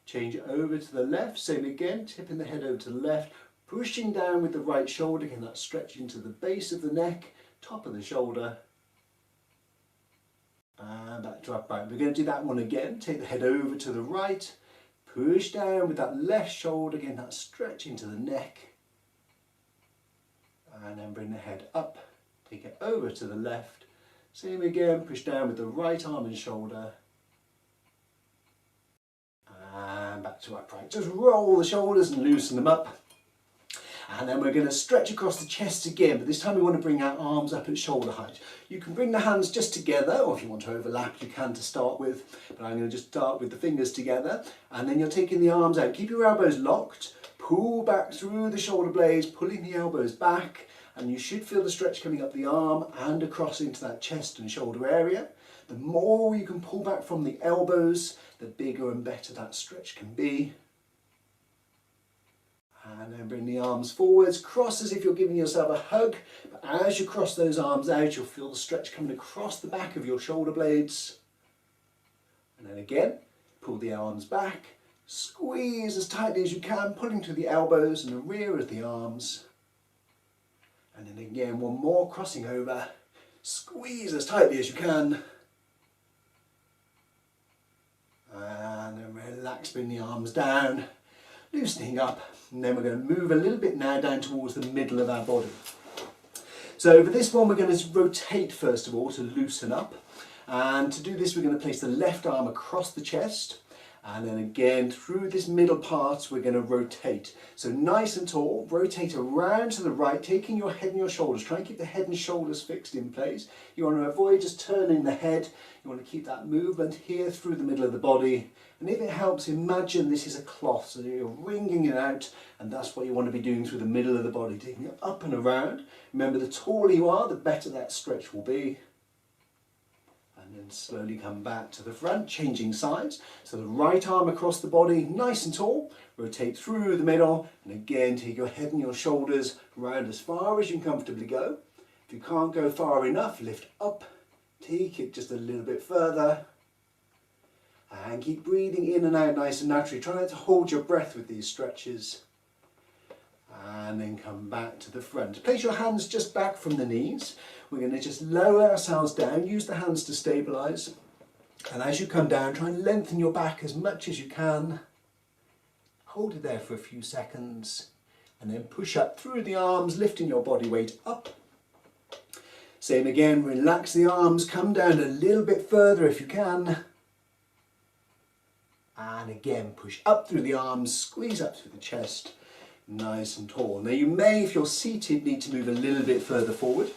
Speaker 1: Change it over to the left. Same again, tipping the head over to the left. Pushing down with the right shoulder, again that stretch into the base of the neck, top of the shoulder. And back to upright. We're going to do that one again. Take the head over to the right. Push down with that left shoulder, again that stretch into the neck. And then bring the head up. Take it over to the left. Same again, push down with the right arm and shoulder. And back to upright. Just roll the shoulders and loosen them up. And then we're going to stretch across the chest again, but this time we want to bring our arms up at shoulder height. You can bring the hands just together, or if you want to overlap, you can to start with. But I'm going to just start with the fingers together. And then you're taking the arms out. Keep your elbows locked. Pull back through the shoulder blades, pulling the elbows back. And you should feel the stretch coming up the arm and across into that chest and shoulder area. The more you can pull back from the elbows, the bigger and better that stretch can be. And then bring the arms forwards, cross as if you're giving yourself a hug. But as you cross those arms out, you'll feel the stretch coming across the back of your shoulder blades. And then again, pull the arms back, squeeze as tightly as you can, pulling to the elbows and the rear of the arms. And then again, one more, crossing over, squeeze as tightly as you can. And then relax, bring the arms down, loosening up. And then we're going to move a little bit now down towards the middle of our body. So for this one, we're going to rotate first of all to loosen up. And to do this, we're going to place the left arm across the chest. And then again, through this middle part, we're going to rotate. So nice and tall, rotate around to the right, taking your head and your shoulders. Try and keep the head and shoulders fixed in place. You want to avoid just turning the head. You want to keep that movement here through the middle of the body. And if it helps, imagine this is a cloth. So you're wringing it out, and that's what you want to be doing through the middle of the body, taking it up and around. Remember, the taller you are, the better that stretch will be. And then slowly come back to the front, changing sides. So the right arm across the body, nice and tall. Rotate through the middle. And again, take your head and your shoulders around as far as you can comfortably go. If you can't go far enough, lift up. Take it just a little bit further. And keep breathing in and out nice and naturally. Try not to hold your breath with these stretches. And then come back to the front. Place your hands just back from the knees. We're going to just lower ourselves down. Use the hands to stabilise. And as you come down, try and lengthen your back as much as you can. Hold it there for a few seconds. And then push up through the arms, lifting your body weight up. Same again, relax the arms, come down a little bit further if you can. And again, push up through the arms, squeeze up through the chest, nice and tall. Now you may, if you're seated, need to move a little bit further forward.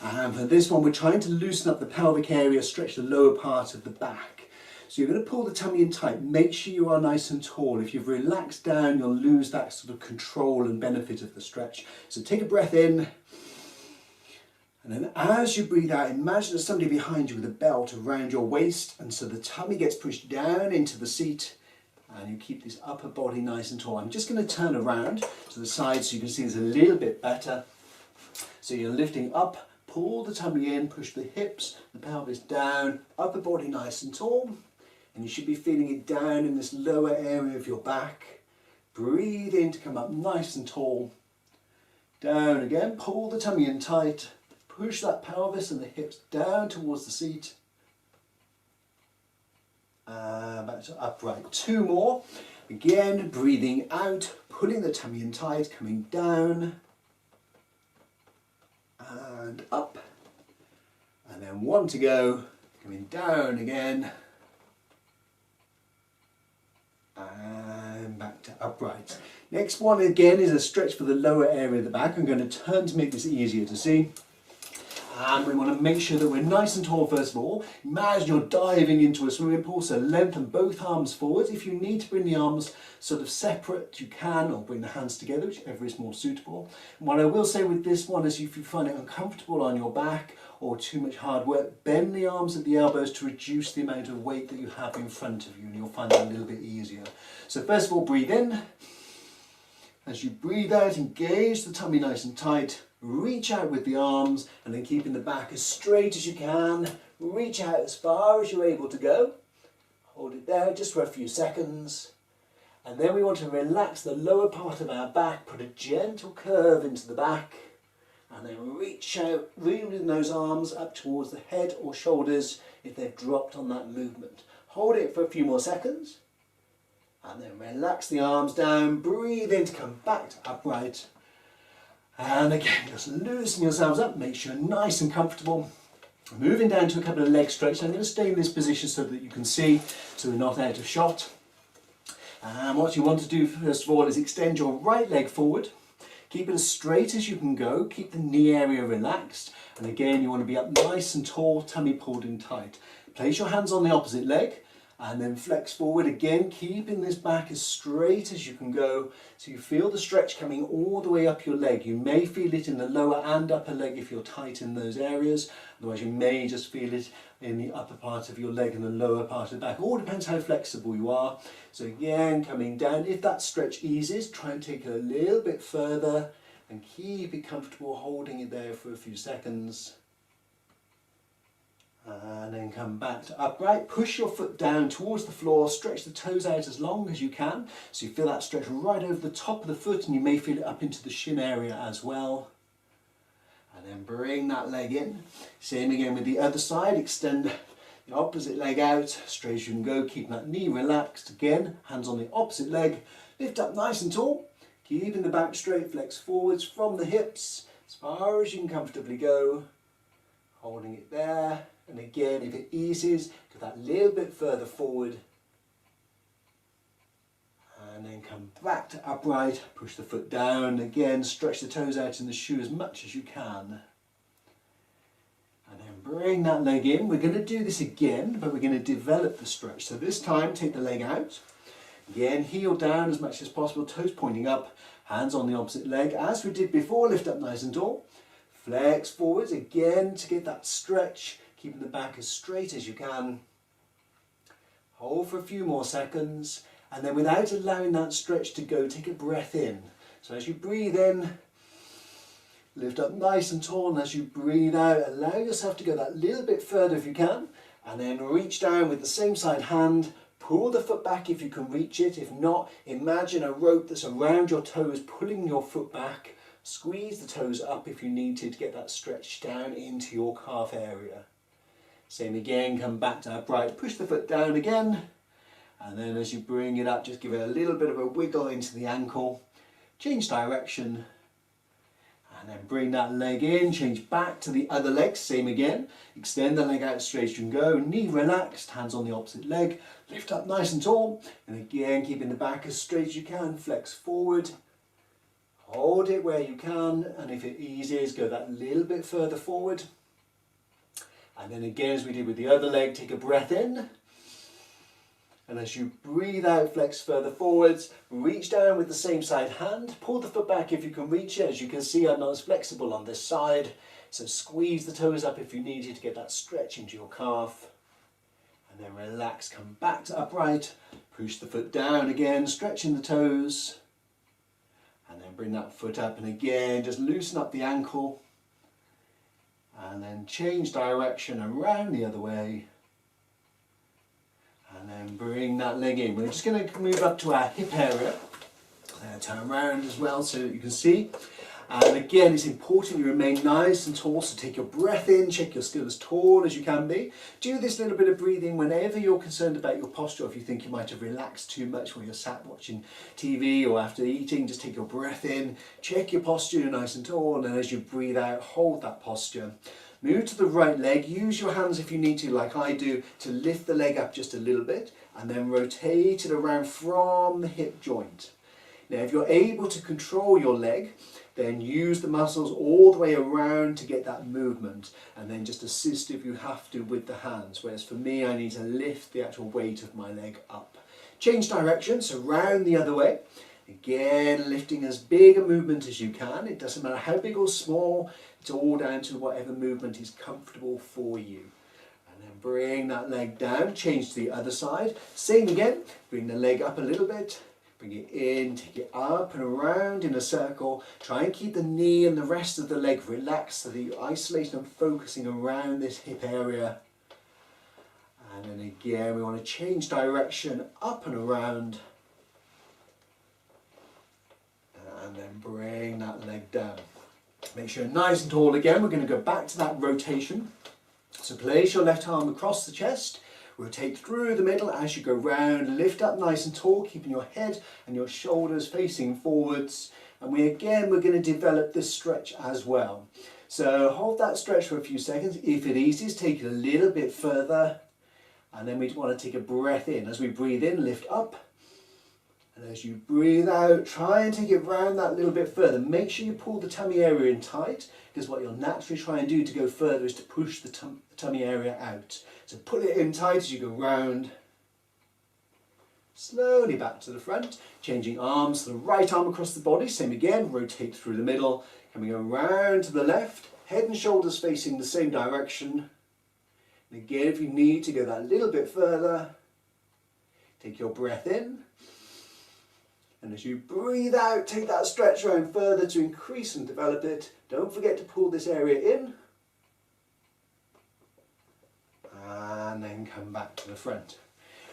Speaker 1: And for this one, we're trying to loosen up the pelvic area, stretch the lower part of the back. So you're going to pull the tummy in tight, make sure you are nice and tall. If you've relaxed down, you'll lose that sort of control and benefit of the stretch. So take a breath in. And then as you breathe out, imagine there's somebody behind you with a belt around your waist, and so the tummy gets pushed down into the seat, and you keep this upper body nice and tall. I'm just going to turn around to the side so you can see this a little bit better. So you're lifting up, pull the tummy in, push the hips, the pelvis down, upper body nice and tall, and you should be feeling it down in this lower area of your back. Breathe in to come up nice and tall. Down again, pull the tummy in tight. Push that pelvis and the hips down towards the seat. Back to upright. 2 more. Again, breathing out, pulling the tummy in tight, coming down and up. And then 1 to go, coming down again. And back to upright. Next one again is a stretch for the lower area of the back. I'm going to turn to make this easier to see. And we want to make sure that we're nice and tall first of all. Imagine you're diving into a swimming pool, so lengthen both arms forward. If you need to bring the arms sort of separate, you can, or bring the hands together, whichever is more suitable. And what I will say with this one is if you find it uncomfortable on your back or too much hard work, bend the arms at the elbows to reduce the amount of weight that you have in front of you, and you'll find that a little bit easier. So first of all, breathe in. As you breathe out, engage the tummy nice and tight. Reach out with the arms, and then keeping the back as straight as you can. Reach out as far as you're able to go. Hold it there just for a few seconds. And then we want to relax the lower part of our back, put a gentle curve into the back, and then reach out, moving those arms up towards the head or shoulders if they've dropped on that movement. Hold it for a few more seconds. And then relax the arms down, breathe in to come back to upright. And again, just loosen yourselves up, make sure you're nice and comfortable. Moving down to a couple of leg stretches. I'm going to stay in this position so that you can see, so we're not out of shot. And what you want to do first of all is extend your right leg forward. Keep it as straight as you can go, keep the knee area relaxed. And again, you want to be up nice and tall, tummy pulled in tight. Place your hands on the opposite leg. And then flex forward again, keeping this back as straight as you can go. So you feel the stretch coming all the way up your leg. You may feel it in the lower and upper leg if you're tight in those areas. Otherwise you may just feel it in the upper part of your leg and the lower part of the back. All depends how flexible you are. So again, coming down. If that stretch eases, try and take it a little bit further and keep it comfortable, holding it there for a few seconds. And then come back to upright. Push your foot down towards the floor, stretch the toes out as long as you can. So you feel that stretch right over the top of the foot, and you may feel it up into the shin area as well. And then bring that leg in. Same again with the other side. Extend the opposite leg out, straight as you can go, keeping that knee relaxed. Again, hands on the opposite leg. Lift up nice and tall, keeping the back straight, flex forwards from the hips, as far as you can comfortably go. Holding it there. And again, if it eases, go that little bit further forward. And then come back to upright, push the foot down. Again, stretch the toes out in the shoe as much as you can. And then bring that leg in. We're going to do this again, but we're going to develop the stretch. So this time, take the leg out. Again, heel down as much as possible, toes pointing up, hands on the opposite leg. As we did before, lift up nice and tall. Flex forwards again to get that stretch, keeping the back as straight as you can. Hold for a few more seconds, and then without allowing that stretch to go, take a breath in. So as you breathe in, lift up nice and tall, and as you breathe out, allow yourself to go that little bit further if you can, And then reach down with the same side hand, pull the foot back if you can reach it. If not, imagine a rope that's around your toes, pulling your foot back. Squeeze the toes up if you need to get that stretch down into your calf area. Same again, come back to upright, push the foot down again. And then as you bring it up, just give it a little bit of a wiggle into the ankle. Change direction. And then bring that leg in, change back to the other leg, same again. Extend the leg out as straight as you can go, knee relaxed, hands on the opposite leg. Lift up nice and tall. And again, keeping the back as straight as you can, flex forward. Hold it where you can, and if it eases, go that little bit further forward. And then again, as we did with the other leg, take a breath in. And as you breathe out, flex further forwards, reach down with the same side hand, pull the foot back if you can reach it. As you can see, I'm not as flexible on this side, so squeeze the toes up if you need to get that stretch into your calf. And then relax, come back to upright, push the foot down again, stretching the toes. And then bring that foot up, and again, just loosen up the ankle. And then change direction around the other way. And then bring that leg in. We're just going to move up to our hip area. Turn around as well so that you can see. And again, it's important you remain nice and tall, so take your breath in, check you're still as tall as you can be. Do this little bit of breathing whenever you're concerned about your posture, if you think you might have relaxed too much while you're sat watching TV or after eating. Just take your breath in, check your posture, you're nice and tall, and as you breathe out, hold that posture. Move to the right leg, use your hands if you need to, like I do, to lift the leg up just a little bit, and then rotate it around from the hip joint. Now, if you're able to control your leg, then use the muscles all the way around to get that movement, and then just assist if you have to with the hands, whereas for me, I need to lift the actual weight of my leg up. Change direction, so round the other way. Again, lifting as big a movement as you can. It doesn't matter how big or small, it's all down to whatever movement is comfortable for you. And then bring that leg down, change to the other side. Same again, bring the leg up a little bit. Bring it in, take it up and around in a circle. Try and keep the knee and the rest of the leg relaxed so that you're isolating and focusing around this hip area. And then again, we want to change direction up and around. And then bring that leg down. Make sure you're nice and tall again. We're going to go back to that rotation. So place your left arm across the chest. Rotate through the middle as you go round, lift up nice and tall, keeping your head and your shoulders facing forwards. And we're going to develop this stretch as well. So hold that stretch for a few seconds. If it eases, take it a little bit further. And then we want to take a breath in. As we breathe in, lift up. And as you breathe out, try and take it round that little bit further. Make sure you pull the tummy area in tight, because what you'll naturally try and do to go further is to push the tummy area out. So pull it in tight as you go round. Slowly back to the front, changing arms, the right arm across the body, same again, rotate through the middle, coming around to the left, head and shoulders facing the same direction. And again, if you need to go that little bit further, take your breath in. And as you breathe out, take that stretch around further to increase and develop it. Don't forget to pull this area in. And then come back to the front.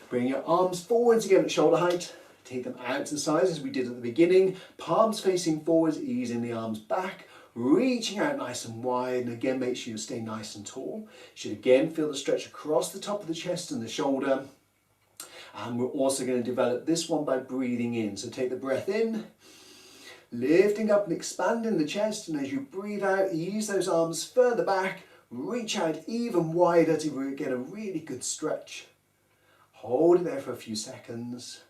Speaker 1: Bring your arms forwards again at shoulder height. Take them out to the sides as we did at the beginning. Palms facing forwards, easing the arms back. Reaching out nice and wide. And again, make sure you stay nice and tall. You should again feel the stretch across the top of the chest and the shoulder. And we're also going to develop this one by breathing in. So take the breath in, lifting up and expanding the chest. And as you breathe out, ease those arms further back. Reach out even wider to get a really good stretch. Hold it there for a few seconds.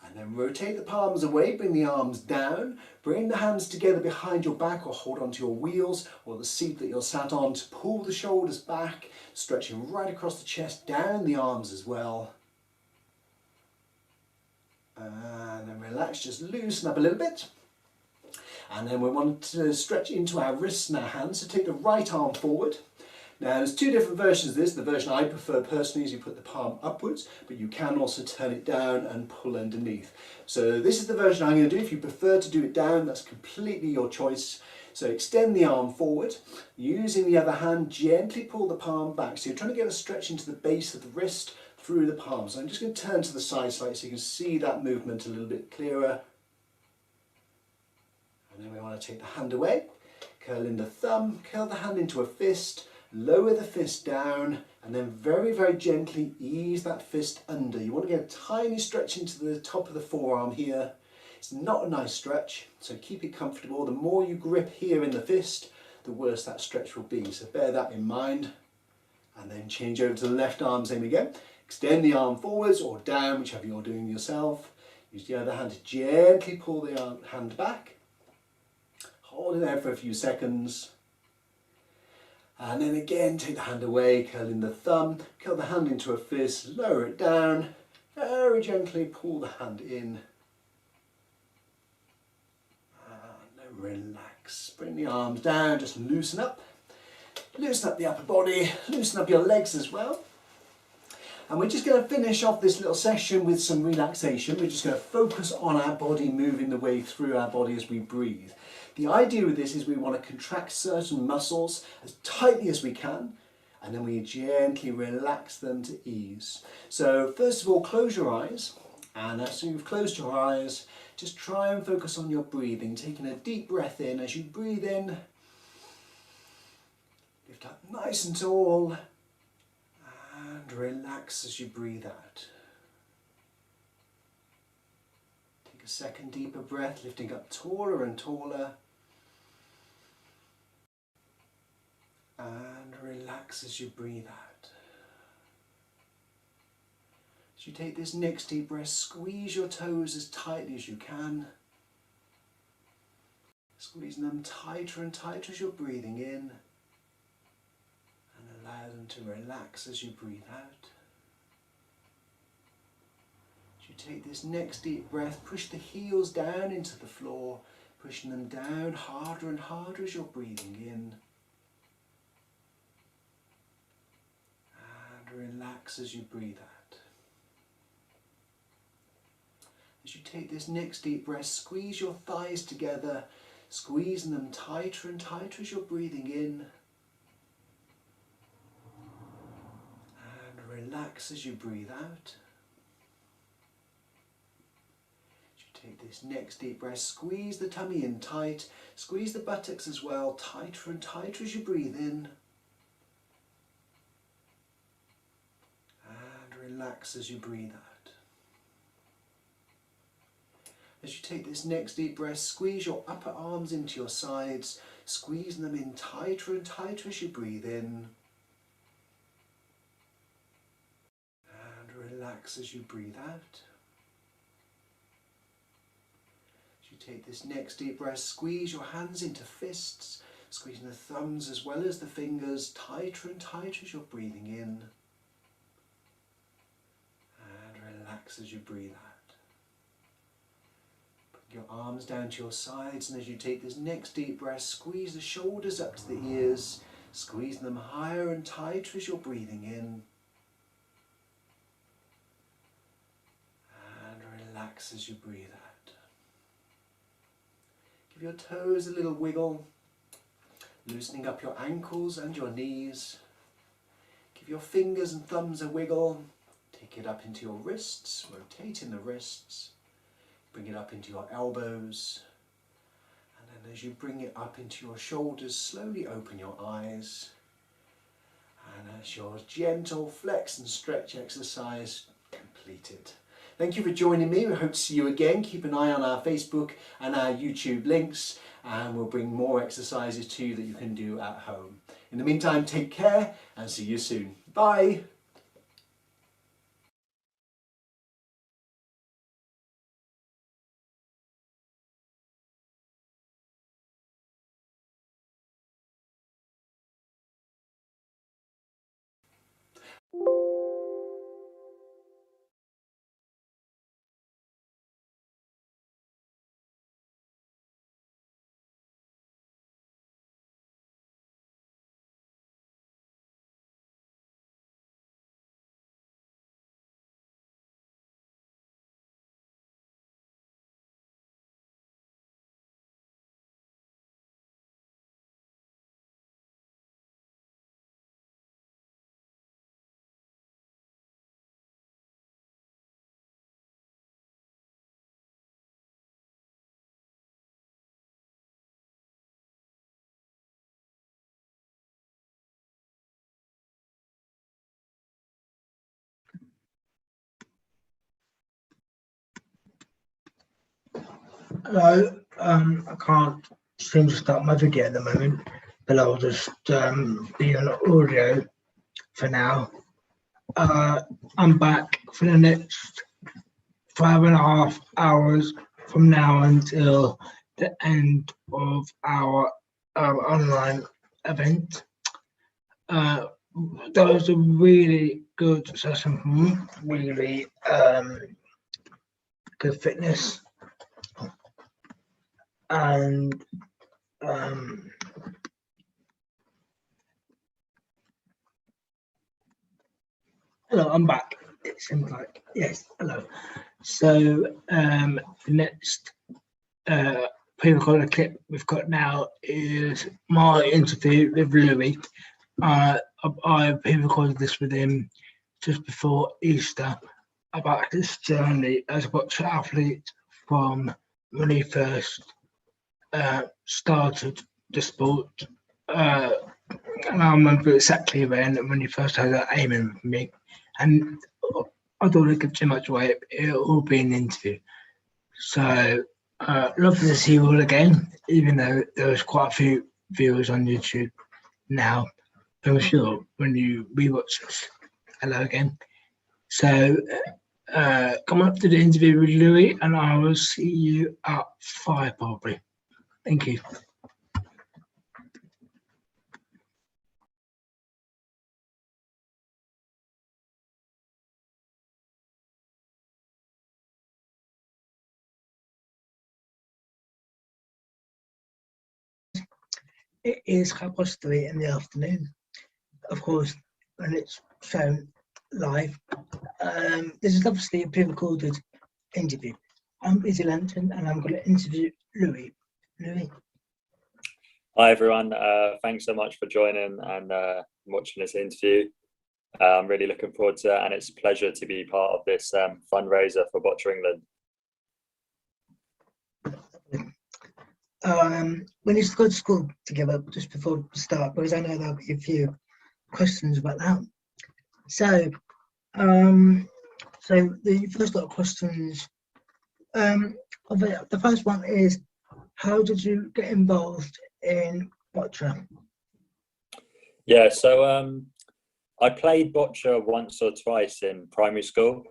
Speaker 1: And then rotate the palms away, bring the arms down. Bring the hands together behind your back or hold onto your wheels or the seat that you're sat on to pull the shoulders back, stretching right across the chest, down the arms as well. And then relax, just loosen up a little bit. And then we want to stretch into our wrists and our hands. So take the right arm forward. Now there's two different versions of this. The version I prefer personally is you put the palm upwards, but you can also turn it down and pull underneath. So this is the version I'm going to do. If you prefer to do it down, that's completely your choice. So extend the arm forward, using the other hand, gently pull the palm back. So you're trying to get a stretch into the base of the wrist through the palm. So I'm just going to turn to the side slightly so you can see that movement a little bit clearer. And then we want to take the hand away, curl in the thumb, curl the hand into a fist, lower the fist down, and then very, very gently ease that fist under. You want to get a tiny stretch into the top of the forearm here. It's not a nice stretch, so keep it comfortable. The more you grip here in the fist, the worse that stretch will be. So bear that in mind. And then change over to the left arm, same again. Extend the arm forwards or down, whichever you're doing yourself. Use the other hand to gently pull the hand back. Hold it there for a few seconds. And then again, take the hand away, curl in the thumb, curl the hand into a fist, lower it down, very gently pull the hand in. And then relax, bring the arms down, just loosen up. Loosen up the upper body, loosen up your legs as well. And we're just going to finish off this little session with some relaxation. We're just going to focus on our body, moving the way through our body as we breathe. The idea with this is we want to contract certain muscles as tightly as we can, and then we gently relax them to ease. So first of all, close your eyes, and as you've closed your eyes, just try and focus on your breathing, taking a deep breath in. As you breathe in, lift up nice and tall, and relax as you breathe out. Take a second deeper breath, lifting up taller and taller. And relax as you breathe out. As you take this next deep breath, squeeze your toes as tightly as you can. Squeezing them tighter and tighter as you're breathing in. And allow them to relax as you breathe out. As you take this next deep breath, push the heels down into the floor, pushing them down harder and harder as you're breathing in. Relax as you breathe out. As you take this next deep breath, squeeze your thighs together, squeezing them tighter and tighter as you're breathing in. And relax as you breathe out. As you take this next deep breath, squeeze the tummy in tight, squeeze the buttocks as well, tighter and tighter as you breathe in. Relax as you breathe out. As you take this next deep breath, squeeze your upper arms into your sides, squeezing them in tighter and tighter as you breathe in. And relax as you breathe out. As you take this next deep breath, squeeze your hands into fists, squeezing the thumbs as well as the fingers tighter and tighter as you're breathing in. Relax as you breathe out. Bring your arms down to your sides, and as you take this next deep breath, squeeze the shoulders up to the ears, squeeze them higher and tighter as you're breathing in. And relax as you breathe out. Give your toes a little wiggle, loosening up your ankles and your knees. Give your fingers and thumbs a wiggle. Take it up into your wrists, rotating the wrists. Bring it up into your elbows. And then as you bring it up into your shoulders, slowly open your eyes. And as your gentle flex and stretch exercise completed. Thank you for joining me. We hope to see you again. Keep an eye on our Facebook and our YouTube links, and we'll bring more exercises to you that you can do at home. In the meantime, take care and see you soon. Bye.
Speaker 2: Hello, I can't seem to start my video at the moment, but I'll just be on audio for now. I'm back for the next 5.5 hours from now until the end of our online event. That was a really good session for me, really good fitness. And hello, I'm back. It seems like, yes, hello. So the next pre-recorded clip we've got now is my interview with Louis. I pre-recorded this with him just before Easter about his journey as a boccia athlete from when he first started the sport. And I remember exactly when he first had that aiming with me. And I don't want to give too much away, it'll all be an interview. So, lovely to see you all again, even though there's quite a few viewers on YouTube now. I'm sure when you rewatch this, hello again. So, come up to the interview with Louis, and I will see you at 5 probably. Thank you. It is 3:30 in the afternoon. Of course, when it's shown live, this is obviously a pre-recorded interview. I'm Izzy Lenton, and I'm going to interview Louis. Louis.
Speaker 27: Hi everyone, thanks so much for joining and watching this interview. I'm really looking forward to it, and it's a pleasure to be part of this fundraiser for Boccia England.
Speaker 2: We need to go to school together just before we start, because I know there'll be a few questions about that. So, the first lot of questions, the first one is, how did you get involved in boccia?
Speaker 27: Yeah, so I played boccia once or twice in primary school,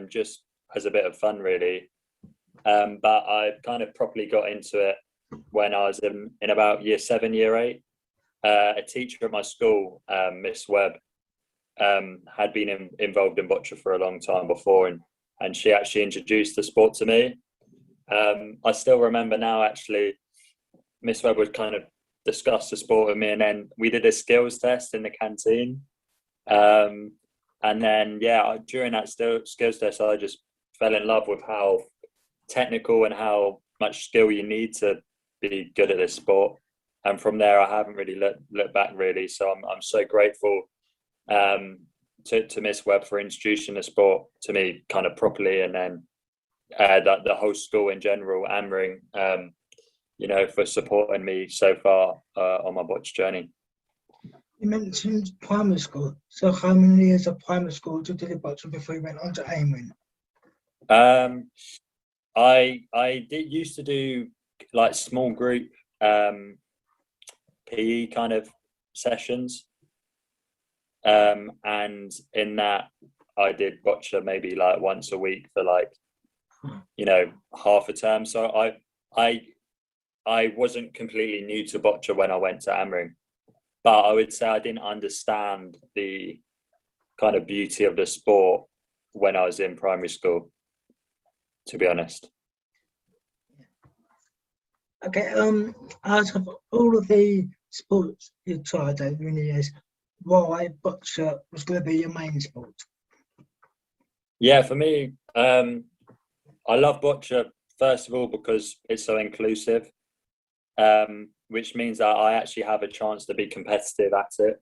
Speaker 27: just as a bit of fun really. But I kind of properly got into it when I was in about year 7, year 8. A teacher at my school, Miss Webb, had been involved in boccia for a long time before, and she actually introduced the sport to me. I still remember now, actually, Miss Webb would kind of discuss the sport with me, and then we did a skills test in the canteen. And then, yeah, during that skills test, I just fell in love with how technical and how much skill you need to be good at this sport. And from there, I haven't really looked back really. So I'm so grateful to Miss Webb for introducing the sport to me kind of properly, and then the whole school in general, Amring, for supporting me so far on my boccia journey.
Speaker 2: You mentioned primary school. So how many years of primary school did you do boccia before you went on to Amring?
Speaker 27: I used to do like small group PE kind of sessions, and in that I did boccia maybe like once a week for like half a term. So I wasn't completely new to boccia when I went to Amring, but I would say I didn't understand the kind of beauty of the sport when I was in primary school, to be honest.
Speaker 2: Okay, out of all of the sports you tried over the years, why boccia was going to be your main sport?
Speaker 27: Yeah, for me, I love boccia, first of all, because it's so inclusive, which means that I actually have a chance to be competitive at it.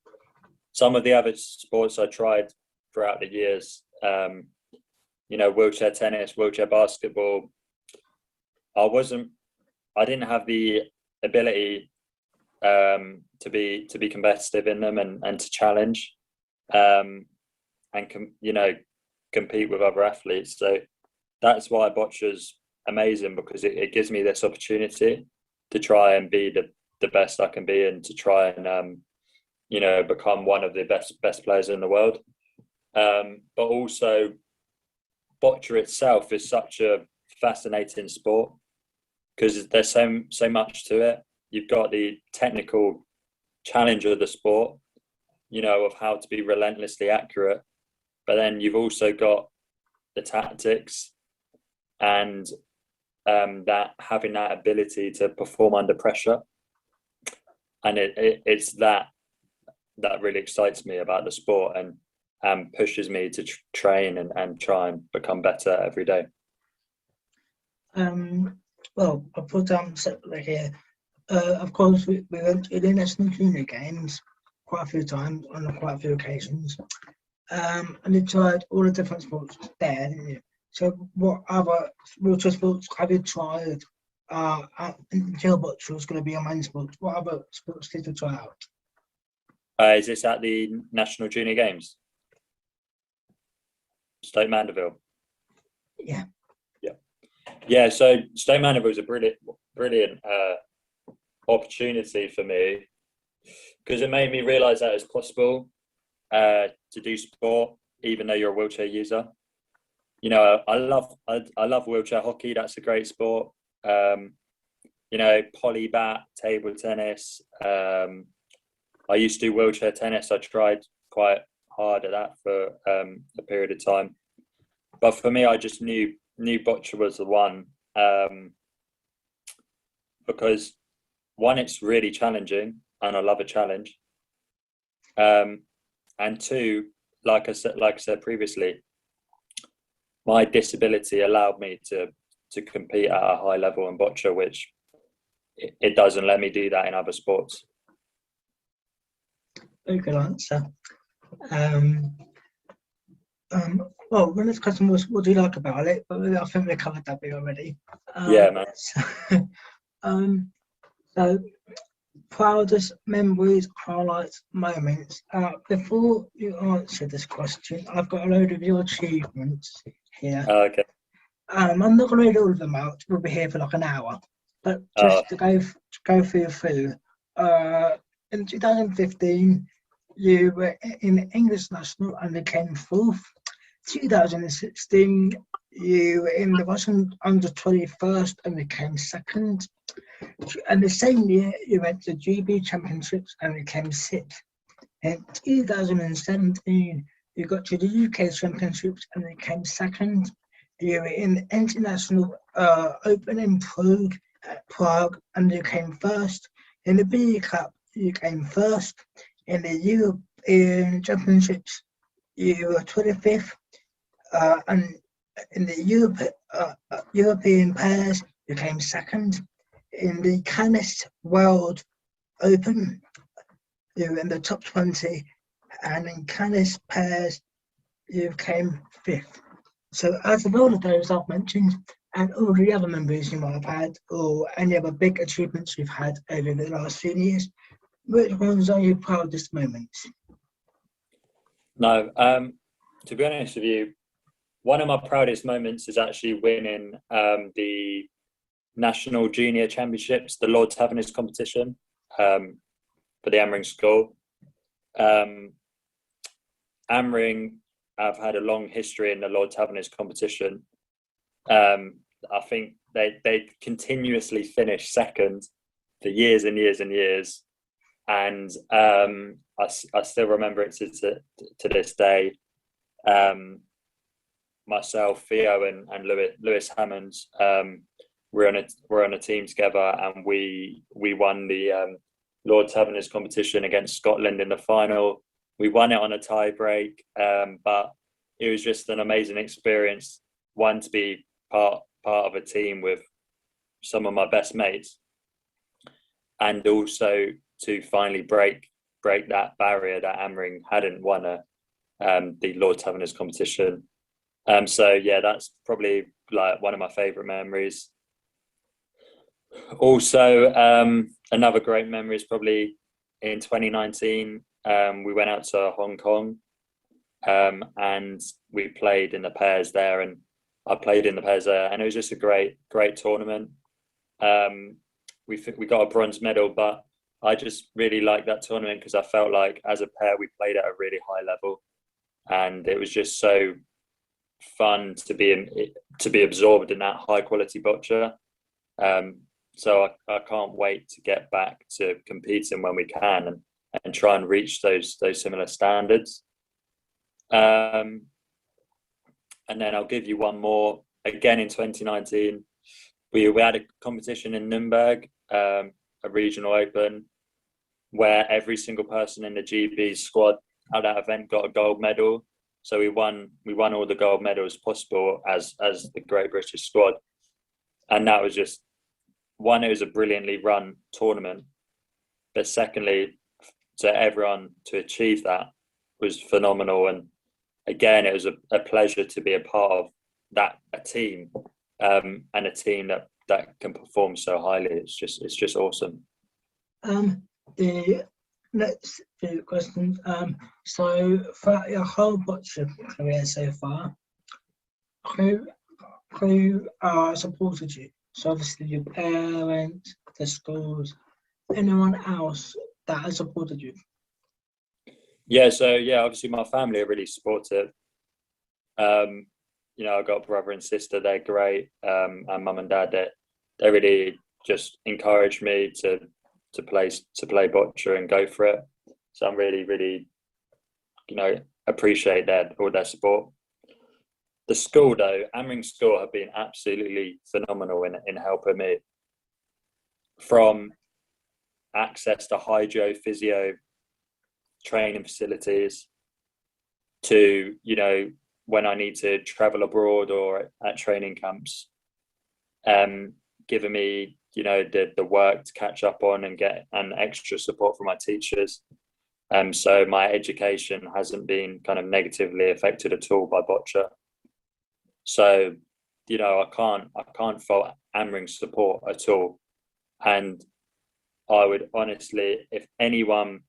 Speaker 27: Some of the other sports I tried throughout the years, wheelchair tennis, wheelchair basketball, I didn't have the ability to be competitive in them and to challenge and compete with other athletes. So that's why boccia's amazing because it gives me this opportunity to try and be the best I can be, and to try and become one of the best players in the world. But also, boccia itself is such a fascinating sport because there's so much to it. You've got the technical challenge of the sport, of how to be relentlessly accurate, but then you've also got the tactics and that having that ability to perform under pressure, and it's that really excites me about the sport and pushes me to train and try and become better every day.
Speaker 2: Well, I put down separately here. Of course, we went to the National Junior Games quite a few times on quite a few occasions, and you tried all the different sports there, didn't you? So, what other wheelchair sports have you tried? Until boccia was going to be your main sport. What other sports did you try out?
Speaker 27: Is this at the National Junior Games? Stoke Mandeville. Yeah. So Stoke Mandeville was a brilliant opportunity for me because it made me realise that it's possible to do sport even though you're a wheelchair user. I love wheelchair hockey. That's a great sport. Polybat, table tennis. I used to do wheelchair tennis. I tried quite hard at that for a period of time. But for me, I just knew boccia was the one because one, it's really challenging and I love a challenge. And two, like I said previously, my disability allowed me to compete at a high level in boccia, which it doesn't let me do that in other sports.
Speaker 2: Very good answer. Well, the next question was, what do you like about it? But I think we covered that bit already.
Speaker 27: Yeah, man.
Speaker 2: So, proudest memories, highlights, moments. Before you answer this question, I've got a load of your achievements here.
Speaker 27: Okay.
Speaker 2: I'm not going to read all of them out. We'll be here for like an hour. But just to go through. In 2015, you were in English National and became fourth. 2016, you were in the Russian under 21st and became second. And the same year, you went to GB Championships and became sixth. In 2017, you got to the UK Championships and became second. You were in the International Open in Prague and you came first. In the B Cup, you came first. In the European Championships, you were 25th. And in the European pairs, you came second. In the Canis World Open, you were in the top 20. And in Canis pairs, you came fifth. So as of all of those I've mentioned, and all the other memories you might have had, or any other big achievements you've had over the last few years, which ones are your proudest moments?
Speaker 27: No, to be honest with you, one of my proudest moments is actually winning the National Junior Championships, the Lord Taverners competition for the Amring School. Amring have had a long history in the Lord Taverners competition. I think they continuously finish second for years and years and years. And I still remember it to this day. Myself, Theo, and Lewis Hammonds, we're on a team together, and we won the Lord Taverners competition against Scotland in the final. We won it on a tie break, but it was just an amazing experience. One, to be part of a team with some of my best mates, and also to finally break that barrier that Amring hadn't won the Lord Taverners competition. So yeah, that's probably like one of my favourite memories. Also, another great memory is probably in 2019. We went out to Hong Kong, and we played in the pairs there, and I played in the pairs there, and it was just a great tournament. We got a bronze medal, but I just really liked that tournament because I felt like as a pair we played at a really high level, and it was just so fun to be absorbed in that high quality boccia. So I can't wait to get back to competing when we can and try and reach those similar standards. And then I'll give you one more. Again in 2019, we had a competition in Nuremberg, a regional open, where every single person in the GB squad at that event got a gold medal. So we won all the gold medals possible as the Great British squad. And that was just, one, it was a brilliantly run tournament, but secondly, to everyone to achieve that was phenomenal. And again, it was a pleasure to be a part of a team, and a team that can perform so highly. It's just awesome.
Speaker 2: The next few questions. So throughout your whole boccia career so far, who supported you? So obviously your parents, the schools, anyone else that has supported you?
Speaker 27: Yeah, so obviously my family are really supportive. I've got a brother and sister, they're great, and mum and dad, they really just encourage me to play boccia and go for it. So I'm really, really, appreciate all their support. The school though, Amring School have been absolutely phenomenal in helping me, from access to hydro, physio, training facilities, to when I need to travel abroad or at training camps, giving me the work to catch up on and get an extra support from my teachers. So my education hasn't been kind of negatively affected at all by boccia. So I can't fault Amring's support at all. And I would honestly, if anyone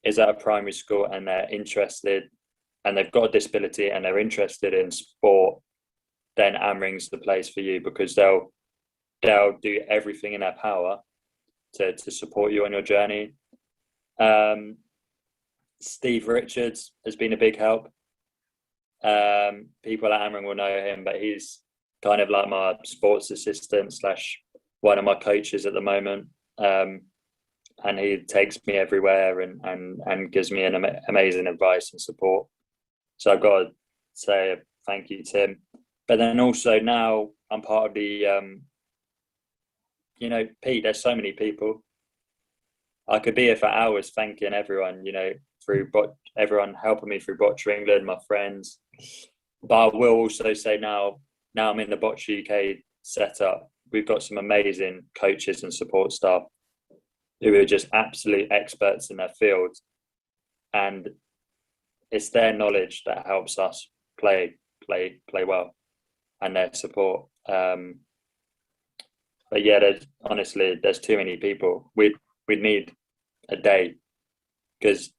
Speaker 27: is at a primary school and they're interested and they've got a disability and they're interested in sport, then Amring's the place for you, because they'll do everything in their power to support you on your journey. Steve Richards has been a big help. People at Amring will know him, but he's kind of like my sports assistant / one of my coaches at the moment. And he takes me everywhere and gives me an amazing advice and support. So I've got to say thank you to him. But then also now I'm part of the, Pete, there's so many people. I could be here for hours thanking everyone, through everyone helping me through Boccia England, my friends. But I will also say now I'm in the Boccia UK setup, we've got some amazing coaches and support staff who are just absolute experts in their field, and it's their knowledge that helps us play well, and their support. But yeah, there's too many people. We'd need a day, because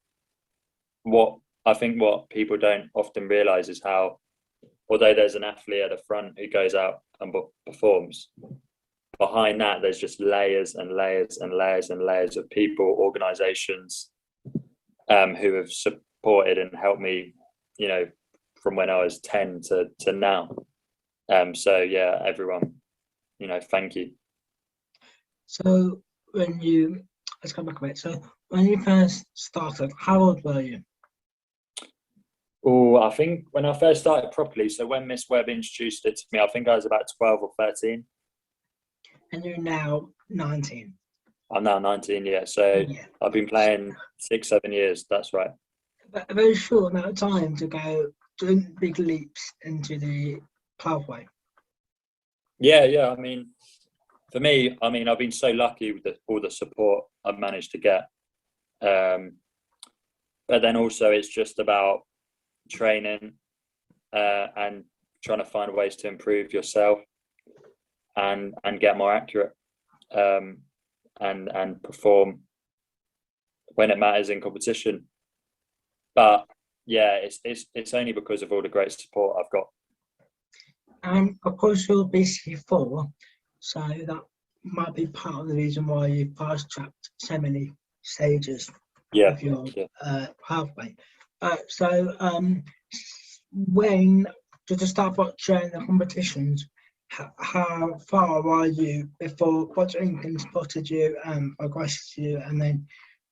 Speaker 27: what people don't often realize is how, although there's an athlete at the front who goes out and performs, behind that there's just layers and layers and layers and layers of people, organizations, who have supported and helped me, from when I was 10 to now. So yeah, everyone, thank you.
Speaker 2: So let's come back a bit. So when you first started, how old were you?
Speaker 27: Oh, I think when I first started properly, so when Miss Webb introduced it to me, I think I was about 12 or 13.
Speaker 2: And you're now 19.
Speaker 27: I'm now 19, yeah. So yeah. I've been playing 6-7 years, that's right.
Speaker 2: A very short amount of time to go doing big leaps into the pathway.
Speaker 27: Yeah. I mean, for me, I've been so lucky with all the support I've managed to get. But then also it's just about training and trying to find ways to improve yourself and get more accurate, and perform when it matters in competition. But yeah, it's only because of all the great support I've got.
Speaker 2: Of course, you're BC4, so that might be part of the reason why you fast-tracked so many stages of your pathway. When did you start boccia the competitions? How far are you before Boccia England spotted you and progressed you, and then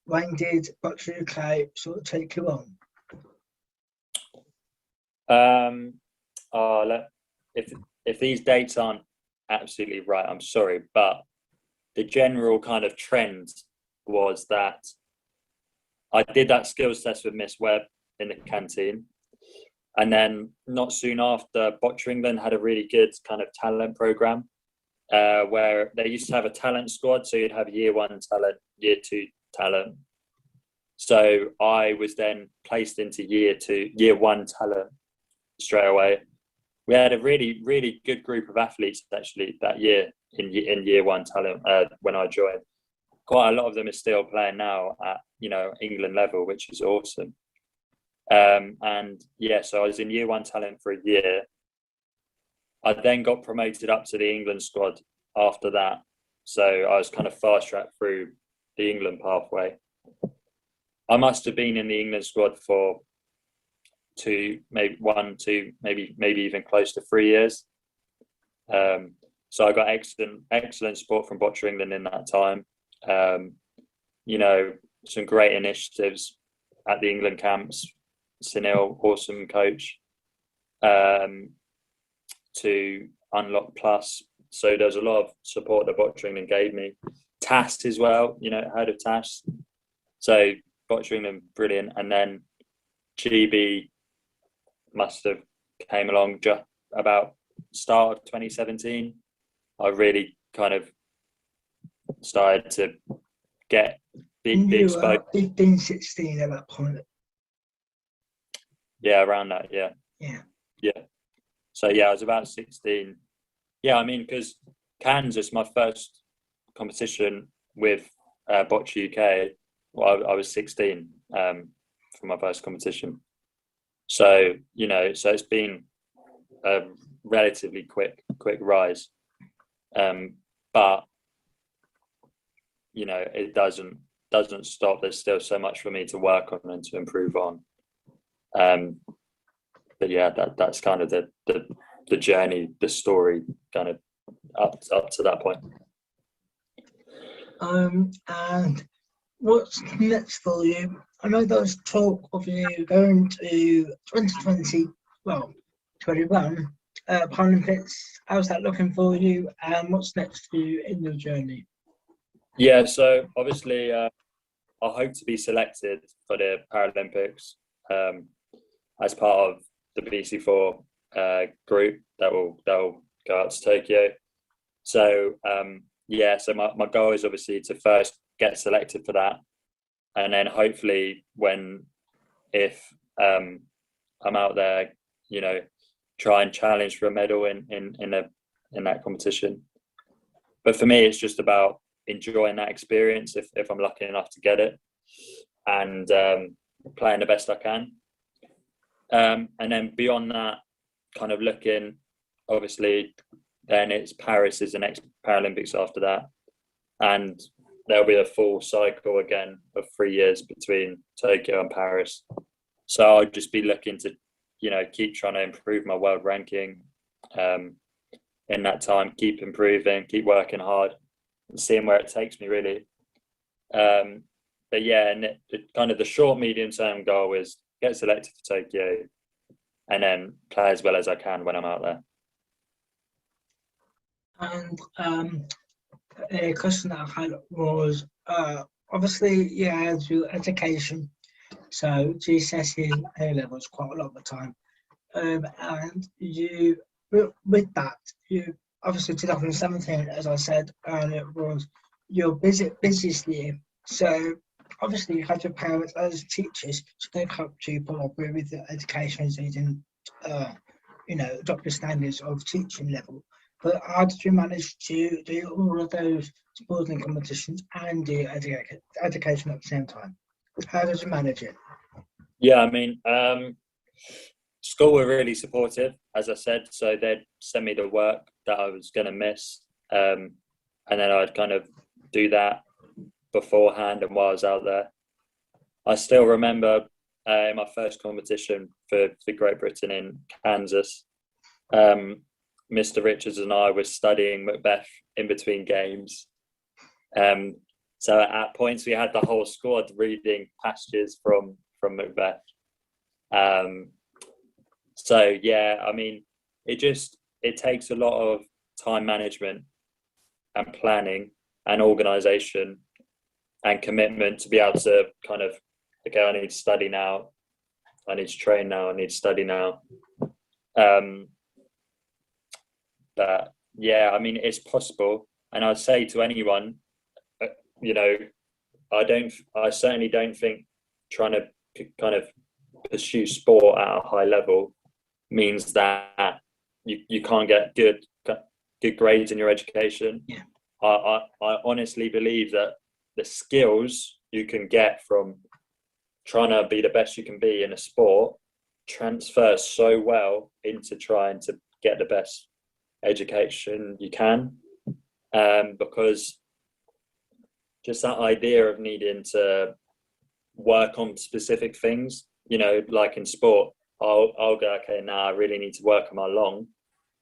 Speaker 2: when did Boccia UK sort of take you on?
Speaker 27: If these dates aren't absolutely right, I'm sorry, but the general kind of trend was that I did that skills test with Miss Webb in the canteen, and then not soon after, Boccia England had a really good kind of talent program where they used to have a talent squad, so you'd have year 1 talent, year 2 talent. So I was then placed into year 1 talent straight away. We had a really, really good group of athletes actually that year in year 1 talent when I joined. Quite a lot of them are still playing now at England level, which is awesome. And yeah, so I was in year 1 talent for a year. I then got promoted up to the England squad after that. So I was kind of fast tracked through the England pathway. I must have been in the England squad for 2, maybe 1, 2, maybe even close to 3 years. So I got excellent support from Boccia England in that time. Some great initiatives at the England camps. Sunil, awesome coach, to Unlock Plus. So there's a lot of support that Boccia England gave me. TAST as well, heard of TAST. So Boccia England, brilliant. And then GB must have came along just about start of 2017. I really kind of started to get big exposure.
Speaker 2: 15, 16 at that point.
Speaker 27: Yeah, around that, yeah. So yeah, I was about 16. Yeah, I mean, because Kansas, my first competition with Boccia UK, well, I was 16 for my first competition. So so it's been a relatively quick rise, but it doesn't stop. There's still so much for me to work on and to improve on. But yeah, that's kind of the journey, the story, kind of up to that point.
Speaker 2: And what's next for you? I know there's talk of you going to 2020, well, 21 Paralympics. How's that looking for you? And what's next for you in your journey?
Speaker 27: Yeah, so obviously, I hope to be selected for the Paralympics as part of the BC4 group that will go out to Tokyo. So so my goal is obviously to first get selected for that, and then hopefully if I'm out there, try and challenge for a medal in that competition. But for me, it's just about enjoying that experience if I'm lucky enough to get it, and playing the best I can. And then beyond that, kind of looking, obviously, then it's Paris is the next Paralympics after that, and there'll be a full cycle again of 3 years between Tokyo and Paris. So I'll just be looking to, keep trying to improve my world ranking in that time, keep improving, keep working hard, and seeing where it takes me, really. But yeah, and kind of the short, medium term goal is get selected for Tokyo and then play as well as I can when I'm out there.
Speaker 2: And a question that I had was, obviously, through education, so GCSE and A-levels quite a lot of the time. And you, with that, you obviously 2017, as I said, and it was your busiest year. So obviously you had your parents as teachers, so they helped you probably with the education, so you didn't, drop your standards of teaching level. But how did you manage to do all of those sporting competitions and do education at the same time? How did you manage it?
Speaker 27: Yeah, I mean, school were really supportive, as I said, so they'd send me the work that I was going to miss, and then I'd kind of do that beforehand and while I was out there. I still remember my first competition for Great Britain in Kansas. Mr. Richards and I were studying Macbeth in between games. So at points we had the whole squad reading passages from Macbeth. So yeah, I mean, it takes a lot of time management and planning and organisation and commitment to be able to kind of, okay, I need to study now, I need to train now, I need to study now. But yeah, I mean, it's possible, and I'd say to anyone, you know, I certainly don't think trying to kind of pursue sport at a high level means that you can't get good grades in your education.
Speaker 2: Yeah.
Speaker 27: I honestly believe that the skills you can get from trying to be the best you can be in a sport transfers so well into trying to get the best education you can, because just that idea of needing to work on specific things, you know, like in sport, I'll go, okay, now I really need to work on my long.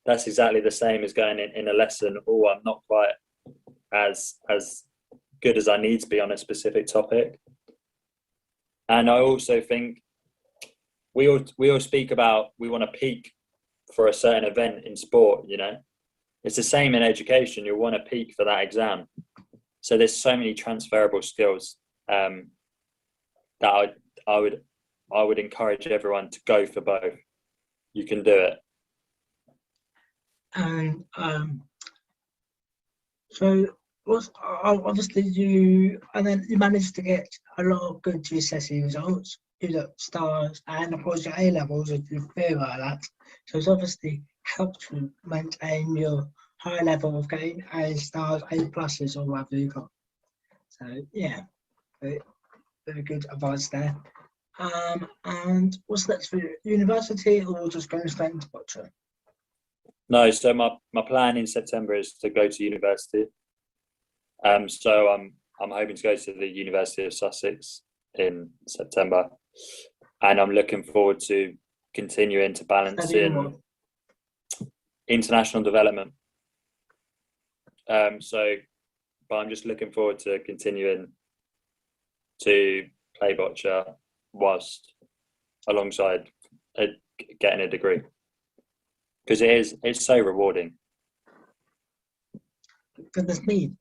Speaker 27: That's exactly the same as going in a lesson, oh, I'm not quite as good as I need to be on a specific topic. And I also think we all speak about we want to peak for a certain event in sport, you know. It's the same in education. You want to peak for that exam. So there's so many transferable skills that I would encourage everyone to go for both. You can do it.
Speaker 2: And so obviously you managed to get a lot of good GCSE results. You got stars, and of course your A levels if you feel like that. So it's obviously helped you maintain your high level of getting A stars, A pluses, or whatever you got. So yeah, very good advice there. And what's next for you? University, or just going straight into boccia?
Speaker 27: No, so my plan in September is to go to university. So I'm hoping to go to the University of Sussex in September, and I'm looking forward to continuing to balance in international development. But I'm just looking forward to continuing to play boccia whilst alongside getting a degree, because it's so rewarding.
Speaker 2: Goodness me.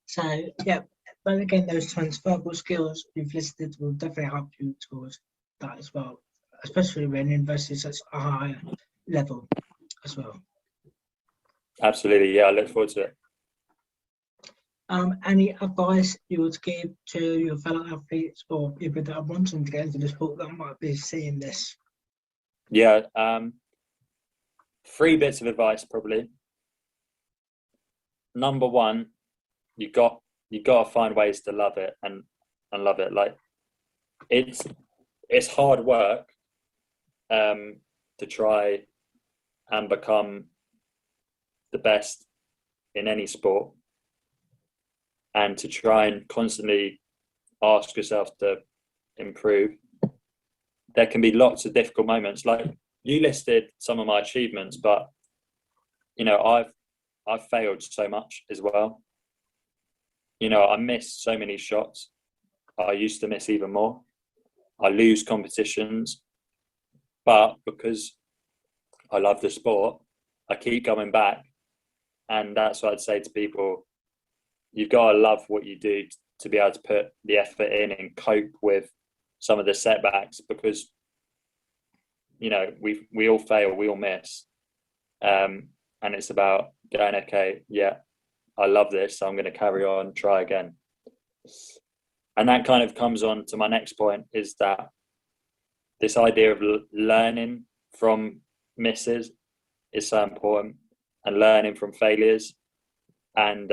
Speaker 2: So yeah, but again, those transferable skills you've listed will definitely help you towards that as well, especially when university is such a higher level as well.
Speaker 27: Absolutely, yeah, I look forward to it.
Speaker 2: Any advice you would give to your fellow athletes or people that are wanting to get into the sport that might be seeing this?
Speaker 27: Yeah, 3 bits of advice probably. Number 1, you got to find ways to love it and love it. Like it's hard work to try and become the best in any sport, and to try and constantly ask yourself to improve. There can be lots of difficult moments. Like you listed some of my achievements, but you know, I've failed so much as well. You know, I miss so many shots. I used to miss even more. I lose competitions, but because I love the sport, I keep coming back. And that's what I'd say to people. You've got to love what you do to be able to put the effort in and cope with some of the setbacks, because, you know, we all fail, we all miss. And it's about going, okay, yeah, I love this, so I'm going to carry on, try again. And that kind of comes on to my next point, is that this idea of learning from misses is so important, and learning from failures, and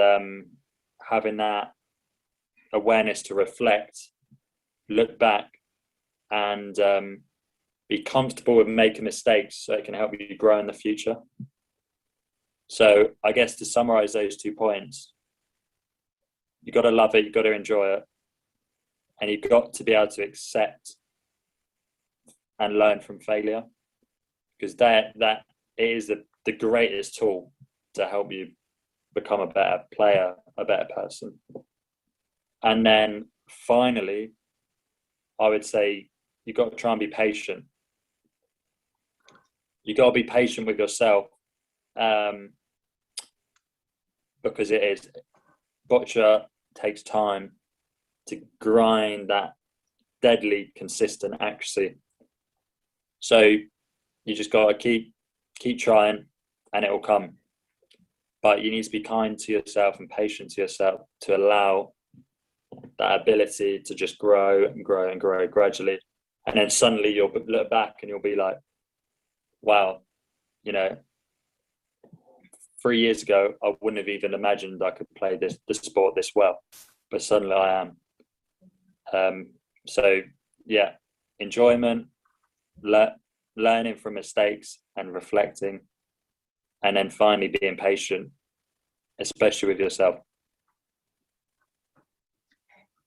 Speaker 27: having that awareness to reflect, look back, and be comfortable with making mistakes so it can help you grow in the future. So I guess to summarize those 2 points, you got to love it, you got to enjoy it, and you've got to be able to accept and learn from failure, because that is the greatest tool to help you become a better player, a better person. And then finally, I would say you've got to try and be patient. You got to be patient with yourself, because boccia takes time to grind that deadly consistent accuracy. So you just got to keep trying, and it will come. But you need to be kind to yourself and patient to yourself to allow that ability to just grow and grow and grow gradually. And then suddenly you'll look back and you'll be like, wow, 3 years ago, I wouldn't have even imagined I could play the sport this well, but suddenly I am. So yeah, enjoyment, learning from mistakes and reflecting, and then finally being patient, especially with yourself.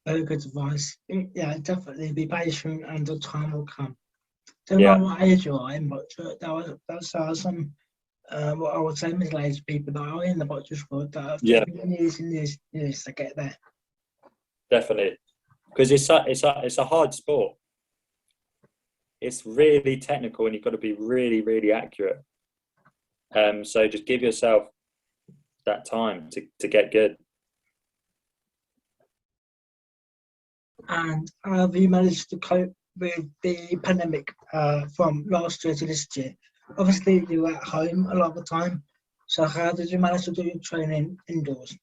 Speaker 2: Very good advice. Yeah, definitely be patient and the time will come. Don't
Speaker 27: Yeah.
Speaker 2: know what age you are in boccia. Those are some, what I would say, middle-aged people that are in the boccia sport that have taken years and years to get there.
Speaker 27: Definitely, because it's a hard sport. It's really technical, and you've got to be really, really accurate. So just give yourself that time to get good.
Speaker 2: And have you managed to cope with the pandemic from last year to this year? Obviously, you were at home a lot of the time. So how did you manage to do your training indoors?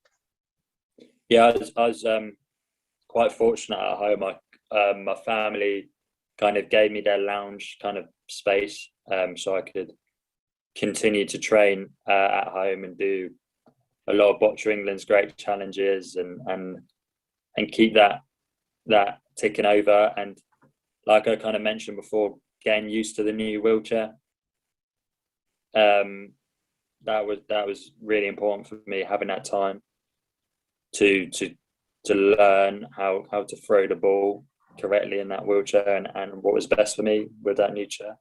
Speaker 27: Yeah, I was quite fortunate at home. My family kind of gave me their lounge kind of space, so I could continue to train at home and do a lot of Boccia England's great challenges and keep that ticking over. And like I kind of mentioned before, getting used to the new wheelchair, that was really important for me, having that time to learn how to throw the ball correctly in that wheelchair and what was best for me with that new chair.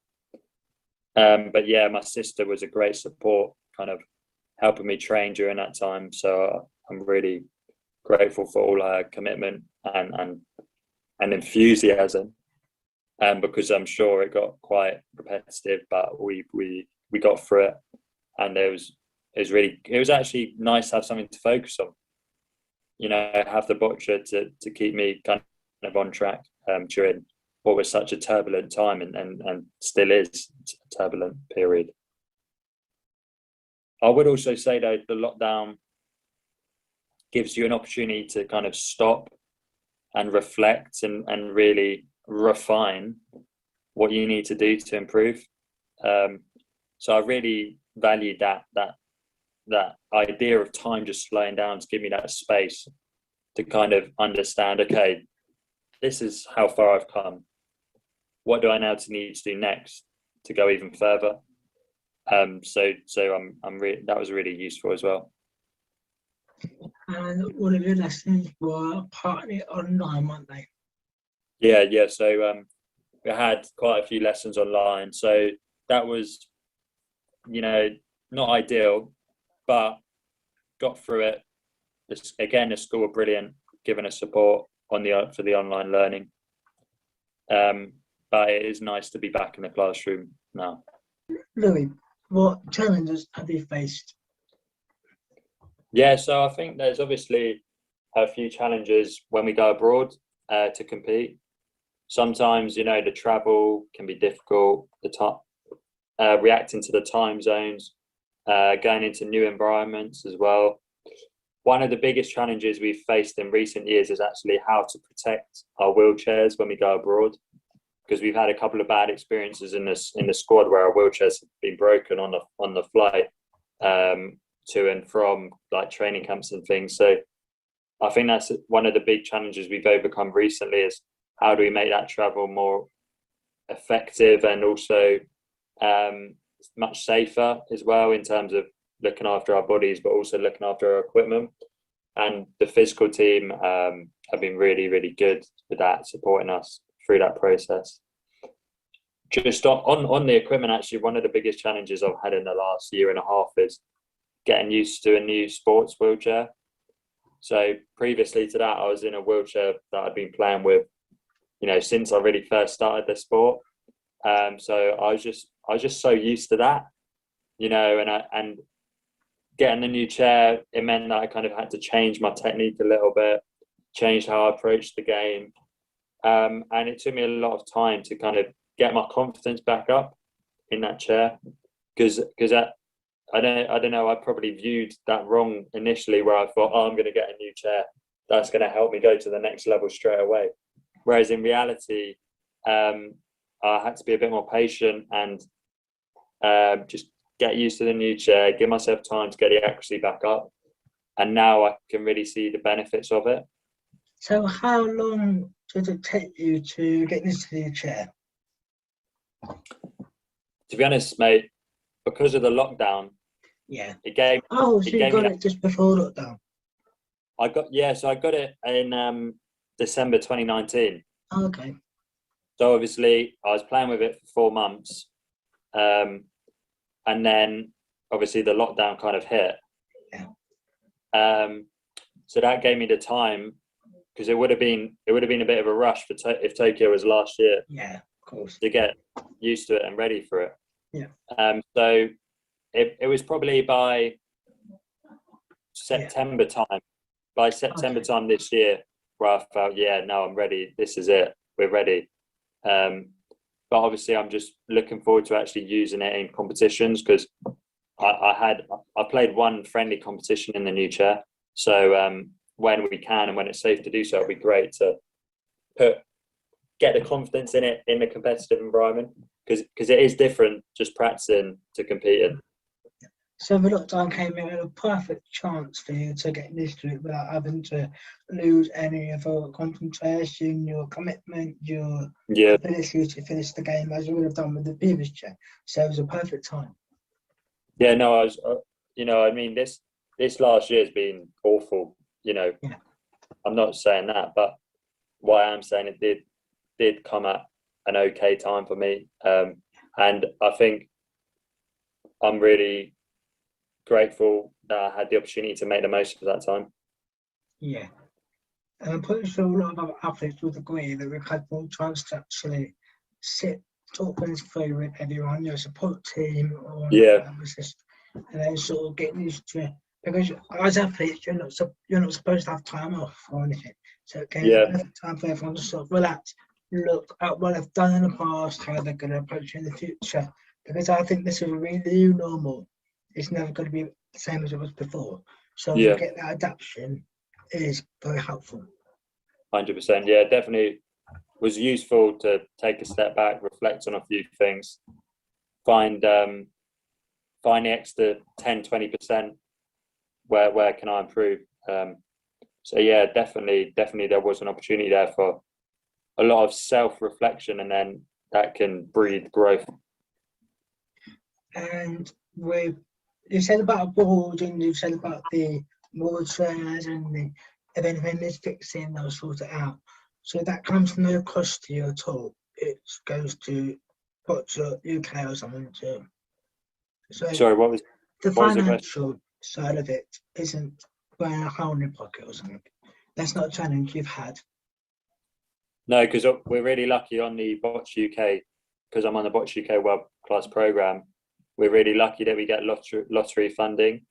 Speaker 27: But yeah, my sister was a great support, kind of helping me train during that time. So I'm really grateful for all her commitment and enthusiasm, because I'm sure it got quite repetitive, but we got through it, and it was actually nice to have something to focus on. Have the boccia to keep me kind of on track during what was such a turbulent time and still is a turbulent period. I would also say though, the lockdown gives you an opportunity to kind of stop and reflect and really refine what you need to do to improve. So I really valued that idea of time just slowing down to give me that space to kind of understand, okay, this is how far I've come. What do I now need to do next to go even further? So that was really useful as well.
Speaker 2: And all of your lessons were partly online, weren't they?
Speaker 27: Yeah. So we had quite a few lessons online. So that was, not ideal, but got through it. Again, the school were brilliant, giving us support for the online learning. But it is nice to be back in the classroom now.
Speaker 2: Louis, what challenges have you faced?
Speaker 27: Yeah, so I think there's obviously a few challenges when we go abroad to compete. Sometimes, the travel can be difficult, reacting to the time zones, going into new environments as well. One of the biggest challenges we've faced in recent years is actually how to protect our wheelchairs when we go abroad, because we've had a couple of bad experiences in the squad where our wheelchairs have been broken on the flight to and from like training camps and things. So I think that's one of the big challenges we've overcome recently, is how do we make that travel more effective and also much safer as well in terms of looking after our bodies, but also looking after our equipment. And the physical team have been really, really good with that, supporting us through that process. Just on the equipment, actually, one of the biggest challenges I've had in the last year and a half is getting used to a new sports wheelchair. So previously to that, I was in a wheelchair that I'd been playing with, since I really first started the sport. So I was just so used to that, and getting the new chair, it meant that I kind of had to change my technique a little bit, change how I approached the game. And it took me a lot of time to kind of get my confidence back up in that chair, because I don't know, I probably viewed that wrong initially, where I thought, I'm going to get a new chair, that's going to help me go to the next level straight away. Whereas in reality, I had to be a bit more patient and just get used to the new chair, give myself time to get the accuracy back up. And now I can really see the benefits of it.
Speaker 2: So how long did it take you to get used to the chair?
Speaker 27: To be honest, mate, because of the lockdown, it gave.
Speaker 2: Oh, so you got
Speaker 27: me
Speaker 2: it just before lockdown?
Speaker 27: I got it in December 2019.
Speaker 2: Okay.
Speaker 27: So obviously I was playing with it for 4 months, and then obviously the lockdown kind of hit. So that gave me the time, because it would have been a bit of a rush for if Tokyo was last year.
Speaker 2: Yeah, of course.
Speaker 27: To get used to it and ready for it.
Speaker 2: Yeah.
Speaker 27: So it was probably by September time. By September time this year, where I felt, I'm ready. This is it. We're ready. But obviously, I'm just looking forward to actually using it in competitions, because I played one friendly competition in the new chair. So when we can and when it's safe to do so, it'll be great to get the confidence in it in the competitive environment, because it is different just practicing to competing.
Speaker 2: So the lockdown came in at a perfect chance for you to get used to it without having to lose any of your concentration, your commitment, your ability to finish the game as you would have done with the previous chair. So it was a perfect time.
Speaker 27: Yeah, no, I was, this last year has been awful. I'm not saying that, but what I am saying, it did come at an okay time for me, and I think I'm really grateful that I had the opportunity to make the most of that time.
Speaker 2: Yeah, and I'm pretty sure a lot of other athletes would agree that we've had more chance to actually talk things through with everyone, your support team, or and then sort of get used to it. Because as athletes, you're not supposed to have time off or anything. So it gave a perfect time for everyone to sort of relax, look at what they've done in the past, how they're going to approach it in the future. Because I think this is a really new normal. It's never going to be the same as it was before. So to get that adaptation is very helpful.
Speaker 27: 100%. Yeah, definitely was useful to take a step back, reflect on a few things, find the extra 10-20%. Where can I improve? So yeah, definitely there was an opportunity there for a lot of self-reflection, and then that can breed growth.
Speaker 2: And you said about boards, and you said about the board chairs, and if anything is fixing, they'll sort it out. So that comes no cost to you at all. It goes to Boccia UK or something too. So
Speaker 27: sorry, what was
Speaker 2: the financial side of it? Isn't going a hole in your pocket or something? That's not a challenge you've had.
Speaker 27: No, because we're really lucky on the Boccia UK, because I'm on the Boccia UK World Class Programme. We're really lucky that we get lottery funding.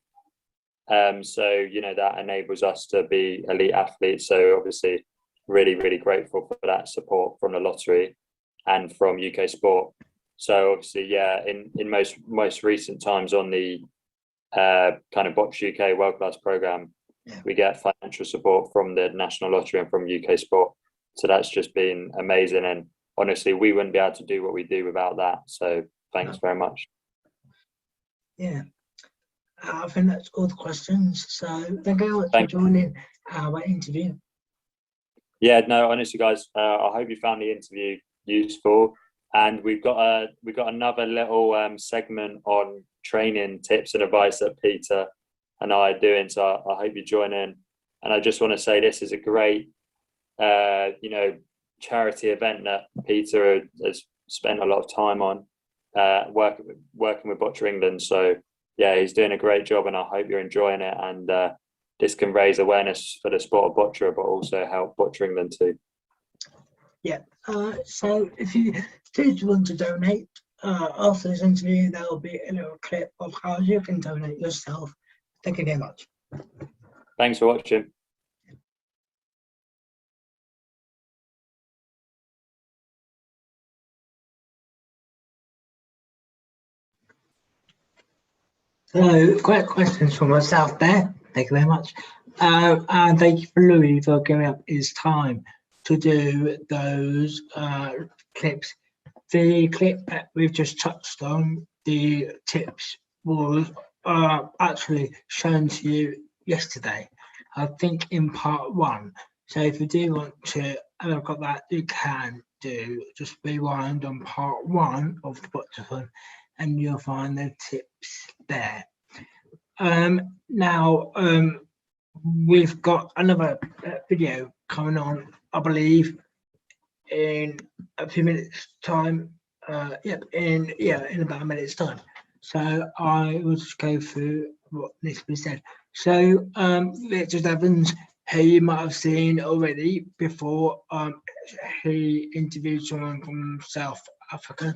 Speaker 27: So, that enables us to be elite athletes. So obviously really, really grateful for that support from the lottery and from UK Sport. So obviously, in most recent times on the kind of Boccia UK World Class Programme, we get financial support from the National Lottery and from UK Sport. So that's just been amazing. And honestly, we wouldn't be able to do what we do without that. So thanks very much.
Speaker 2: Yeah, I think that's all the questions. So thank you very much for joining our interview.
Speaker 27: Yeah, no, honestly, guys, I hope you found the interview useful. And we've got another little segment on training tips and advice that Peter and I are doing. So I hope you join in. And I just want to say this is a great, charity event that Peter has spent a lot of time on, working with Boccia England. So yeah, he's doing a great job, and I hope you're enjoying it. And this can raise awareness for the sport of boccia, but also help Boccia England too.
Speaker 2: Yeah. So if you do want to donate after this interview, there will be a little clip of how you can donate yourself. Thank you very much.
Speaker 27: Thanks for watching.
Speaker 2: So, great questions from myself there. Thank you very much. And thank you for Louis for giving up his time to do those clips. The clip that we've just touched on, the tips, was actually shown to you yesterday, I think in part 1. So if you do want to look at that, you can do. Just rewind on part 1 of the Bocciathon and you'll find the tips there. Now, we've got another video coming on, I believe, in a few minutes' time. In about a minute's time. So I will just go through what needs to be said. So Richard Evans, who you might have seen already before, he interviewed someone from South Africa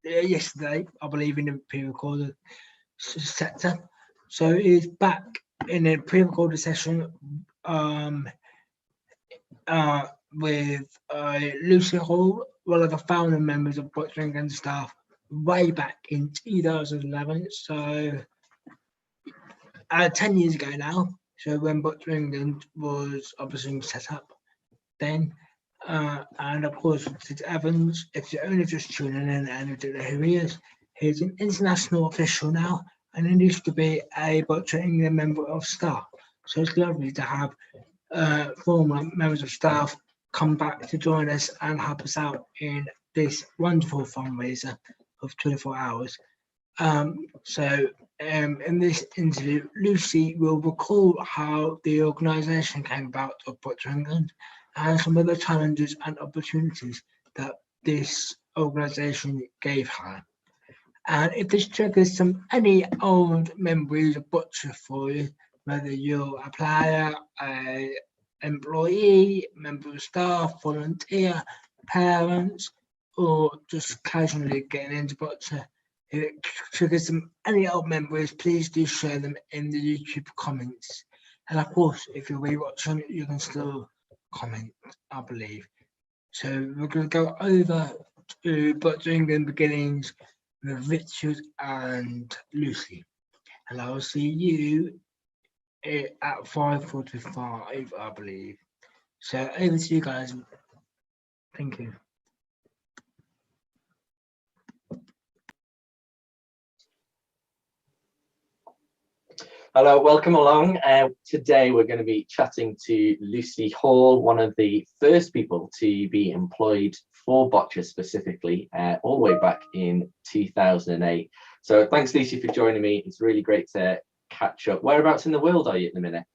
Speaker 2: yesterday, I believe, in the pre-recorded sector. So he's back in a pre-recorded session with Lucy Hall, one of the founding members of Boccia England staff, way back in 2011. So 10 years ago now. So when Boccia England was obviously set up then. And of course, Richard Evans, if you're only just tuning in and you don't know who he is, he's an international official now, and he used to be a Boccia England member of staff. So it's lovely to have former members of staff come back to join us and help us out in this wonderful fundraiser of 24 hours. In this interview, Lucy will recall how the organisation came about of Boccia England and some of the challenges and opportunities that this organisation gave her. And if this triggers any old memories of Boccia for you, whether you're a player, an employee, member of staff, volunteer, parents, or just casually getting into Boccia, if it triggers any old memories, please do share them in the YouTube comments. And of course, if you're rewatching, you can still comment, I believe. So we're going to go over to Boccia England beginnings with Richard and Lucy. And I will see you at 5:45, I believe. So over to you guys. Thank you.
Speaker 18: Hello, welcome along. Today we're going to be chatting to Lucy Hall, one of the first people to be employed for Boccia specifically, all the way back in 2008. So thanks, Lucy, for joining me. It's really great to catch up. Whereabouts in the world are you at the minute?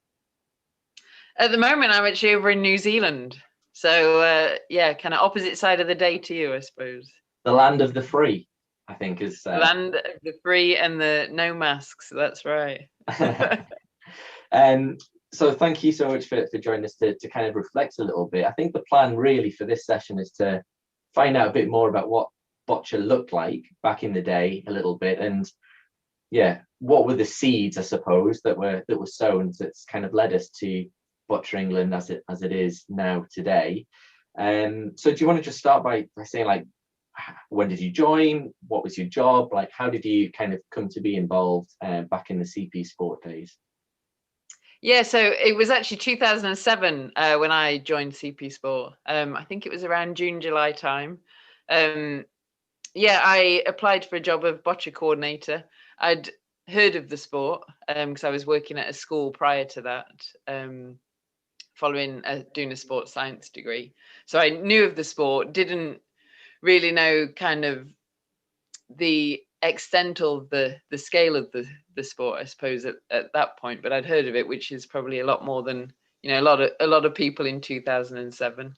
Speaker 19: At the moment, I'm actually over in New Zealand. So yeah, kind of opposite side of the day to you, I suppose.
Speaker 18: The land of the free, I think is...
Speaker 19: Land of the free and the no masks, that's right.
Speaker 18: So thank you so much for joining us to kind of reflect a little bit. I think the plan really for this session is to find out a bit more about what Boccia looked like back in the day a little bit, and yeah, what were the seeds, I suppose, that were sown that's kind of led us to Boccia England as it is now today. So do you want to just start by saying, like, when did you join? What was your job? Like, how did you kind of come to be involved back in the CP Sport days?
Speaker 19: Yeah, so it was actually 2007 when I joined CP Sport. I think it was around June, July time. Yeah, I applied for a job of boccia coordinator. I'd heard of the sport because I was working at a school prior to that, following doing a sports science degree. So I knew of the sport, didn't really know kind of the extent of the scale of the sport, I suppose, at that point. But I'd heard of it, which is probably a lot more than, you know, a lot of people in 2007.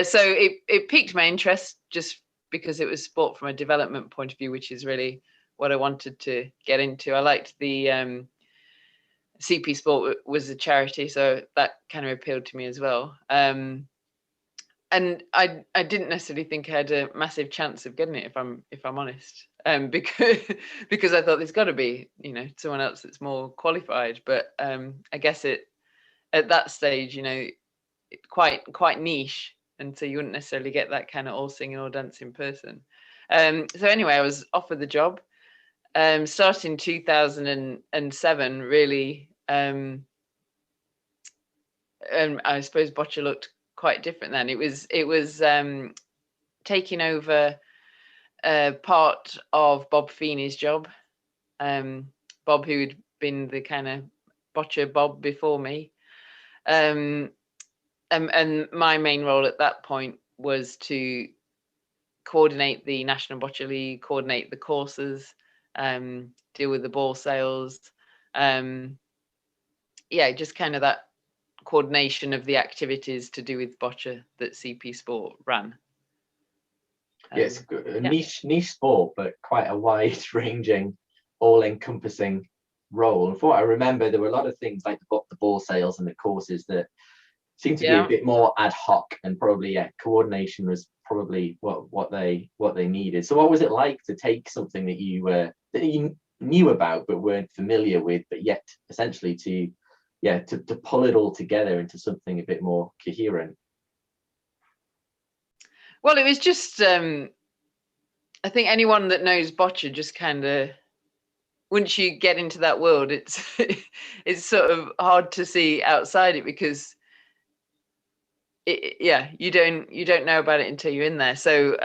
Speaker 19: So it piqued my interest just because it was sport from a development point of view, which is really what I wanted to get into. I liked the CP Sport was a charity, so that kind of appealed to me as well. And I didn't necessarily think I had a massive chance of getting it, if I'm honest, because I thought there's got to be, you know, someone else that's more qualified. But I guess at that stage, you know, quite niche, and so you wouldn't necessarily get that kind of all singing all dancing person. So anyway, I was offered the job. Starting 2007, really. And I suppose boccia looked quite different then. It was taking over part of Bob Feeney's job. Bob, who had been the kind of boccia Bob before me. And my main role at that point was to coordinate the National Boccia League, coordinate the courses, deal with the ball sales. Yeah, just kind of that coordination of the activities to do with boccia that CP Sport ran.
Speaker 18: Yes, a niche sport, but quite a wide-ranging, all-encompassing role. And from what I remember, there were a lot of things like the ball sales and the courses that seemed to be a bit more ad hoc, and probably coordination was probably what they needed. So what was it like to take something that you knew about but weren't familiar with, but yet essentially to pull it all together into something a bit more coherent?
Speaker 19: Well, it was just I think anyone that knows boccia just kind of, once you get into that world, it's it's sort of hard to see outside it, because you don't know about it until you're in there. So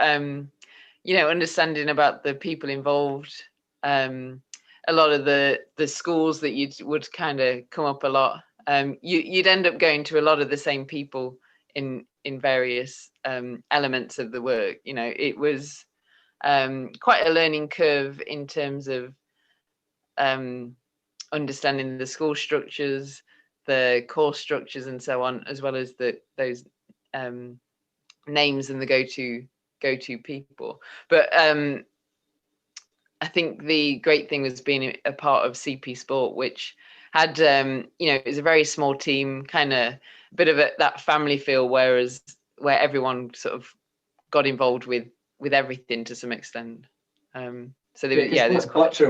Speaker 19: you know, understanding about the people involved, a lot of the schools that you would kind of come up a lot. You'd end up going to a lot of the same people in various elements of the work. You know, it was quite a learning curve in terms of understanding the school structures, the course structures, and so on, as well as those names and the go-to people. But I think the great thing was being a part of CP Sport, which had you know, it was a very small team, kind of a bit of that family feel, where everyone sort of got involved with everything to some extent. So
Speaker 18: boccia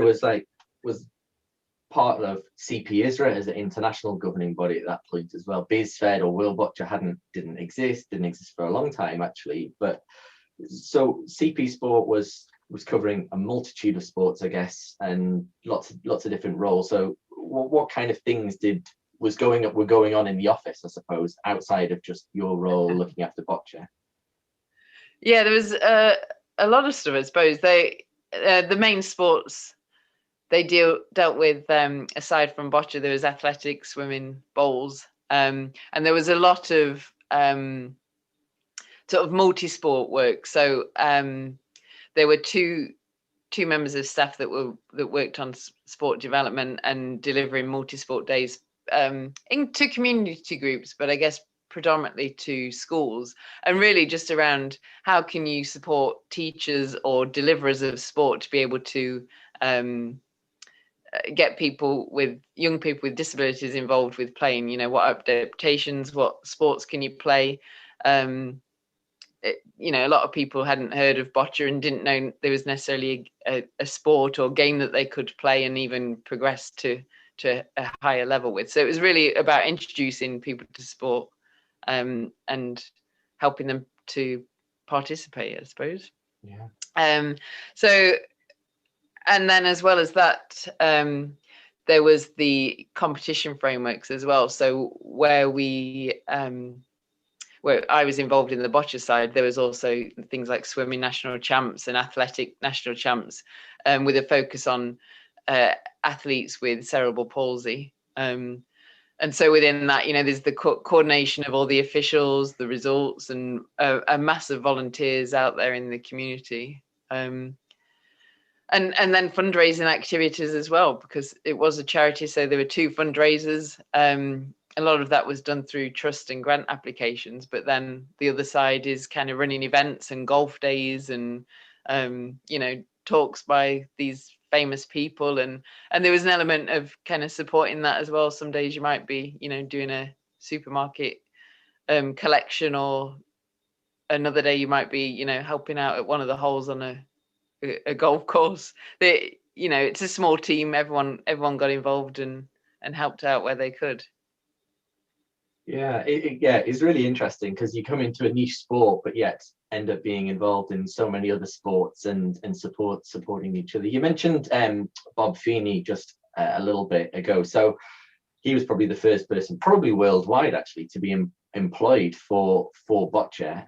Speaker 18: was part of CP Israel as an international governing body at that point as well. BizFed or World Boccia didn't exist for a long time actually. But so CP Sport was covering a multitude of sports, I guess, and lots of different roles. So what kind of things were going on in the office, I suppose, outside of just your role looking after boccia?
Speaker 19: Yeah, there was a lot of stuff, I suppose. The main sports they dealt with, aside from boccia, there was athletics, swimming, bowls, and there was a lot of sort of multi-sport work. So there were two members of staff that worked on sport development and delivering multi-sport days into community groups, but I guess predominantly to schools, and really just around how can you support teachers or deliverers of sport to be able to get young people with disabilities involved with playing. You know, what adaptations, what sports can you play? You know, a lot of people hadn't heard of boccia and didn't know there was necessarily a sport or game that they could play and even progress to a higher level with. So it was really about introducing people to sport and helping them to participate, I suppose.
Speaker 18: Yeah.
Speaker 19: So, and then as well as that, there was the competition frameworks as well. So where I was involved in the boccia side, there was also things like swimming national champs and athletic national champs, with a focus on athletes with cerebral palsy. and so within that, there's the coordination of all the officials, the results, and a massive volunteers out there in the community. And then fundraising activities as well, because it was a charity. So there were 2 fundraisers. A lot of that was done through trust and grant applications, but then the other side is kind of running events and golf days and, talks by these famous people. And there was an element of kind of supporting that as well. Some days you might be, doing a supermarket collection, or another day you might be, helping out at one of the holes on a golf course. It's a small team. Everyone got involved and helped out where they could.
Speaker 18: Yeah, it's really interesting because you come into a niche sport, but yet end up being involved in so many other sports and supporting each other. You mentioned Bob Feeney just a little bit ago. So he was probably the first person, probably worldwide actually, to be employed for Boccia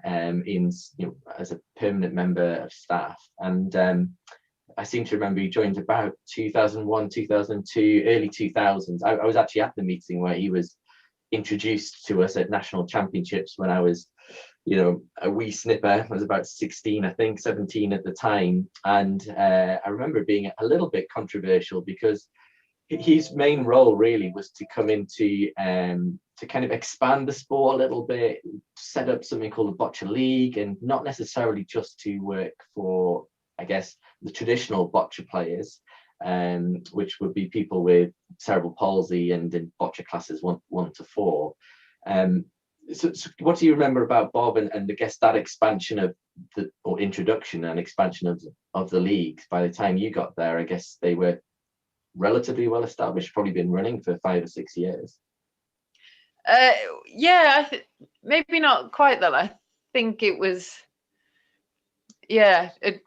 Speaker 18: as a permanent member of staff. And I seem to remember he joined about 2001, 2002, early 2000s. I was actually at the meeting where he was introduced to us at national championships when I was, a wee snipper. I was about 16, I think, 17 at the time. And I remember it being a little bit controversial because his main role really was to come into to kind of expand the sport a little bit, set up something called the Boccia League, and not necessarily just to work for, I guess, the traditional boccia players, which would be people with cerebral palsy and in boccia classes 1 to 4. So what do you remember about Bob and I guess that expansion of introduction and expansion of the league? By the time you got there, I guess they were relatively well established, probably been running for 5 or 6 years.
Speaker 19: Maybe not quite that. I think it was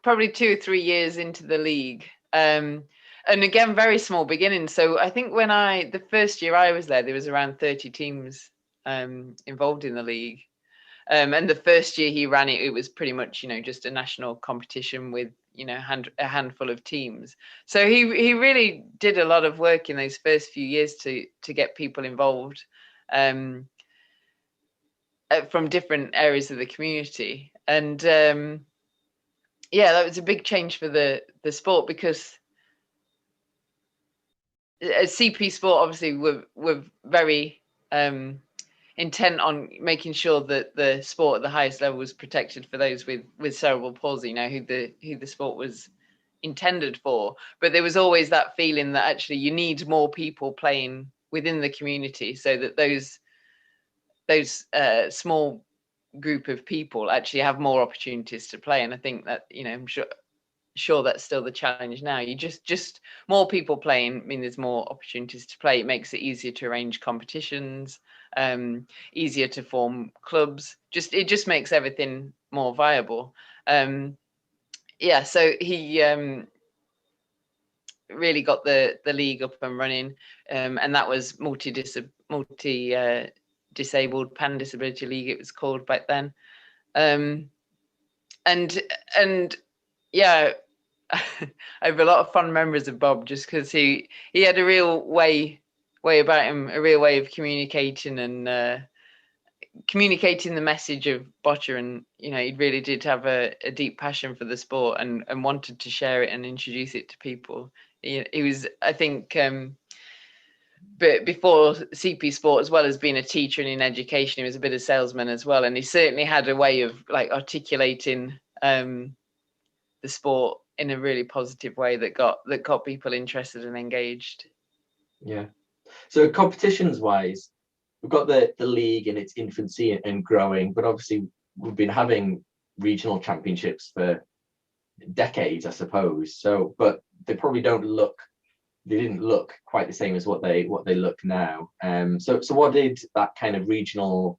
Speaker 19: probably 2 or 3 years into the league. And again, very small beginning. So I think when the first year I was there was around 30 teams involved in the league. And the first year he ran it, it was pretty much, just a national competition with, a handful of teams. So he really did a lot of work in those first few years to get people involved from different areas of the community. And that was a big change for the sport, because CP Sport obviously were very intent on making sure that the sport at the highest level was protected for those with cerebral palsy, who the sport was intended for. But there was always that feeling that actually you need more people playing within the community, so that those small group of people actually have more opportunities to play. And I think that, I'm sure that's still the challenge now. You just more people playing, there's more opportunities to play. It makes it easier to arrange competitions, easier to form clubs. It just makes everything more viable. So he really got the league up and running, and that was multi-disabled Pan Disability League, it was called back then. I have a lot of fond memories of Bob, just because he had a real way about him, a real way of communicating and communicating the message of boccia. And he really did have a deep passion for the sport and wanted to share it and introduce it to people. He was, I think, but before CP Sport, as well as being a teacher and in education, he was a bit of salesman as well, and he certainly had a way of articulating the sport in a really positive way that got people interested and engaged.
Speaker 18: Yeah. So competitions wise, we've got the league in its infancy and growing, but obviously we've been having regional championships for decades, I suppose. So, but they probably didn't look quite the same as what they look now. So what did that kind of regional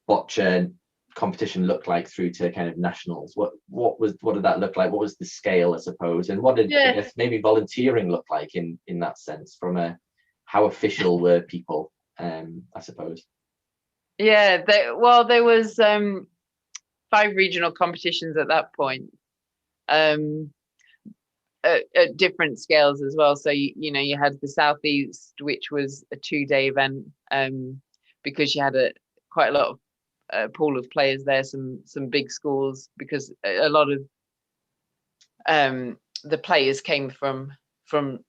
Speaker 18: boccia competition look like through to kind of nationals? What did that look like? What was the scale, I suppose, and what did I guess maybe volunteering look like in that sense, from how official were people, I suppose?
Speaker 19: There was 5 regional competitions at that point. at different scales as well. So you had the Southeast, which was a 2-day event, because you had quite a lot of pool of players there, some big schools, because a lot of the players came from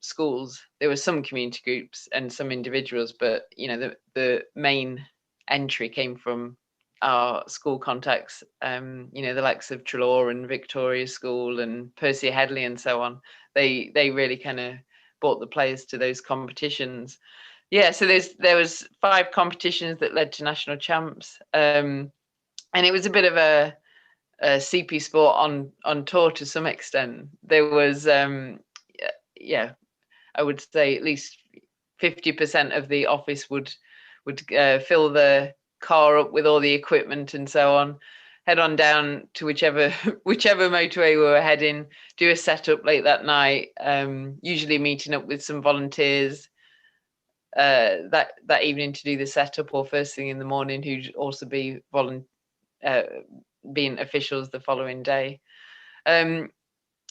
Speaker 19: schools. There were some community groups and some individuals, but the main entry came from our school contacts, the likes of Trelaw and Victoria School and Percy Headley and so on. They really kind of brought the players to those competitions. Yeah, so there was 5 competitions that led to national champs, and it was a bit of a CP sport on tour to some extent. There was I would say at least 50% of the office would fill the car up with all the equipment and so on, head on down to whichever motorway we were heading, do a setup late that night, usually meeting up with some volunteers that evening to do the setup, or first thing in the morning, who'd also be being officials the following day. But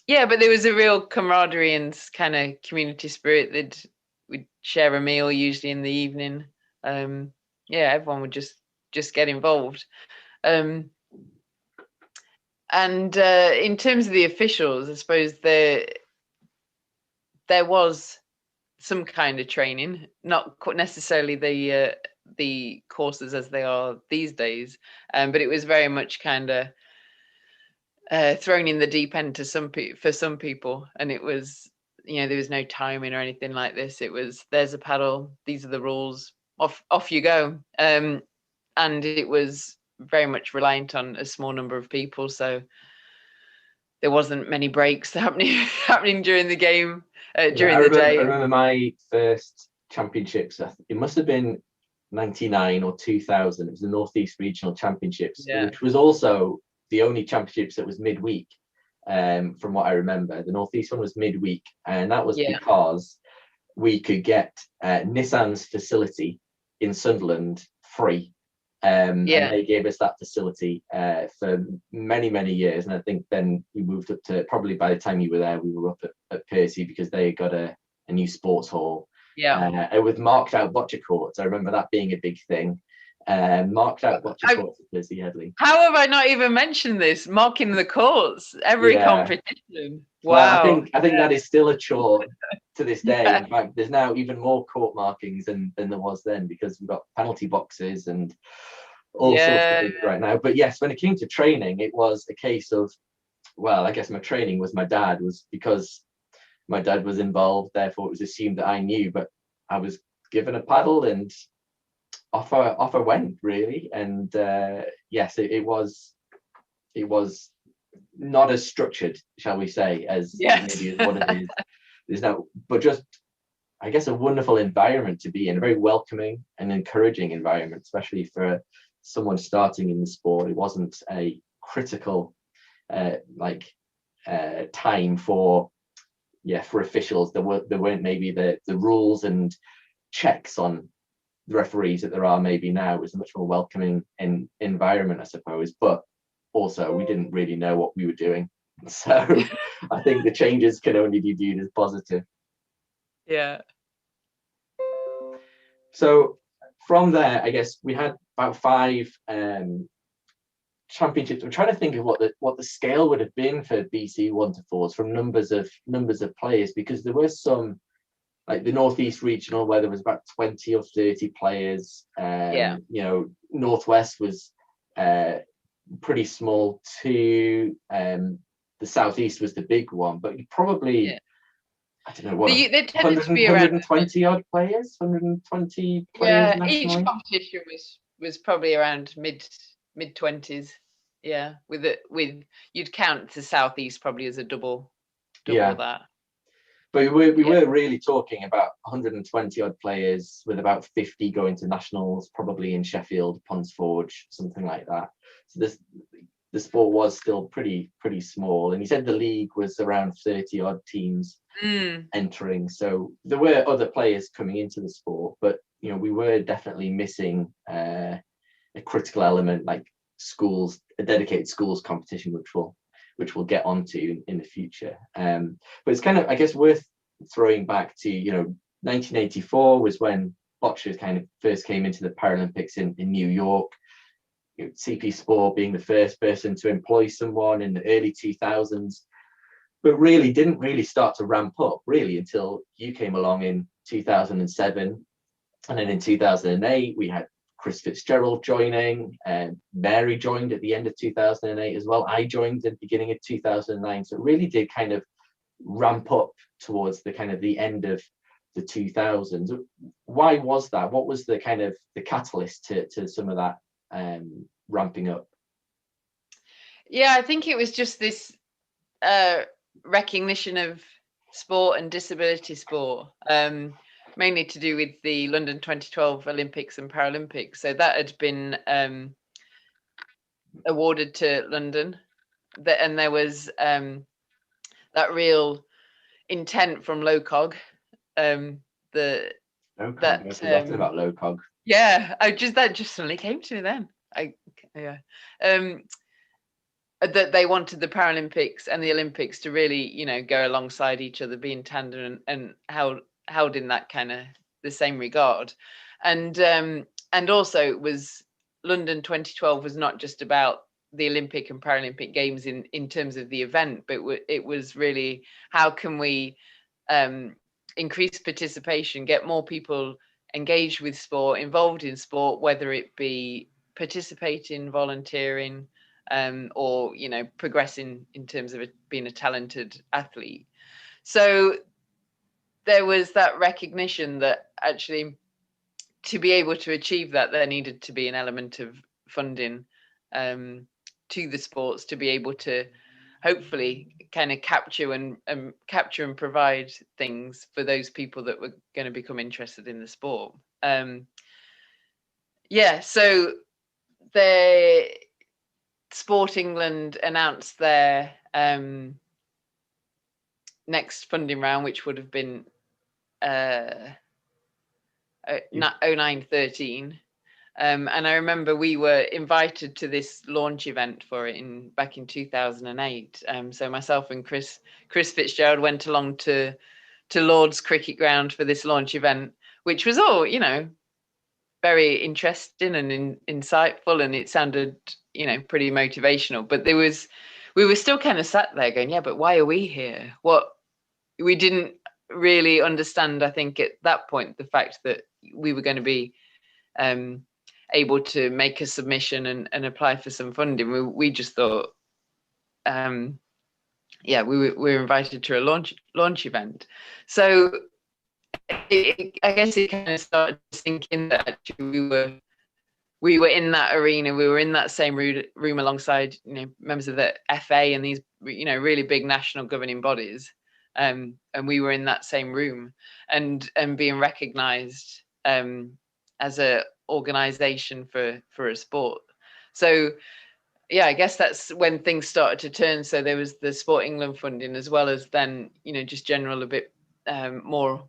Speaker 19: there was a real camaraderie and kind of community spirit. We'd share a meal usually in the evening. Everyone would just get involved. And in terms of the officials, I suppose there was some kind of training, not necessarily the courses as they are these days, but it was very much kind of thrown in the deep end for some people, and it was, there was no timing or anything like this. It was, there's a paddle, these are the rules, off you go, and it was very much reliant on a small number of people, so there wasn't many breaks happening during the game, during the day.
Speaker 18: I remember my first championships. It must have been 99 or 2000. It was the Northeast Regional Championships, which was also the only championships that was midweek. From what I remember, the Northeast one was midweek, and that was because we could get Nissan's facility in Sunderland free. And they gave us that facility for many years, and I think then we moved up to, probably by the time you were there, we were up at Percy, because they got a new sports hall with marked out bocce courts. I remember that being a big thing. Marked out bocce courts at Percy Headley.
Speaker 19: How have I not even mentioned this? Marking the courts every competition. Wow.
Speaker 18: Well, I think that is still a chore to this day. In fact, there's now even more court markings than there was then, because we've got penalty boxes and all sorts of things right now. But yes, when it came to training, it was a case of, well, I guess my training was my dad, was because my dad was involved, therefore it was assumed that I knew, but I was given a paddle and off I went, really. And yes, it was not as structured, shall we say, as maybe as what it is now, but just, I guess, a wonderful environment to be in, a very welcoming and encouraging environment, especially for someone starting in the sport. It wasn't a critical time for officials. There weren't maybe the rules and checks on the referees that there are maybe now. It was a much more welcoming environment, I suppose, but also we didn't really know what we were doing, so I think the changes can only be viewed as positive. So from there, I guess we had about 5 championships. I'm trying to think of what the scale would have been for BC 1 to 4s from numbers of players, because there were some, like the Northeast Regional, where there was about 20 or 30 players. Northwest was pretty small too. The Southeast was the big one, but you probably I don't know what,
Speaker 19: they tended to be around
Speaker 18: 120 odd players, 120 players nationally.
Speaker 19: Each competition was probably around mid 20s. With you'd count the Southeast probably as a double that.
Speaker 18: But we were really talking about 120 odd players, with about 50 going to nationals, probably in Sheffield, Ponsforge, something like that. So the sport was still pretty small, and he said the league was around 30 odd teams entering. So there were other players coming into the sport, but we were definitely missing a critical element, like schools, a dedicated schools competition, which we'll which we'll get onto in the future. But it's kind of, I guess, worth throwing back to, 1984 was when boccia kind of first came into the Paralympics in New York. CP Sport being the first person to employ someone in the early 2000s, but really didn't really start to ramp up really until you came along in 2007. And then in 2008, we had Chris Fitzgerald joining, and Mary joined at the end of 2008 as well. I joined at the beginning of 2009. So it really did kind of ramp up towards the kind of the end of the 2000s. Why was that? What was the kind of the catalyst to some of that ramping up?
Speaker 19: Yeah, I think it was just this recognition of sport and disability sport, mainly to do with the London 2012 Olympics and Paralympics. So that had been awarded to London, and there was that real intent from LOCOG. That
Speaker 18: forgotten about LOCOG.
Speaker 19: Yeah, that just suddenly came to me then. That they wanted the Paralympics and the Olympics to really, go alongside each other, be in tandem, and held in that kind of the same regard. And also it was London 2012 was not just about the Olympic and Paralympic Games in terms of the event, but it was really how can we increase participation, get more people engaged with sport, involved in sport, whether it be participating, volunteering, or progressing in terms of being a talented athlete. So there was that recognition that actually to be able to achieve that, there needed to be an element of funding to the sports to be able to hopefully kind of capture and provide things for those people that were going to become interested in the sport. So the Sport England announced their next funding round, which would have been 09-13. And I remember we were invited to this launch event for it back in 2008. So myself and Chris Fitzgerald went along to Lord's Cricket Ground for this launch event, which was all, very interesting and insightful, and it sounded, pretty motivational. But we were still kind of sat there going, yeah, but why are we here? We didn't really understand, I think, at that point, the fact that we were going to be able to make a submission and apply for some funding. We just thought, we were invited to a launch event. So I guess it kind of started thinking that actually we were in that arena, we were in that same room alongside members of the FA and these really big national governing bodies, and we were in that same room and being recognised as a organisation for a sport. So yeah, I guess that's when things started to turn. So there was the Sport England funding, as well as then just general a bit more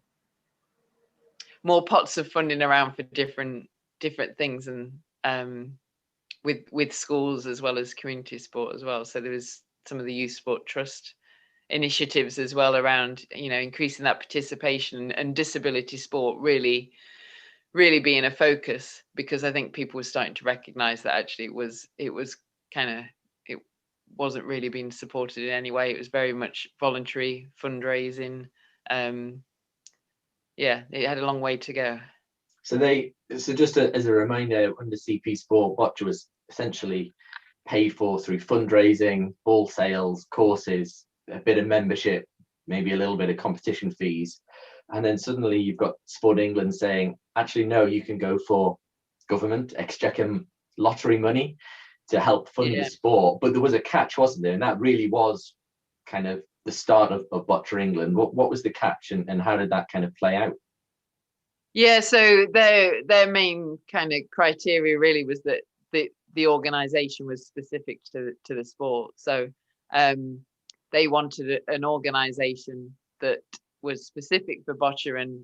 Speaker 19: pots of funding around for different things, and with schools as well as community sport as well. So there was some of the Youth Sport Trust initiatives as well around increasing that participation and disability sport really being a focus, because I think people were starting to recognize that actually it wasn't really being supported in any way. It was very much voluntary fundraising. It had a long way to go.
Speaker 18: So just as a reminder, under CP Sport, boccia was essentially paid for through fundraising, ball sales, courses, a bit of membership, maybe a little bit of competition fees. And then suddenly you've got Sport England saying, actually, no, you can go for government, exchequer lottery money to help fund the sport. But there was a catch, wasn't there? And that really was kind of the start of Boccia England. What was the catch, and how did that kind of play out?
Speaker 19: Yeah, so their main kind of criteria really was that the organisation was specific to the sport. So they wanted an organisation that was specific for boccia, and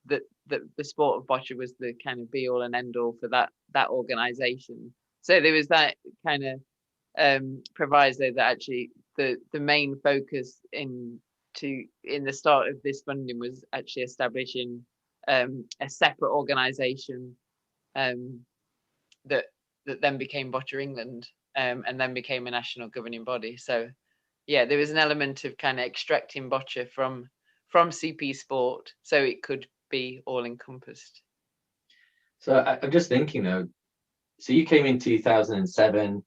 Speaker 19: that the sport of boccia was the kind of be all and end all for that organisation. So there was that kind of proviso that actually the main focus in the start of this funding was actually establishing a separate organisation that then became Boccia England, and then became a national governing body. So yeah, there was an element of kind of extracting boccia from CP Sport so it could be all encompassed.
Speaker 18: So I'm just thinking though, so you came in 2007,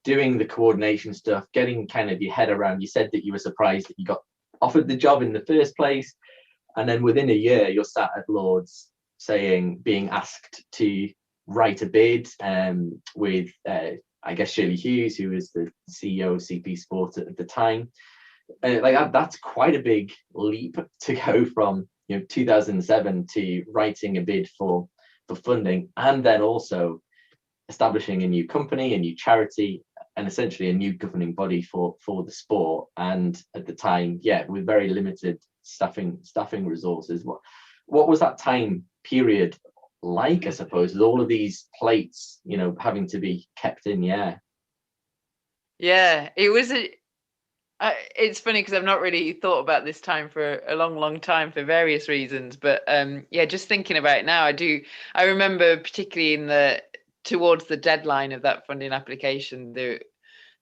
Speaker 18: doing the coordination stuff, getting kind of your head around. You said that you were surprised that you got offered the job in the first place, and then within a year you're sat at Lords being asked to write a bid with I guess Shirley Hughes, who was the CEO of CP Sport at the time. That's quite a big leap to go from 2007 to writing a bid for funding, and then also establishing a new company, a new charity, and essentially a new governing body for the sport. And at the time, with very limited staffing resources. What was that time period like, I suppose, with all of these plates, having to be kept in the air?
Speaker 19: Yeah, it was it's funny because I've not really thought about this time for a long time for various reasons, but just thinking about it now, I remember particularly towards the deadline of that funding application, there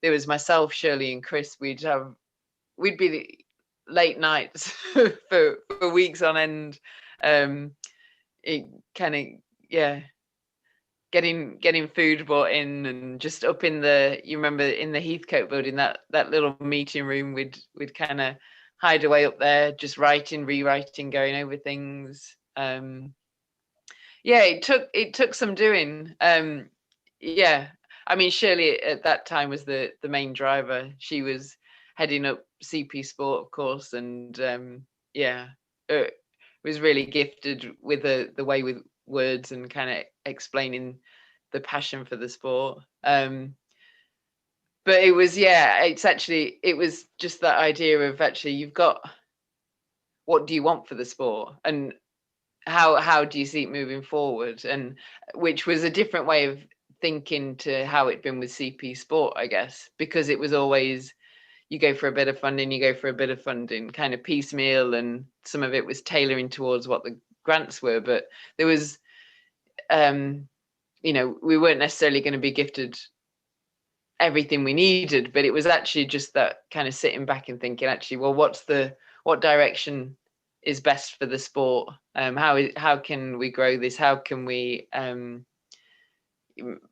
Speaker 19: was myself, Shirley and Chris. We'd be late nights for weeks on end, it kind of getting food brought in, and just up in you remember in the Heathcote building, that little meeting room, we'd kind of hide away up there, just rewriting, going over things. It took some doing. I mean, Shirley at that time was the main driver. She was heading up CP Sport, of course, and was really gifted with the way with words and kind of explaining the passion for the sport. But it was it was just that idea of actually you've got, what do you want for the sport, and how do you see it moving forward, and which was a different way of thinking to how it'd been with CP Sport, I guess, because it was always you go for a bit of funding, kind of piecemeal, and some of it was tailoring towards what the grants were, but there was we weren't necessarily going to be gifted everything we needed, but it was actually just that kind of sitting back and thinking, actually, well, what direction is best for the sport? How can we grow this? How can we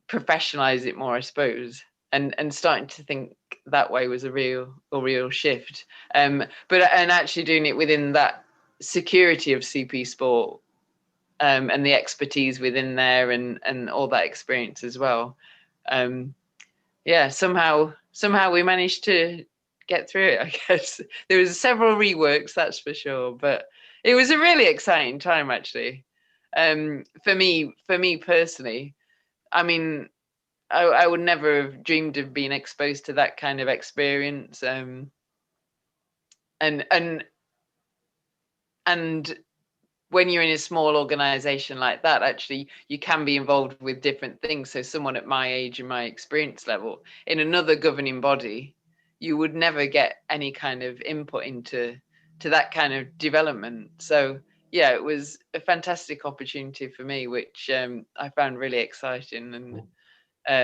Speaker 19: professionalize it more, I suppose? And starting to think that way was a real shift. And actually doing it within that security of CP Sport, and the expertise within there, and all that experience as well. Somehow we managed to get through it, I guess. There was several reworks, that's for sure, but it was a really exciting time, actually. For me personally, I mean, I would never have dreamed of being exposed to that kind of experience. And when you're in a small organization like that, actually, you can be involved with different things. So someone at my age and my experience level in another governing body, you would never get any kind of input into that kind of development. So yeah, it was a fantastic opportunity for me, which I found really exciting, and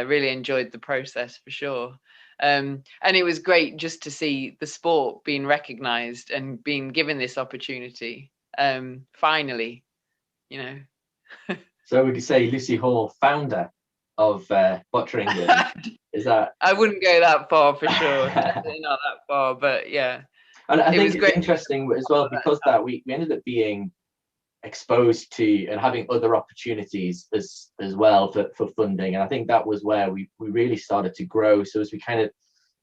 Speaker 19: really enjoyed the process for sure. And it was great just to see the sport being recognized and being given this opportunity. Finally,
Speaker 18: So would you say Lucy Hall, founder of Boccia England? Is that?
Speaker 19: I wouldn't go that far for sure. Definitely not that far, but yeah.
Speaker 18: And I think it's interesting as well, because that we ended up being exposed to and having other opportunities as well for funding. And I think that was where we really started to grow. So as we kind of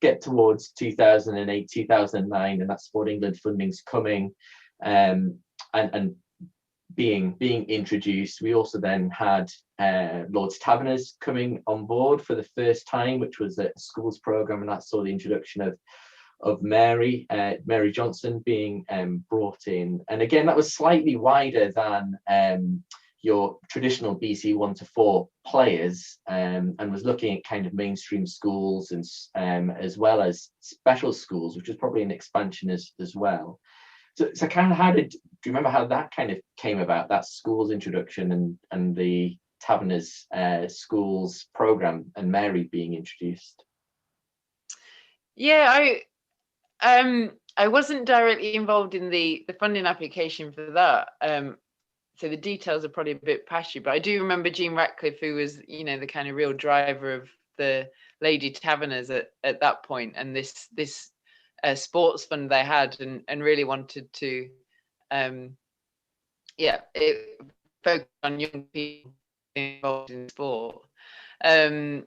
Speaker 18: get towards 2008, 2009, and that Sport England funding's coming, and being introduced, we also then had Lord's Taverners coming on board for the first time, which was a schools program, and that saw the introduction of Mary Johnson being brought in. And again, that was slightly wider than your traditional BC 1 to 4 players, and was looking at kind of mainstream schools and as well as special schools, which was probably an expansion as well. So kind of do you remember how that kind of came about, that school's introduction and the Taverners schools program and Mary being introduced?
Speaker 19: Yeah, I wasn't directly involved in the funding application for that. So the details are probably a bit patchy, but I do remember Jean Ratcliffe, who was, you know, the kind of real driver of the Lady Taverners at that point, and this sports fund they had, and really wanted to, focus on young people involved in sport. So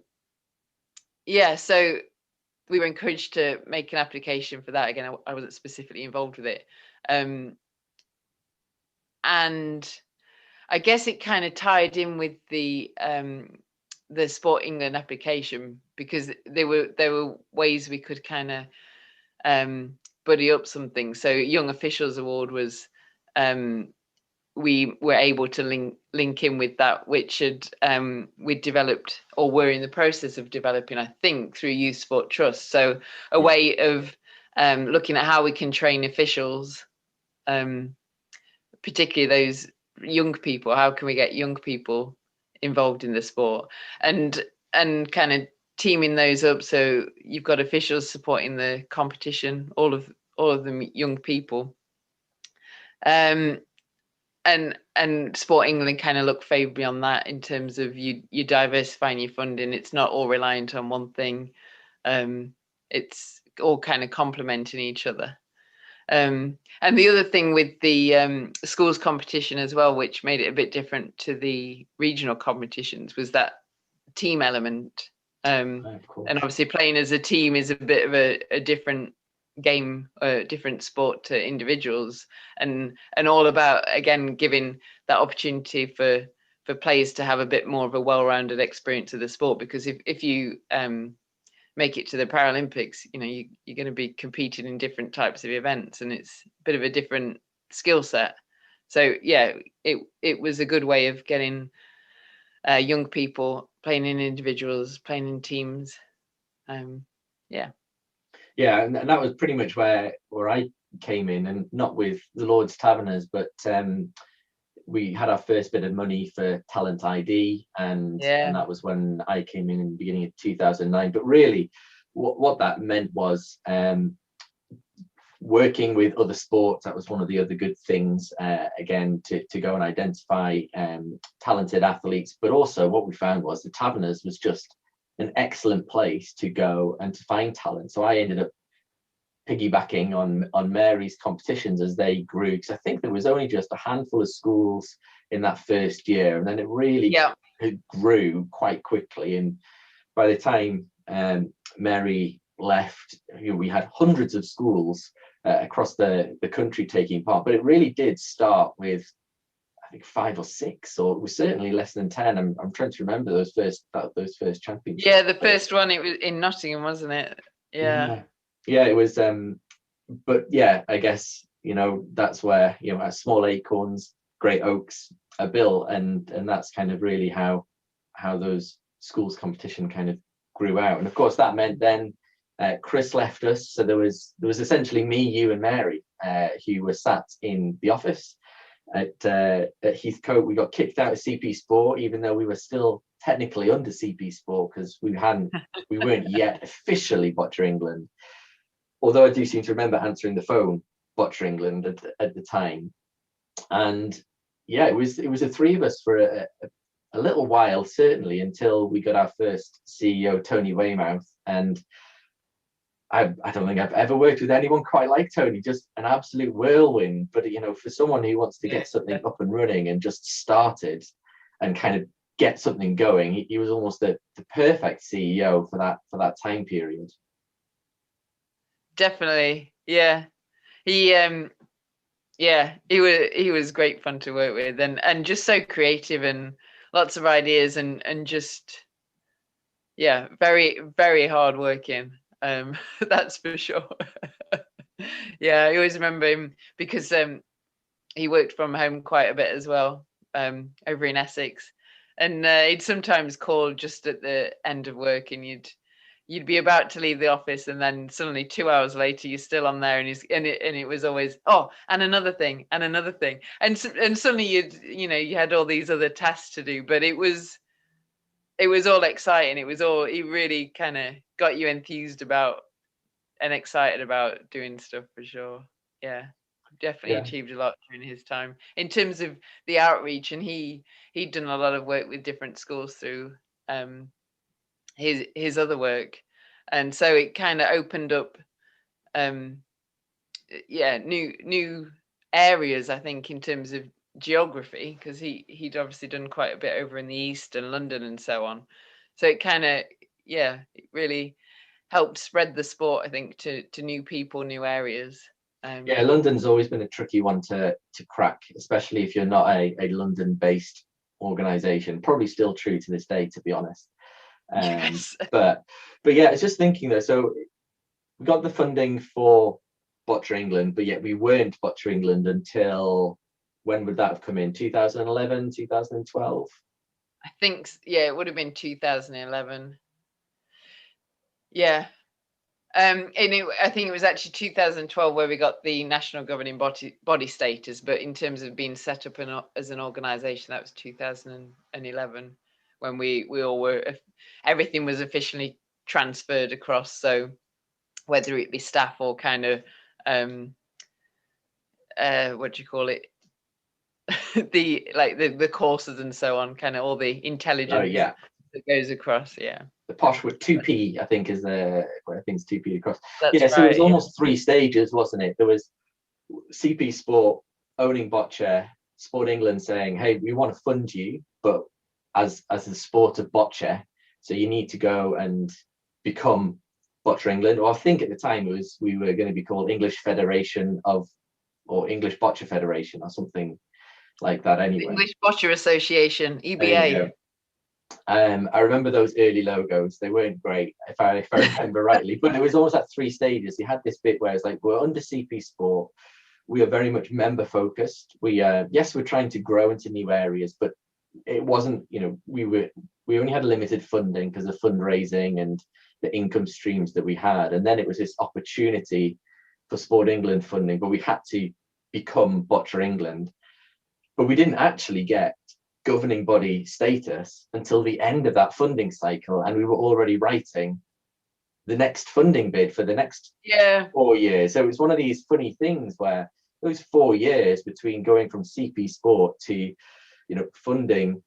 Speaker 19: we were encouraged to make an application for that. Again, I wasn't specifically involved with it. And I guess it kind of tied in with the Sport England application, because there were ways we could kind of buddy up something. So Young Officials Award was, we were able to link in with that, which had we developed, or were in the process of developing, I think, through Youth Sport Trust. So a way of looking at how we can train officials, particularly those young people. How can we get young people involved in the sport, and kind of teaming those up, so you've got officials supporting the competition, all of them young people. And Sport England kind of look favourably on that, in terms of you diversifying your funding. It's not all reliant on one thing. It's all kind of complementing each other. And the other thing with the schools competition as well, which made it a bit different to the regional competitions, was that team element. And obviously playing as a team is a bit of a different game, a different sport to individuals, and all about, again, giving that opportunity for players to have a bit more of a well-rounded experience of the sport. Because if you make it to the Paralympics, you know, you're going to be competing in different types of events, and it's a bit of a different skill set. So yeah, it was a good way of getting young people playing in individuals, playing in teams.
Speaker 18: Yeah, and that was pretty much where I came in, and not with the Lord's Taverners, but we had our first bit of money for Talent ID, and that was when I came in the beginning of 2009. But really, what that meant was working with other sports. That was one of the other good things, again, to go and identify talented athletes. But also what we found was the Taverners was just an excellent place to go and to find talent. So I ended up piggybacking on Mary's competitions as they grew, because I think there was only just a handful of schools in that first year, and then it really it grew quite quickly. And by the time Mary left, we had hundreds of schools across the country taking part. But it really did start with, I think, 5 or 6, or it was certainly less than 10. I'm trying to remember those first championships.
Speaker 19: Yeah, the first one, it was in Nottingham, wasn't it?
Speaker 18: Yeah, it was. But yeah, I guess, you know, that's where, you know, as small acorns, great oaks are built, and that's kind of really how those schools competition kind of grew out. And of course that meant then Chris left us, so there was essentially me, you, and Mary who were sat in the office at Heathcote. We got kicked out of CP Sport, even though we were still technically under CP Sport, because we weren't yet officially Boccia England. Although I do seem to remember answering the phone, Boccia England, at the time. And yeah, it was the three of us for a little while, certainly, until we got our first CEO, Tony Weymouth. And I don't think I've ever worked with anyone quite like Tony, just an absolute whirlwind. But, you know, for someone who wants to get something up and running and just started and kind of get something going, he was almost the perfect CEO for that time period.
Speaker 19: Definitely, yeah. He was great fun to work with, and just so creative, and lots of ideas, and just very, very hard working. That's for sure. Yeah, I always remember him because he worked from home quite a bit as well. over in Essex, and he'd sometimes call just at the end of work, and you'd be about to leave the office, and then suddenly 2 hours later you're still on there, and it was always, oh, and another thing, and suddenly you had all these other tasks to do, but it was all exciting. It really kind of got you enthused about and excited about doing stuff, for sure. Yeah, definitely achieved a lot during his time in terms of the outreach, and he'd done a lot of work with different schools through his other work, and so it kind of opened up new areas, I think, in terms of geography, because he'd obviously done quite a bit over in the east and London and so on, so it kind of it really helped spread the sport, I think, to new people, new areas.
Speaker 18: Yeah, London's always been a tricky one to crack, especially if you're not a London-based organisation. Probably still true to this day, to be honest.
Speaker 19: Yes.
Speaker 18: But yeah, it's just thinking though. So we got the funding for Boccia England, but yet we weren't Boccia England until, when would that have come in? 2011, 2012?
Speaker 19: I think, yeah, it would have been 2011. Yeah. And I think it was actually 2012 where we got the national governing body status, but in terms of being set up as an organisation, that was 2011 when we all were, everything was officially transferred across. So whether it be staff or kind of what do you call it, the courses and so on, kind of all the intelligence that goes across.
Speaker 18: The posh with 2P, I think, is where I think it's 2P across.
Speaker 19: That's
Speaker 18: So it was almost 3 stages, wasn't it? There was CP Sport owning Boccia, Sport England saying, hey, we want to fund you, but as the sport of Boccia, so you need to go and become Boccia England. Or I think at the time we were going to be called English Federation or English Boccia Federation or something like that anyway.
Speaker 19: English Boccia Association, EBA.
Speaker 18: I remember those early logos. They weren't great, if I remember rightly, but it was almost like 3 stages. You had this bit where it's like, we're under CP Sport. We are very much member focused. We're trying to grow into new areas, but it wasn't, we only had limited funding because of fundraising and the income streams that we had. And then it was this opportunity for Sport England funding, but we had to become Boccia England. But we didn't actually get governing body status until the end of that funding cycle, and we were already writing the next funding bid for the next 4 years. So it's one of these funny things where those 4 years between going from CP Sport to funding,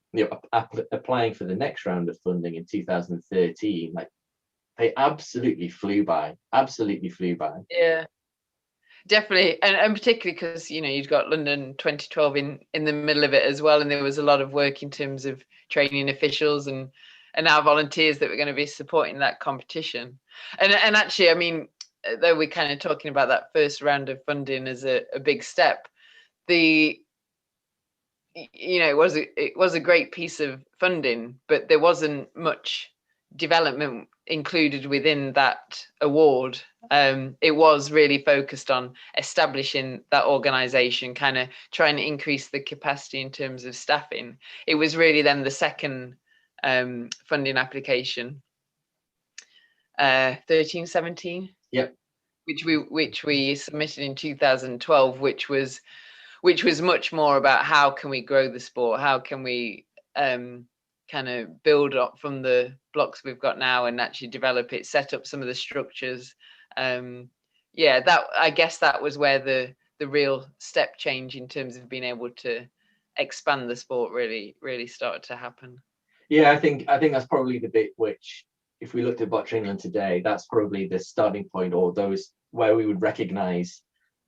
Speaker 18: applying for the next round of funding in 2013, like they absolutely flew by.
Speaker 19: Yeah, definitely, and particularly because you've got London 2012 in the middle of it as well, and there was a lot of work in terms of training officials and our volunteers that were going to be supporting that competition. And actually, I mean, though we're kind of talking about that first round of funding as a big step, it was a great piece of funding, but there wasn't much development included within that award. It was really focused on establishing that organization, kind of trying to increase the capacity in terms of staffing. It was really then the second funding application, 13-17, which we submitted in 2012, which was much more about how can we grow the sport, how can we kind of build up from the blocks we've got now and actually develop it, set up some of the structures. That, I guess that was where the real step change in terms of being able to expand the sport really started to happen.
Speaker 18: I think that's probably the bit which, if we looked at Boccia England today, that's probably the starting point, or those where we would recognize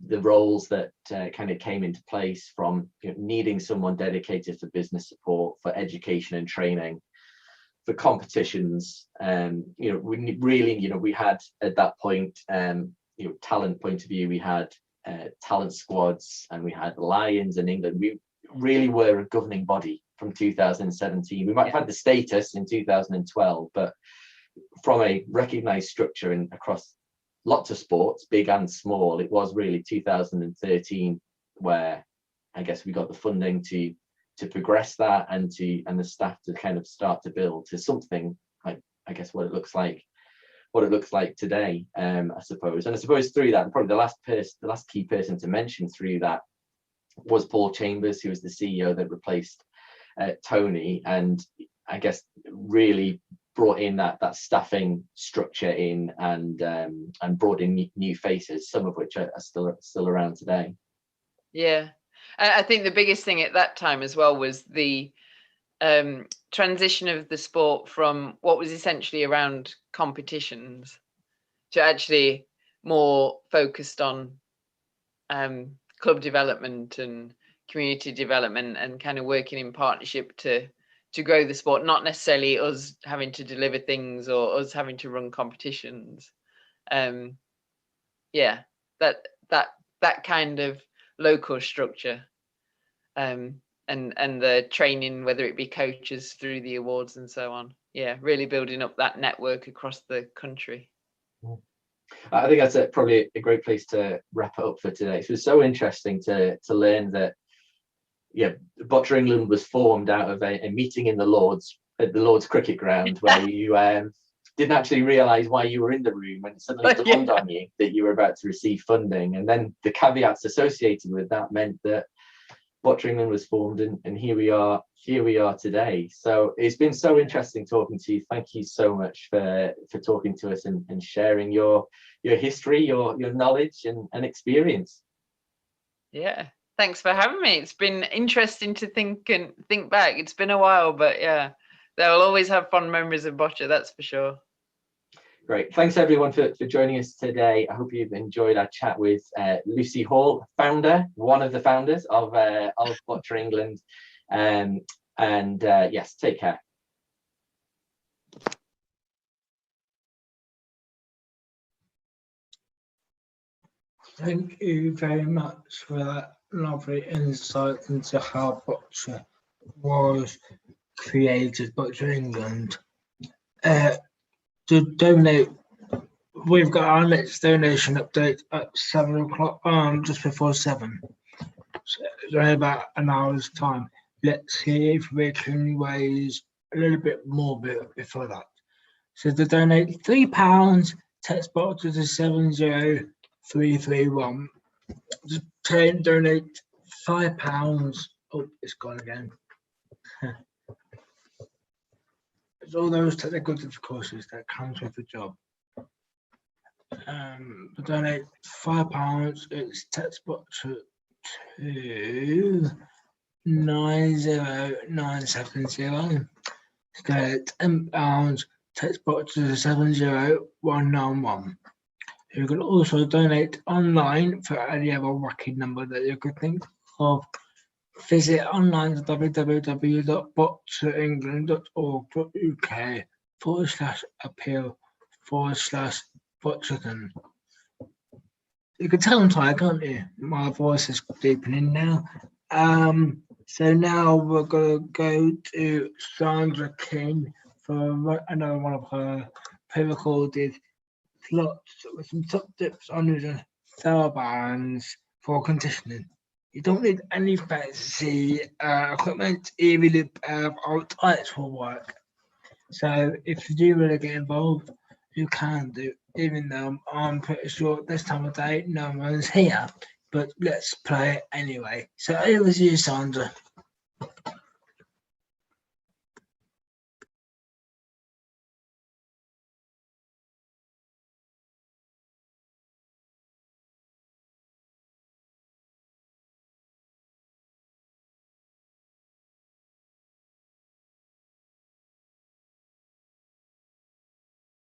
Speaker 18: the roles that kind of came into place from needing someone dedicated for business support, for education and training, for competitions. We really, we had at that point, talent point of view, we had talent squads, and we had Lions in England. We really were a governing body from 2017. We might have had the status in 2012, but from a recognized structure and across lots of sports, big and small, it was really 2013 where I guess we got the funding to progress that, and the staff to kind of start to build to something like, I guess, what it looks like today, I suppose. And I suppose through that, probably the last key person to mention through that was Paul Chambers, who was the CEO that replaced Tony, and I guess really brought in that staffing structure in, and brought in new faces, some of which are still around today.
Speaker 19: Yeah, I think the biggest thing at that time as well was the transition of the sport from what was essentially around competitions to actually more focused on club development and community development, and kind of working in partnership to grow the sport, not necessarily us having to deliver things or us having to run competitions. Yeah, that kind of local structure, and the training, whether it be coaches through the awards and so on. Yeah, really building up that network across the country.
Speaker 18: I think that's probably a great place to wrap it up for today. It was so interesting to learn that, yeah, Boccia England was formed out of a meeting in the Lords, at the Lords cricket ground, where you didn't actually realise why you were in the room, when it suddenly dawned on you that you were about to receive funding. And then the caveats associated with that meant that Boccia England was formed, and here we are today. So it's been so interesting talking to you. Thank you so much for talking to us and sharing your history, your knowledge and experience.
Speaker 19: Yeah, thanks for having me. It's been interesting to think back. It's been a while, but yeah, they'll always have fond memories of Boccia, that's for sure.
Speaker 18: Great. Thanks everyone for joining us today. I hope you've enjoyed our chat with Lucy Hall, one of the founders of Boccia England. Yes, take care.
Speaker 2: Thank you very much for that lovely insight into how Boccia was created, Boccia England. To donate, we've got our next donation update at 7 o'clock, just before 7. So it's only about an hour's time. Let's see if we can raise a little bit more before that. So to donate £3, text Boccia to 70331. Just donate £5. Oh, it's gone again. It's all those technical difficulties that comes with the job. To donate £5, it's text Boccia to 90970. To donate £10, text Boccia to 70191. You can also donate online for any other wacky number that you could think of. Visit online to www.bocciaengland.org.uk/appeal/Bocciathon. You can tell I'm tired, can't you? My voice is deepening now. So now we're going to go to Sandra King for another one of her pre-recorded slots with some top tips on using TheraBands for conditioning. You don't need any fancy equipment, even if old tights will work. So if you do want to get involved, you can do, even though I'm pretty sure this time of day no one's here. But let's play it anyway. So over to you, Sandra.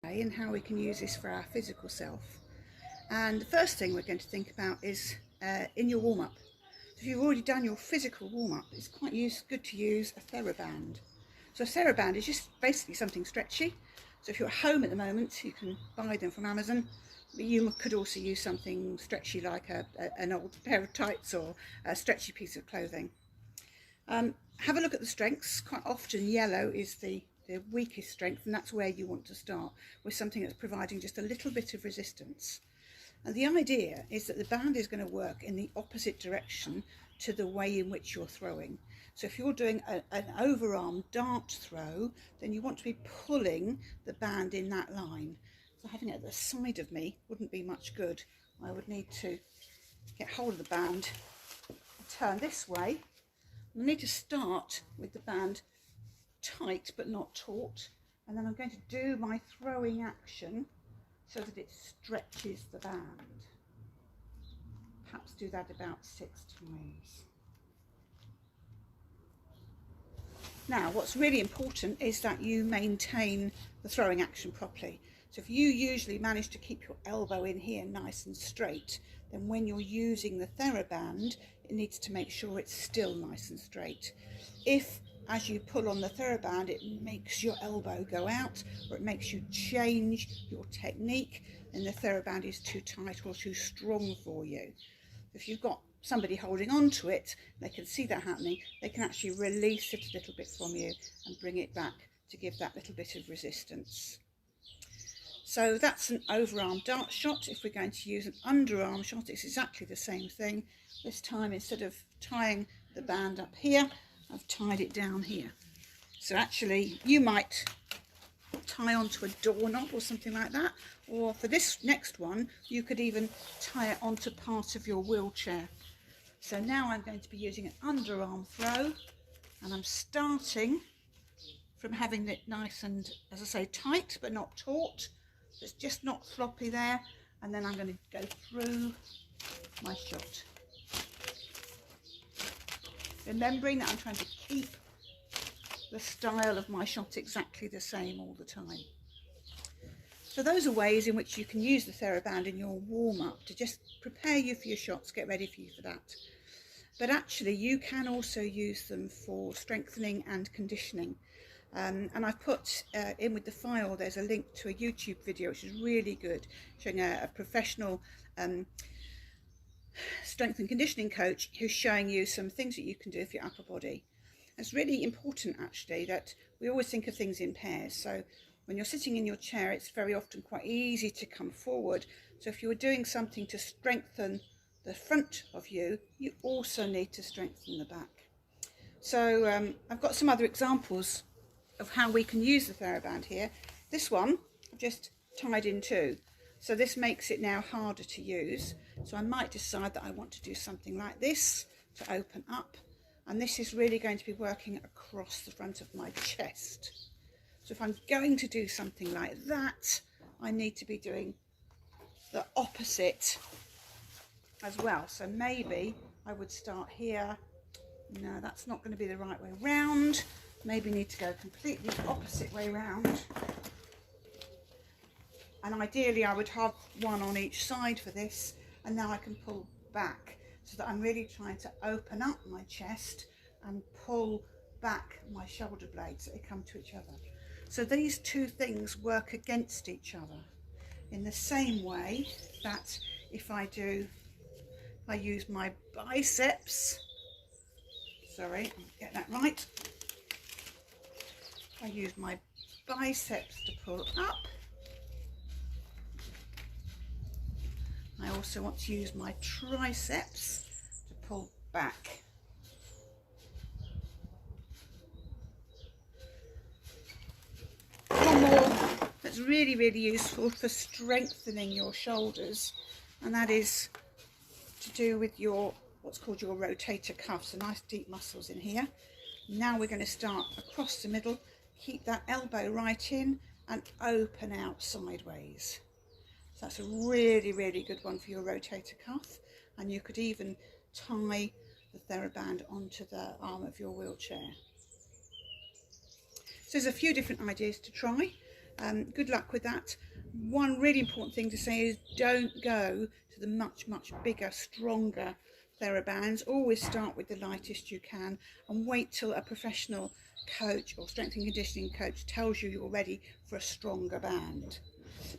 Speaker 6: And how we can use this for our physical self. And the first thing we're going to think about is in your warm-up. So if you've already done your physical warm-up, it's quite good to use a TheraBand. So a TheraBand is just basically something stretchy. So if you're at home at the moment, you can buy them from Amazon. But you could also use something stretchy like an old pair of tights or a stretchy piece of clothing. Have a look at the strengths. Quite often yellow is the weakest strength, and that's where you want to start, with something that's providing just a little bit of resistance. And the idea is that the band is going to work in the opposite direction to the way in which you're throwing. So if you're doing an overarm dart throw, then you want to be pulling the band in that line. So having it at the side of me wouldn't be much good. I would need to get hold of the band and turn this way. I need to start with the band tight but not taut, and then I'm going to do my throwing action so that it stretches the band. Perhaps do that about 6 times. Now, what's really important is that you maintain the throwing action properly. So if you usually manage to keep your elbow in here nice and straight, then when you're using the TheraBand, it needs to make sure it's still nice and straight. If, as you pull on the TheraBand, it makes your elbow go out, or it makes you change your technique, then the TheraBand is too tight or too strong for you. If you've got somebody holding on to it, they can see that happening, they can actually release it a little bit from you and bring it back to give that little bit of resistance. So that's an overarm dart shot. If we're going to use an underarm shot, it's exactly the same thing. This time, instead of tying the band up here, I've tied it down here. So actually, you might tie onto a doorknob or something like that, or for this next one, you could even tie it onto part of your wheelchair. So now I'm going to be using an underarm throw, and I'm starting from having it nice and, as I say, tight but not taut. It's just not floppy there, and then I'm going to go through my shot. Remembering that I'm trying to keep the style of my shot exactly the same all the time. So those are ways in which you can use the TheraBand in your warm-up to just prepare you for your shots, get ready for you for that. But actually you can also use them for strengthening and conditioning. And I've put in with the file, there's a link to a YouTube video which is really good, showing a professional strength and conditioning coach who's showing you some things that you can do for your upper body. It's really important actually that we always think of things in pairs. So when you're sitting in your chair, it's very often quite easy to come forward. So if you're doing something to strengthen the front of you, you also need to strengthen the back. So I've got some other examples of how we can use the TheraBand here. This one I've just tied in two, so this makes it now harder to use. So I might decide that I want to do something like this to open up, and this is really going to be working across the front of my chest. So if I'm going to do something like that, I need to be doing the opposite as well. So maybe I would start here. No, that's not going to be the right way round. Maybe need to go completely opposite way round. And ideally I would have one on each side for this, and now I can pull back so that I'm really trying to open up my chest and pull back my shoulder blades so they come to each other. So these two things work against each other in the same way that if I use my biceps, sorry, get that right. I use my biceps to pull up. I also want to use my triceps to pull back. One more that's really, really useful for strengthening your shoulders, and that is to do with your what's called your rotator cuff. So nice deep muscles in here. Now we're going to start across the middle, keep that elbow right in and open out sideways. So that's a really, really good one for your rotator cuff, and you could even tie the TheraBand onto the arm of your wheelchair. So there's a few different ideas to try. Good luck with that. One really important thing to say is don't go to the much, much bigger, stronger TheraBands. Always start with the lightest you can and wait till a professional coach or strength and conditioning coach tells you you're ready for a stronger band.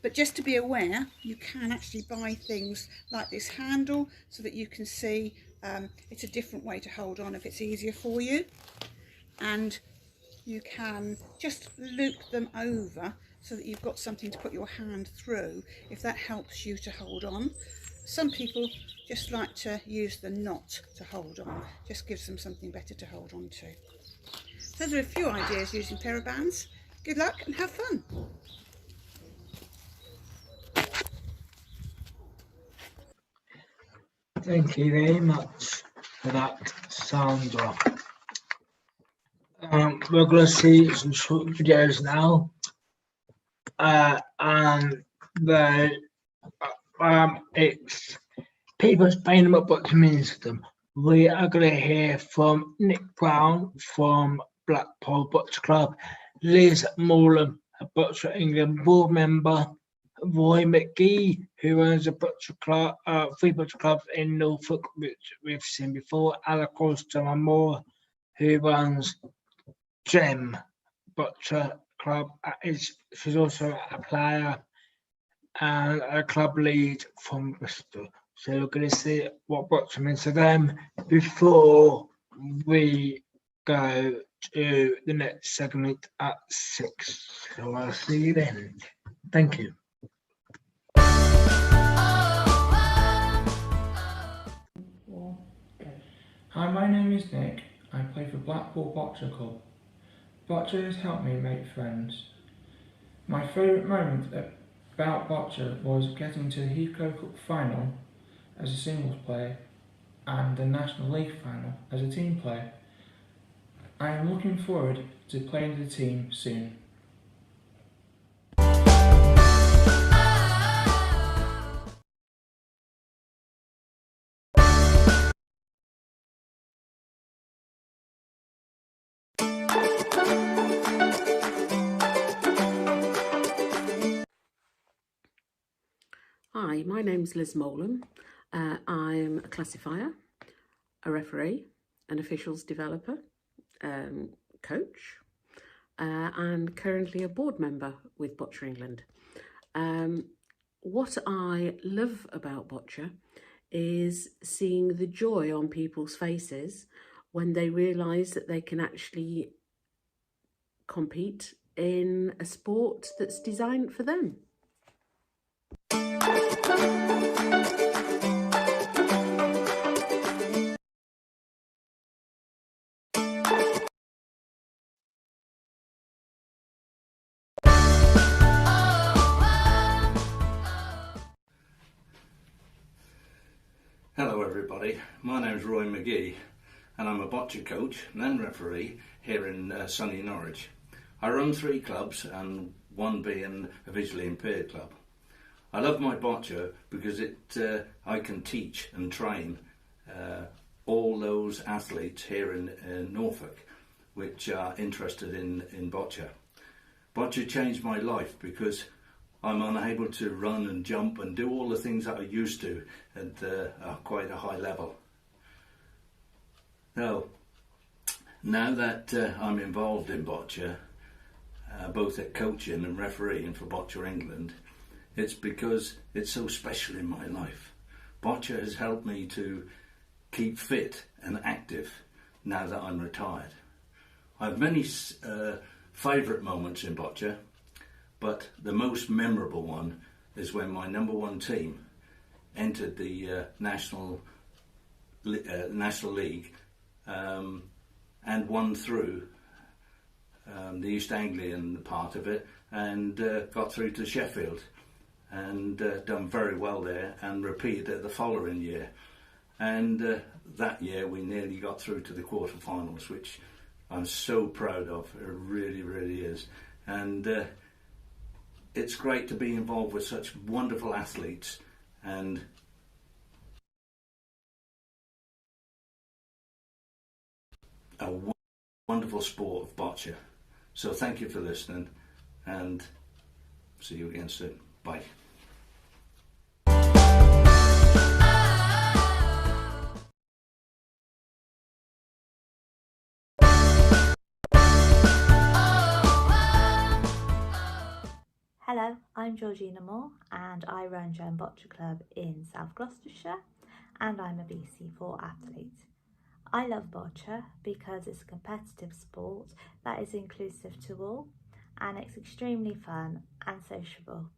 Speaker 6: But just to be aware, you can actually buy things like this handle so that you can see it's a different way to hold on if it's easier for you. And you can just loop them over so that you've got something to put your hand through if that helps you to hold on. Some people just like to use the knot to hold on, just gives them something better to hold on to. So there are a few ideas using parabands. Good luck and have fun.
Speaker 2: Thank you very much for that, Sandra. We're going to see some short videos now, and it's people explaining what boccia means to them. We are going to hear from Nick Brown from Blackpool Boccia Club, Liz Morland, a Boccia England board member, Roy McGee, who owns a boccia club, 3 boccia clubs in Norfolk, which we've seen before, and of course Gemma Moore, who runs Gem Boccia Club. She's also a player and a club lead from Bristol. So we're going to see what boccia means to them before we go to the next segment at 6. So I'll see you then. Thank you.
Speaker 11: Hi, my name is Nick. I play for Blackpool Boccia Club. Boccia has helped me make friends. My favourite moment about boccia was getting to the Heathcote Cup final as a singles player and the National League final as a team player. I am looking forward to playing the team soon.
Speaker 20: Hi, my name's Liz Molan. I'm a classifier, a referee, an officials developer, coach, and currently a board member with Boccia England. What I love about boccia is seeing the joy on people's faces when they realise that they can actually compete in a sport that's designed for them.
Speaker 21: Hello everybody, my name is Roy McGee and I'm a boccia coach and referee here in sunny Norwich. I run 3 clubs and one being a visually impaired club. I love my boccia because I can teach and train all those athletes here in Norfolk which are interested in boccia. Boccia changed my life because I'm unable to run and jump and do all the things that I used to at quite a high level. Now that I'm involved in boccia, both at coaching and refereeing for Boccia England, it's because it's so special in my life. Boccia has helped me to keep fit and active now that I'm retired. I have many favourite moments in boccia, but the most memorable one is when my #1 team entered the National League and won through the East Anglian part of it and got through to Sheffield and done very well there and repeated it the following year. And that year we nearly got through to the quarterfinals, which I'm so proud of. It really, really is. And it's great to be involved with such wonderful athletes and a wonderful sport of boccia. So thank you for listening and see you again soon. Bye.
Speaker 22: Hello, I'm Georgina Moore and I run Gem Boccia Club in South Gloucestershire and I'm a BC4 athlete. I love boccia because it's a competitive sport that is inclusive to all and it's extremely fun and sociable.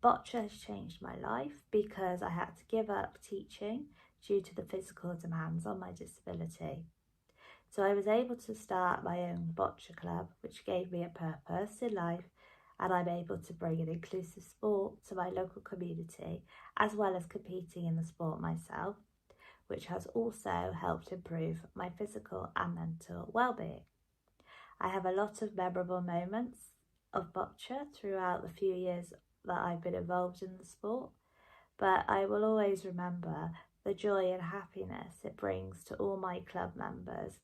Speaker 22: Boccia has changed my life because I had to give up teaching due to the physical demands on my disability. So I was able to start my own boccia club, which gave me a purpose in life, and I'm able to bring an inclusive sport to my local community, as well as competing in the sport myself, which has also helped improve my physical and mental well-being. I have a lot of memorable moments of boccia throughout the few years that I've been involved in the sport, but I will always remember the joy and happiness it brings to all my club members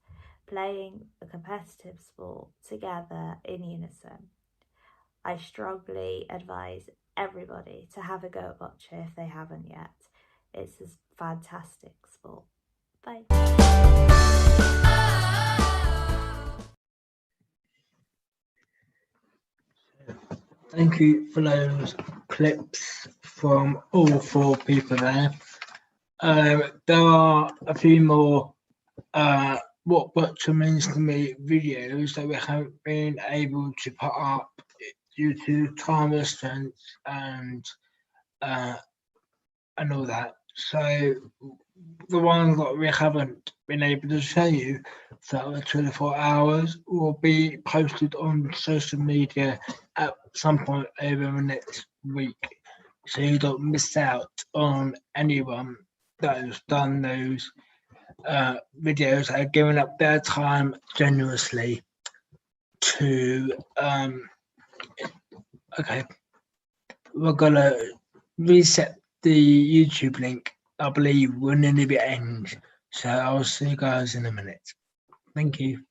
Speaker 22: playing a competitive sport together in unison. I strongly advise everybody to have a go at boccia if they haven't yet. It's a fantastic sport. Bye.
Speaker 2: Thank you for those clips from all 4 people there. There are a few more what boccia means to me videos that we haven't been able to put up due to time restraints and all that. So the ones that we haven't been able to show you throughout the 24 hours will be posted on social media at some point over the next week, so you don't miss out on anyone that has done those videos and given up their time generously to okay, we're gonna reset the YouTube link. I believe we're nearly the end, so I'll see you guys in a minute. Thank you.